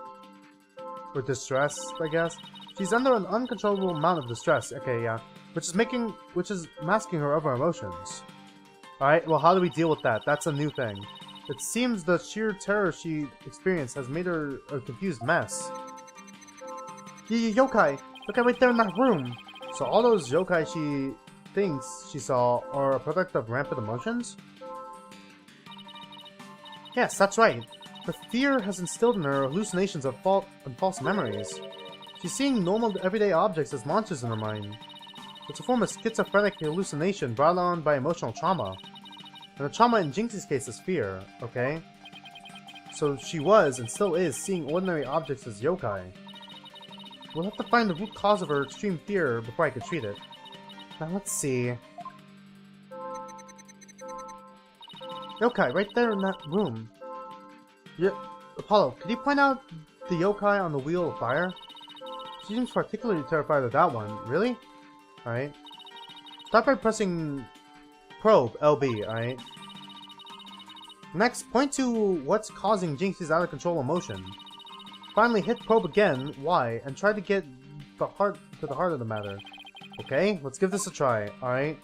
Or distress, I guess. She's under an uncontrollable amount of distress. Okay, yeah. Which is masking her other emotions. Alright, well how do we deal with that? That's a new thing. It seems the sheer terror she experienced has made her a confused mess. Yokai! Yokai right there in that room! So all those yokai she thinks she saw are a product of rampant emotions? Yes, that's right. The fear has instilled in her hallucinations of false memories. She's seeing normal everyday objects as monsters in her mind. It's a form of schizophrenic hallucination brought on by emotional trauma. And the trauma in Jinxie's case is fear, okay? So she was, and still is, seeing ordinary objects as yokai. We'll have to find the root cause of her extreme fear before I can treat it. Now let's see. Yokai, right there in that room. Yeah, Apollo, could you point out the yokai on the Wheel of Fire? She seems particularly terrified of that one. Really? Alright. Start by pressing probe, LB, alright? Next, point to what's causing Jinxie's out-of-control emotion. Finally, hit probe again, Y, and try to get to the heart of the matter. Okay, let's give this a try, alright?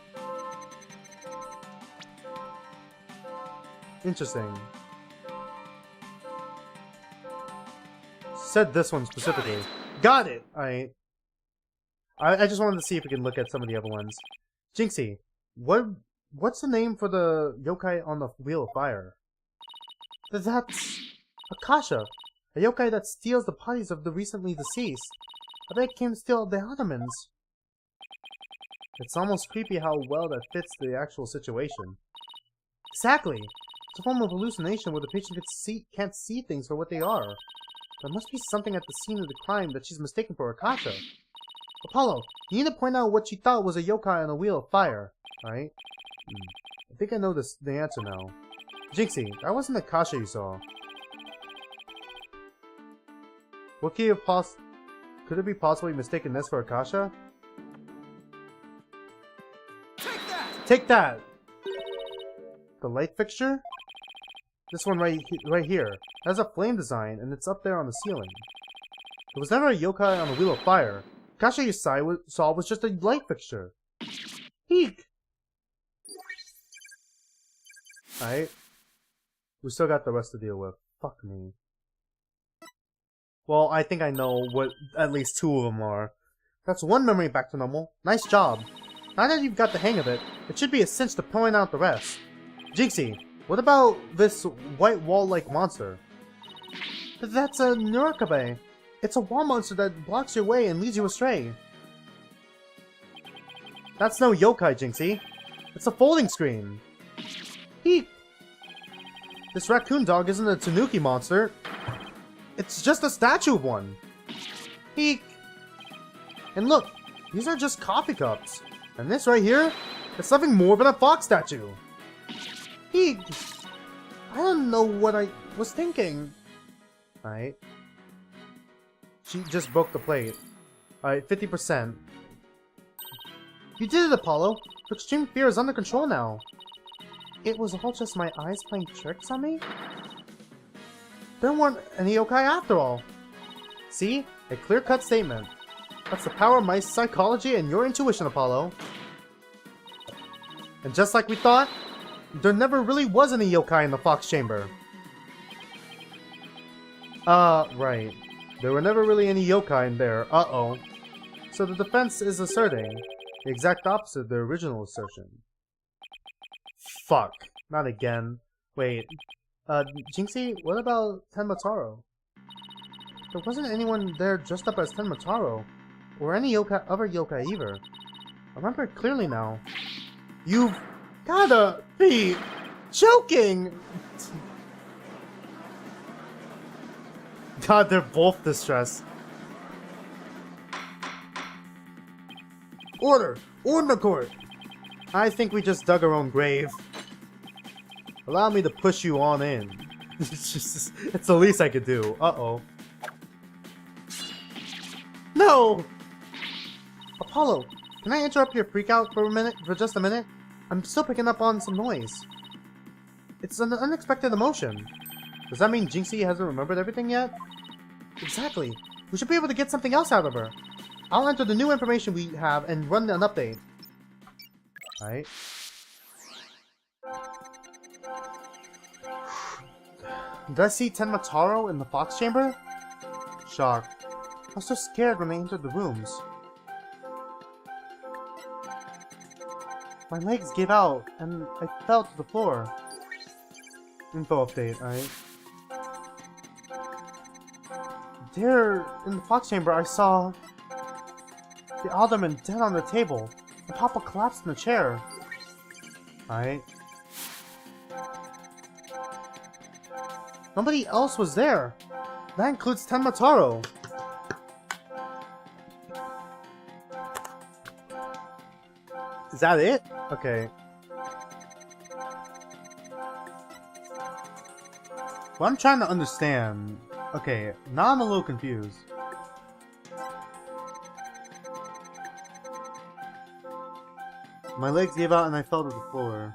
Interesting. Said this one specifically. Got it! Alright. I just wanted to see if we can look at some of the other ones. Jinxie, what's the name for the yokai on the Wheel of Fire? That's Akasha, a yokai that steals the bodies of the recently deceased. I bet it came to steal the ottomans. It's almost creepy how well that fits the actual situation. Exactly! It's a form of hallucination where the patient can't see things for what they are. There must be something at the scene of the crime that she's mistaken for Akasha. Apollo, you need to point out what she thought was a yokai on the Wheel of Fire. Alright? I think I know the answer now. Jinxie, that wasn't Akasha you saw. What could it be possibly mistaken this for Akasha? Take that! Take that! The light fixture? This one right here. It has a flame design, and it's up there on the ceiling. There was never a yokai on the Wheel of Fire. Akasha you saw was just a light fixture. Eek! Alright. We still got the rest to deal with. Fuck me. Well, I think I know what at least two of them are. That's one memory back to normal. Nice job. Now that you've got the hang of it, it should be a cinch to point out the rest. Jinxie, what about this white wall-like monster? That's a Nurikabe. It's a wall monster that blocks your way and leads you astray. That's no yokai, Jinxie. It's a folding screen. Eek! This raccoon dog isn't a tanuki monster. It's just a statue of one. Eek! And look, these are just coffee cups. And this right here, it's nothing more than a fox statue. Eek! I don't know what I was thinking. Alright. She just broke the plate. Alright, 50%. You did it, Apollo! The extreme fear is under control now. It was all just my eyes playing tricks on me? There weren't any yokai after all. See? A clear-cut statement. That's the power of my psychology and your intuition, Apollo. And just like we thought, there never really was any yokai in the Fox Chamber. Right. There were never really any yokai in there. Uh-oh. So the defense is asserting the exact opposite of their original assertion. Fuck. Not again. Wait. Jinxie, what about Tenmataro? There wasn't anyone there dressed up as Tenmataro. Or any other yokai either. I remember it clearly now. You've gotta be joking! God, they're both distressed. Order! Order in the court! I think we just dug our own grave. Allow me to push you on in. It's the least I could do. Uh-oh. No! Apollo, can I interrupt your freakout for just a minute? I'm still picking up on some noise. It's an unexpected emotion. Does that mean Jinxie hasn't remembered everything yet? Exactly. We should be able to get something else out of her. I'll enter the new information we have and run an update. Alright. Did I see Tenmataro in the Fox Chamber? Shock. I was so scared when I entered the rooms. My legs gave out, and I fell to the floor. Info update, alright. there in the fox chamber, I saw the alderman dead on the table, and Papa collapsed in the chair. Alright. Nobody else was there. That includes Tenma Taro. Is that it? Okay. Well, I'm trying to understand. Okay, now I'm a little confused. My legs gave out and I fell to the floor.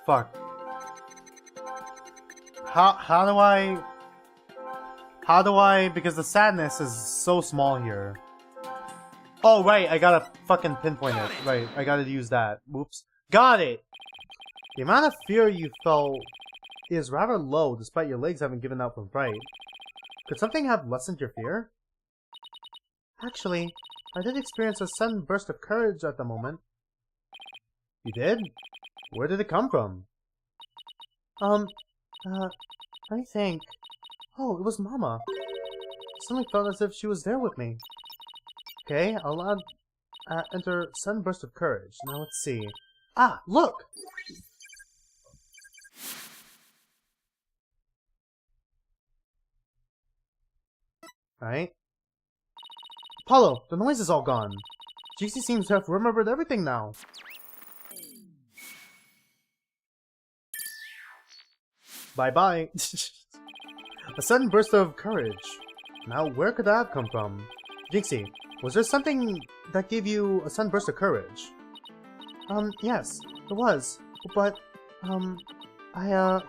Fuck. How do I, because the sadness is so small here. Oh, right, I gotta fucking pinpoint it. Right, I gotta use that. Whoops. Got it! The amount of fear you felt is rather low despite your legs having given out from fright. Could something have lessened your fear? Actually, I did experience a sudden burst of courage at the moment. You did? Where did it come from? Let me think. Oh, it was Mama. I suddenly felt as if she was there with me. Okay, I'll enter sudden burst of courage. Now let's see. Ah, look! Alright. Apollo, the noise is all gone. GC seems to have remembered everything now. Bye-bye. A sudden burst of courage. Now, where could that have come from? Jinxie, was there something that gave you a sudden burst of courage? Yes, it was. But, I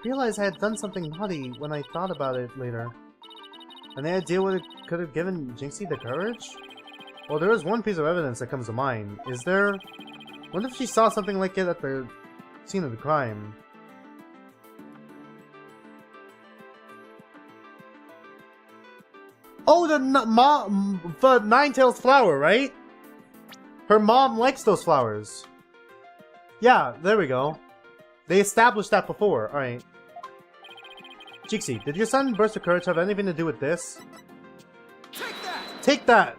realized I had done something naughty when I thought about it later. Any idea what it could have given Jinxie the courage? Well, there is one piece of evidence that comes to mind. Is there? What if she saw something like it at the scene of the crime? Oh, the Ninetales flower, right? Her mom likes those flowers. Yeah, there we go. They established that before. Alright. Jinxie, did your sudden burst of courage have anything to do with this? Take that! Take that!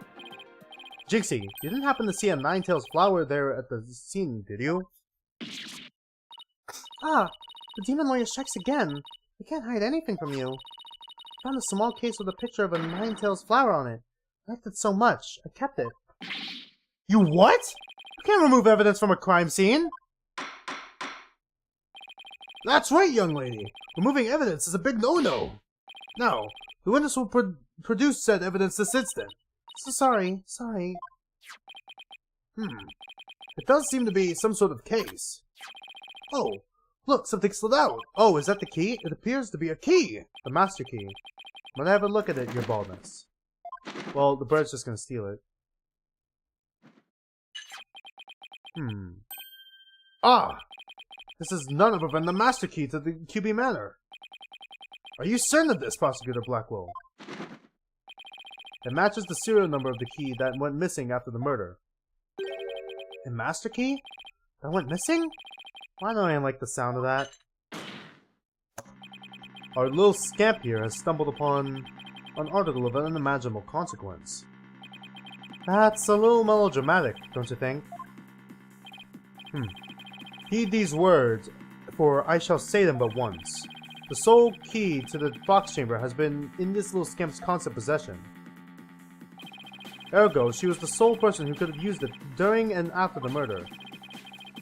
Jinxie, you didn't happen to see a Ninetales flower there at the scene, did you? Ah, the demon lawyer strikes again. I can't hide anything from you. I found a small case with a picture of a Ninetales flower on it. I liked it so much, I kept it. You what? You can't remove evidence from a crime scene! That's right, young lady. Removing evidence is a big no-no. Now, the witness will produce said evidence this instant. So sorry. It does seem to be some sort of case. Oh, look, something slid out. Oh, is that the key? It appears to be a key. The master key. I'm gonna have a look at it, your baldness. Well, the bird's just gonna steal it. Ah! This is none other than the master key to the QB Manor. Are you certain of this, Prosecutor Blackwell? It matches the serial number of the key that went missing after the murder. A master key? That went missing? Why don't I like the sound of that? Our little scamp here has stumbled upon an article of unimaginable consequence. That's a little melodramatic, don't you think? Heed these words, for I shall say them but once. The sole key to the fox chamber has been in this little scamp's constant possession. Ergo, she was the sole person who could have used it during and after the murder,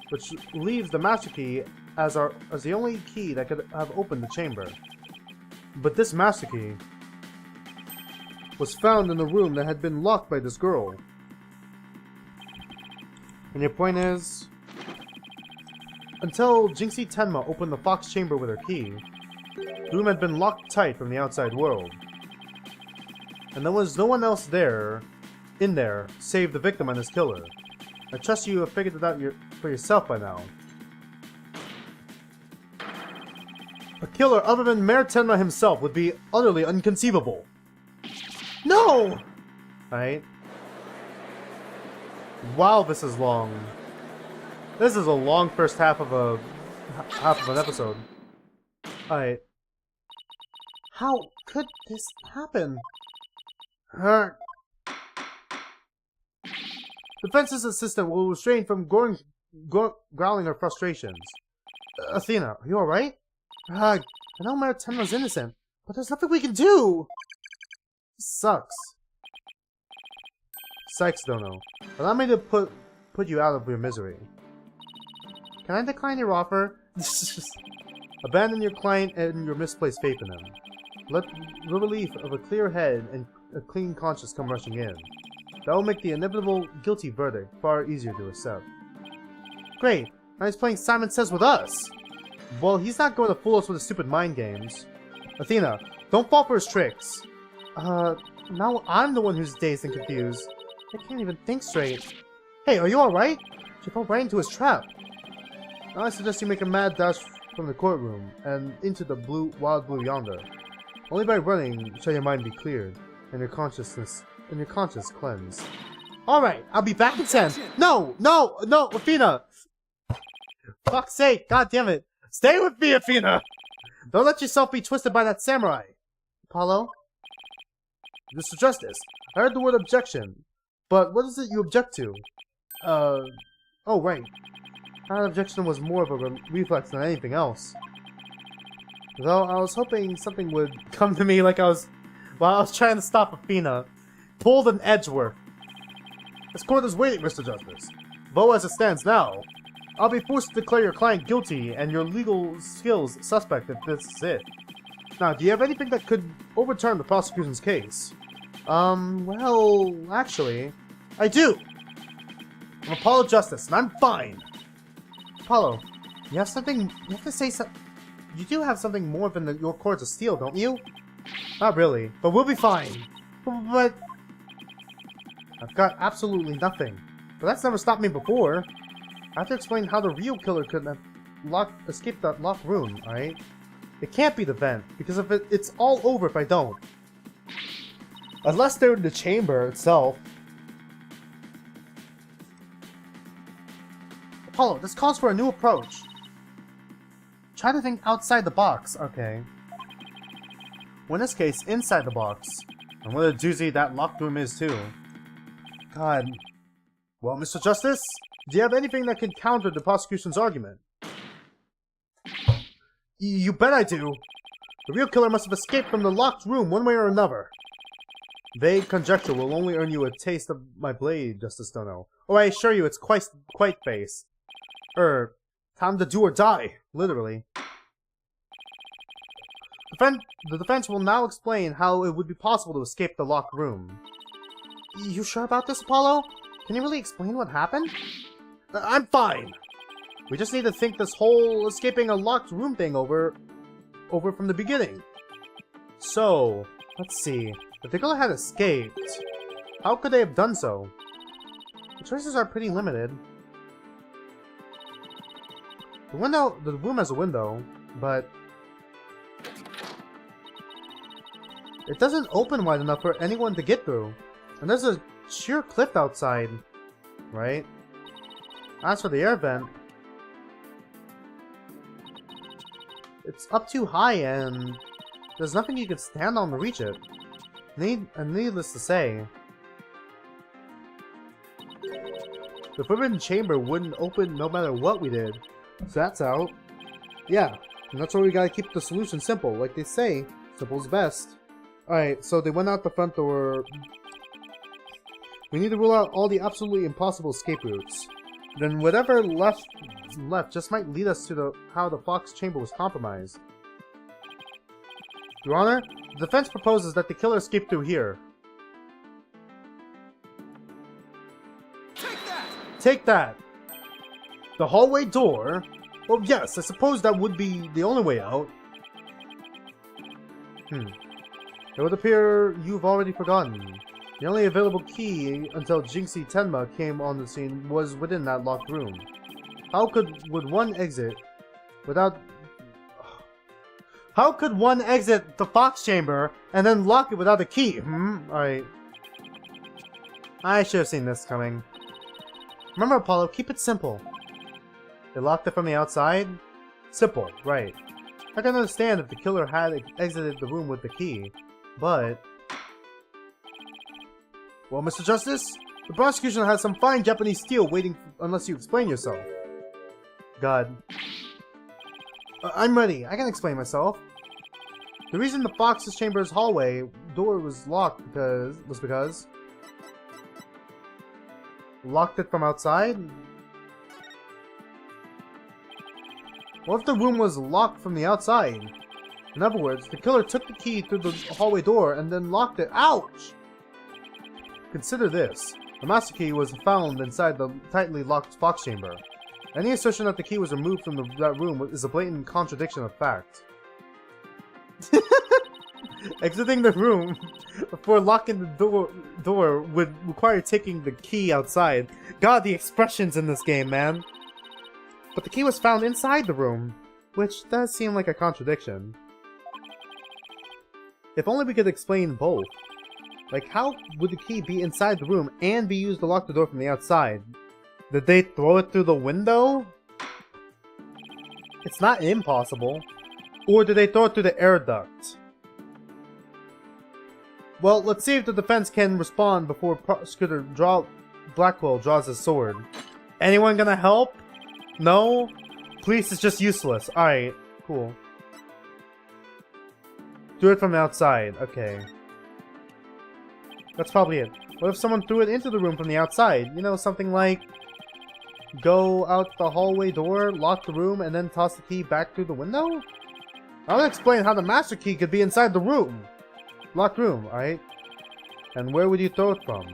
which leaves the master key as the only key that could have opened the chamber. But this master key was found in the room that had been locked by this girl. And your point is? Until Jinxie Tenma opened the fox chamber with her key, the room had been locked tight from the outside world. And there was no one else in there, save the victim and his killer. I trust you have figured it out for yourself by now. A killer other than Mayor Tenma himself would be utterly inconceivable. No! Alright. Wow, this is long. This is a long first half of an episode. Alright. How could this happen? The fence's assistant will restrain from growling her frustrations. Athena, are you alright? I know Mayor Tenma's innocent, but there's nothing we can do! This sucks. Sykes, Dono. Allow me to put you out of your misery. Can I decline your offer? Abandon your client and your misplaced faith in him. Let the relief of a clear head and a clean conscience come rushing in. That will make the inevitable guilty verdict far easier to accept. Great! Now he's playing Simon Says with us! Well, he's not going to fool us with his stupid mind games. Athena, don't fall for his tricks. Now I'm the one who's dazed and confused. I can't even think straight. Hey, are you alright? She fell right into his trap. Now I suggest you make a mad dash from the courtroom and into the wild blue yonder. Only by running shall your mind be cleared and your conscience cleansed. Alright, I'll be back in 10. No, Athena! Fuck's sake, god damn it. Stay with me, Athena! Don't let yourself be twisted by that samurai. Apollo? Mr. Justice, I heard the word objection. But what is it you object to? Oh right. That objection was more of a reflex than anything else. Though I was hoping something would come to me like while I was trying to stop Athena. Pulled an Edgeworth. This court is waiting, Mr. Justice. Though as it stands now, I'll be forced to declare your client guilty and your legal skills suspect if this is it. Now, do you have anything that could overturn the prosecution's case? Well, actually, I do! I'm Apollo Justice, and I'm fine! Apollo, you have to say something. You do have something more than your cords of steel, don't you? Not really, but we'll be fine. But I've got absolutely nothing. But that's never stopped me before. I have to explain how the real killer could have escaped that locked room, alright? It can't be the vent, because if it's all over if I don't. Unless they're in the chamber itself. Apollo, this calls for a new approach. Try to think outside the box, okay. Well, in this case, inside the box. And what a doozy that locked room is, too. God. Well, Mr. Justice, do you have anything that can counter the prosecution's argument? You bet I do. The real killer must have escaped from the locked room one way or another. Vague conjecture will only earn you a taste of my blade, Justice Dono. Oh, I assure you, it's quite face. Time to do or die, literally. The defense will now explain how it would be possible to escape the locked room. You sure about this, Apollo? Can you really explain what happened? I'm fine! We just need to think this whole escaping a locked room thing over from the beginning. So, let's see. If the killer had escaped, how could they have done so? The choices are pretty limited. The room has a window, but it doesn't open wide enough for anyone to get through. And there's a sheer cliff outside, right? As for the air vent, it's up too high and there's nothing you can stand on to reach it. Needless to say, the forbidden chamber wouldn't open no matter what we did. So that's out. Yeah, and that's why we gotta keep the solution simple. Like they say, simple's best. Alright, so they went out the front door. We need to rule out all the absolutely impossible escape routes. Then whatever left just might lead us to how the Fox chamber was compromised. Your Honor, the defense proposes that the killer escaped through here. Take that! The hallway door? Well, yes, I suppose that would be the only way out. It would appear you've already forgotten. The only available key until Jinxie Tenma came on the scene was within that locked room. How could one exit the Fox chamber and then lock it without a key? Alright. I should have seen this coming. Remember, Apollo, keep it simple. They locked it from the outside? Simple, right. I can understand if the killer had exited the room with the key, but... Well, Mr. Justice, the prosecution has some fine Japanese steel waiting unless you explain yourself. God. I'm ready. I can explain myself. The reason the Fox's Chamber's hallway door was locked was because... Locked it from outside? What if the room was locked from the outside? In other words, the killer took the key through the hallway door and then locked it. Ouch! Consider this. The master key was found inside the tightly locked Fox Chamber. Any assertion that the key was removed from that room is a blatant contradiction of fact. Exiting the room before locking the door would require taking the key outside. God, the expressions in this game, man. But the key was found inside the room, which does seem like a contradiction. If only we could explain both. Like, how would the key be inside the room and be used to lock the door from the outside? Did they throw it through the window? It's not impossible. Or did they throw it through the air duct? Well, let's see if the defense can respond before Prosecutor Blackwell draws his sword. Anyone gonna help? No? Police is just useless. Alright, cool. Do it from the outside. Okay. That's probably it. What if someone threw it into the room from the outside? You know, something like... Go out the hallway door, lock the room, and then toss the key back through the window? I'll explain how the master key could be inside the room. Locked room, alright? And where would you throw it from?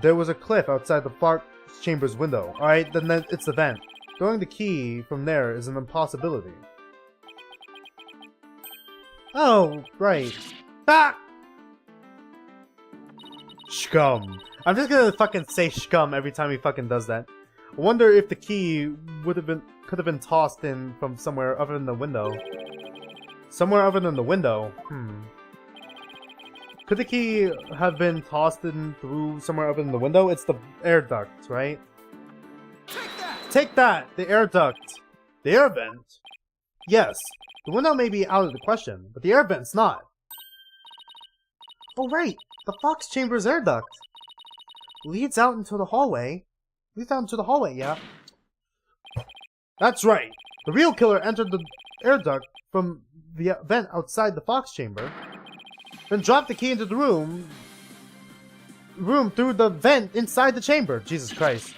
There was a cliff outside the Fox Chamber's window. Alright, then it's the vent. Throwing the key from there is an impossibility. Oh, right. Ah! Scum. I'm just gonna fucking say scum every time he fucking does that. I wonder if the key could have been tossed in from somewhere other than the window. Somewhere other than the window? Could the key have been tossed in through somewhere other than the window? It's the air duct, right? Take that! The air duct. The air vent? Yes. The window may be out of the question, but the air vent's not. Oh right! The Fox Chamber's air duct. Leads out into the hallway. Leads out into the hallway, yeah. That's right! The real killer entered the air duct from the vent outside the Fox Chamber, then dropped the key into the room through the vent inside the chamber. Jesus Christ.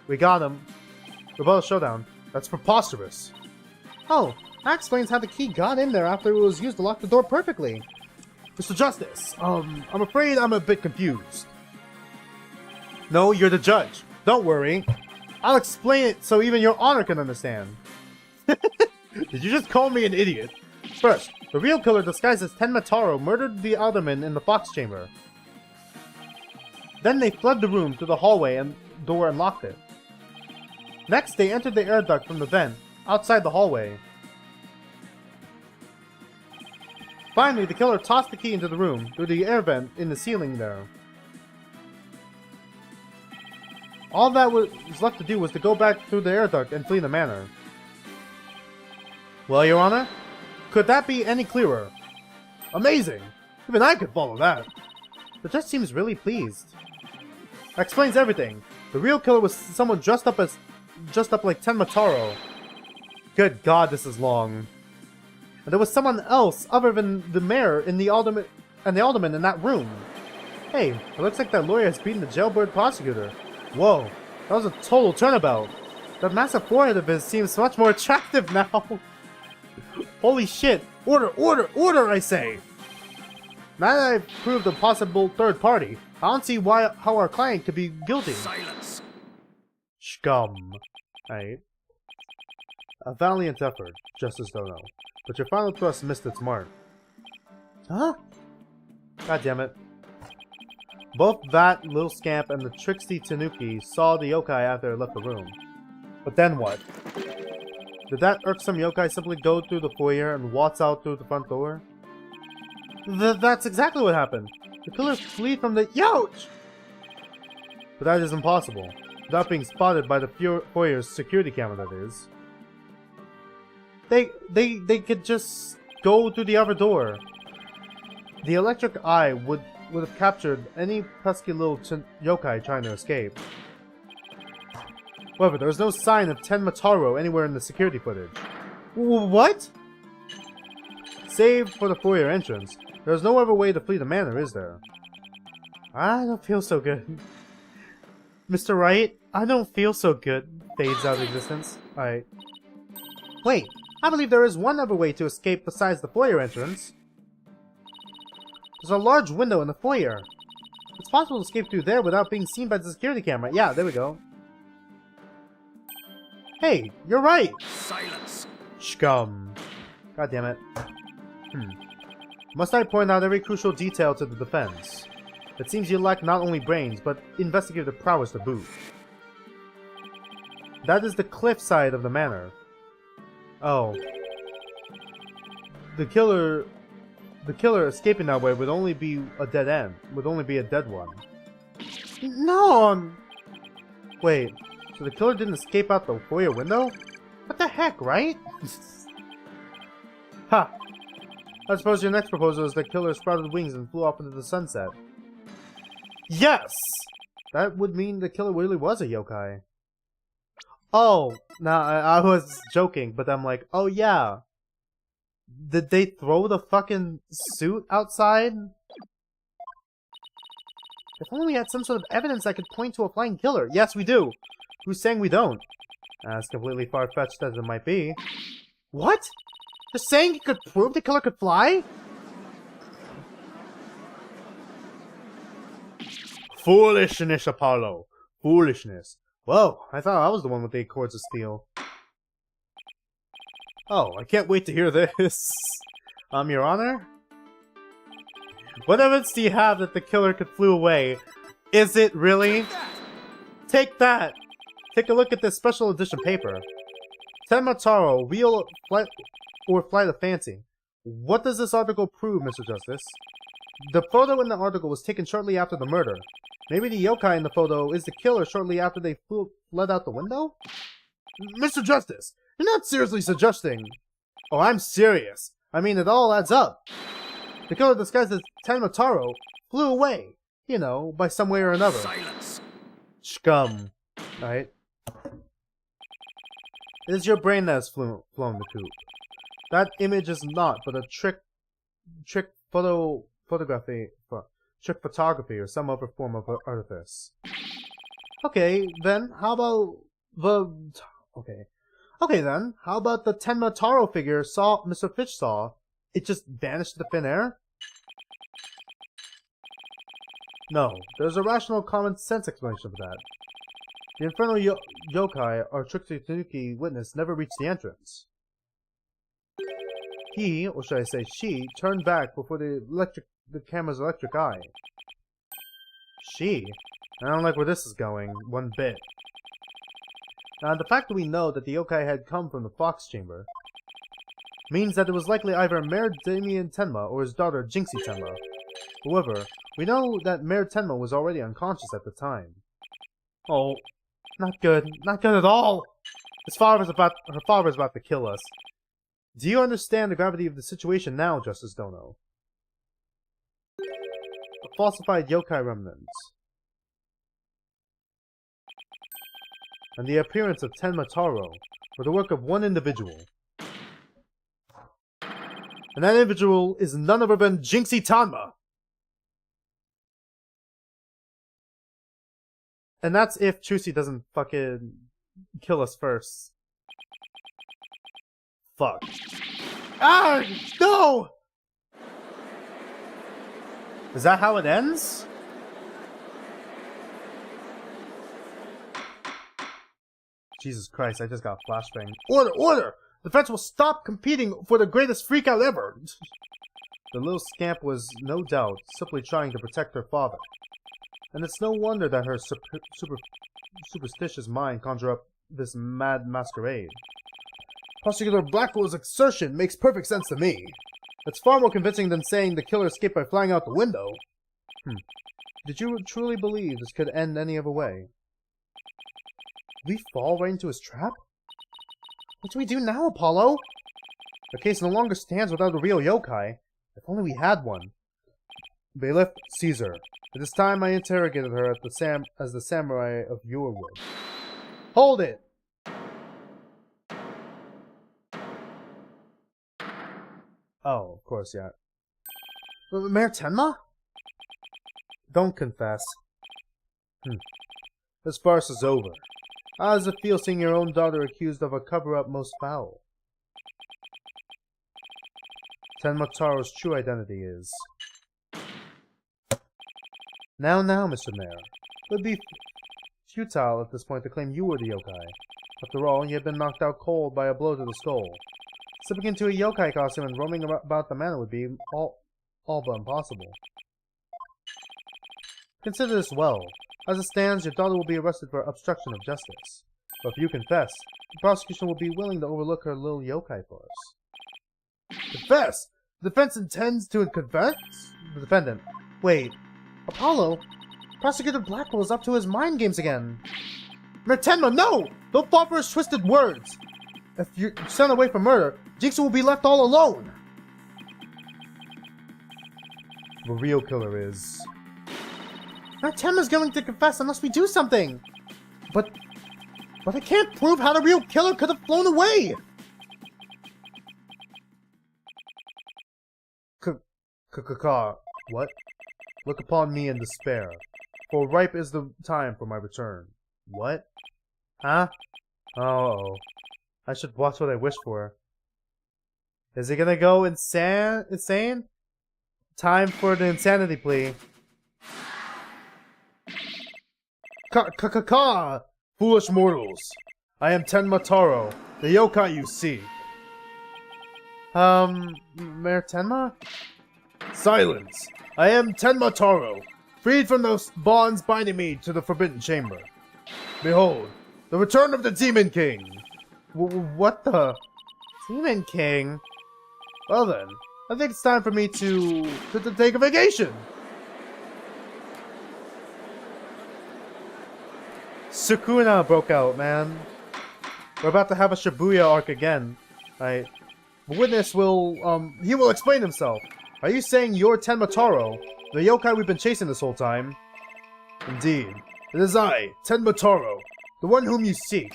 We got him. Rebel showdown. That's preposterous. Oh, that explains how the key got in there after it was used to lock the door perfectly. Mr. Justice, I'm afraid I'm a bit confused. No, you're the judge. Don't worry. I'll explain it so even your honor can understand. Did you just call me an idiot? First, the real killer disguised as Tenmataro murdered the alderman in the Fox Chamber. Then they fled the room through the hallway and door and locked it. Next, they entered the air duct from the vent, outside the hallway. Finally, the killer tossed the key into the room, through the air vent in the ceiling there. All that was left to do was to go back through the air duct and flee the manor. Well, Your Honor, could that be any clearer? Amazing! Even I could follow that. The judge seems really pleased. That explains everything. The real killer was someone dressed up like Tenmataro. Good God, this is long. And there was someone else other than the mayor and the alderman in that room. Hey, it looks like that lawyer has beaten the jailbird prosecutor. Whoa, that was a total turnabout. That massive forehead of his seems much more attractive now. Holy shit! Order, order, order, I say! Now that I've proved a possible third party, I don't see how our client could be guilty. Silence! Scum. Right. A valiant effort, Justice Dono. But your final thrust missed its mark. Huh? God damn it. Both that little scamp and the tricksy Tanuki saw the yokai after they left the room. But then what? Did that irksome yokai simply go through the foyer and waltz out through the front door? That's exactly what happened. The killer fled from the... Youch! But that is impossible. Without being spotted by the foyer's security camera, that is. They could just go through the other door. The electric eye would have captured any pesky little yokai trying to escape. However, there was no sign of Tenma Taro anywhere in the security footage. What? Save for the foyer entrance, there's no other way to flee the manor, is there? I don't feel so good. Mr. Wright, I don't feel so good. Fades out of existence. Alright. Wait, I believe there is one other way to escape besides the foyer entrance. There's a large window in the foyer. It's possible to escape through there without being seen by the security camera. Yeah, there we go. Hey, you're right! Silence! Scum. God damn it. Must I point out every crucial detail to the defense? It seems you lack not only brains, but investigative prowess to boot. That is the cliff side of the manor. Oh. The killer escaping that way would only be a dead end. Would only be a dead one. No! Wait, so the killer didn't escape out the foyer window? What the heck, right? Ha! I suppose your next proposal is the killer sprouted wings and flew off into the sunset. Yes! That would mean the killer really was a yokai. Oh, nah, I was joking, but I'm like, oh yeah. Did they throw the fucking suit outside? If only we had some sort of evidence that could point to a flying killer. Yes, we do. Who's saying we don't? As completely far-fetched as it might be. What? You're saying you could prove the killer could fly? Foolishness, Apollo. Foolishness. Whoa, I thought I was the one with the cords of steel. Oh, I can't wait to hear this. Your Honor? What evidence do you have that the killer could flew away? Is it really? Take that! Take a look at this special edition paper. Tenma Taro, real flight or flight of fancy. What does this article prove, Mr. Justice? The photo in the article was taken shortly after the murder. Maybe the yokai in the photo is the killer shortly after they fled out the window? Mr. Justice, you're not seriously suggesting... Oh, I'm serious. I mean, it all adds up. The killer disguised as Tenma Taro flew away. You know, by some way or another. Silence! Scum. Alright. It is your brain that has flown the coop. That image is not but a trick photography or some other form of artifice. Okay, then how about how about the Tenma Taro figure Mr. Fish saw? It just vanished into thin air? No, there's a rational common sense explanation for that. The infernal yokai our Trixie Tanuki witness never reached the entrance. He, or should I say she, turned back before the camera's electric eye. She? I don't like where this is going, one bit. Now, the fact that we know that the yokai had come from the Fox Chamber means that it was likely either Mayor Damien Tenma or his daughter Jinxie Tenma. However, we know that Mayor Tenma was already unconscious at the time. Oh, not good. Not good at all! Her father's about to kill us. Do you understand the gravity of the situation now, Justice Dono? A falsified yokai remnants. And the appearance of Tenma Taro were the work of one individual. And that individual is none other than Jinxie Tenma! And that's if Chusi doesn't fucking kill us first. Fuck. Ah! No! Is that how it ends? Jesus Christ, I just got a flashbang. Order! Order! The French will stop competing for the greatest freakout ever! The little scamp was, no doubt, simply trying to protect her father. And it's no wonder that her superstitious mind conjured up this mad masquerade. Prosecutor Blackwell's assertion makes perfect sense to me. It's far more convincing than saying the killer escaped by flying out the window. Did you truly believe this could end any other way? Did we fall right into his trap? What do we do now, Apollo? The case no longer stands without a real yokai. If only we had one. Bailiff, Caesar. It is time I interrogated her as the samurai of yore would. Hold it! Oh, of course, yeah. Mayor Tenma? Don't confess. This farce is over. How does it feel seeing your own daughter accused of a cover-up most foul? Tenma Taro's true identity is... Now, Mr. Mayor. It would be futile at this point to claim you were the yokai. After all, you had been knocked out cold by a blow to the skull. Slipping into a yokai costume and roaming about the manor would be all but impossible. Consider this well. As it stands, your daughter will be arrested for obstruction of justice. But if you confess, the prosecution will be willing to overlook her little yokai farce. Confess? The defense intends to confess? The defendant. Wait. Apollo? Prosecutor Blackwell is up to his mind games again. Mayor Tenma, no! Don't fall for his twisted words! If you're sent away for murder, Jinx will be left all alone! The real killer is... Mayor Tenma's going to confess unless we do something! But I can't prove how the real killer could have flown away! What? Look upon me in despair, for ripe is the time for my return. What? Huh? Oh, I should watch what I wish for. Is he gonna go insane? Time for the insanity plea. Foolish mortals! I am Tenma Taro, the yokai you seek. Mayor Tenma? Silence! I am Tenma Taro, freed from those bonds binding me to the Forbidden Chamber. Behold, the return of the Demon King! What the? Demon King? Well then, I think it's time for me to take a vacation! Sukuna broke out, man. We're about to have a Shibuya arc again. The witness will, he will explain himself. Are you saying you're Tenma Taro, the yokai we've been chasing this whole time? Indeed. It is I, Tenma Taro, the one whom you seek,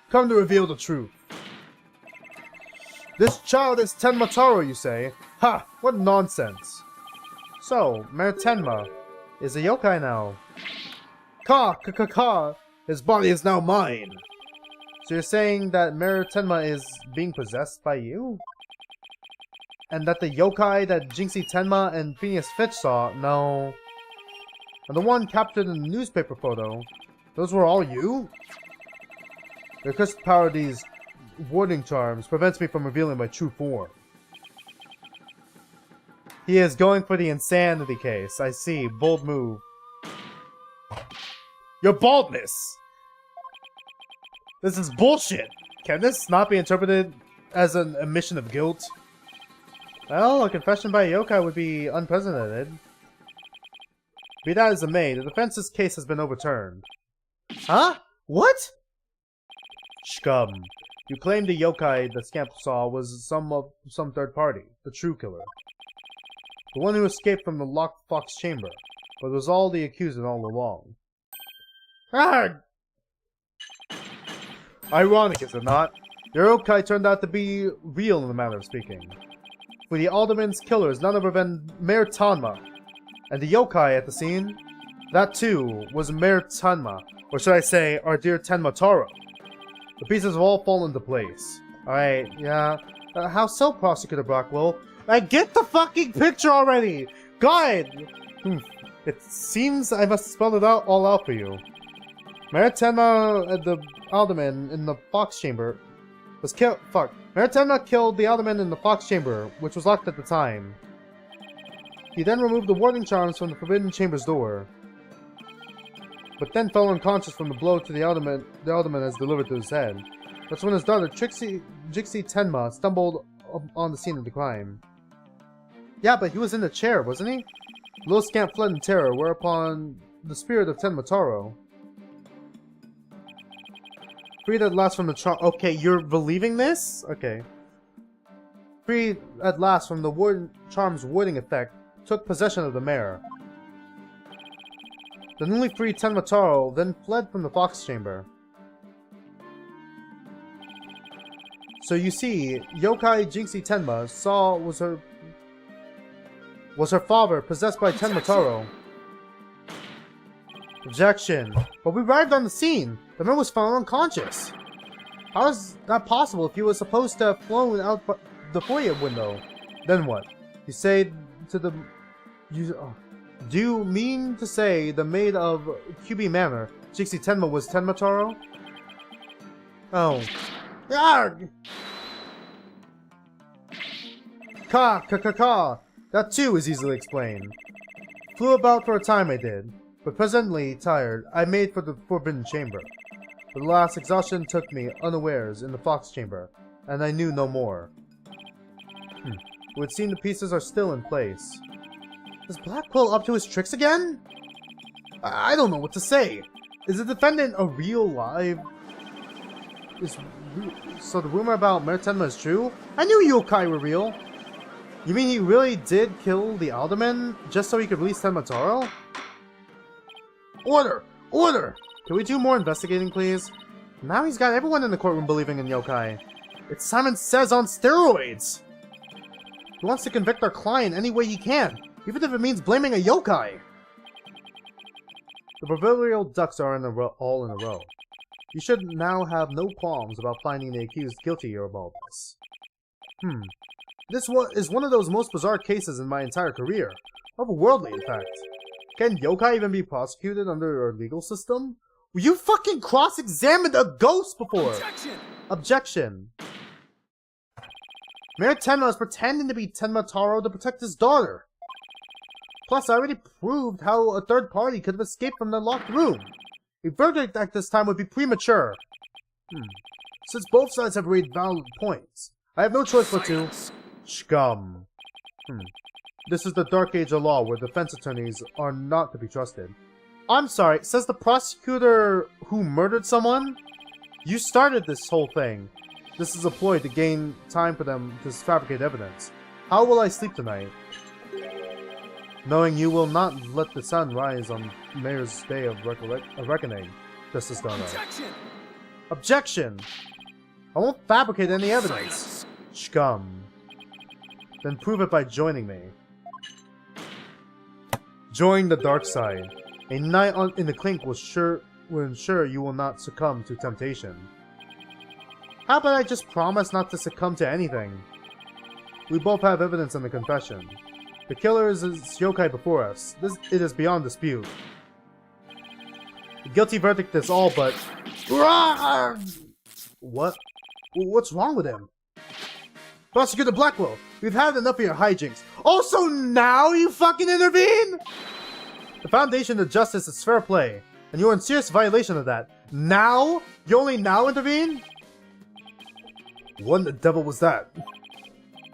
come to reveal the truth. This child is Tenma Taro, you say? Ha! What nonsense. So, Mayor Tenma is a yokai now. Ka! His body is now mine. So you're saying that Mayor Tenma is being possessed by you? And that the yokai that Jinxie Tenma and Phineas Fitch saw, no. And the one captured in the newspaper photo, those were all you? The cursed power of these warding charms prevents me from revealing my true form. He is going for the insanity case. I see. Bold move. Your baldness! This is bullshit! Can this not be interpreted as an admission of guilt? Well, a confession by a yokai would be unprecedented. Be that as it may, the defense's case has been overturned. Huh? What? Scum. You claimed the yokai the scamp saw was some third party, the true killer. The one who escaped from the locked fox chamber, but was all the accused all along. Arrgh! Ironic, is it not? Your yokai turned out to be real in the manner of speaking. For the alderman's killer is none other than Mayor Tenma. And the yokai at the scene? That too was Mayor Tenma, or should I say, our dear Tenma Taro. The pieces have all fallen into place. Alright, yeah. How so, Prosecutor Blackwell? I get the fucking picture already! God! It seems I must spell it all out for you. Mayor Tenma, the alderman in the fox chamber, was killed. Fuck. Mayor Tenma killed the alderman in the fox chamber, which was locked at the time. He then removed the warding charms from the Forbidden Chamber's door, but then fell unconscious from the blow to the alderman has delivered to his head. That's when his daughter, Jinxie Tenma, stumbled on the scene of the crime. Yeah, but he was in the chair, wasn't he? Low Scamp fled in terror, whereupon the spirit of Tenmataro freed at last from the charm. Okay, you're believing this? Okay. Freed at last from the charm's warding effect, took possession of the mare. The newly freed Tenmataro then fled from the fox chamber. So you see, Yokai Jinxie Tenma was her father possessed by Tenmataro. Objection. But we arrived on the scene. The man was found unconscious. How is that possible if he was supposed to have flown out the foyer window? Then what? You say to the... do you mean to say the maid of QB Manor, Jinxie Tenma, was Tenmataro? Oh. Yarg! Ka! That too is easily explained. Flew about for a time I did, but presently tired, I made for the Forbidden Chamber. The last exhaustion took me unawares in the Fox Chamber, and I knew no more. It would seem the pieces are still in place. Is Blackwell up to his tricks again? I don't know what to say. Is the defendant a real live... So the rumor about Mayor Tenma is true? I knew yokai were real! You mean he really did kill the alderman just so he could release Tenmataro? Order! Order! Can we do more investigating, please? Now he's got everyone in the courtroom believing in yokai. It's Simon Says on steroids! He wants to convict our client any way he can, even if it means blaming a yokai! The proverbial ducks are all in a row. You should now have no qualms about finding the accused guilty of all this. This is one of those most bizarre cases in my entire career. Otherworldly, in fact. Can yokai even be prosecuted under our legal system? You fucking cross-examined a ghost before! Objection! Objection. Mayor Tenma is pretending to be Tenmataro to protect his daughter. Plus, I already proved how a third party could have escaped from the locked room. A verdict at this time would be premature. Since both sides have raised valid points, I have no choice but to... Scum. This is the dark age of law where defense attorneys are not to be trusted. I'm sorry, says the prosecutor who murdered someone? You started this whole thing. This is a ploy to gain time for them to fabricate evidence. How will I sleep tonight? Knowing you will not let the sun rise on Mayor's Day of Reckoning, Justice Dono. Objection! Objection! I won't fabricate any evidence. Silence. Scum. Then prove it by joining me. Join the dark side. A night in the clink will ensure you will not succumb to temptation. How about I just promise not to succumb to anything? We both have evidence in the confession. The killer is yokai before us. It is beyond dispute. The guilty verdict is all but... What? What's wrong with him? Prosecutor Blackwell, we've had enough of your hijinks. Also now you fucking intervene? The foundation of justice is fair play, and you're in serious violation of that. Now? You only now intervene? What the devil was that?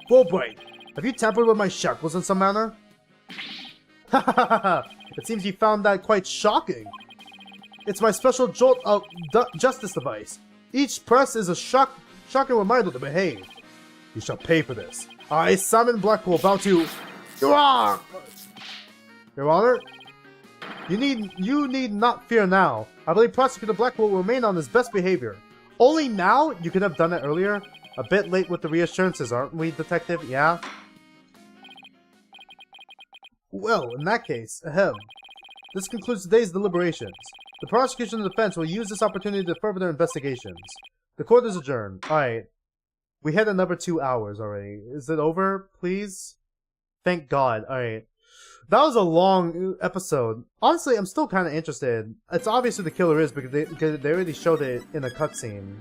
Fulbright, have you tampered with my shackles in some manner? Hahaha, it seems you found that quite shocking. It's my special jolt of justice device. Each press is a shocking reminder to behave. You shall pay for this. I, Simon Blackwell, vow to... Your Honor, you need not fear now. I believe Prosecutor Blackwell will remain on his best behavior. Only now? You could have done it earlier. A bit late with the reassurances, aren't we, Detective? Yeah? Well, in that case, ahem. This concludes today's deliberations. The prosecution and defense will use this opportunity to further their investigations. The court is adjourned. Alright. We had another 2 hours already. Is it over, please? Thank God. Alright. That was a long episode. Honestly, I'm still kind of interested. It's obvious who the killer is because they already showed it in a cutscene.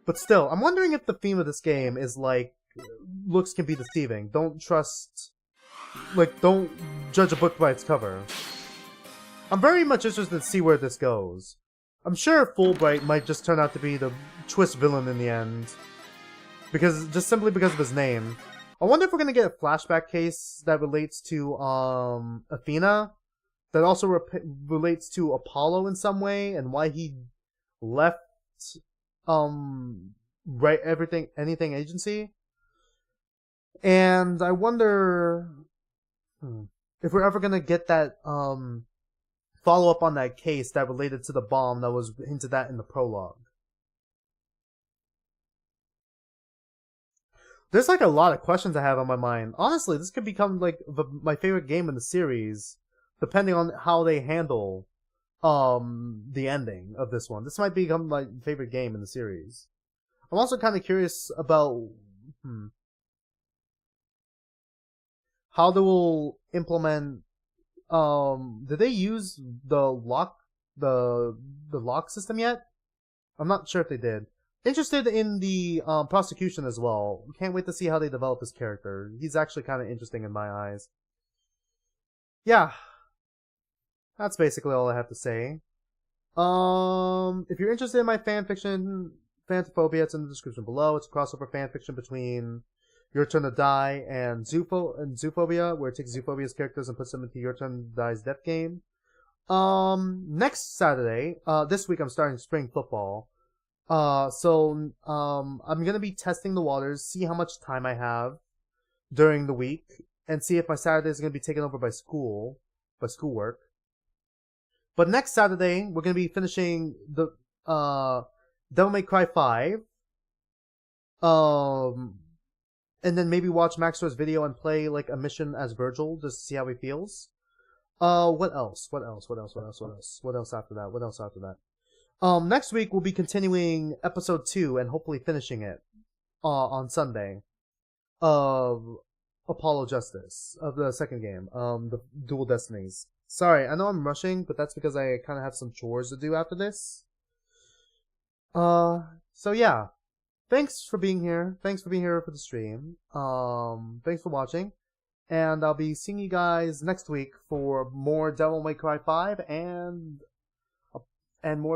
But still, I'm wondering if the theme of this game is like, looks can be deceiving. Don't trust... Like, don't judge a book by its cover. I'm very much interested to see where this goes. I'm sure Fulbright might just turn out to be the twist villain in the end. Just simply because of his name. I wonder if we're gonna get a flashback case that relates to Athena, that also relates to Apollo in some way, and why he left right anything agency. And I wonder if we're ever gonna get that follow up on that case that related to the bomb that was hinted at in the prologue. There's like a lot of questions I have on my mind. Honestly, this could become like my favorite game in the series, depending on how they handle the ending of this one. This might become my favorite game in the series. I'm also kind of curious about how they will implement. Did they use the lock system yet? I'm not sure if they did. Interested in the prosecution as well. Can't wait to see how they develop his character. He's actually kind of interesting in my eyes. Yeah, that's basically all I have to say. If you're interested in my fanfiction, Phantophobia, it's in the description below. It's a crossover fanfiction between Your Turn to Die and Zoophobia, where it takes Zoophobia's characters and puts them into Your Turn to Die's death game. Next Saturday, this week I'm starting spring football. So I'm gonna be testing the waters, see how much time I have during the week, and see if my Saturday is gonna be taken over by schoolwork. But next Saturday, we're gonna be finishing the Devil May Cry 5. And then maybe watch Maxtor's video and play like a mission as Virgil just to see how he feels. What else after that? Next week we'll be continuing episode 2 and hopefully finishing it on Sunday of Apollo Justice, of the second game, the Dual Destinies. Sorry, I know I'm rushing, but that's because I kind of have some chores to do after this. So yeah. Thanks for being here. Thanks for being here for the stream. Thanks for watching. And I'll be seeing you guys next week for more Devil May Cry 5 and more